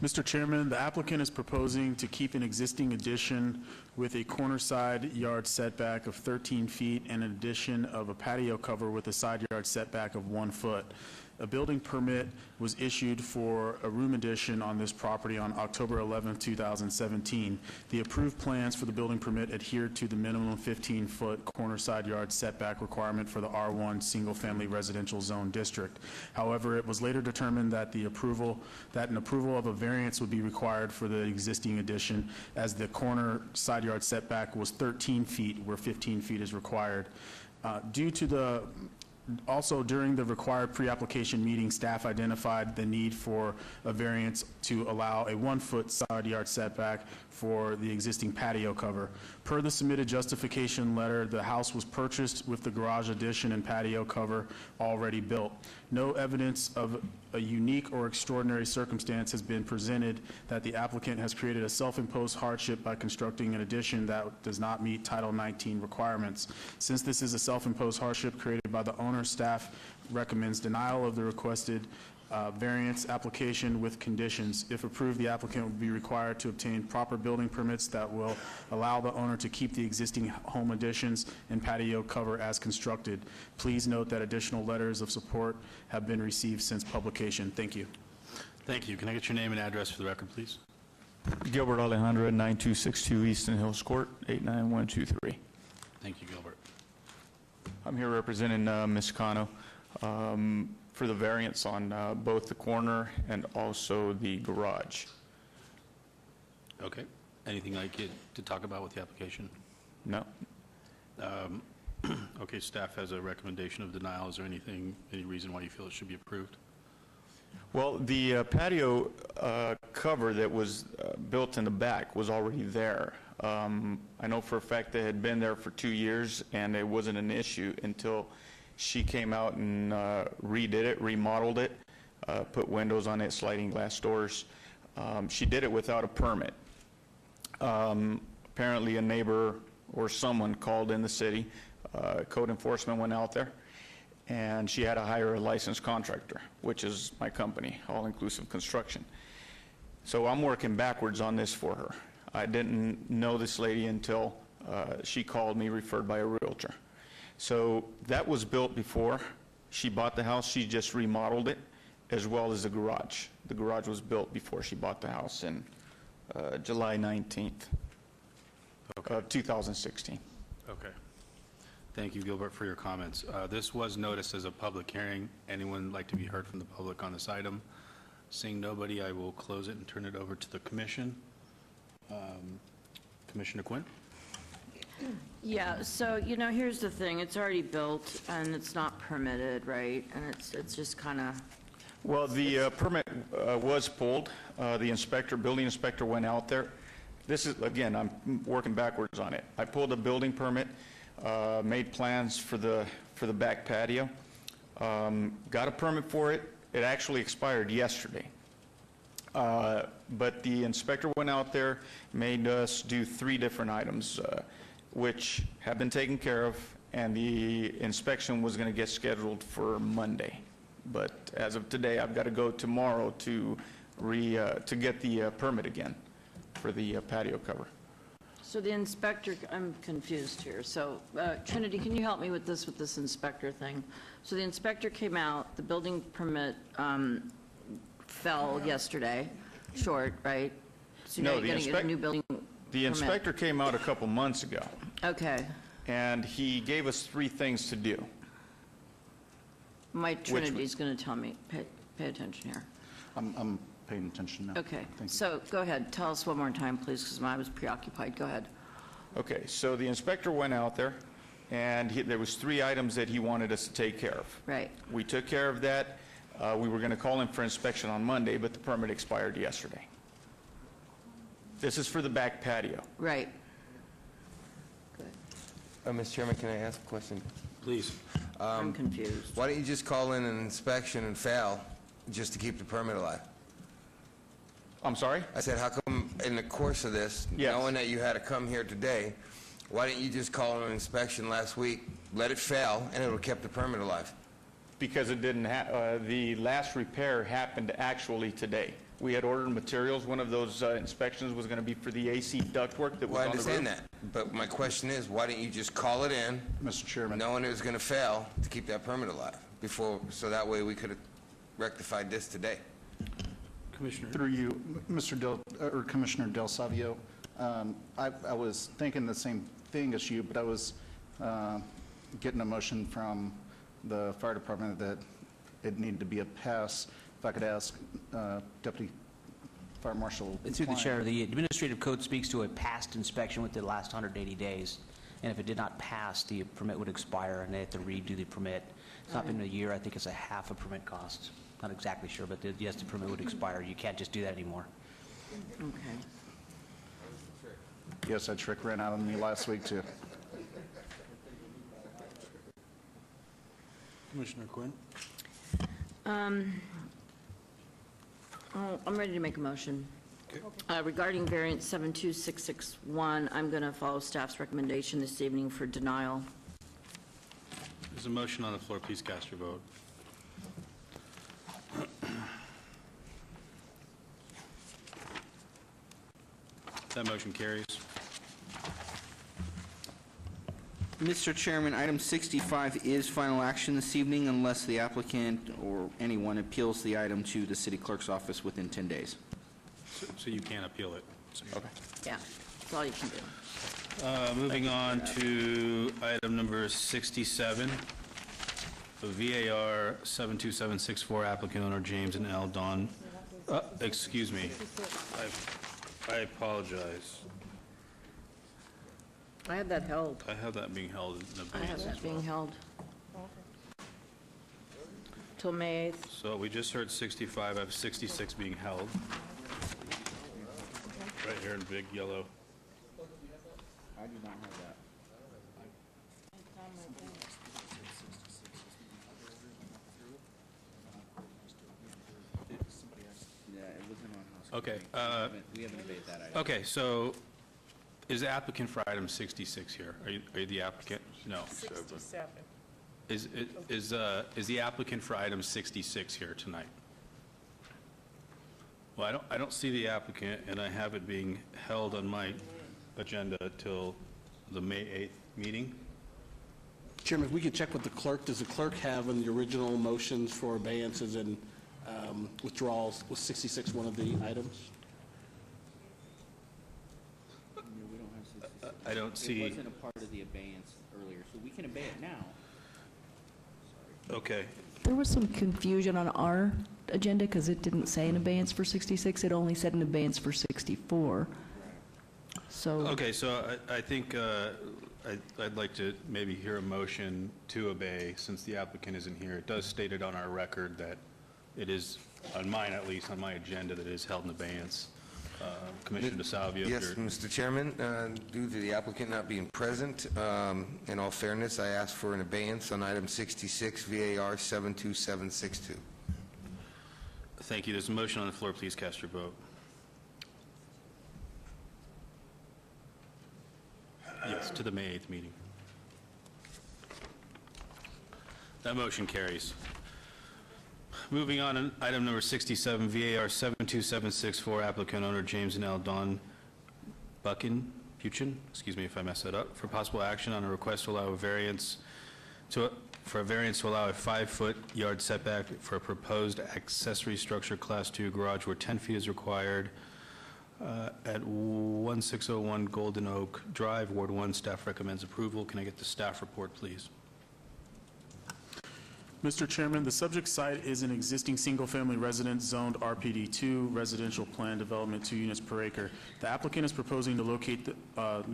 Mr. Chairman, the applicant is proposing to keep an existing addition with a corner side yard setback of 13 feet and an addition of a patio cover with a side yard setback of 1 foot. A building permit was issued for a room addition on this property on October 11, 2017. The approved plans for the building permit adhered to the minimum 15-foot corner side yard setback requirement for the R1 single-family residential zone district. However, it was later determined that an approval of a variance would be required for the existing addition, as the corner side yard setback was 13 feet where 15 feet is required. Also, during the required pre-application meeting, staff identified the need for a variance to allow a 1-foot side yard setback for the existing patio cover. Per the submitted justification letter, the house was purchased with the garage addition and patio cover already built. No evidence of a unique or extraordinary circumstance has been presented that the applicant has created a self-imposed hardship by constructing an addition that does not meet Title 19 requirements. Since this is a self-imposed hardship created by the owner, staff recommends denial of the requested variance application with conditions. If approved, the applicant will be required to obtain proper building permits that will allow the owner to keep the existing home additions and patio cover as constructed. Please note that additional letters of support have been received since publication. Thank you. Thank you. Can I get your name and address for the record, please? Gilbert Alejandra, 9262 Easton Hills Court, 89123. Thank you, Gilbert. I'm here representing Ms. Cano for the variance on both the corner and also the garage. Okay. Anything like it to talk about with the application? No. Okay, staff has a recommendation of denial. Is there any reason why you feel it should be approved? Well, the patio cover that was built in the back was already there. I know for a fact they had been there for 2 years, and it wasn't an issue until she came out and redid it, remodeled it, put windows on it, sliding glass doors. She did it without a permit. Apparently a neighbor or someone called in the city, code enforcement went out there, and she had to hire a licensed contractor, which is my company, All Inclusive Construction. So I'm working backwards on this for her. I didn't know this lady until she called me, referred by a realtor. So that was built before she bought the house. She just remodeled it, as well as the garage. The garage was built before she bought the house in July 19th of 2016. Okay. Thank you, Gilbert, for your comments. This was noticed as a public hearing. Anyone like to be heard from the public on this item? Seeing nobody, I will close it and turn it over to the commission. Commissioner Quinn? Yeah, so, here's the thing. It's already built, and it's not permitted, right? And it's just kind of... Well, the permit was pulled. The building inspector went out there. This is, again, I'm working backwards on it. I pulled a building permit, made plans for the back patio, got a permit for it. It actually expired yesterday. But the inspector went out there, made us do 3 different items, which have been taken care of, and the inspection was going to get scheduled for Monday. But as of today, I've got to go tomorrow to get the permit again for the patio cover. So the inspector, I'm confused here. So Trinity, can you help me with this inspector thing? So the inspector came out, the building permit fell yesterday, short, right? So now you're going to get a new building The inspector came out a couple months ago. Okay. And he gave us 3 things to do. My Trinity's going to tell me, pay attention here. I'm paying attention now. Okay, so go ahead, tell us one more time, please, because I was preoccupied. Go ahead. Okay, so the inspector went out there, and there was 3 items that he wanted us to take care of. Right. We took care of that. We were going to call him for inspection on Monday, but the permit expired yesterday. This is for the back patio. Right. Mr. Chairman, can I ask a question? Please. I'm confused. Why don't you just call in an inspection and fail just to keep the permit alive? I'm sorry? I said, how come in the course of this, knowing that you had to come here today, why didn't you just call an inspection last week, let it fail, and it would have kept the permit alive? Because it didn't the last repair happened actually today. We had ordered materials. One of those inspections was going to be for the AC ductwork that was on the roof. Well, I understand that, but my question is, why didn't you just call it in, Mr. Chairman, knowing it was going to fail, to keep that permit alive before, so that way we could have rectified this today. Commissioner? Through you, Commissioner Del Savio, I was thinking the same thing as you, but I was getting a motion from the fire department that it needed to be a pass. If I could ask Deputy Fire Marshal. Through the Klein. chair, the administrative code speaks to a past inspection within the last 180 days. And if it did not pass, the permit would expire and they have to redo the permit. It's not been a year. I think it's a half a permit cost. Not exactly sure, but yes, the permit would expire. You can't just do that anymore. Okay. Yes, that trick ran out on me last week, too. Commissioner Quinn? I'm ready to make a motion. Regarding variance 72661, I'm going to follow staff's recommendation this evening for denial. There's a motion on the floor. Please cast your vote. That motion carries. Mr. Chairman, item 65 is final action this evening unless the applicant or anyone appeals the item to the city clerk's office within 10 days. So you can't appeal it. Okay. Yeah, that's all you can do. Moving on to item number 67, VAR 72764, applicant owner James and L. Don. Excuse me. I apologize. I had that held. I have that being held in I have abeyance that as being well. held. Till May 8th. So we just heard 65, I have 66 being held. Right here in big yellow. I do not have that. Yeah, it wasn't on house. Okay. We haven't debated that item. Okay, so is the applicant for item 66 here? Are you the applicant? No. 67. Is the applicant for item 66 here tonight? Well, I don't see the applicant, and I have it being held on my agenda till the May 8th meeting. Chairman, if we could check with the clerk, does the clerk have in the original motions for abeyances and withdrawals, was 66 one of the items? I don't see. It wasn't a part of the abeyance earlier, so we can obey it now. Okay. There was some confusion on our agenda because it didn't say an abeyance for 66. It only said an abeyance for 64. So. Okay, so I think I'd like to maybe hear a motion to obey since the applicant isn't here. It does state it on our record that it is, on mine at least, on my agenda, that it is held in abeyance. Commissioner DeSalvio. Yes, Mr. Chairman, due to the applicant not being present, in all fairness, I ask for an abeyance on item 66, VAR 72762. Thank you. There's a motion on the floor. Please cast your vote. Yes, to the May 8th meeting. That motion carries. Moving on, item number 67, VAR 72764, applicant owner James and L. Don Buchan, excuse me if I mess that up, for possible action on a request to allow a variance to allow a 5-foot yard setback for a proposed accessory structure Class 2 garage where 10 feet is required at 1601 Golden Oak Drive, Ward 1. Staff recommends approval. Can I get the staff report, please? Mr. Chairman, the subject site is an existing single-family residence zoned RPD2, residential plan development, 2 units per acre. The applicant is proposing to locate the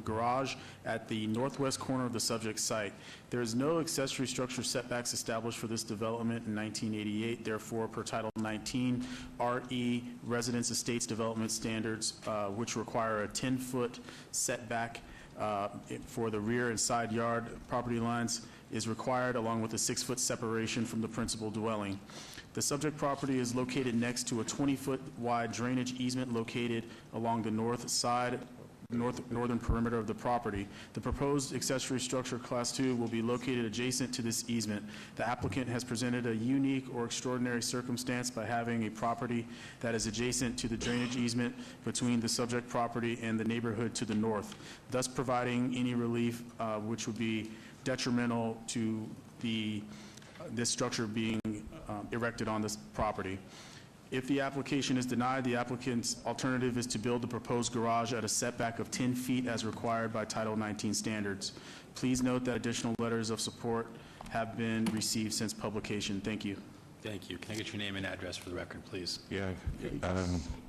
garage at the northwest corner of the subject site. There is no accessory structure setbacks established for this development in 1988. Therefore, per Title 19 RE Residence Estates Development Standards, which require a 10-foot setback for the rear and side yard property lines, is required, along with a 6-foot separation from the principal dwelling. The subject property is located next to a 20-foot wide drainage easement located along the north side, northern perimeter of the property. The proposed accessory structure Class 2 will be located adjacent to this easement. The applicant has presented a unique or extraordinary circumstance by having a property that is adjacent to the drainage easement between the subject property and the neighborhood to the north, thus providing any relief which would be detrimental to the this structure being erected on this property. If the application is denied, the applicant's alternative is to build the proposed garage at a setback of 10 feet as required by Title 19 standards. Please note that additional letters of support have been received since publication. Thank you. Thank you. Can I get your name and address for the record, please? Yeah,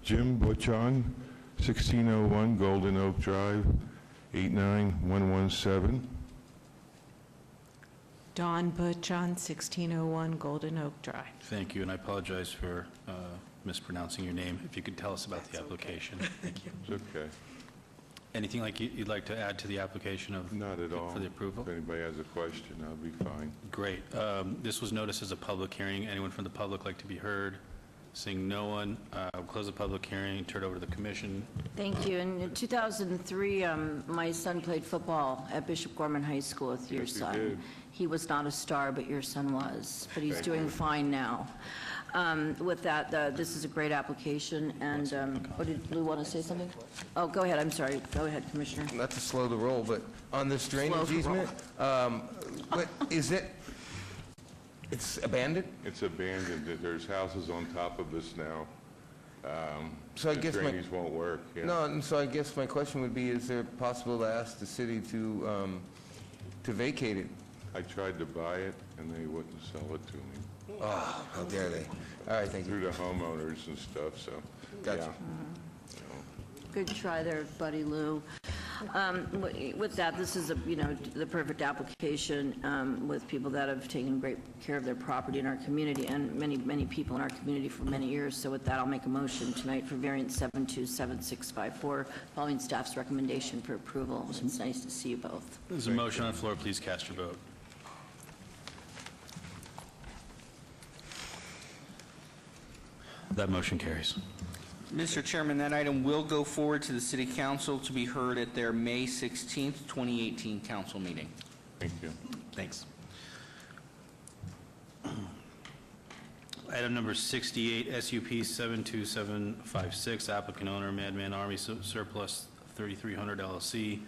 Jim Butchon, 1601 Golden Oak Drive, 89117. Dawn Butch on 1601 Golden Oak Drive. Thank you, and I apologize for mispronouncing your name. If you could tell us about the application. Thank you. It's okay. Anything you'd like to add to the application of? Not at all. For the approval? If anybody has a question, I'll be fine. Great. This was noticed as a public hearing. Anyone from the public like to be heard? Seeing no one, I'll close the public hearing, turn it over to the commission. Thank you. In 2003, my son played football at Bishop Gorman High School with your Yes, he son. did. He was not a star, but your son was. But he's Thank doing you. fine now. With that, this is a great application, and, did Lou want to say something? Oh, go ahead, I'm sorry. Go ahead, Commissioner. Not to slow the roll, but on this Slow drainage the easement, what, is it, it's abandoned? It's abandoned. There's houses on top of us now. So I the guess my- drainage won't work. Yeah. No, and so I guess my question would be, is there possible to ask the city to vacate it? I tried to buy it, and they wouldn't sell it to me. Oh, how dare they? All right, thank you. Through the homeowners and stuff, so. Gotcha. yeah. Good try there, Buddy Lou. With that, this is, the perfect application with people that have taken great care of their property in our community and many, many people in our community for many years. So with that, I'll make a motion tonight for variance 727654, following staff's recommendation for approval. It's nice to see you both. There's a motion on the floor. Please cast your vote. That motion carries. Mr. Chairman, that item will go forward to the City Council to be heard at their May 16th, 2018 council meeting. Thank you. Thanks. Item number 68, SUP 72756, applicant owner Madman Army Surplus 3300 LLC,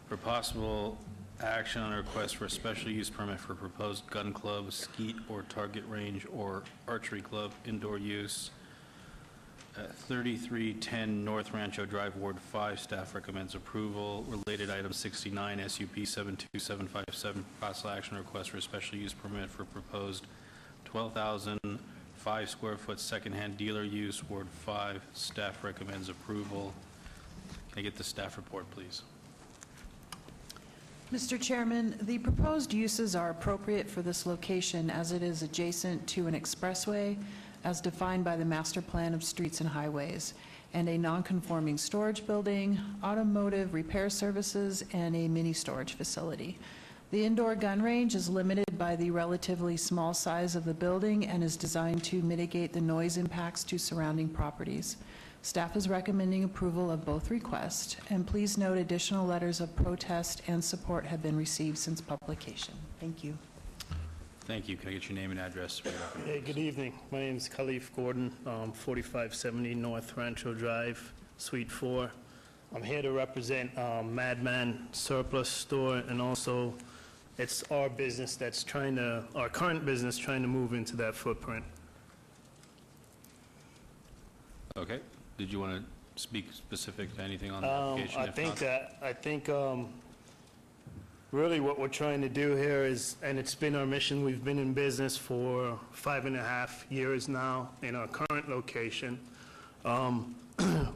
for possible action on a request for a special use permit for proposed gun club, skeet or target range, or archery club indoor use at 3310 North Rancho Drive, Ward 5. Staff recommends approval. Related item 69, SUP 72757, possible action request for a special use permit for proposed 12,005 square foot secondhand dealer use, Ward 5. Staff recommends approval. Can I get the staff report, please? Mr. Chairman, the proposed uses are appropriate for this location as it is adjacent to an expressway as defined by the Master Plan of Streets and Highways, and a non-conforming storage building, automotive repair services, and a mini storage facility. The indoor gun range is limited by the relatively small size of the building and is designed to mitigate the noise impacts to surrounding properties. Staff is recommending approval of both requests, and please note additional letters of protest and support have been received since publication. Thank you. Thank you. Can I get your name and address for the record? Hey, good evening. My name is Khalif Gordon, 4570 North Rancho Drive, Suite 4. I'm here to represent Madman Surplus Store, and also it's our business that's our current business trying to move into that footprint. Okay. Did you want to speak specific to anything on the application? I think really what we're trying to do here is, and it's been our mission, we've been in business for 5.5 years now in our current location,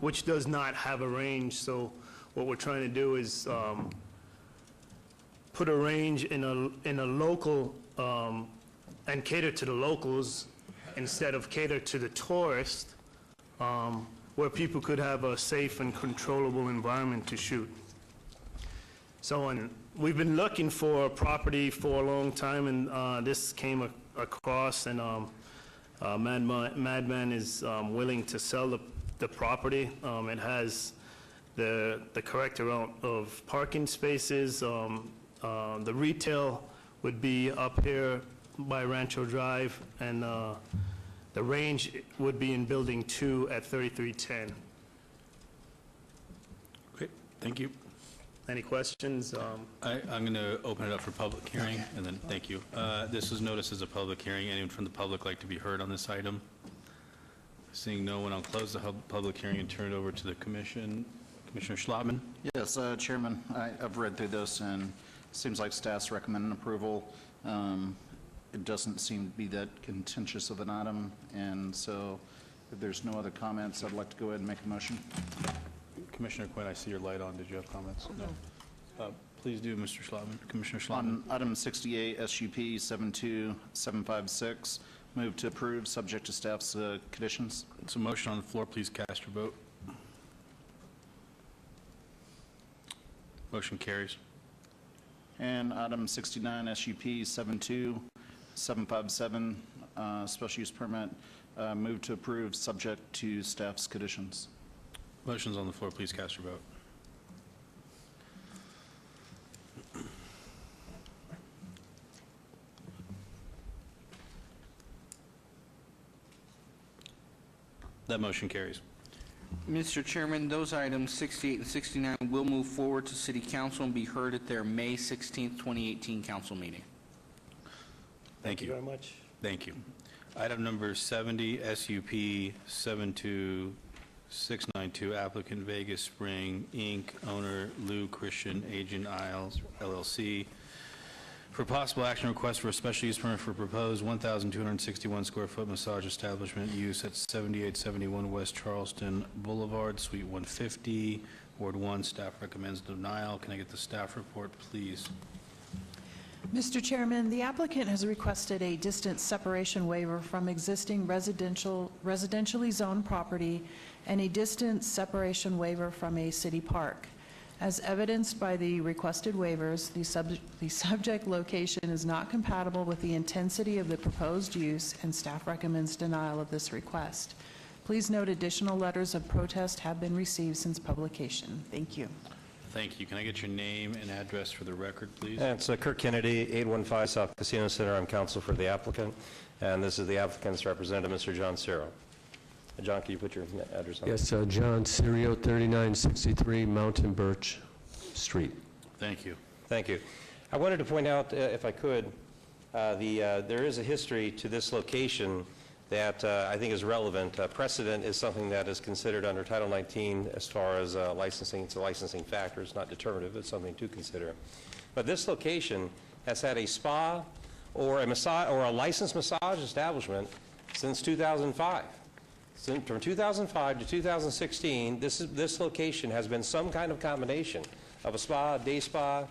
which does not have a range. So what we're trying to do is put a range in a local and cater to the locals instead of cater to the tourists, where people could have a safe and controllable environment to shoot. So we've been looking for a property for a long time, and this came across, and Madman is willing to sell the property. It has the correct amount of parking spaces. The retail would be up here by Rancho Drive, and the range would be in Building 2 at 3310. Great. Thank you. Any questions? I'm going to open it up for public hearing, and then, thank you. This is noticed as a public hearing. Anyone from the public like to be heard on this item? Seeing no one, I'll close the public hearing and turn it over to the commission. Commissioner Schlotman? Yes, Chairman, I've read through this, and it seems like staff's recommending approval. It doesn't seem to be that contentious of an item, and so if there's no other comments, I'd like to go ahead and make a motion. Commissioner Quinn, I see your light on. Did you have comments? No. Please do, Mr. Schlotman. Commissioner Schlotman. On item 68, SUP 72756, move to approve, subject to staff's conditions. It's a motion on the floor. Please cast your vote. Motion carries. And item 69, SUP 72757, special use permit, move to approve, subject to staff's conditions. Motion's on the floor. Please cast your vote. That motion carries. Mr. Chairman, those items 68 and 69 will move forward to City Council and be heard at their May 16th, 2018 council meeting. Thank you very much. Thank you. Item number 70, SUP 72692, applicant Vegas Spring, Inc., owner Lou Christian, agent Isles, LLC, for possible action request for a special use permit for proposed 1,261 square foot massage establishment use at 7871 West Charleston Boulevard, Suite 150, Ward 1. Staff recommends denial. Can I get the staff report, please? Mr. Chairman, the applicant has requested a distance separation waiver from existing residentially zoned property and a distance separation waiver from a city park. As evidenced by the requested waivers, the subject location is not compatible with the intensity of the proposed use, and staff recommends denial of this request. Please note additional letters of protest have been received since publication. Thank you. Thank you. Can I get your name and address for the record, please? It's Kirk Kennedy, 815 South Casino Center. I'm counsel for the applicant, and this is the applicant's representative, Mr. John Ciro. John, can you put your address on? Yes, John Cirio, 3963 Mountain Birch Street. Thank you. Thank you. I wanted to point out, if I could, there is a history to this location that I think is relevant. Precedent is something that is considered under Title 19 as far as licensing. It's a licensing factor. It's not determinative. It's something to consider. But this location has had a spa or a massage or a licensed massage establishment since 2005. From 2005 to 2016, this location has been some kind of combination of a spa, day spa,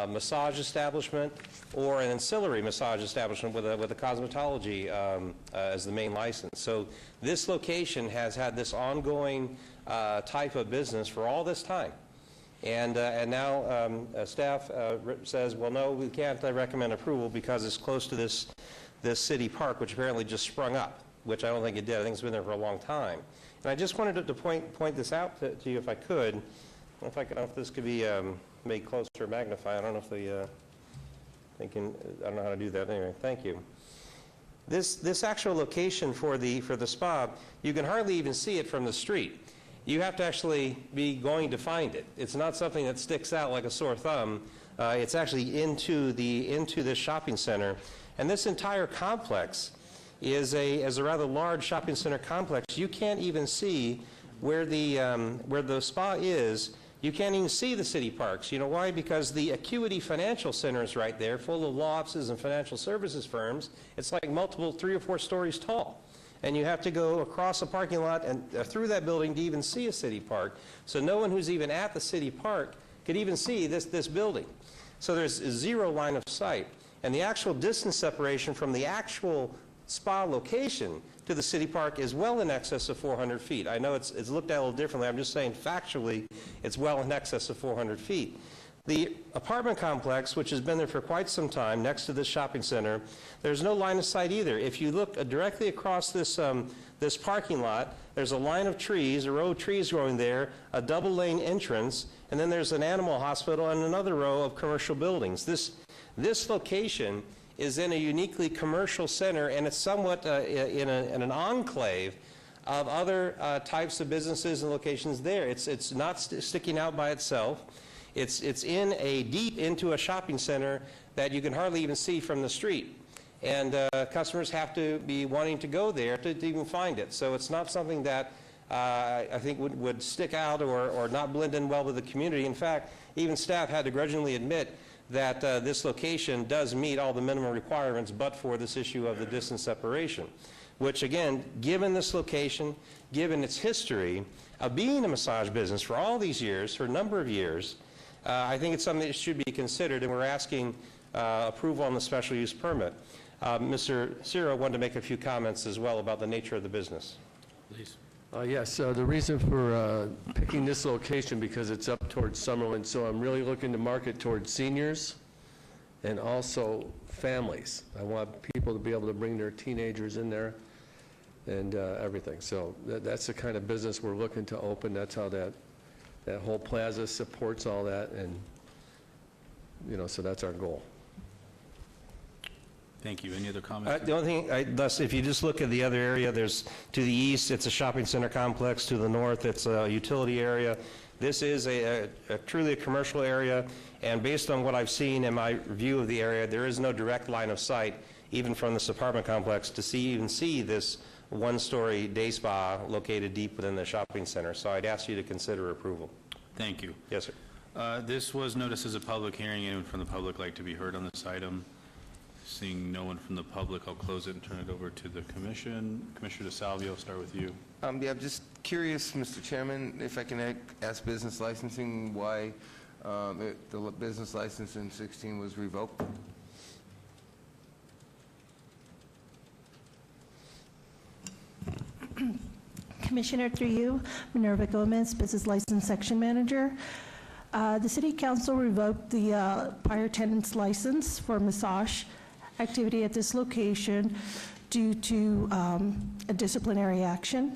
massage establishment, or an ancillary massage establishment with a cosmetology as the main license. So this location has had this ongoing type of business for all this time. And now staff says, well, no, we can't recommend approval because it's close to this city park, which apparently just sprung up, which I don't think it did. I think it's been there for a long time. And I just wanted to point this out to you, if I could. I don't know if this could be made closer or magnified. I don't know if I don't know how to do that. Anyway, thank you. This actual location for the spa, you can hardly even see it from the street. You have to actually be going to find it. It's not something that sticks out like a sore thumb. It's actually into this shopping center. And this entire complex is a rather large shopping center complex. You can't even see where the spa is. You can't even see the city parks. You know why? Because the Acuity Financial Center is right there, full of law offices and financial services firms. It's like multiple 3 or 4 stories tall. And you have to go across a parking lot and through that building to even see a city park. So no one who's even at the city park could even see this building. So there's zero line of sight. And the actual distance separation from the actual spa location to the city park is well in excess of 400 feet. I know it's looked at a little differently. I'm just saying factually it's well in excess of 400 feet. The apartment complex, which has been there for quite some time next to this shopping center, there's no line of sight either. If you look directly across this parking lot, there's a line of trees, a row of trees growing there, a double lane entrance, and then there's an animal hospital and another row of commercial buildings. This location is in a uniquely commercial center, and it's somewhat in an enclave of other types of businesses and locations there. It's not sticking out by itself. It's in a deep into a shopping center that you can hardly even see from the street. And customers have to be wanting to go there to even find it. So it's not something that I think would stick out or not blend in well with the community. In fact, even staff had to grudgingly admit that this location does meet all the minimum requirements but for this issue of the distance separation, which again, given this location, given its history of being a massage business for all these years, for a number of years, I think it's something that should be considered, and we're asking approval on the special use permit. Mr. Ciro wanted to make a few comments as well about the nature of the business. Please. Yes, the reason for picking this location because it's up towards Summerlin, so I'm really looking to market towards seniors and also families. I want people to be able to bring their teenagers in there and everything. So that's the kind of business we're looking to open. That's how that whole plaza supports all that, and so that's our goal. Thank you. Any other comments? The only thing, thus, if you just look at the other area, there's to the east, it's a shopping center complex. To the north, it's a utility area. This is truly a commercial area, and based on what I've seen in my view of the area, there is no direct line of sight, even from this apartment complex, to even see this one-story day spa located deep within the shopping center. So I'd ask you to consider approval. Thank you. Yes, sir. This was noticed as a public hearing. Anyone from the public like to be heard on this item? Seeing no one from the public, I'll close it and turn it over to the commission. Commissioner DeSalvio, I'll start with you. Yeah, I'm just curious, Mr. Chairman, if I can ask business licensing why the business license in 16 was revoked? Commissioner, through you, Minerva Gomez, Business License Section Manager. The City Council revoked the prior tenant's license for massage activity at this location due to a disciplinary action.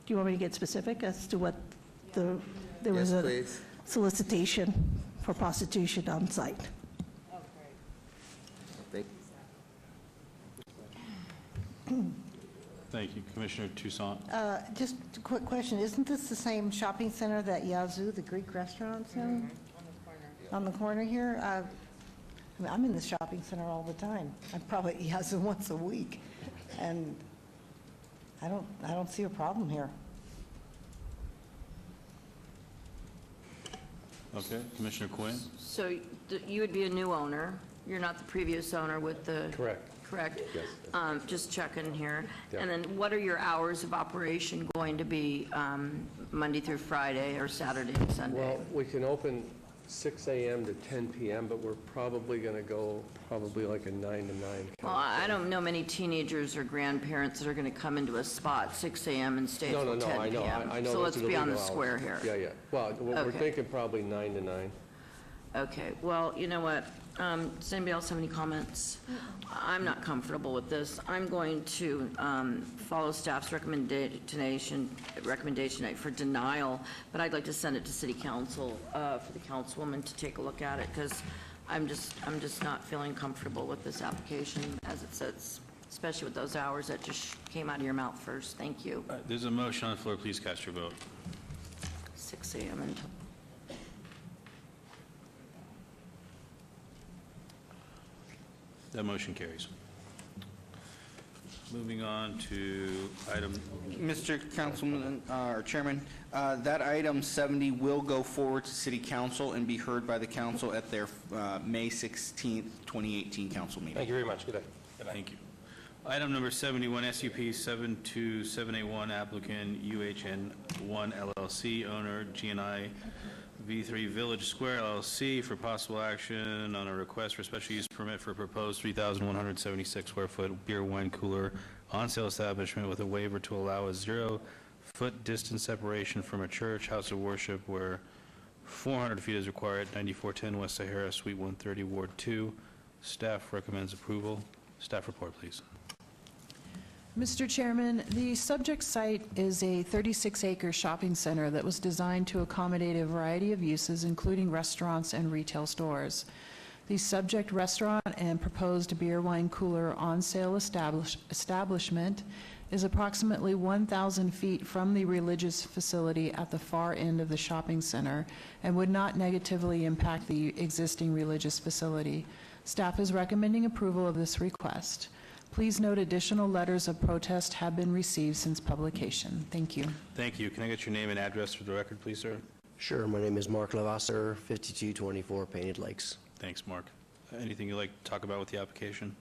Do you want me to get specific as to what there was a solicitation for prostitution on site? Thank you. Commissioner Toussaint. Just a quick question. Isn't this the same shopping center that Yazoo, the Greek restaurant's in? On the corner here? I mean, I'm in the shopping center all the time. I'm probably at Yazoo once a week. And I don't see a problem here. Okay. Commissioner Quinn. So you would be a new owner. You're not the previous owner with the... Correct. Correct? Yes. Just checking here. Yeah. And then what are your hours of operation going to be Monday through Friday or Saturday and Sunday? Well, we can open 6 a.m. to 10 p.m., but we're probably going to go like a 9 to 9. Well, I don't know many teenagers or grandparents that are going to come into a spot at 6 a.m. and stay till 10 p.m. I know. So let's those are be on the legal square hours. here. Yeah. Well, we're Okay. thinking probably 9 to 9. Okay, well, you know what? Does anybody else have any comments? I'm not comfortable with this. I'm going to follow staff's recommendation for denial, but I'd like to send it to City Council for the councilwoman to take a look at it, because I'm just not feeling comfortable with this application as it sits, especially with those hours that just came out of your mouth first. Thank you. There's a motion on the floor. Please cast your vote. 6 a.m. until... That motion carries. Moving on to item... Mr. Councilman, or Chairman, that item 70 will go forward to City Council and be heard by the council at their May 16th, 2018 council meeting. Thank you very much. Good day. Thank you. Item number 71, SUP 72781, applicant UHN1 LLC, owner GNI V3 Village Square LLC, for possible action on a request for special use permit for a proposed 3,176 square foot beer wine cooler on sale establishment with a waiver to allow a 0-foot distance separation from a church, house of worship, where 400 feet is required, 9410 West Sahara, Suite 130, Ward 2. Staff recommends approval. Staff report, please. Mr. Chairman, the subject site is a 36-acre shopping center that was designed to accommodate a variety of uses, including restaurants and retail stores. The subject restaurant and proposed beer wine cooler on sale establishment is approximately 1,000 feet from the religious facility at the far end of the shopping center and would not negatively impact the existing religious facility. Staff is recommending approval of this request. Please note additional letters of protest have been received since publication. Thank you. Thank you. Can I get your name and address for the record, please, sir? Sure, my name is Mark Lavasser, 5224 Painted Lakes. Thanks, Mark. Anything you'd like to talk about with the application?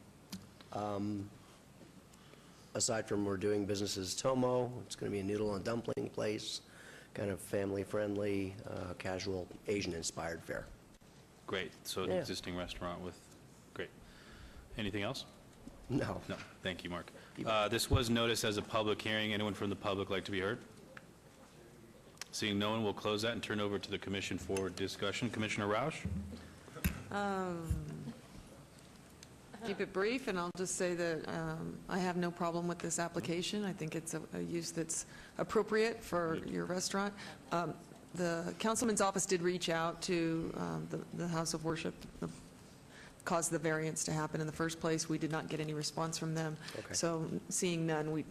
Aside from we're doing business as Tomo, it's going to be a noodle and dumpling place, kind of family-friendly, casual, Asian-inspired fare. Great. So an Yeah. existing restaurant with, great. Anything else? No. No. Thank you, Mark. This was noticed as a public hearing. Anyone from the public like to be heard? Seeing no one, we'll close that and turn over to the commission for discussion. Commissioner Roush? Keep it brief, and I'll just say that I have no problem with this application. I think it's a use that's appropriate for your restaurant. The councilman's office did reach out to the House of Worship, caused the variance to happen in the first place. We did not get any response from them. Okay. So seeing none, we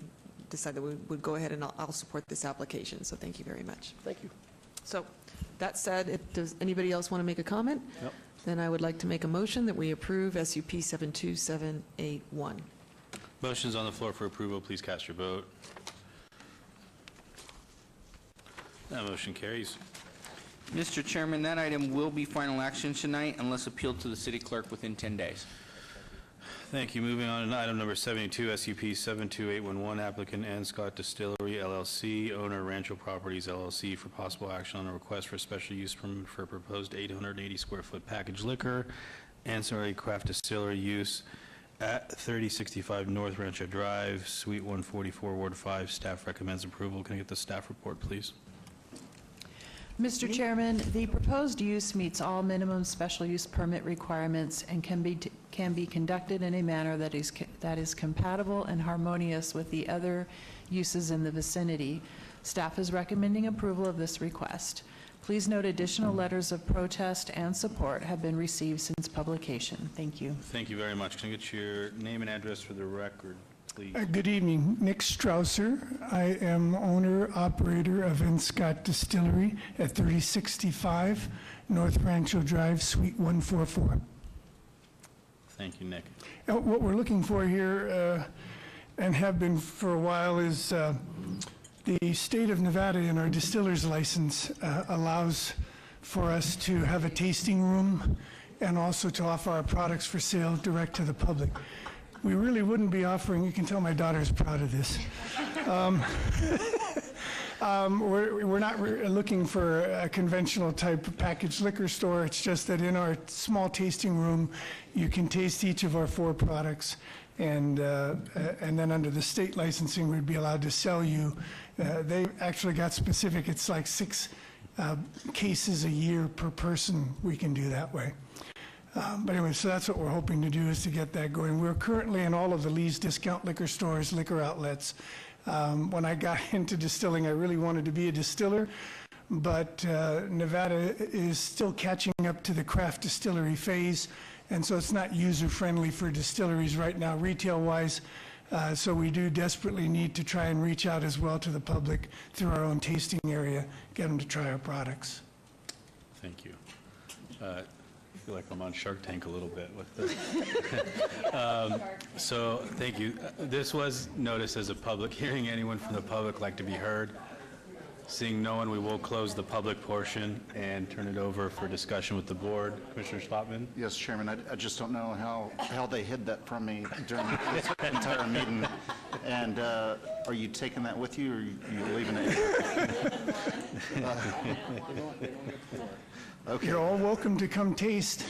decided we would go ahead and I'll support this application. So thank you very much. Thank you. So that said, does anybody else want to make a comment? Nope. Then I would like to make a motion that we approve SUP 72781. Motion's on the floor for approval. Please cast your vote. That motion carries. Mr. Chairman, that item will be final action tonight unless appealed to the city clerk within 10 days. Thank you. Moving on to item number 72, SUP 72811, applicant Ann Scott Distillery LLC, owner Rancho Properties LLC, for possible action on a request for special use permit for proposed 880 square foot packaged liquor, ancillary craft distillery use at 3065 North Rancho Drive, Suite 144, Ward 5. Staff recommends approval. Can I get the staff report, please? Mr. Chairman, the proposed use meets all minimum special use permit requirements and can be conducted in a manner that is compatible and harmonious with the other uses in the vicinity. Staff is recommending approval of this request. Please note additional letters of protest and support have been received since publication. Thank you. Thank you very much. Can I get your name and address for the record, please? Good evening. Nick Strausser. I am owner-operator of N. Scott Distillery at 3065 North Rancho Drive, Suite 144. Thank you, Nick. What we're looking for here, and have been for a while, is the state of Nevada in our distiller's license allows for us to have a tasting room and also to offer our products for sale direct to the public. We really wouldn't be offering, you can tell my daughter's proud of this. We're not looking for a conventional type of packaged liquor store. It's just that in our small tasting room, you can taste each of our 4 products, and then under the state licensing, we'd be allowed to sell you. They actually got specific. It's like 6 cases a year per person we can do that way. But anyway, so that's what we're hoping to do, is to get that going. We're currently in all of the Lee's discount liquor stores, liquor outlets. When I got into distilling, I really wanted to be a distiller, but Nevada is still catching up to the craft distillery phase, and so it's not user-friendly for distilleries right now, retail-wise. So we do desperately need to try and reach out as well to the public through our own tasting area, get them to try our products. Thank you. I feel like I'm on Shark Tank a little bit with this. So, thank you. This was noticed as a public hearing. Anyone from the public like to be heard? Seeing no one, we will close the public portion and turn it over for discussion with the board. Commissioner Spotman? Yes, Chairman, I just don't know how they hid that from me during this entire meeting. And are you taking that with you, or are you leaving it? Okay. You're all welcome to come taste.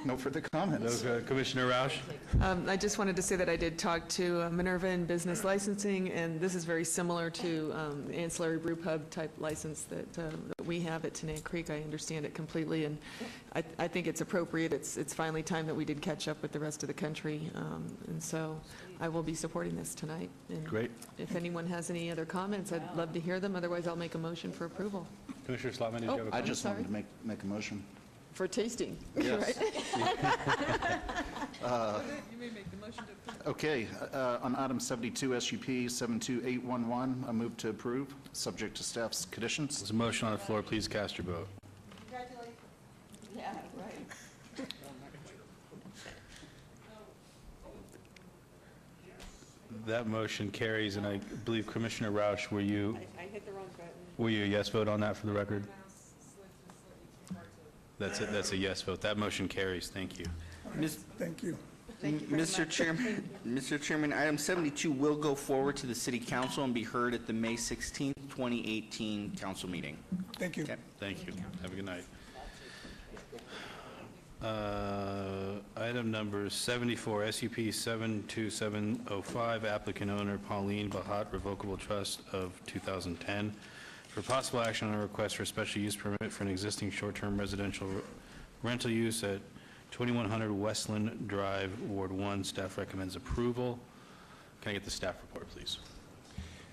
No further comments. Commissioner Roush? I just wanted to say that I did talk to Minerva in Business Licensing, and this is very similar to the ancillary brew pub type license that we have at Tenaya Creek. I understand it completely, and I think it's appropriate. It's finally time that we did catch up with the rest of the country, and so I will be supporting this tonight. And Great. if anyone has any other comments, I'd love to hear them. Otherwise, I'll make a motion for approval. Commissioner Slotman, did you have a comment? I just wanted to make a motion. For tasting, Yes. right? You may make the motion to approve. Okay, on item 72, SUP 72811, I move to approve, subject to staff's conditions. There's a motion on the floor. Please cast your vote. Congratulations. Yeah, right. That motion carries, and I believe Commissioner Roush, were you I hit the wrong button. a yes vote on that for the record? That's a yes vote. That motion carries. Thank you. Thank you. Mr. Chairman, item 72 will go forward to the City Council and be heard at the May 16th, 2018 council meeting. Thank you. Thank you. Have a good night. Item number 74, SUP 72705, applicant owner Pauline Bahat, revocable trust of 2010. For possible action on a request for a special use permit for an existing short-term residential rental use at 2100 Westland Drive, Ward 1. Staff recommends approval. Can I get the staff report, please?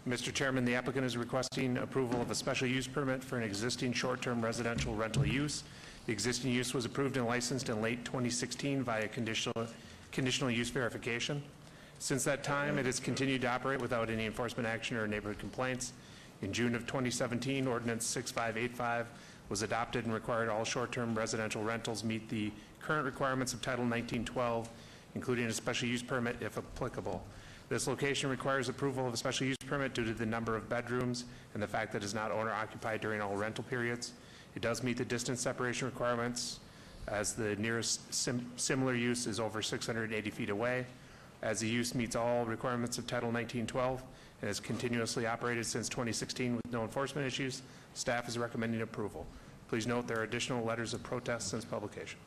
Mr. Chairman, the applicant is requesting approval of a special use permit for an existing short-term residential rental use. The existing use was approved and licensed in late 2016 via conditional use verification. Since that time, it has continued to operate without any enforcement action or neighborhood complaints. In June of 2017, Ordinance 6585 was adopted and required all short-term residential rentals meet the current requirements of Title 1912, including a special use permit if applicable. This location requires approval of a special use permit due to the number of bedrooms and the fact that it is not owner-occupied during all rental periods. It does meet the distance separation requirements, as the nearest similar use is over 680 feet away. As the use meets all requirements of Title 1912 and has continuously operated since 2016 with no enforcement issues, staff is recommending approval. Please note there are additional letters of protest since publication.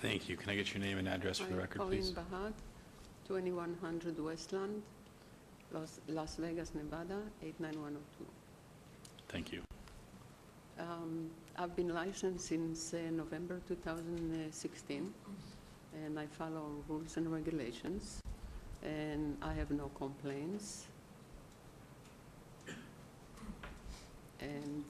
Thank you. Can I get your name and address for the record, please? Pauline Bahat, 2100 Westland, Las Vegas, Nevada, 89102. Thank you. I've been licensed since November 2016, and I follow rules and regulations, and I have no complaints. And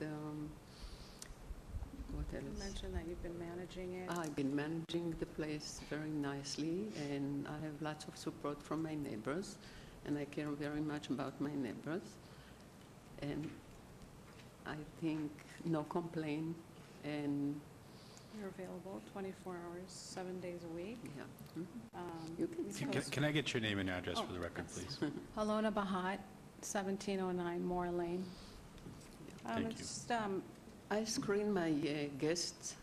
what else? You mentioned that you've been managing it. I've been managing the place very nicely, and I have lots of support from my neighbors, and I care very much about my neighbors. And I think no complaint, and You're available 24 hours, 7 days a week. yeah. You can Can I get your name and address for the record, please? Halona Bahat, 1709 Moore Lane. Thank you. It's, I screen my guests,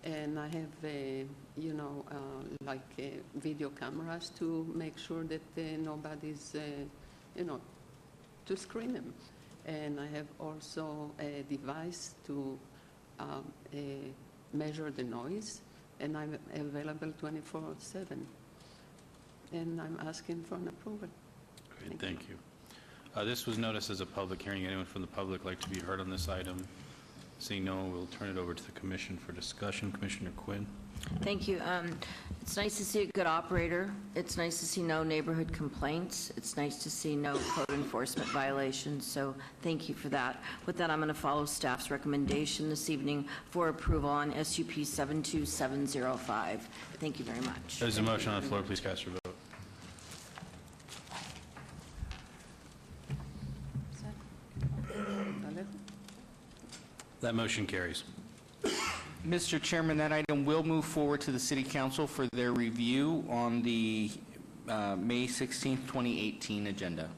and I have, video cameras to make sure that nobody's, to screen them. And I have also a device to measure the noise, and I'm available 24/7. And I'm asking for an approval. Great, thank you. This was noticed as a public hearing. Anyone from the public like to be heard on this item? Seeing no one, we'll turn it over to the commission for discussion. Commissioner Quinn. Thank you. It's nice to see a good operator. It's nice to see no neighborhood complaints. It's nice to see no code enforcement violations, so thank you for that. With that, I'm going to follow staff's recommendation this evening for approval on SUP 72705. Thank you very much. There's a motion on the floor. Please cast your vote. That motion carries. Mr. Chairman, that item will move forward to the City Council for their review on the May 16th, 2018 agenda.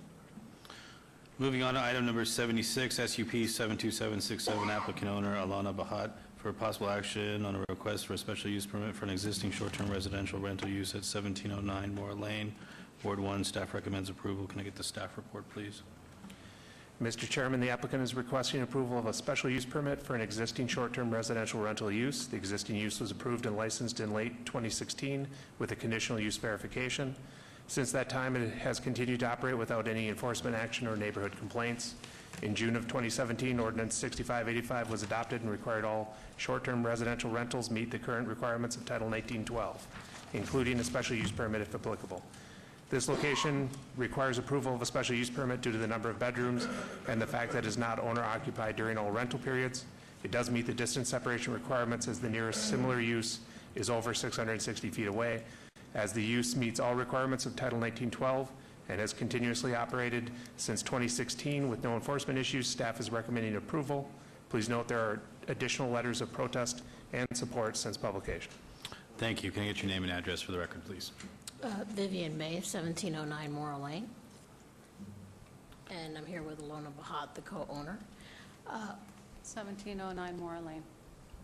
Moving on to item number 76, SUP 72767, applicant owner Alana Bahat, for possible action on a request for a special use permit for an existing short-term residential rental use at 1709 Moore Lane, Ward 1. Staff recommends approval. Can I get the staff report, please? Mr. Chairman, the applicant is requesting approval of a special use permit for an existing short-term residential rental use. The existing use was approved and licensed in late 2016 with a conditional use verification. Since that time, it has continued to operate without any enforcement action or neighborhood complaints. In June of 2017, Ordinance 6585 was adopted and required all short-term residential rentals meet the current requirements of Title 1912, including a special use permit if applicable. This location requires approval of a special use permit due to the number of bedrooms and the fact that it is not owner-occupied during all rental periods. It does meet the distance separation requirements as the nearest similar use is over 660 feet away. As the use meets all requirements of Title 1912 and has continuously operated since 2016 with no enforcement issues, staff is recommending approval. Please note there are additional letters of protest and support since publication. Thank you. Can I get your name and address for the record, please? Vivian May, 1709 Morrill Lane. And I'm here with Alona Bahat, the co-owner. 1709 Morrill Lane.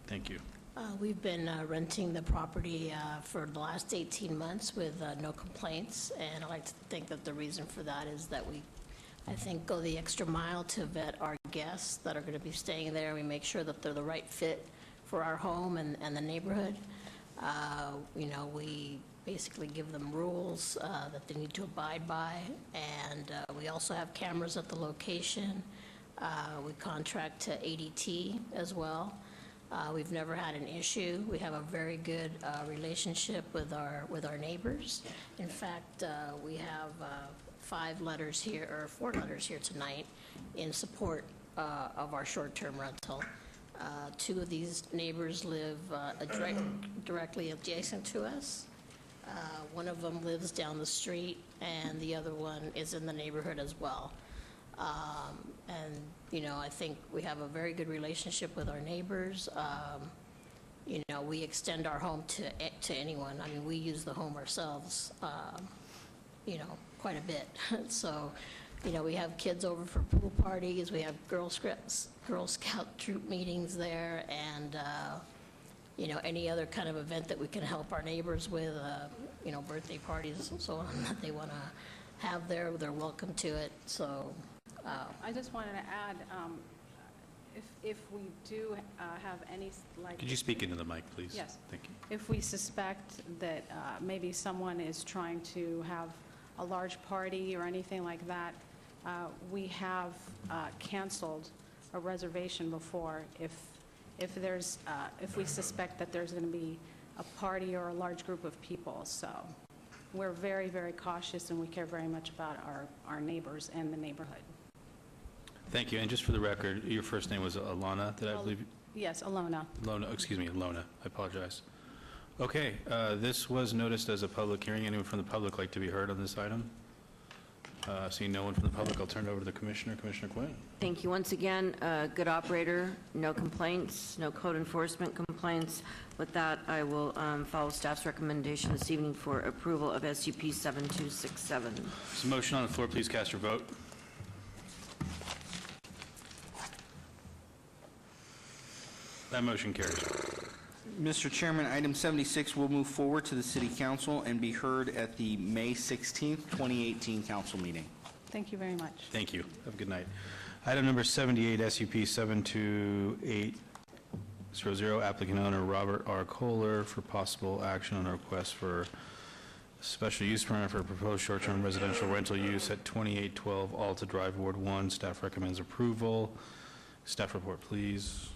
Thank you. We've been renting the property for the last 18 months with no complaints, and I like to think that the reason for that is that we, I think, go the extra mile to vet our guests that are going to be staying there. We make sure that they're the right fit for our home and the neighborhood. You know, we basically give them rules that they need to abide by, and we also have cameras at the location. We contract to ADT as well. We've never had an issue. We have a very good relationship with our neighbors. In fact, we have 4 letters here tonight in support of our short-term rental. 2 of these neighbors live directly adjacent to us. One of them lives down the street, and the other one is in the neighborhood as well. And, you know, I think we have a very good relationship with our neighbors. You know, we extend our home to anyone. I mean, we use the home ourselves, you know, quite a bit. So, you know, we have kids over for pool parties. We have Girl Scout troop meetings there, and, you know, any other kind of event that we can help our neighbors with, you know, birthday parties and so on that they want to have there, they're welcome to it. So, I just wanted to add, if we do have any, like... Could you speak into the mic, please? Yes. Thank you. If we suspect that maybe someone is trying to have a large party or anything like that, we have canceled a reservation before if we suspect that there's going to be a party or a large group of people. So we're very, very cautious, and we care very much about our neighbors and the neighborhood. Thank you. And just for the record, your first name was Alana, did I believe? Yes, Alona. Alona, excuse me, Alona. I apologize. Okay, this was noticed as a public hearing. Anyone from the public like to be heard on this item? Seeing no one from the public, I'll turn it over to the Commissioner. Commissioner Quinn. Thank you once again. Good operator, no complaints, no code enforcement complaints. With that, I will follow staff's recommendation this evening for approval of SUP 7267. There's a motion on the floor. Please cast your vote. That motion carries. Mr. Chairman, item 76 will move forward to the City Council and be heard at the May 16th, 2018 council meeting. Thank you very much. Thank you. Have a good night. Item number 78, SUP 72800, applicant owner Robert R. Kohler for possible action on a request for special use permit for proposed short-term residential rental use at 2812 Alta Drive, Ward 1. Staff recommends approval. Staff report, please.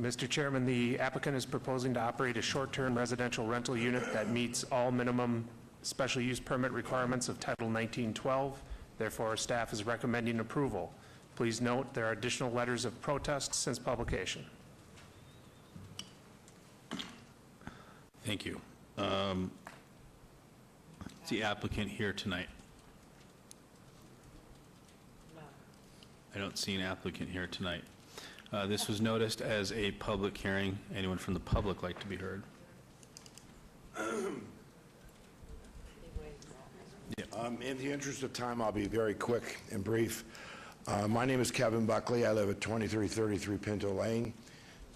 Mr. Chairman, the applicant is proposing to operate a short-term residential rental unit that meets all minimum special use permit requirements of Title 1912. Therefore, staff is recommending approval. Please note there are additional letters of protest since publication. Thank you. Is the applicant here tonight? I don't see an applicant here tonight. This was noticed as a public hearing. Anyone from the public like to be heard? In the interest of time, I'll be very quick and brief. My name is Kevin Buckley. I live at 2333 Pinto Lane.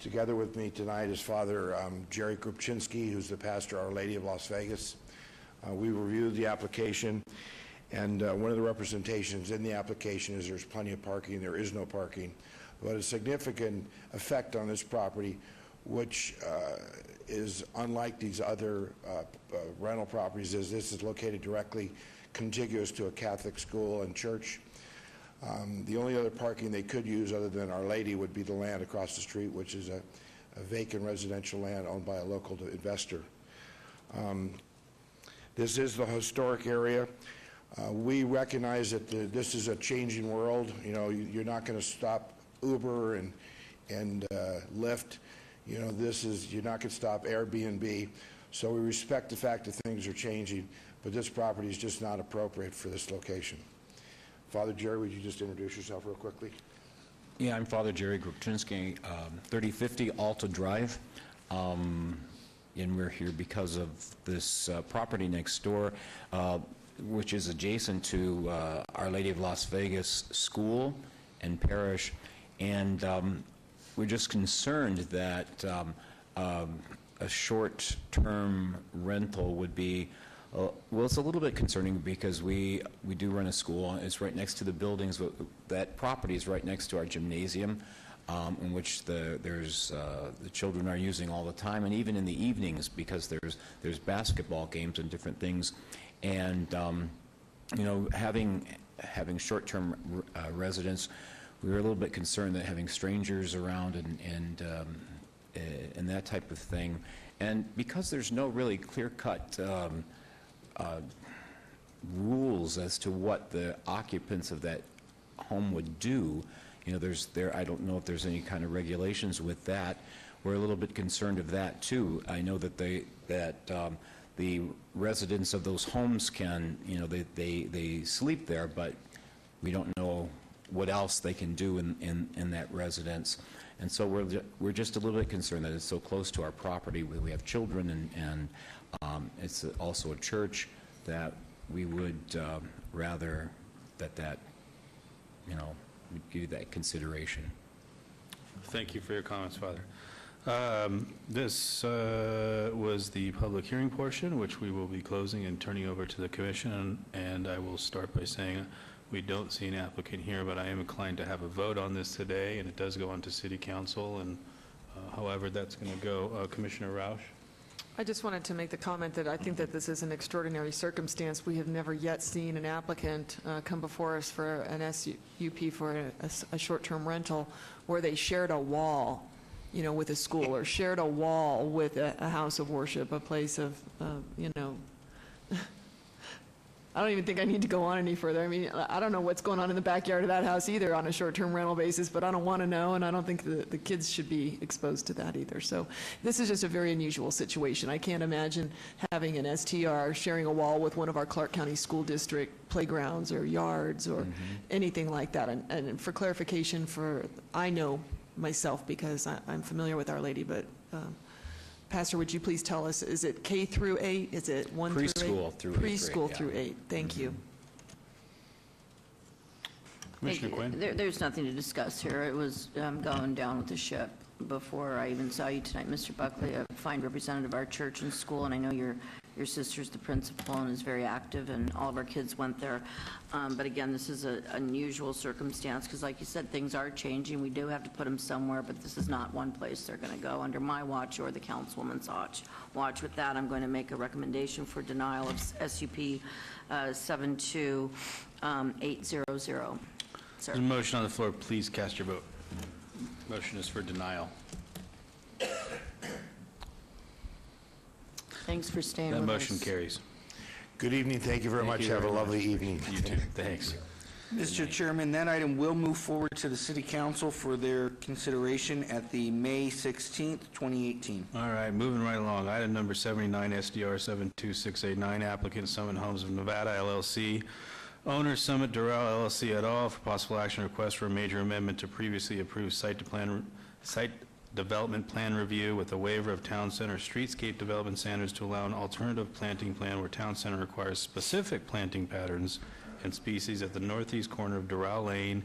Together with me tonight is Father Jerry Krupczynski, who's the pastor of Our Lady of Las Vegas. We reviewed the application, and one of the representations in the application is there's plenty of parking. There is no parking. But a significant effect on this property, which is unlike these other rental properties, is this is located directly contiguous to a Catholic school and church. The only other parking they could use other than Our Lady would be the land across the street, which is a vacant residential land owned by a local investor. This is the historic area. We recognize that this is a changing world. You know, you're not going to stop Uber and and lift. You know, this is, you're not going to stop Airbnb. So we respect the fact that things are changing, but this property is just not appropriate for this location. Father Jerry, would you just introduce yourself real quickly? Yeah, I'm Father Jerry Grubczynski, 3050 Alta Drive. And we're here because of this property next door, which is adjacent to Our Lady of Las Vegas School and Parish. And we're just concerned that a short-term rental would be, well, it's a little bit concerning because we do run a school. It's right next to the buildings. That property is right next to our gymnasium, in which the children are using all the time, and even in the evenings because there's basketball games and different things. And you know, having short-term residents, we were a little bit concerned that having strangers around and that type of thing. And because there's no really clear-cut rules as to what the occupants of that home would do, you know, I don't know if there's any kind of regulations with that. We're a little bit concerned of that too. I know that the residents of those homes can, you know, they sleep there, but we don't know what else they can do in that residence. And so we're just a little bit concerned that it's so close to our property. We have children, and it's also a church, that we would rather that you know, we give that consideration. Thank you for your comments, Father. This was the public hearing portion, which we will be closing and turning over to the commission. And I will start by saying we don't see an applicant here, but I am inclined to have a vote on this today, and it does go on to City Council. And however that's going to go, Commissioner Roush. I just wanted to make the comment that I think that this is an extraordinary circumstance. We have never yet seen an applicant come before us for an SUP for a short-term rental where they shared a wall, you know, with a school, or shared a wall with a house of worship, a place of, you know, I don't even think I need to go on any further. I mean, I don't know what's going on in the backyard of that house either on a short-term rental basis, but I don't want to know, and I don't think the kids should be exposed to that either. So this is just a very unusual situation. I can't imagine having an STR sharing a wall with one of our Clark County School District playgrounds or yards or anything like that. And for clarification, I know myself because I'm familiar with Our Lady, but Pastor, would you please tell us, is it K through 8? Is it 1 through 8? Preschool through 8. Preschool through 8. Thank you. Commissioner Quinn? There's nothing to discuss here. It was going down with the ship before I even saw you tonight, Mr. Buckley, a fine representative of our church and school, and I know your sister's the principal and is very active, and all of our kids went there. But again, this is an unusual circumstance because, like you said, things are changing. We do have to put them somewhere, but this is not one place they're going to go under my watch or the councilwoman's watch. With that, I'm going to make a recommendation for denial of SUP 72800. Sir. There's a motion on the floor. Please cast your vote. Motion is for denial. Thanks for staying That with us. motion carries. Good evening. Thank you very much. Have a lovely evening. You too. Thanks. Mr. Chairman, that item will move forward to the City Council for their consideration at the May 16th, 2018. All right, moving right along. Item number 79, SDR 72689, applicant Summit Homes of Nevada, LLC. Owner Summit Doral, LLC et al. For possible action request for a major amendment to previously approved site development plan review with a waiver of town center streetscape development standards to allow an alternative planting plan where town center requires specific planting patterns and species at the northeast corner of Doral Lane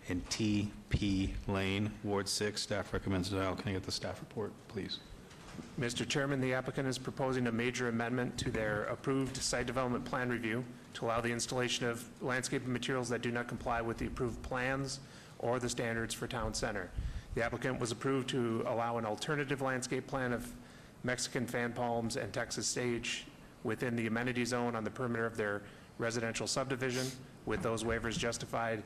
and TP Lane, Ward 6. Staff recommends denial. Can I get the staff report, please? Mr. Chairman, the applicant is proposing a major amendment to their approved site development plan review to allow the installation of landscaping materials that do not comply with the approved plans or the standards for town center. The applicant was approved to allow an alternative landscape plan of Mexican fan palms and Texas sage within the amenity zone on the perimeter of their residential subdivision, with those waivers justified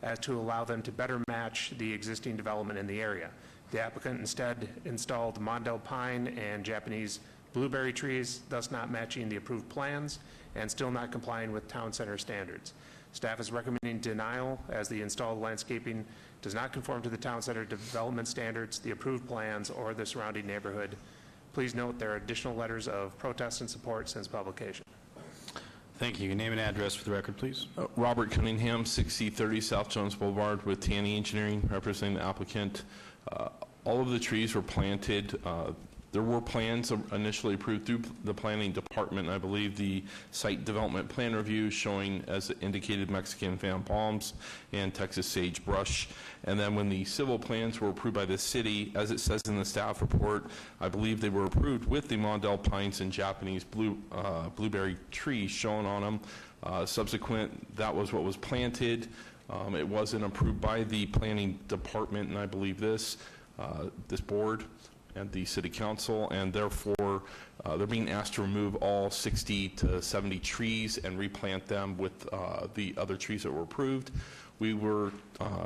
as to allow them to better match the existing development in the area. The applicant instead installed Mondel pine and Japanese blueberry trees, thus not matching the approved plans and still not complying with town center standards. Staff is recommending denial as the installed landscaping does not conform to the town center development standards, the approved plans, or the surrounding neighborhood. Please note there are additional letters of protest and support since publication. Thank you. Your name and address for the record, please. Robert Cunningham, 6030 South Jones Boulevard with Tanny Engineering, representing the applicant. All of the trees were planted. There were plans initially approved through the planning department. I believe the site development plan review showing, as indicated, Mexican fan palms and Texas sagebrush. And then when the civil plans were approved by the city, as it says in the staff report, I believe they were approved with the Mondel pines and Japanese blueberry trees shown on them. Subsequent, that was what was planted. It wasn't approved by the planning department, and I believe this board and the city council, and therefore they're being asked to remove all 60 to 70 trees and replant them with the other trees that were approved. We were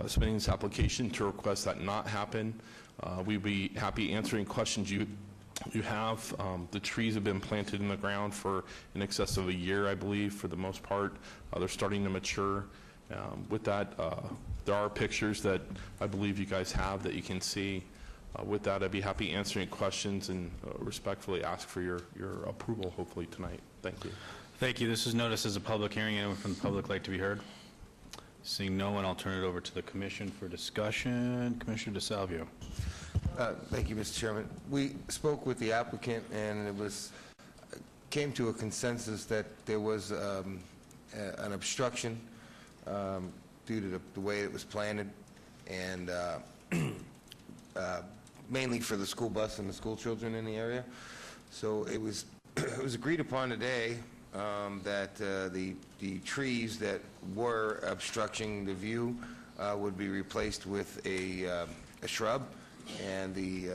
submitting this application to request that not happen. We'd be happy answering questions you have. The trees have been planted in the ground for in excess of a year, I believe, for the most part. They're starting to mature. With that, there are pictures that I believe you guys have that you can see. With that, I'd be happy answering questions and respectfully ask for your approval, hopefully, tonight. Thank you. Thank you. This is noticed as a public hearing. Anyone from the public like to be heard? Seeing no one, I'll turn it over to the commission for discussion. Commissioner DeSalvio. Thank you, Mr. Chairman. We spoke with the applicant, and it came to a consensus that there was an obstruction due to the way it was planted, and mainly for the school bus and the school children in the area. So it was agreed upon today that the trees that were obstructing the view would be replaced with a shrub, and the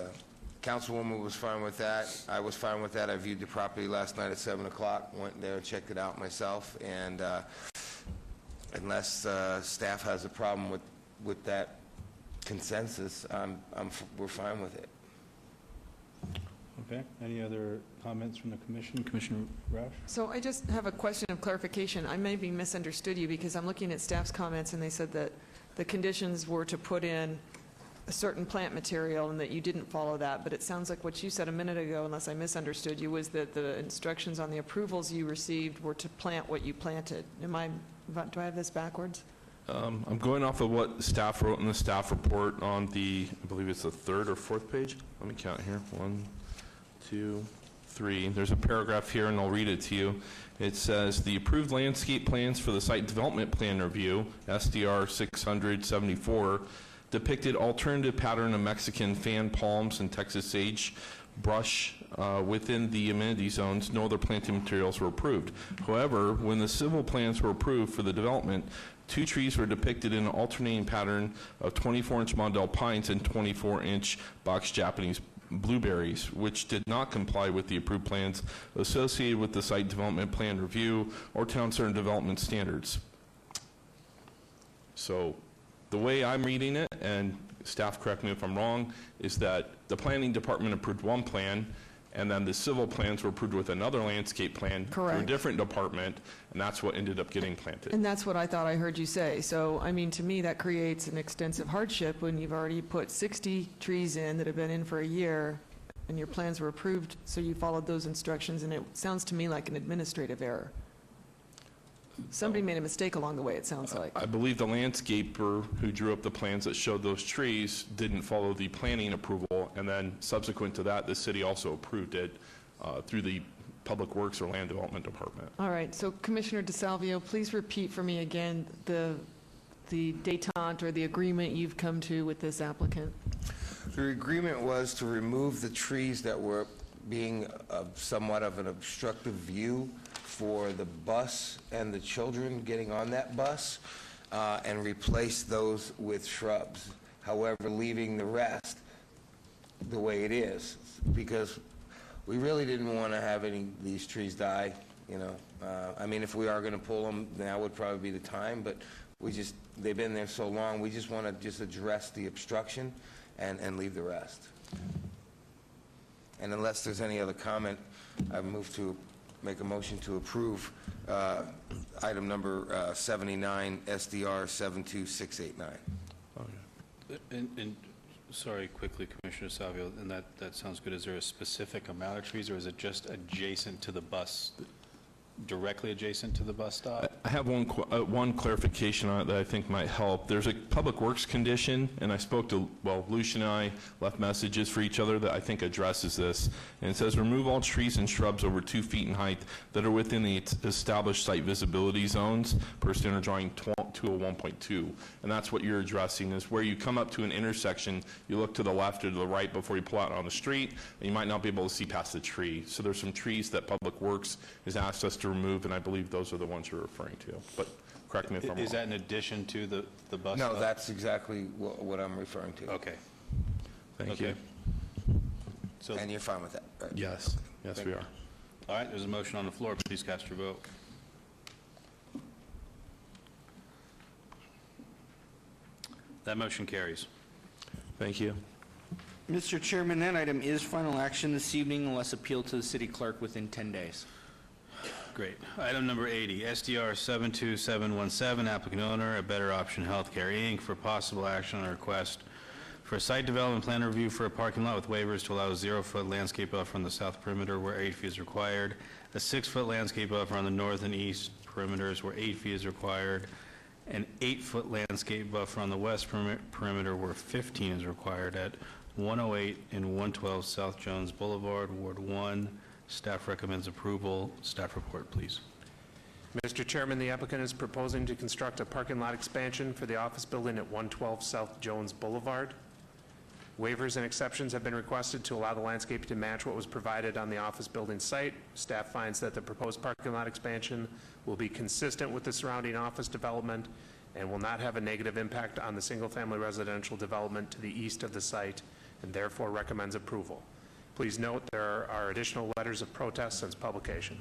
councilwoman was fine with that. I was fine with that. I viewed the property last night at 7 o'clock, went there and checked it out myself, and unless staff has a problem with that consensus, we're fine with it. Okay. Any other comments from the commission? Commissioner Roush? So I just have a question of clarification. I may be misunderstood you because I'm looking at staff's comments and they said that the conditions were to put in a certain plant material and that you didn't follow that, but it sounds like what you said a minute ago, unless I misunderstood you, was that the instructions on the approvals you received were to plant what you planted. Do I have this backwards? I'm going off of what staff wrote in the staff report on the, I believe it's the third or fourth page. Let me count here. 1, 2, 3. There's a paragraph here, and I'll read it to you. It says, the approved landscape plans for the site development plan review, SDR 674, depicted alternative pattern of Mexican fan palms and Texas sage brush within the amenity zones. No other planting materials were approved. However, when the civil plans were approved for the development, 2 trees were depicted in an alternating pattern of 24-inch Mondel pines and 24-inch box Japanese blueberries, which did not comply with the approved plans associated with the site development plan review or town center development standards. So the way I'm reading it, and staff correct me if I'm wrong, is that the planning department approved one plan, and then the civil plans were approved with another landscape plan through a different department, and that's what ended up getting planted. And that's what I thought I heard you say. So, I mean, to me, that creates an extensive hardship when you've already put 60 trees in that have been in for a year, and your plans were approved, so you followed those instructions, and it sounds to me like an administrative error. Somebody made a mistake along the way, it sounds like. I believe the landscaper who drew up the plans that showed those trees didn't follow the planning approval, and then subsequent to that, the city also approved it through the Public Works or Land Development Department. All right, so Commissioner DeSalvio, please repeat for me again the détente or the agreement you've come to with this applicant. The agreement was to remove the trees that were being somewhat of an obstructive view for the bus and the children getting on that bus, and replace those with shrubs. However, leaving the rest the way it is, because we really didn't want to have any of these trees die, you know. I mean, if we are going to pull them, now would probably be the time, but they've been there so long, we just want to just address the obstruction and leave the rest. And unless there's any other comment, I move to make a motion to approve item number 79, SDR 72689. And sorry, quickly, Commissioner Savio, and that sounds good. Is there a specific amount of trees, or is it just adjacent to the bus, directly adjacent to the bus stop? I have one clarification on it that I think might help. There's a Public Works condition, and I spoke to, Lucia and I left messages for each other that I think addresses this. And it says, remove all trees and shrubs over 2 feet in height that are within the established site visibility zones per standard drawing 201.2. And that's what you're addressing, is where you come up to an intersection, you look to the left or to the right before you pull out on the street, and you might not be able to see past the tree. So there's some trees that Public Works has asked us to remove, and I believe those are the ones you're referring to. But correct me if I'm wrong. Is that in addition to the bus No, stop? that's exactly what I'm referring to. Okay. Thank you. So, And you're fine with that, right? Yes, we are. all right, there's a motion on the floor. Please cast your vote. That motion carries. Thank you. Mr. Chairman, that item is final action this evening unless appealed to the city clerk within 10 days. Great. Item number 80, SDR 72717, applicant owner, A Better Option Healthcare, Inc., for possible action on a request for a site development plan review for a parking lot with waivers to allow a 0-foot landscape buffer on the south perimeter where 8 feet is required, a 6-foot landscape buffer on the north and east perimeters where 8 feet is required, an 8-foot landscape buffer on the west perimeter where 15 is required at 108 and 112 South Jones Boulevard, Ward 1. Staff recommends approval. Staff report, please. Mr. Chairman, the applicant is proposing to construct a parking lot expansion for the office building at 112 South Jones Boulevard. Waivers and exceptions have been requested to allow the landscape to match what was provided on the office building site. Staff finds that the proposed parking lot expansion will be consistent with the surrounding office development and will not have a negative impact on the single-family residential development to the east of the site, and therefore recommends approval. Please note there are additional letters of protest since publication.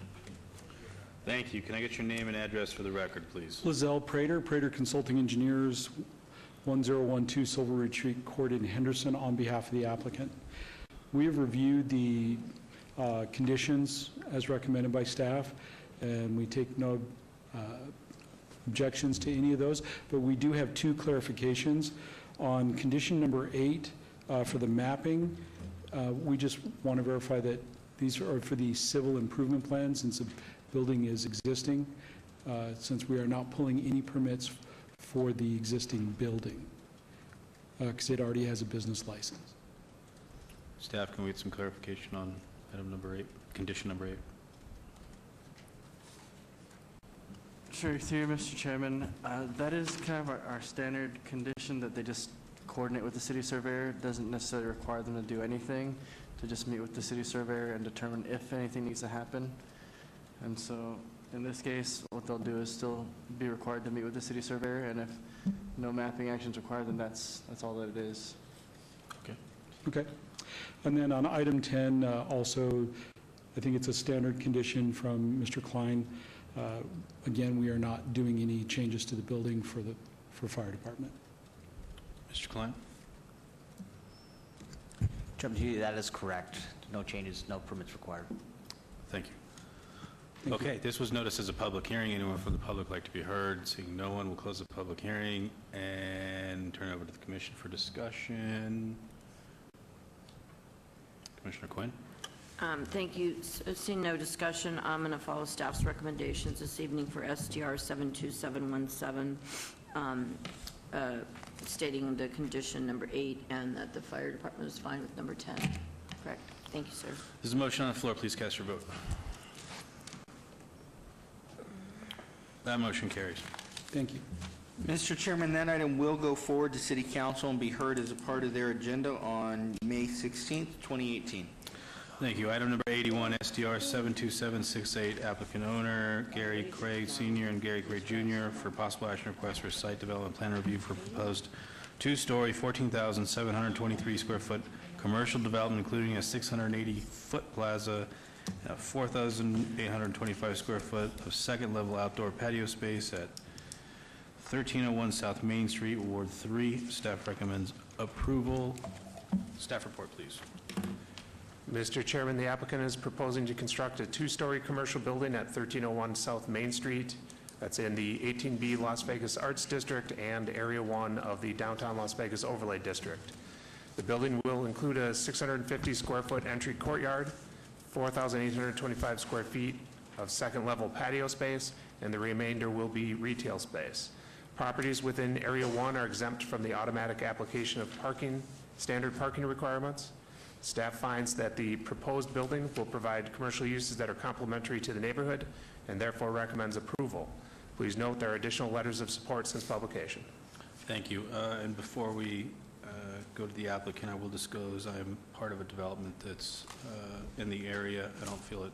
Thank you. Can I get your name and address for the record, please? Lizelle Prater, Prater Consulting Engineers, 1012 Silver Retreat Court in Henderson, on behalf of the applicant. We have reviewed the conditions as recommended by staff, and we take no objections to any of those, but we do have 2 clarifications. On condition number 8, for the mapping, we just want to verify that these are for the civil improvement plan, since the building is existing, since we are not pulling any permits for the existing building, because it already has a business license. Staff, can we get some clarification on item number 8, condition number 8? Sure, through you, Mr. Chairman. That is kind of our standard condition, that they just coordinate with the city surveyor. It doesn't necessarily require them to do anything, to just meet with the city surveyor and determine if anything needs to happen. And so in this case, what they'll do is still be required to meet with the city surveyor, and if no mapping action is required, then that's all that it is. Okay. And then on item 10, also, I think it's a standard condition from Mr. Klein. Again, we are not doing any changes to the building for fire department. Mr. Klein? Chairman, that is correct. No changes, no permits required. Thank you. Okay, this was noticed as a public hearing. Anyone from the public like to be heard? Seeing no one, we'll close the public hearing and turn it over to the commission for discussion. Commissioner Quinn? Thank you. Seeing no discussion, I'm going to follow staff's recommendations this evening for SDR 72717, stating the condition number 8 and that the fire department is fine with number 10. Correct. Thank you, sir. There's a motion on the floor. Please cast your vote. That motion carries. Thank you. Mr. Chairman, that item will go forward to City Council and be heard as a part of their agenda on May 16th, 2018. Thank you. Item number 81, SDR 72768, applicant owner Gary Craig Sr. and Gary Craig Jr. for possible action request for site development plan review for proposed 2-story, 14,723 square foot commercial development, including a 680-foot plaza, 4,825 square foot of second-level outdoor patio space at 1301 South Main Street, Ward 3. Staff recommends approval. Staff report, please. Mr. Chairman, the applicant is proposing to construct a two-story commercial building at 1301 South Main Street. That's in the 18B Las Vegas Arts District and Area 1 of the Downtown Las Vegas Overlay District. The building will include a 650-square-foot entry courtyard, 4,825 square feet of second-level patio space, and the remainder will be retail space. Properties within Area 1 are exempt from the automatic application of standard parking requirements. Staff finds that the proposed building will provide commercial uses that are complementary to the neighborhood and therefore recommends approval. Please note there are additional letters of support since publication. Thank you. And before we go to the applicant, I will disclose I am part of a development that's in the area. I don't feel it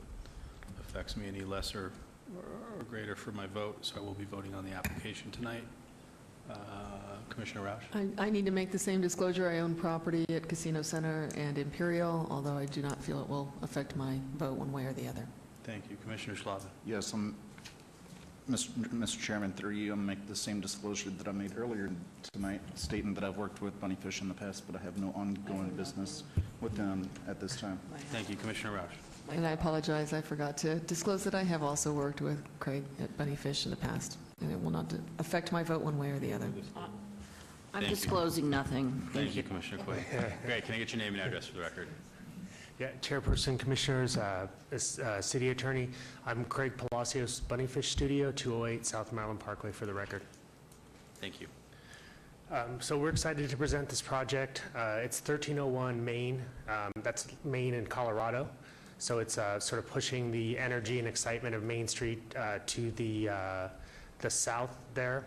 affects me any lesser or greater for my vote, so I will be voting on the application tonight. Commissioner Roush? I need to make the same disclosure. I own property at Casino Center and Imperial, although I do not feel it will affect my vote one way or the other. Thank you. Commissioner Schlava? Yes, Mr. Chairman, through you, I'm make the same disclosure that I made earlier tonight, stating that I've worked with Bunny Fish in the past, but I have no ongoing business with them at this time. Thank you. Commissioner Roush? And I apologize, I forgot to disclose that I have also worked with Craig at Bunny Fish in the past, and it will not affect my vote one way or the other. I'm Thank you. disclosing nothing. Thank you, Commissioner Quinn. Great. Can I get your name and address for the record? Yeah, Chairperson, Commissioners, City Attorney, I'm Craig Palacios, Bunny Fish Studio, 208 South Maryland Parkway, for the record. Thank you. So we're excited to present this project. It's 1301 Main, that's Main in Colorado. So it's sort of pushing the energy and excitement of Main Street to the south there.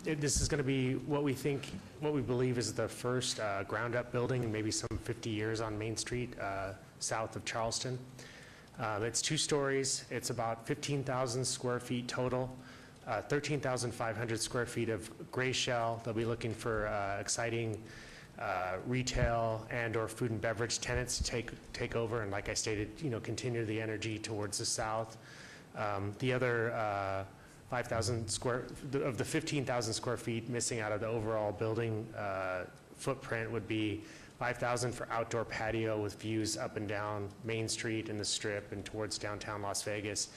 This is going to be what we believe is the first ground-up building in maybe some 50 years on Main Street, south of Charleston. It's 2 stories. It's about 15,000 square feet total, 13,500 square feet of gray shell. They'll be looking for exciting retail and or food and beverage tenants to take over, and like I stated, continue the energy towards the south. The other 5,000 of the 15,000 square feet missing out of the overall building footprint would be 5,000 for outdoor patio with views up and down Main Street and the Strip and towards downtown Las Vegas,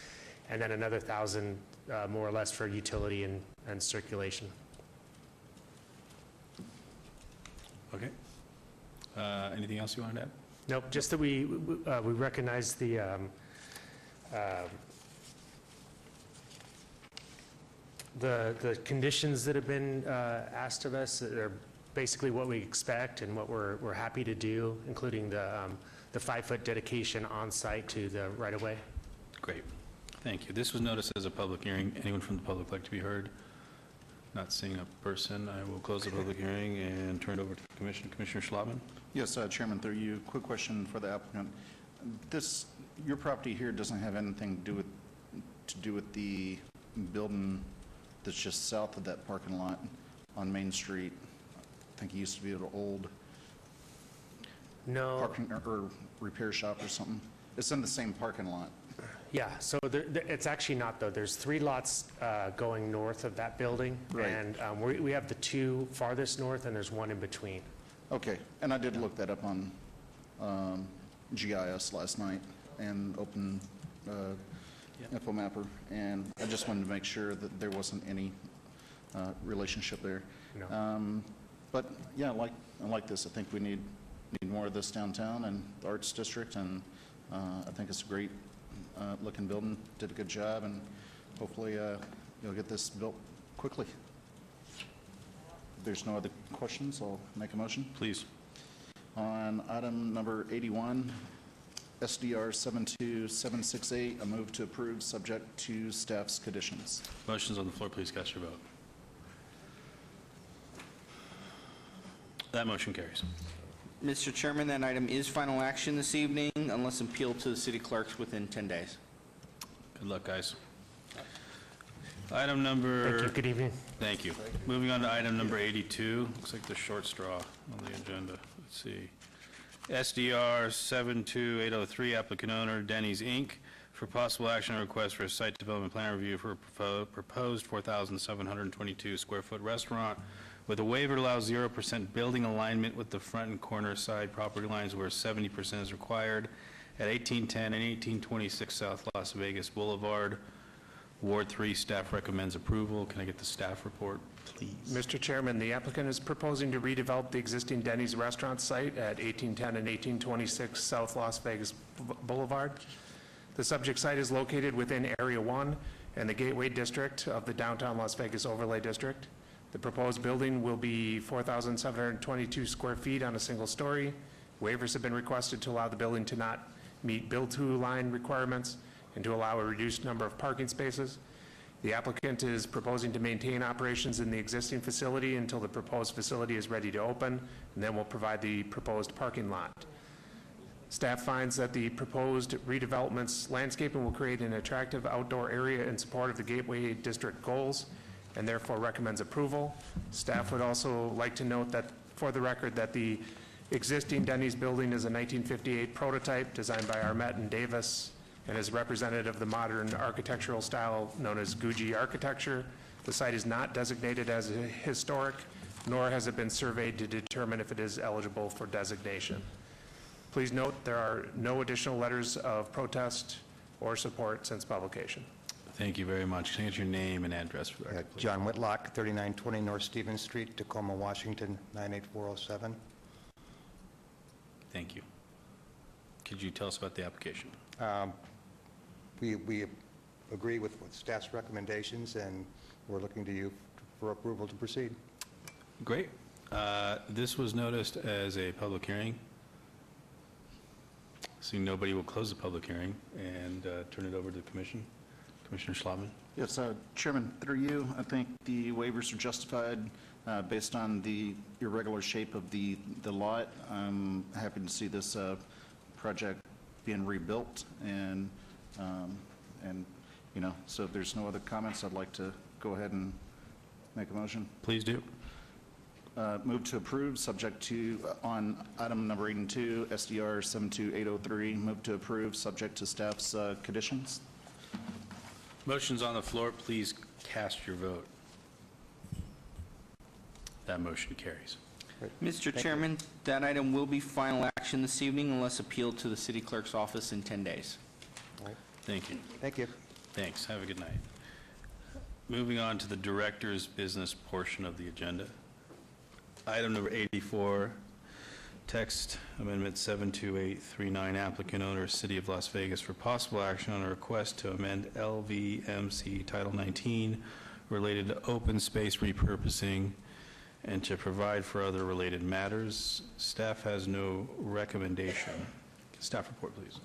and then another 1,000 more or less for utility and circulation. Okay. Anything else you wanted to add? Nope, just that we recognize the conditions that have been asked of us. They're basically what we expect and what we're happy to do, including the 5-foot dedication on site to the right-of-way. Great. Thank you. This was noticed as a public hearing. Anyone from the public like to be heard? Not seeing a person, I will close the public hearing and turn it over to the Commission. Commissioner Schlotman? Yes, Chairman, through you, quick question for the applicant. Your property here doesn't have anything to do with the building that's just south of that parking lot on Main Street. I think it used to be an old parking or repair shop or something. It's in the same parking lot. Yeah, so it's actually not, though. There's 3 lots going north of that building, Right. and we have the 2 farthest north, and there's 1 in between. Okay, and I did look that up on GIS last night and open InfoMapper, and I just wanted to make sure that there wasn't any relationship there. No. But yeah, I like this. I think we need more of this downtown and the Arts District, and I think it's a great looking building. Did a good job, and hopefully you'll get this built quickly. If there's no other questions, I'll make a motion. Please. On item number 81, SDR 72768, a move to approve subject to staff's conditions. Motion's on the floor. Please cast your vote. That motion carries. Mr. Chairman, that item is final action this evening unless appealed to the city clerks within 10 days. Good luck, guys. Item number... Thank you. Good evening. Thank you. Moving on to item number 82. Looks like the short straw on the agenda. Let's see. SDR 72803, applicant owner Denny's Inc., for for possible action on request for a site development plan review for a proposed 4,722 square foot restaurant with a waiver to allow 0% building alignment with the front and corner side property lines where 70% is required at 1810 and 1826 South Las Vegas Boulevard, Ward 3. Staff recommends approval. Can I get the staff report, please? Mr. Chairman, the applicant is proposing to redevelop the existing Denny's restaurant site at 1810 and 1826 South Las Vegas Boulevard. The subject site is located within Area 1 and the Gateway District of the Downtown Las Vegas Overlay District. The proposed building will be 4,722 square feet on a single story. Waivers have been requested to allow the building to not meet build-to line requirements and to allow a reduced number of parking spaces. The applicant is proposing to maintain operations in the existing facility until the proposed facility is ready to open, and then we'll provide the proposed parking lot. Staff finds that the proposed redevelopment's landscaping will create an attractive outdoor area in support of the Gateway District goals, and therefore recommends approval. Staff would also like to note that, for the record, that the existing Denny's building is a 1958 prototype designed by Armet and Davis and is representative of the modern architectural style known as Guji architecture. The site is not designated as historic, nor has it been surveyed to determine if it is eligible for designation. Please note there are no additional letters of protest or support since publication. Thank you very much. Can I get your name and address for the record, please? John Whitlock, 3920 North Stevens Street, Tacoma, Washington, 98407. Thank you. Could you tell us about the application? We agree with staff's recommendations, and we're looking to you for approval to proceed. Great. This was noticed as a public hearing. Seeing nobody, will close the public hearing and turn it over to the commission. Commissioner Schlotman. Yes, Chairman, through you, I think the waivers are justified based on the irregular shape of the lot. I'm happy to see this project being rebuilt, and you know, so if there's no other comments, I'd like to go ahead and make a motion. Please do. Move to approve, subject to, on item number 8 and 2, SDR 72803, move to approve, subject to staff's conditions. Motion's on the floor. Please cast your vote. That motion carries. Mr. Chairman, that item will be final action this evening unless appealed to the city clerk's office in 10 days. Thank you. Thank you. Thanks. Have a good night. Moving on to the director's business portion of the agenda. Item number 84, text amendment 72839, applicant owner, City of Las Vegas, for possible action on a request to amend LVMC Title 19 related to open space repurposing and to provide for other related matters. Staff has no recommendation. Staff report, please.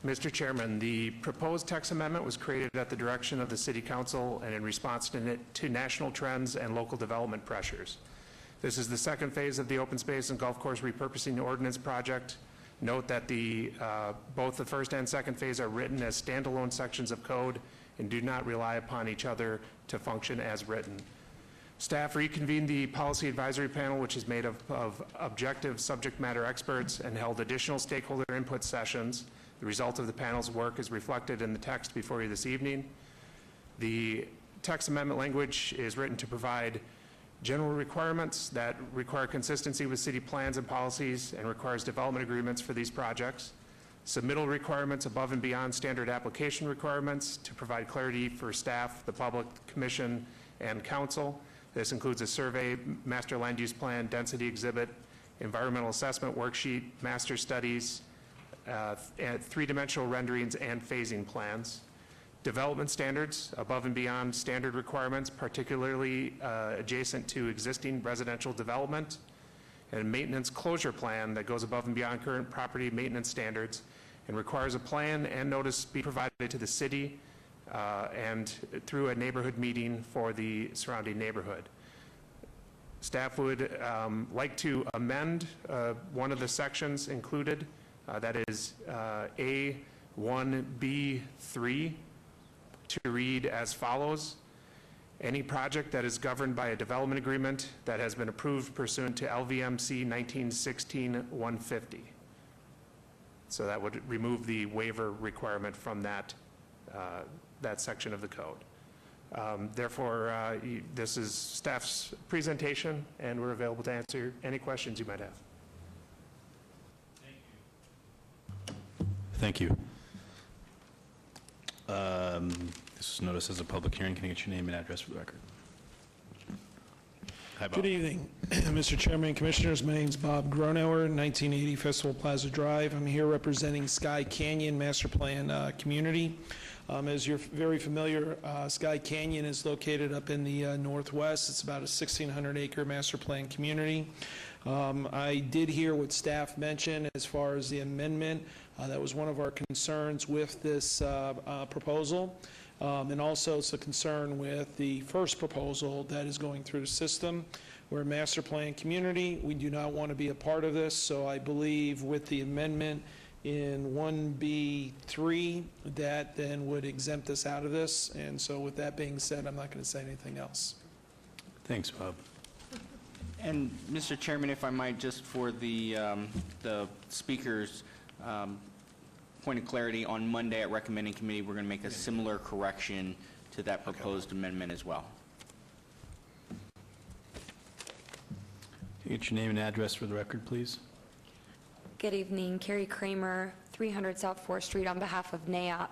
Mr. Chairman, the proposed text amendment was created at the direction of the City Council and in response to national trends and local development pressures. This is the second phase of the open space and golf course repurposing ordinance project. Note that both the first and second phase are written as standalone sections of code and do not rely upon each other to function as written. Staff reconvened the Policy Advisory Panel, which is made of objective subject matter experts, and held additional stakeholder input sessions. The result of the panel's work is reflected in the text before you this evening. The text amendment language is written to provide general requirements that require consistency with city plans and policies and requires development agreements for these projects. Submittal requirements above and beyond standard application requirements to provide clarity for staff, the public, commission, and council. This includes a survey, master land use plan, density exhibit, environmental assessment worksheet, master studies, three-dimensional renderings, and phasing plans. Development standards above and beyond standard requirements, particularly adjacent to existing residential development, and a maintenance closure plan that goes above and beyond current property maintenance standards and requires a plan and notice be provided to the city and through a neighborhood meeting for the surrounding neighborhood. Staff would like to amend one of the sections included, that is A1B3, to read as follows: any project that is governed by a development agreement that has been approved pursuant to LVMC 1916-150. So that would remove the waiver requirement from that section of the code. Therefore, this is staff's presentation, and we're available to answer any questions you might have. Thank you. This is noticed as a public hearing. Can I get your name and address for the record? Hi, Bob. Good evening, Mr. Chairman, Commissioners. My name's Bob Gronauer, 1980 Festival Plaza Drive. I'm here representing Sky Canyon Master Plan Community. As you're very familiar, Sky Canyon is located up in the northwest. It's about a 1,600-acre master plan community. I did hear what staff mentioned as far as the amendment. That was one of our concerns with this proposal. And also it's a concern with the first proposal that is going through the system. We're a master plan community. We do not want to be a part of this, so I believe with the amendment in 1B3, that then would exempt us out of this. And so with that being said, I'm not going to say anything else. Thanks, Bob. And Mr. Chairman, if I might, just for the speakers, point of clarity, on Monday at recommending committee, we're going to make a similar correction to that proposed amendment as well. Can you get your name and address for the record, please? Good evening, Carrie Kramer, 300 South 4th Street on behalf of NAIOP.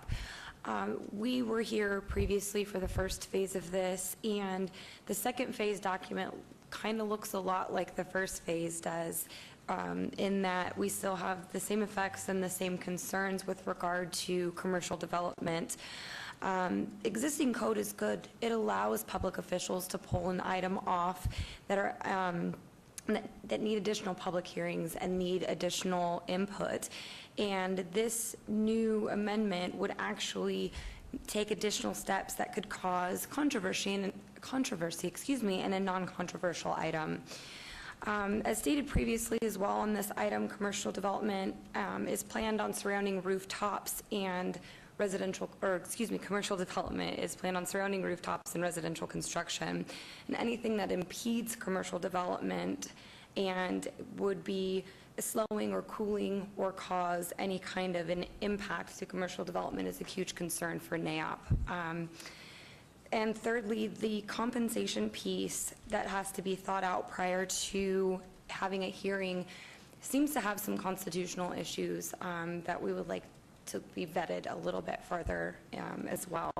We were here previously for the first phase of this, and the second phase document kind of looks a lot like the first phase does, in that we still have the same effects and the same concerns with regard to commercial development. Existing code is good. It allows public officials to pull an item off that are that need additional public hearings and need additional input. And this new amendment would actually take additional steps that could cause controversy in a non-controversial item. As stated previously as well on this item, commercial development is planned on surrounding rooftops and commercial development is planned on surrounding rooftops and residential construction. And anything that impedes commercial development and would be slowing or cooling or cause any kind of an impact to commercial development is a huge concern for NAIOP. And thirdly, the compensation piece that has to be thought out prior to having a hearing seems to have some constitutional issues that we would like to be vetted a little bit further as well.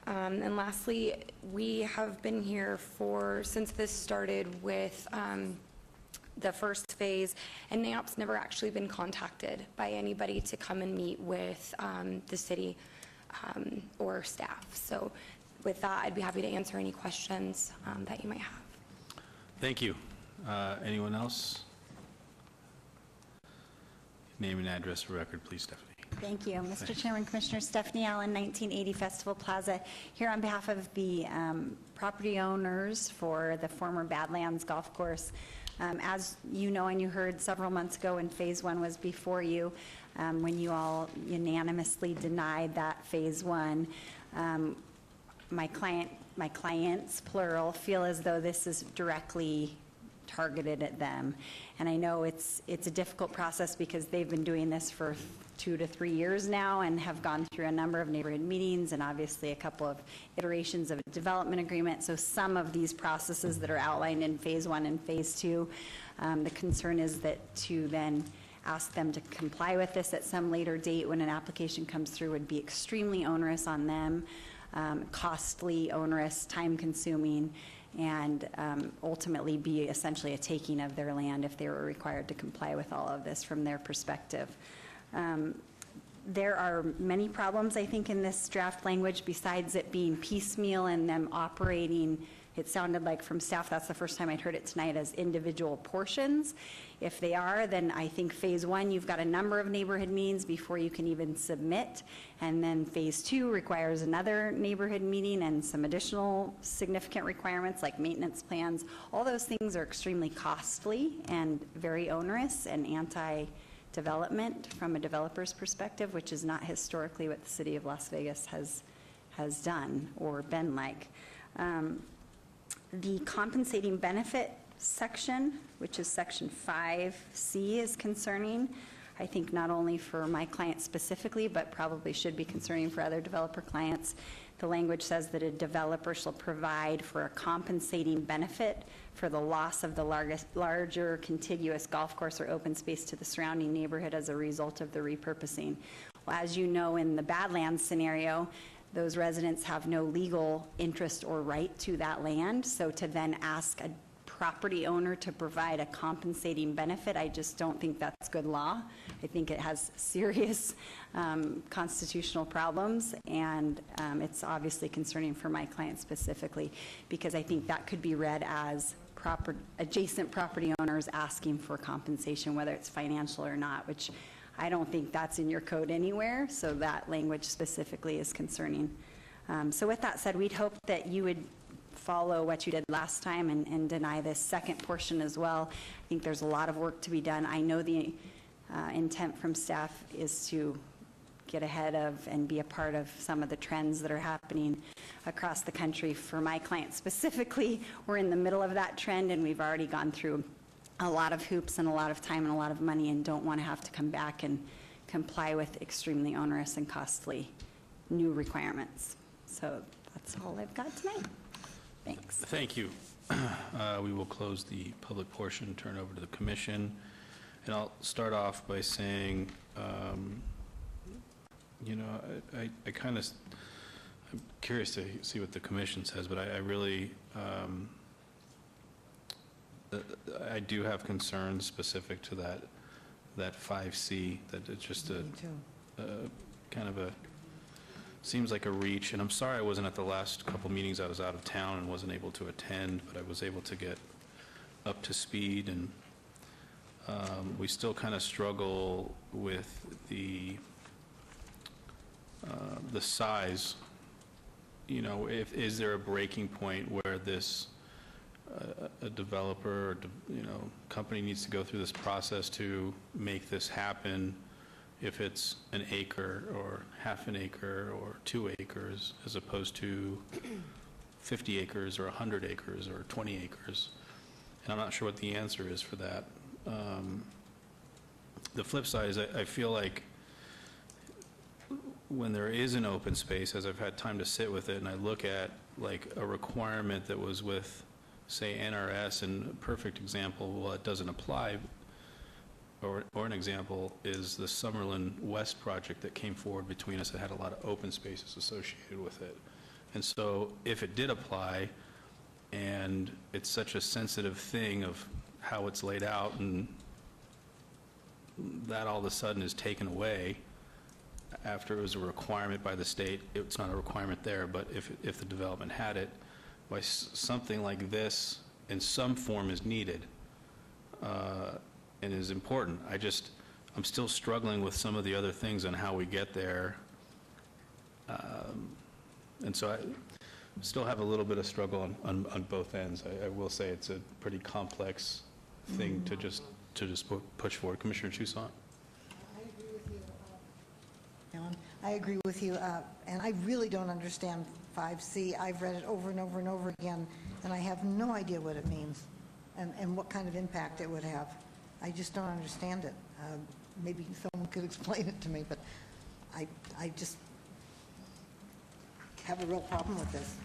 And lastly, we have been here since this started with the first phase, and NAIOP's never actually been contacted by anybody to come and meet with the city or staff. So with that, I'd be happy to answer any questions that you might have. Thank you. Anyone else? Name and address for record, please, Stephanie. Thank you. Mr. Chairman, Commissioner Stephanie Allen, 1980 Festival Plaza, here on behalf of the property owners for the former Badlands Golf Course. As you know, and you heard several months ago when Phase 1 was before you, when you all unanimously denied that Phase 1, my clients, plural, feel as though this is directly targeted at them. And I know it's a difficult process because they've been doing this for 2 to 3 years now and have gone through a number of neighborhood meetings and obviously a couple of iterations of a development agreement. So some of these processes that are outlined in Phase 1 and Phase 2, the concern is that to then ask them to comply with this at some later date when an application comes through would be extremely onerous on them, costly, onerous, time-consuming, and ultimately be essentially a taking of their land if they were required to comply with all of this from their perspective. There are many problems, I think, in this draft language besides it being piecemeal and them operating, it sounded like from staff, that's the first time I'd heard it tonight, as individual portions. If they are, then I think Phase 1, you've got a number of neighborhood meetings before you can even submit. And then Phase 2 requires another neighborhood meeting and some additional significant requirements like maintenance plans. All those things are extremely costly and very onerous and anti-development from a developer's perspective, which is not historically what the city of Las Vegas has done or been like. The compensating benefit section, which is Section 5C, is concerning. I think not only for my client specifically, but probably should be concerning for other developer clients. The language says that a developer shall provide for a compensating benefit for the loss of the larger contiguous golf course or open space to the surrounding neighborhood as a result of the repurposing. Well, as you know, in the Badlands scenario, those residents have no legal interest or right to that land, so to then ask a property owner to provide a compensating benefit, I just don't think that's good law. I think it has serious constitutional problems, and it's obviously concerning for my client specifically, because I think that could be read as adjacent property owners asking for compensation, whether it's financial or not, which I don't think that's in your code anywhere, so that language specifically is concerning. So with that said, we'd hope that you would follow what you did last time and deny this second portion as well. I think there's a lot of work to be done. I know the intent from staff is to get ahead of and be a part of some of the trends that are happening across the country. For my client specifically, we're in the middle of that trend, and we've already gone through a lot of hoops and a lot of time and a lot of money, and don't want to have to come back and comply with extremely onerous and costly new requirements. So that's all I've got tonight. Thanks. Thank you. We will close the public portion, turn over to the commission. And I'll start off by saying, you know, I kind of, I'm curious to see what the commission says, but I really, I do have concerns specific to that 5C, that it's just a kind of a, seems like a reach. And I'm sorry I wasn't at the last couple meetings. I was out of town and wasn't able to attend, but I was able to get up to speed. And we still kind of struggle with the size. You know, is there a breaking point where this a developer or you know company needs to go through this process to make this happen? If it's an acre or half an acre or 2 acres, as opposed to 50 acres or 100 acres or 20 acres. And I'm not sure what the answer is for that. The flip side is I feel like when there is an open space, as I've had time to sit with it, and I look at like a requirement that was with, say, NRS, and a perfect example, well, it doesn't apply, or an example is the Summerlin West project that came forward between us that had a lot of open spaces associated with it. And so if it did apply, and it's such a sensitive thing of how it's laid out, and that all of a sudden is taken away after it was a requirement by the state, it's not a requirement there, but if the development had it, why something like this in some form is needed and is important. I'm still struggling with some of the other things on how we get there. And so I still have a little bit of struggle on both ends. I will say it's a pretty complex thing to just push forward. Commissioner Toussaint? I agree with you, and I really don't understand 5C. I've read it over and over and over again, and I have no idea what it means and what kind of impact it would have. I just don't understand it. Maybe someone could explain it to me, but I just have a real problem with this.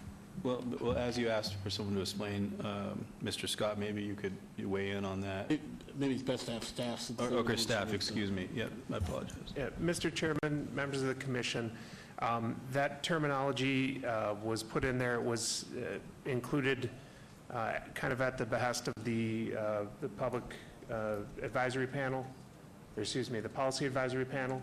Well, as you asked for someone to explain, Mr. Scott, maybe you could weigh in on that. Maybe it's best to have staff. Okay, staff, excuse me. Yeah, I apologize. Yeah, Mr. Chairman, members of the commission, that terminology was put in there. It was included kind of at the behest of the public advisory panel, or excuse me, the policy advisory panel.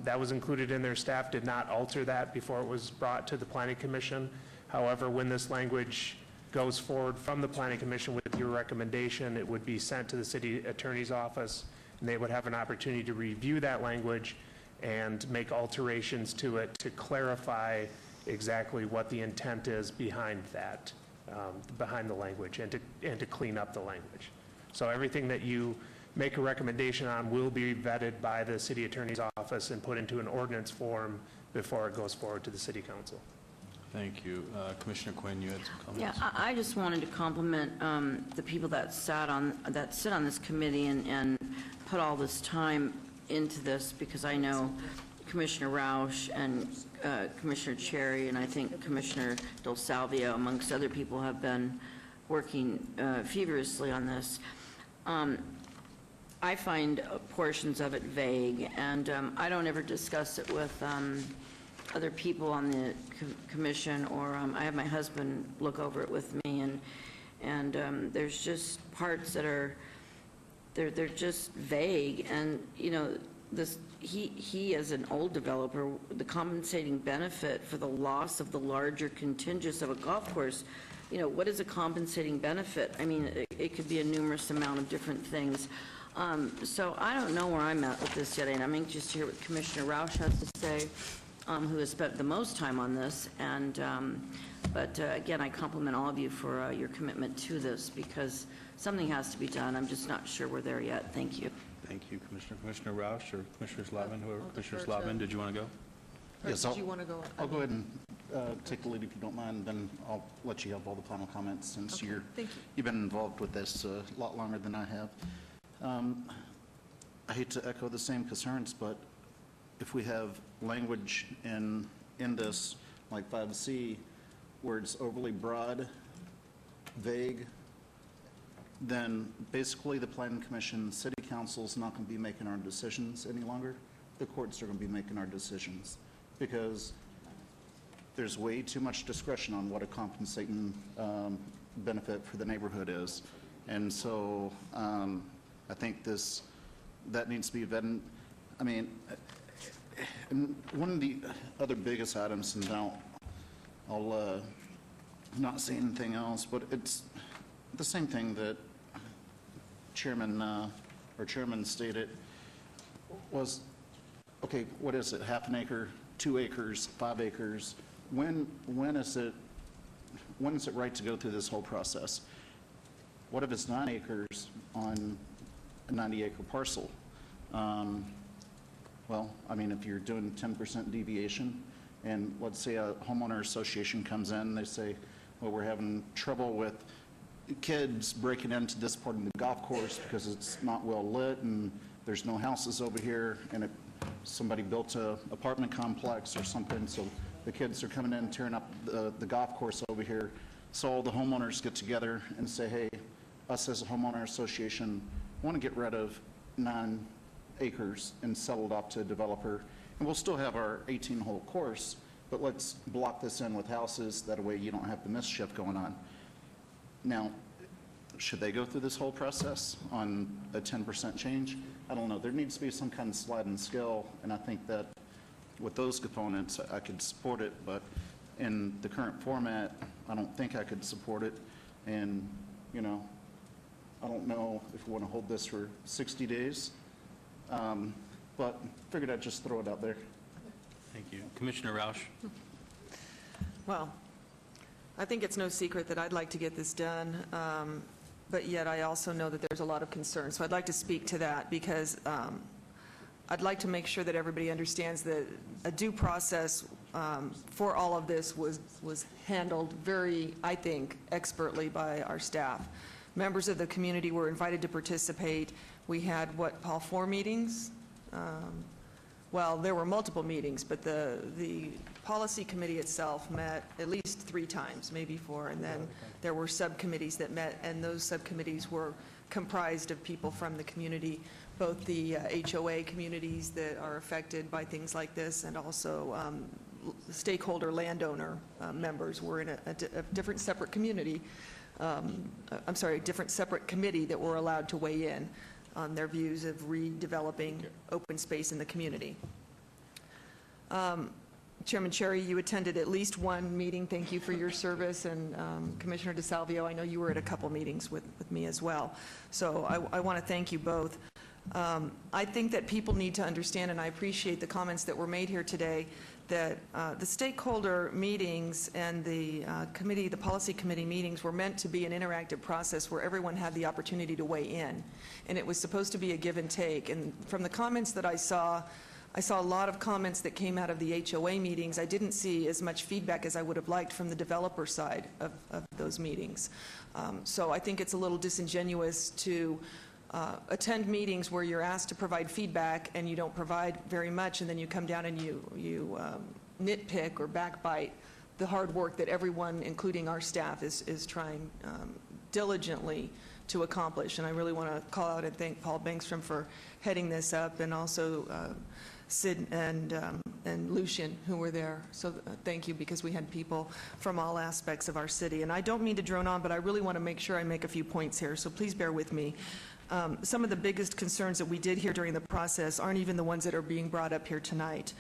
That was included in there. Staff did not alter that before it was brought to the Planning Commission. However, when this language goes forward from the Planning Commission with your recommendation, it would be sent to the City Attorney's Office, and they would have an opportunity to review that language and make alterations to it to clarify exactly what the intent is behind that, behind the language, and to clean up the language. So everything that you make a recommendation on will be vetted by the City Attorney's Office and put into an ordinance form before it goes forward to the City Council. Thank you. Commissioner Quinn, you had some Yeah, comments? I just wanted to compliment the people that sit on this committee and put all this time into this, because I know Commissioner Roush and Commissioner Cherry, and I think Commissioner Del Salvio, amongst other people, have been working feverishly on this. I find portions of it vague, and I don't ever discuss it with other people on the commission, or I have my husband look over it with me, and there's just parts that are, they're just vague, and, you know, this, he as an old developer, the compensating benefit for the loss of the larger contingents of a golf course, you know, what is a compensating benefit? I mean, it could be a numerous amount of different things. So I don't know where I'm at with this yet, and I'm anxious to hear what Commissioner Roush has to say, who has spent the most time on this. And but again, I compliment all of you for your commitment to this, because something has to be done. I'm just not sure we're there yet. Thank you. Thank you, Commissioner. Commissioner Roush or Commissioner Slavin, whoever. Commissioner defer to- Slavin, did you want to go? Yes, Did you want to go? I'll go ahead and take the lead if you don't mind, then I'll let you have all the final comments, since Okay, thank you. you've been involved with this a lot longer than I have. I hate to echo the same concerns, but if we have language in this, like 5C, where it's overly broad, vague, then basically the Planning Commission, City Council's not going to be making our decisions any longer. The courts are going to be making our decisions, because there's way too much discretion on what a compensating benefit for the neighborhood is. And so I think that needs to be vetted. I mean, and one of the other biggest items, and I'll not say anything else, but it's the same thing that Chairman stated, was, okay, what is it, half an acre, 2 acres, 5 acres? When is it right to go through this whole process? What if it's 9 acres on a 90-acre parcel? Well, I mean, if you're doing 10% deviation, and let's say a homeowner association comes in, they say, well, we're having trouble with kids breaking into this part of the golf course because it's not well lit and there's no houses over here, and somebody built an apartment complex or something, so the kids are coming in, tearing up the golf course over here. So all the homeowners get together and say, hey, us as a homeowner association want to get rid of 9 acres and sell it off to a developer, and we'll still have our 18-hole course, but let's block this in with houses, that way you don't have the mischief going on. Now, should they go through this whole process on a 10% change? I don't know. There needs to be some kind of sliding scale, and I think that with those components, I could support it, but in the current format, I don't think I could support it. And, you know, I don't know if we want to hold this for 60 days, but figured I'd just throw it out there. Thank you. Commissioner Roush? Well, I think it's no secret that I'd like to get this done, but yet I also know that there's a lot of concern. So I'd like to speak to that, because I'd like to make sure that everybody understands that a due process for all of this was handled very, I think, expertly by our staff. Members of the community were invited to participate. We had, what, Paul, 4 meetings? Well, there were multiple meetings, but the policy committee itself met at least 3 times, maybe 4, and then there were subcommittees that met, and those subcommittees were comprised of people from the community, both the HOA communities that are affected by things like this, and also stakeholder landowner members were in a different separate community. I'm sorry, a different separate committee that were allowed to weigh in on their views of redeveloping open space in the community. Chairman Cherry, you attended at least 1 meeting. Thank you for your service. And Commissioner DeSalvio, I know you were at a couple meetings with me as well. So I want to thank you both. I think that people need to understand, and I appreciate the comments that were made here today, that the stakeholder meetings and the committee, the policy committee meetings were meant to be an interactive process where everyone had the opportunity to weigh in. And it was supposed to be a give and take. And from the comments that I saw, I saw a lot of comments that came out of the HOA meetings. I didn't see as much feedback as I would have liked from the developer side of those meetings. So I think it's a little disingenuous to attend meetings where you're asked to provide feedback and you don't provide very much, and then you come down and you nitpick or backbite the hard work that everyone, including our staff, is trying diligently to accomplish. And I really want to call out and thank Paul Bengstrom for heading this up, and also Sid and Lucian, who were there. So thank you, because we had people from all aspects of our city. And I don't mean to drone on, but I really want to make sure I make a few points here, so please bear with me. Some of the biggest concerns that we did hear during the process aren't even the ones that are being brought up here tonight.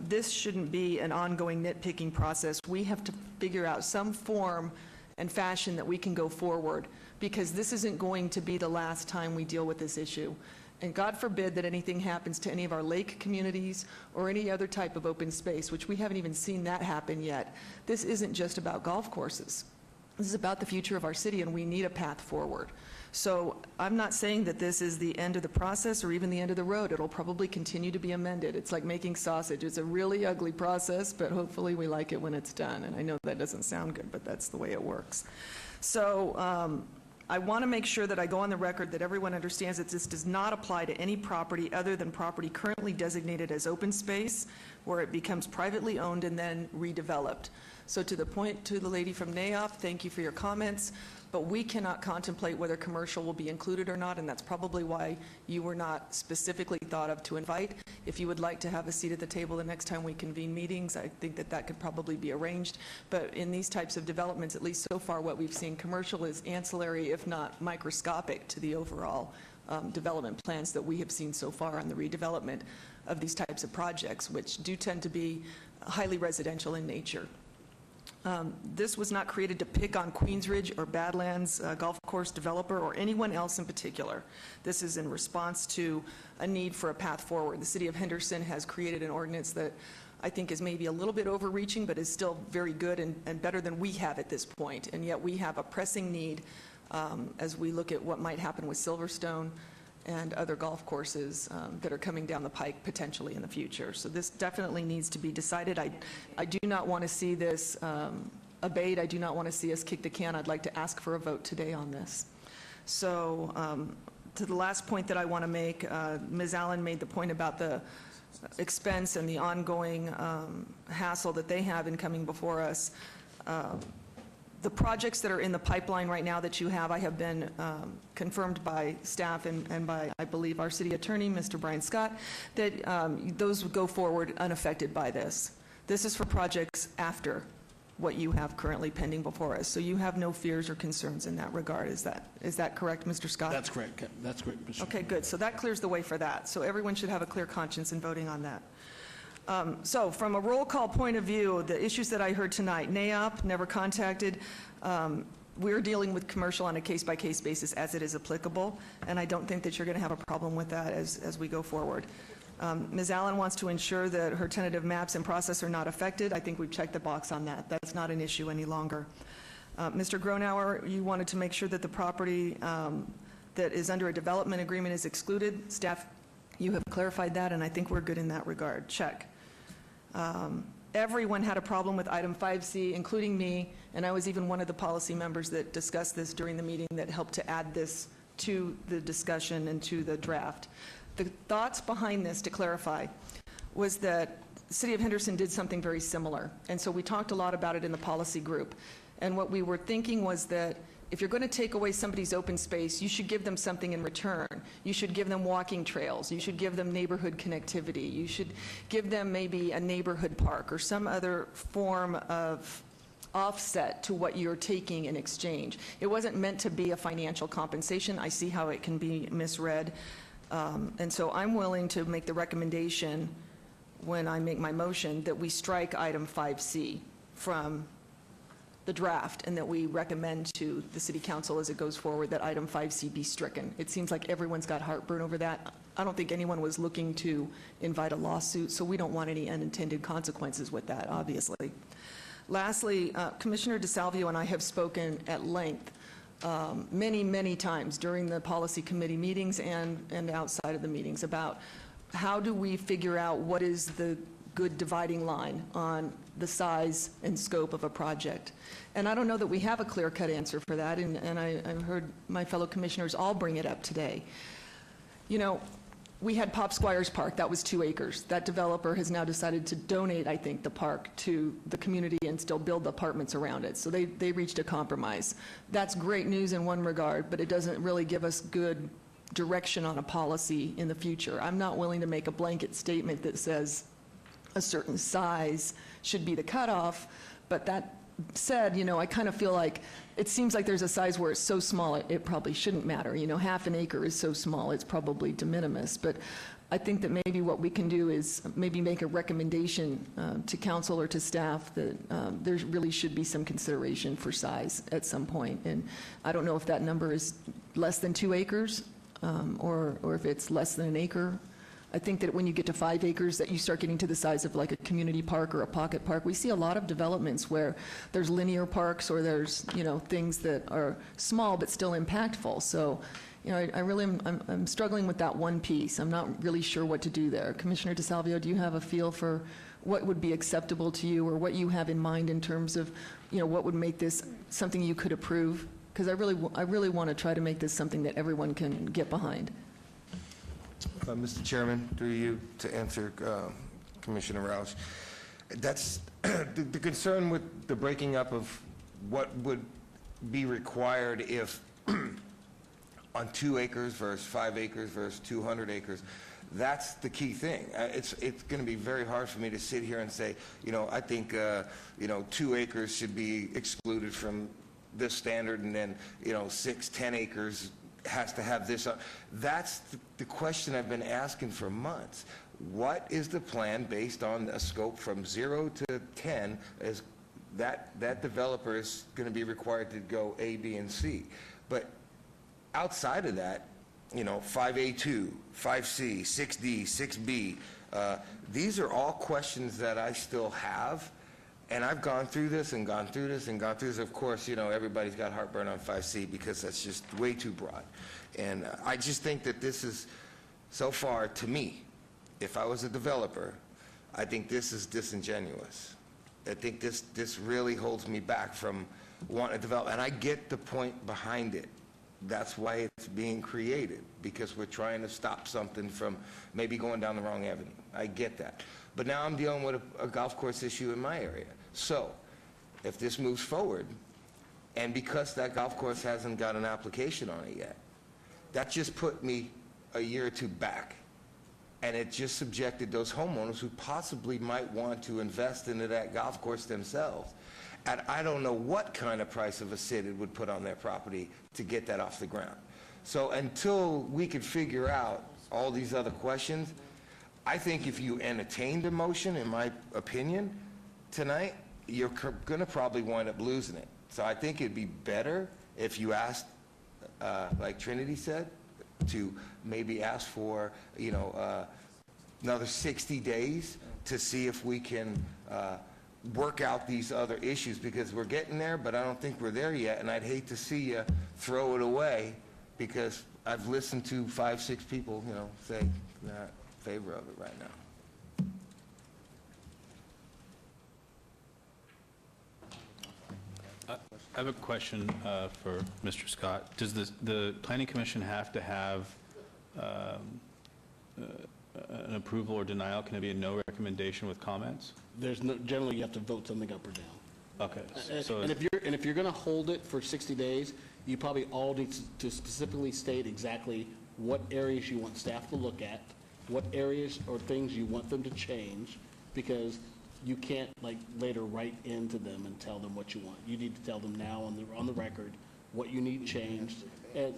This shouldn't be an ongoing nitpicking process. We have to figure out some form and fashion that we can go forward, because this isn't going to be the last time we deal with this issue. And God forbid that anything happens to any of our lake communities or any other type of open space, which we haven't even seen that happen yet. This isn't just about golf courses. This is about the future of our city, and we need a path forward. So I'm not saying that this is the end of the process or even the end of the road. It'll probably continue to be amended. It's like making sausage. It's a really ugly process, but hopefully we like it when it's done. And I know that doesn't sound good, but that's the way it works. So I want to make sure that I go on the record that everyone understands that this does not apply to any property other than property currently designated as open space, where it becomes privately owned and then redeveloped. So to the point to the lady from NAIOP, thank you for your comments, but we cannot contemplate whether commercial will be included or not, and that's probably why you were not specifically thought of to invite. If you would like to have a seat at the table the next time we convene meetings, I think that that could probably be arranged. But in these types of developments, at least so far what we've seen, commercial is ancillary, if not microscopic, to the overall development plans that we have seen so far on the redevelopment of these types of projects, which do tend to be highly residential in nature. This was not created to pick on Queensridge or Badlands golf course developer or anyone else in particular. This is in response to a need for a path forward. The City of Henderson has created an ordinance that I think is maybe a little bit overreaching, but is still very good and better than we have at this point. And yet we have a pressing need as we look at what might happen with Silverstone and other golf courses that are coming down the pike potentially in the future. So this definitely needs to be decided. I do not want to see this abate. I do not want to see us kick the can. I'd like to ask for a vote today on this. So to the last point that I want to make, Ms. Allen made the point about the expense and the ongoing hassle that they have in coming before us. The projects that are in the pipeline right now that you have, I have been confirmed by staff and by, I believe, our city attorney, Mr. Brian Scott, that those would go forward unaffected by this. This is for projects after what you have currently pending before us. So you have no fears or concerns in that regard. Is that correct, Mr. Scott? That's correct. That's correct, Mr. Okay, good. So that clears the way for that. So everyone should have a clear conscience in voting on that. So from a roll call point of view, the issues that I heard tonight, NAIOP, never contacted. We're dealing with commercial on a case-by-case basis as it is applicable, and I don't think that you're going to have a problem with that as we go forward. Ms. Allen wants to ensure that her tentative maps and process are not affected. I think we've checked the box on that. That's not an issue any longer. Mr. Gronauer, you wanted to make sure that the property that is under a development agreement is excluded. Staff, you have clarified that, and I think we're good in that regard. Check. Everyone had a problem with item 5C, including me, and I was even one of the policy members that discussed this during the meeting that helped to add this to the discussion and to the draft. The thoughts behind this, to clarify, was that the City of Henderson did something very similar, and so we talked a lot about it in the policy group. And what we were thinking was that if you're going to take away somebody's open space, you should give them something in return. You should give them walking trails. You should give them neighborhood connectivity. You should give them maybe a neighborhood park or some other form of offset to what you're taking in exchange. It wasn't meant to be a financial compensation. I see how it can be misread. And so I'm willing to make the recommendation when I make my motion that we strike item 5C from the draft, and that we recommend to the City Council as it goes forward that item 5C be stricken. It seems like everyone's got heartburn over that. I don't think anyone was looking to invite a lawsuit, so we don't want any unintended consequences with that, obviously. Lastly, Commissioner DeSalvio and I have spoken at length many, many times during the policy committee meetings and outside of the meetings about how do we figure out what is the good dividing line on the size and scope of a project? And I don't know that we have a clear-cut answer for that, and I've heard my fellow commissioners all bring it up today. You know, we had Pop Squires Park, that was 2 acres. That developer has now decided to donate, I think, the park to the community and still build apartments around it. So they reached a compromise. That's great news in one regard, but it doesn't really give us good direction on a policy in the future. I'm not willing to make a blanket statement that says a certain size should be the cutoff, but that said, you know, I kind of feel like it seems like there's a size where it's so small it probably shouldn't matter. You know, half an acre is so small it's probably de minimis. But I think that maybe what we can do is maybe make a recommendation to council or to staff that there really should be some consideration for size at some point. And I don't know if that number is less than 2 acres or if it's less than an acre. I think that when you get to 5 acres, that you start getting to the size of like a community park or a pocket park. We see a lot of developments where there's linear parks or there's, you know, things that are small but still impactful. So, you know, I'm struggling with that one piece. I'm not really sure what to do there. Commissioner DeSalvio, do you have a feel for what would be acceptable to you or what you have in mind in terms of, you know, what would make this something you could approve? Because I really want to try to make this something that everyone can get behind. Mr. Chairman, through you to answer Commissioner Roush. That's the concern with the breaking up of what would be required if on 2 acres versus 5 acres versus 200 acres. That's the key thing. It's going to be very hard for me to sit here and say, you know, I think, you know, 2 acres should be excluded from this standard, and then, you know, 6, 10 acres has to have this. That's the question I've been asking for months. What is the plan based on a scope from 0 to 10 as that developer is going to be required to go A, B, and C. But outside of that, you know, 5A2, 5C, 6D, 6B, these are all questions that I still have. And I've gone through this and gone through this and gone through this. Of course, you know, everybody's got heartburn on 5C because that's just way too broad. And I just think that this is, so far, to me, if I was a developer, I think this is disingenuous. I think this really holds me back from wanting to develop. And I get the point behind it. That's why it's being created, because we're trying to stop something from maybe going down the wrong avenue. I get that. But now I'm dealing with a golf course issue in my area. So if this moves forward, and because that golf course hasn't got an application on it yet, that just put me a year or two back. And it just subjected those homeowners who possibly might want to invest into that golf course themselves. And I don't know what kind of price of a city would put on their property to get that off the ground. So until we could figure out all these other questions, I think if you entertained a motion, in my opinion, tonight, you're going to probably wind up losing it. So I think it'd be better if you asked, like Trinity said, to maybe ask for, you know, another 60 days to see if we can work out these other issues, because we're getting there, but I don't think we're there yet, and I'd hate to see you throw it away, because I've listened to 5, 6 people, you know, say they're not in favor of it right now. I have a question for Mr. Scott. Does the Planning Commission have to have an approval or denial? Can it be a no recommendation with comments? There's no, generally you have to vote something up or down. Okay. So And if you're going to hold it for 60 days, you probably all need to specifically state exactly what areas you want staff to look at, what areas or things you want them to change, because you can't like later write into them and tell them what you want. You need to tell them now on the record what you need changed. And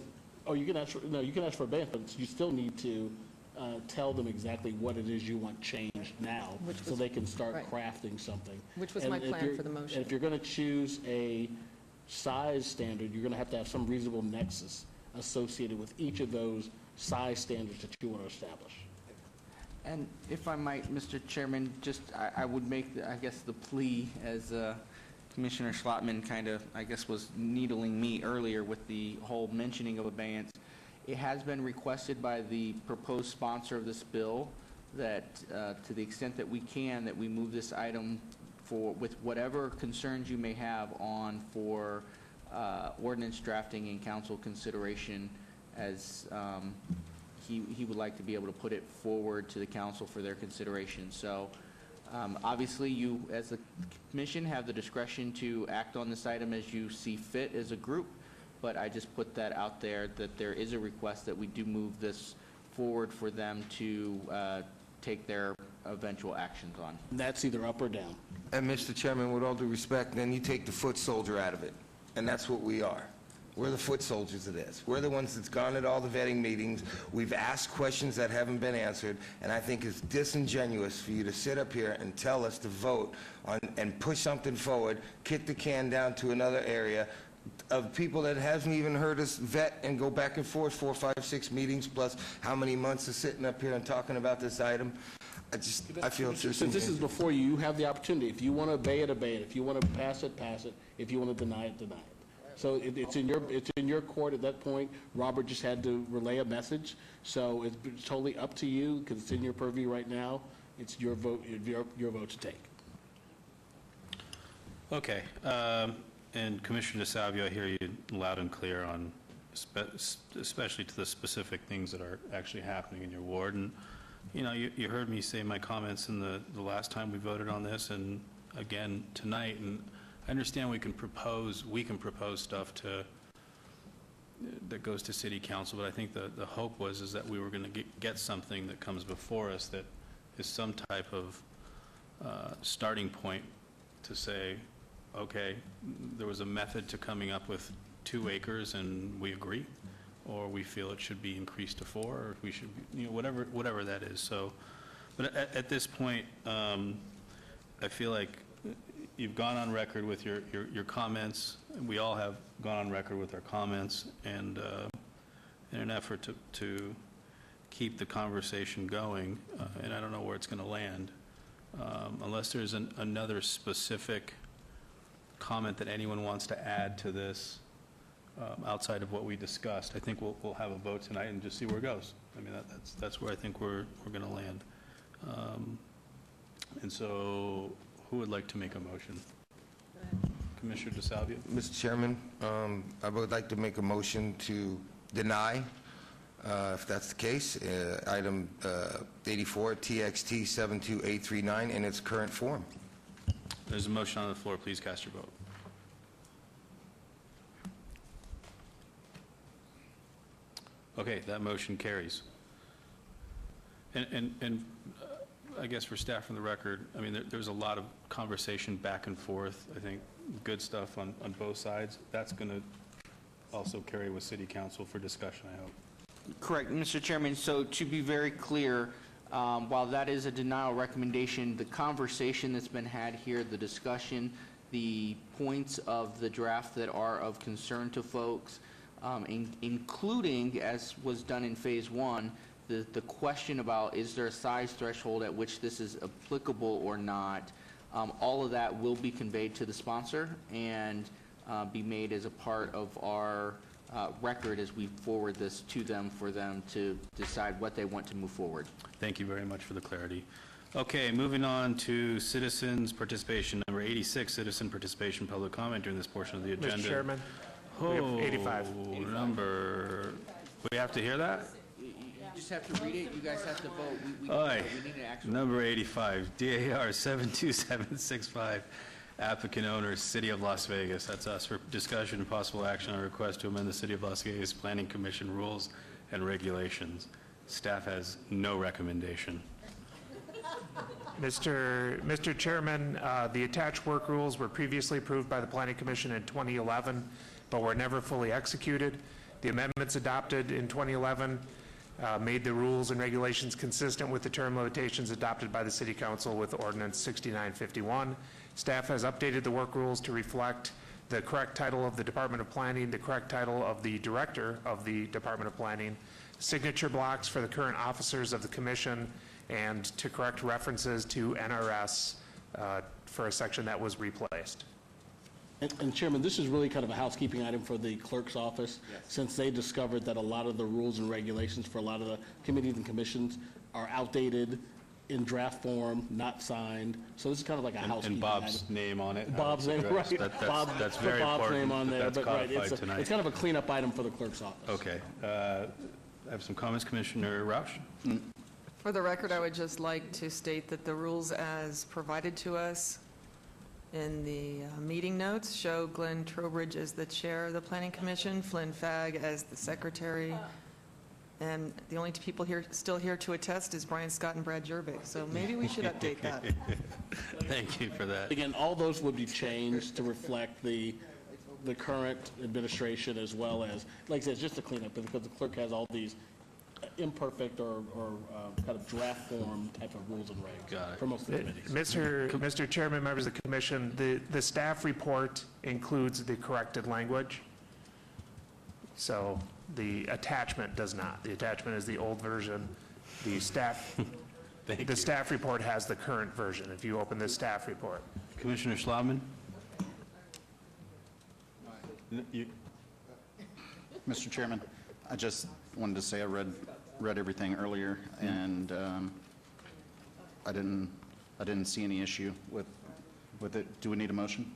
you can ask for a variance, but you still need to tell them exactly what it is you want changed now, so they can start crafting something. Which was my plan for the motion. And if you're going to choose a size standard, you're going to have some reasonable nexus associated with each of those size standards that you want to establish. And if I might, Mr. Chairman, just I would make, I guess, the plea as Commissioner Schlottman kind of, I guess, was needling me earlier with the whole mentioning of abeyance. It has been requested by the proposed sponsor of this bill that, to the extent that we can, that we move this item with whatever concerns you may have on for ordinance drafting and council consideration, as he would like to be able to put it forward to the council for their consideration. So obviously, you, as the commission, have the discretion to act on this item as you see fit as a group, but I just put that out there, that there is a request that we do move this forward for them to take their eventual actions on. That's either up or down. And Mr. Chairman, with all due respect, then you take the foot soldier out of it, and that's what we are. We're the foot soldiers of this. We're the ones that's gone at all the vetting meetings. We've asked questions that haven't been answered, and I think it's disingenuous for you to sit up here and tell us to vote on and push something forward, kick the can down to another area of people that hasn't even heard us vet and go back and forth 4, 5, 6 meetings, plus how many months of sitting up here and talking about this item. I feel it's Since this is before you, you have the opportunity. If you want to obey it, obey it. If you want to pass it, pass it. If you want to deny it, deny it. So it's in your court at that point. Robert just had to relay a message. So it's totally up to you, because it's in your purview right now. It's your vote, your vote to take. Okay. And Commissioner DeSalvio, I hear you loud and clear on, especially to the specific things that are actually happening in your ward. And, you know, you heard me say my comments in the last time we voted on this, and again tonight. And I understand we can propose stuff that goes to city council, but I think the hope is that we were going to get something that comes before us that is some type of starting point to say, okay, there was a method to coming up with 2 acres and we agree, or we feel it should be increased to 4, or we should, whatever that is. So, but at this point, I feel like you've gone on record with your comments. We all have gone on record with our comments, and in an effort to keep the conversation going, and I don't know where it's going to land, unless there's another specific comment that anyone wants to add to this outside of what we discussed. I think we'll have a vote tonight and just see where it goes. I mean, that's where I think we're going to land. And so, who would like to make a motion? Commissioner DeSalvio. Mr. Chairman, I would like to make a motion to deny, if that's the case, item 84, TXT 72839 in its current form. There's a motion on the floor. Please cast your vote. Okay, that motion carries. And I guess for staff from the record, I mean, there's a lot of conversation back and forth. I think good stuff on both sides. That's going to also carry with City Council for discussion, I hope. Correct, Mr. Chairman. So to be very clear, while that is a denial recommendation, the conversation that's been had here, the discussion, the points of the draft that are of concern to folks, including, as was done in Phase 1, the question about is there a size threshold at which this is applicable or not, all of that will be conveyed to the sponsor and be made as a part of our record as we forward this to them for them to decide what they want to move forward. Thank you very much for the clarity. Okay, moving on to citizens' participation. Number 86, citizen participation, public comment during this portion of the agenda. Mr. Chairman, we have 85. Number, we have to hear that? You just have to read it. You guys have to vote. We need an actual. Number 85, DAR 72765, applicant owner, City of Las Vegas. That's us, for discussion and possible action on a request to amend the City of Las Vegas Planning Commission rules and regulations. Staff has no recommendation. Mr. Chairman, the attached work rules were previously approved by the Planning Commission in 2011, but were never fully executed. The amendments adopted in 2011 made the rules and regulations consistent with the term limitations adopted by the City Council with Ordinance 6951. Staff has updated the work rules to reflect the correct title of the Department of Planning, the correct title of the Director of the Department of Planning, signature blocks for the current officers of the Commission, and to correct references to NRS for a section that was replaced. And Chairman, this is really kind of a housekeeping item for the clerk's office, since they discovered that a lot of the rules and regulations for a lot of the committees and commissions are outdated, in draft form, not signed. So this is kind of like a housekeeping And item. Bob's name on it. Bob's name, right. That's Put very Bob's important. name on there, That's but right, codified it's tonight. kind of a cleanup item for the clerk's office. Okay. I have some comments. Commissioner Roush? For the record, I would just like to state that the rules as provided to us in the meeting notes show Glenn Trowbridge as the chair of the Planning Commission, Flynn Fagg as the secretary, and the only two people still here to attest is Brian Scott and Brad Jervik. So maybe we should update that. Thank you for that. Again, all those would be changed to reflect the current administration, as well as, like I said, it's just a cleanup, because the clerk has all these imperfect or kind of draft form type of rules and regs for most of the committees. Mr. Chairman, members of the commission, the staff report includes the corrected language. So the attachment does not. The attachment is the old version. The staff report has the current version, if you open the staff report. Commissioner Schlotman? Mr. Chairman, I just wanted to say I read everything earlier, and I didn't see any issue with it. Do we need a motion?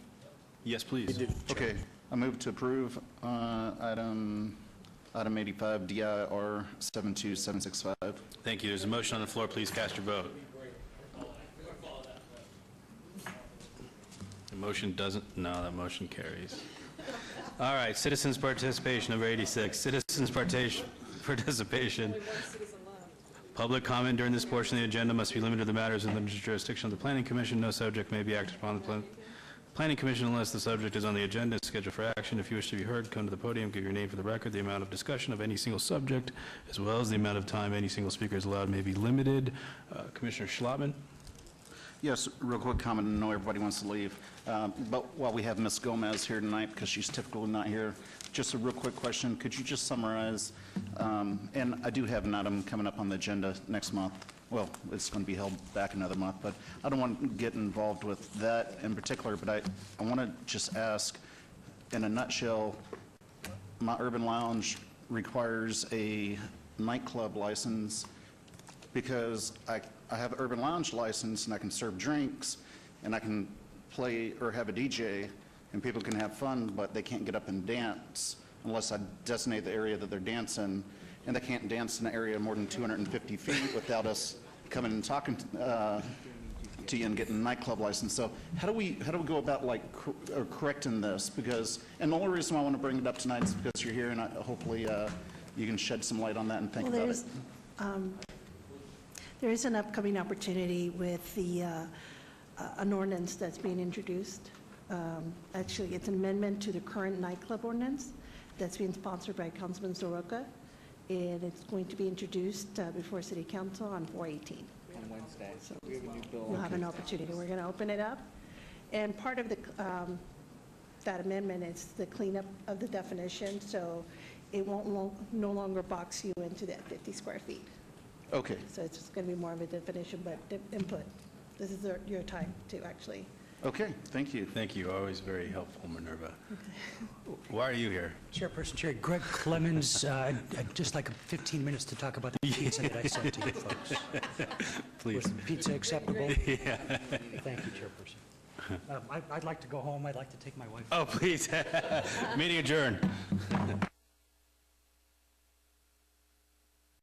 Yes, please. Okay, I move to approve item 85, DIR 72765. Thank you. There's a motion on the floor. Please cast your vote. The motion doesn't, no, that motion carries. All right, citizens' participation, number 86. Citizens' participation. Public comment during this portion of the agenda must be limited to the matters in the jurisdiction of the Planning Commission. No subject may be acted upon the Planning Commission unless the subject is on the agenda and scheduled for action. If you wish to be heard, come to the podium, give your name for the record. The amount of discussion of any single subject, as well as the amount of time any single speaker is allowed, may be limited. Commissioner Schlotman? Yes, real quick comment. I know everybody wants to leave, but while we have Ms. Gomez here tonight, because she's typically not here, just a real quick question. Could you just summarize, and I do have an item coming up on the agenda next month. Well, it's going to be held back another month, but I don't want to get involved with that in particular, but I want to just ask, in a nutshell, my urban lounge requires a nightclub license because I have an urban lounge license and I can serve drinks and I can play or have a DJ and people can have fun, but they can't get up and dance unless I designate the area that they're dancing, and they can't dance in an area more than 250 feet without us coming and talking to you and getting a nightclub license. So how do we go about correcting this? Because, and the only reason why I want to bring it up tonight is because you're here, and hopefully you can shed some light on that and think about it. There is an upcoming opportunity with an ordinance that's being introduced. Actually, it's an amendment to the current nightclub ordinance that's being sponsored by Councilman Soroka, and it's going to be introduced before City Council on 4/18. On Wednesday. So We have a new bill. we'll have an opportunity. We're going to open it up, and part of that amendment is the cleanup of the definition, so it won't no longer box you into that 50 square feet. Okay. So it's just going to be more of a definition, but input. This is your time to actually. Okay, thank you. Thank you. Always very helpful, Minerva. Why are you here? Chairperson Chair, Greg Clemens, I'd just like 15 minutes to talk about the pizza that I sent to you folks. Please. Was the pizza acceptable? Yeah. Thank you, Chairperson. I'd like to go home. I'd like to take my wife. Oh, please. Meeting adjourned.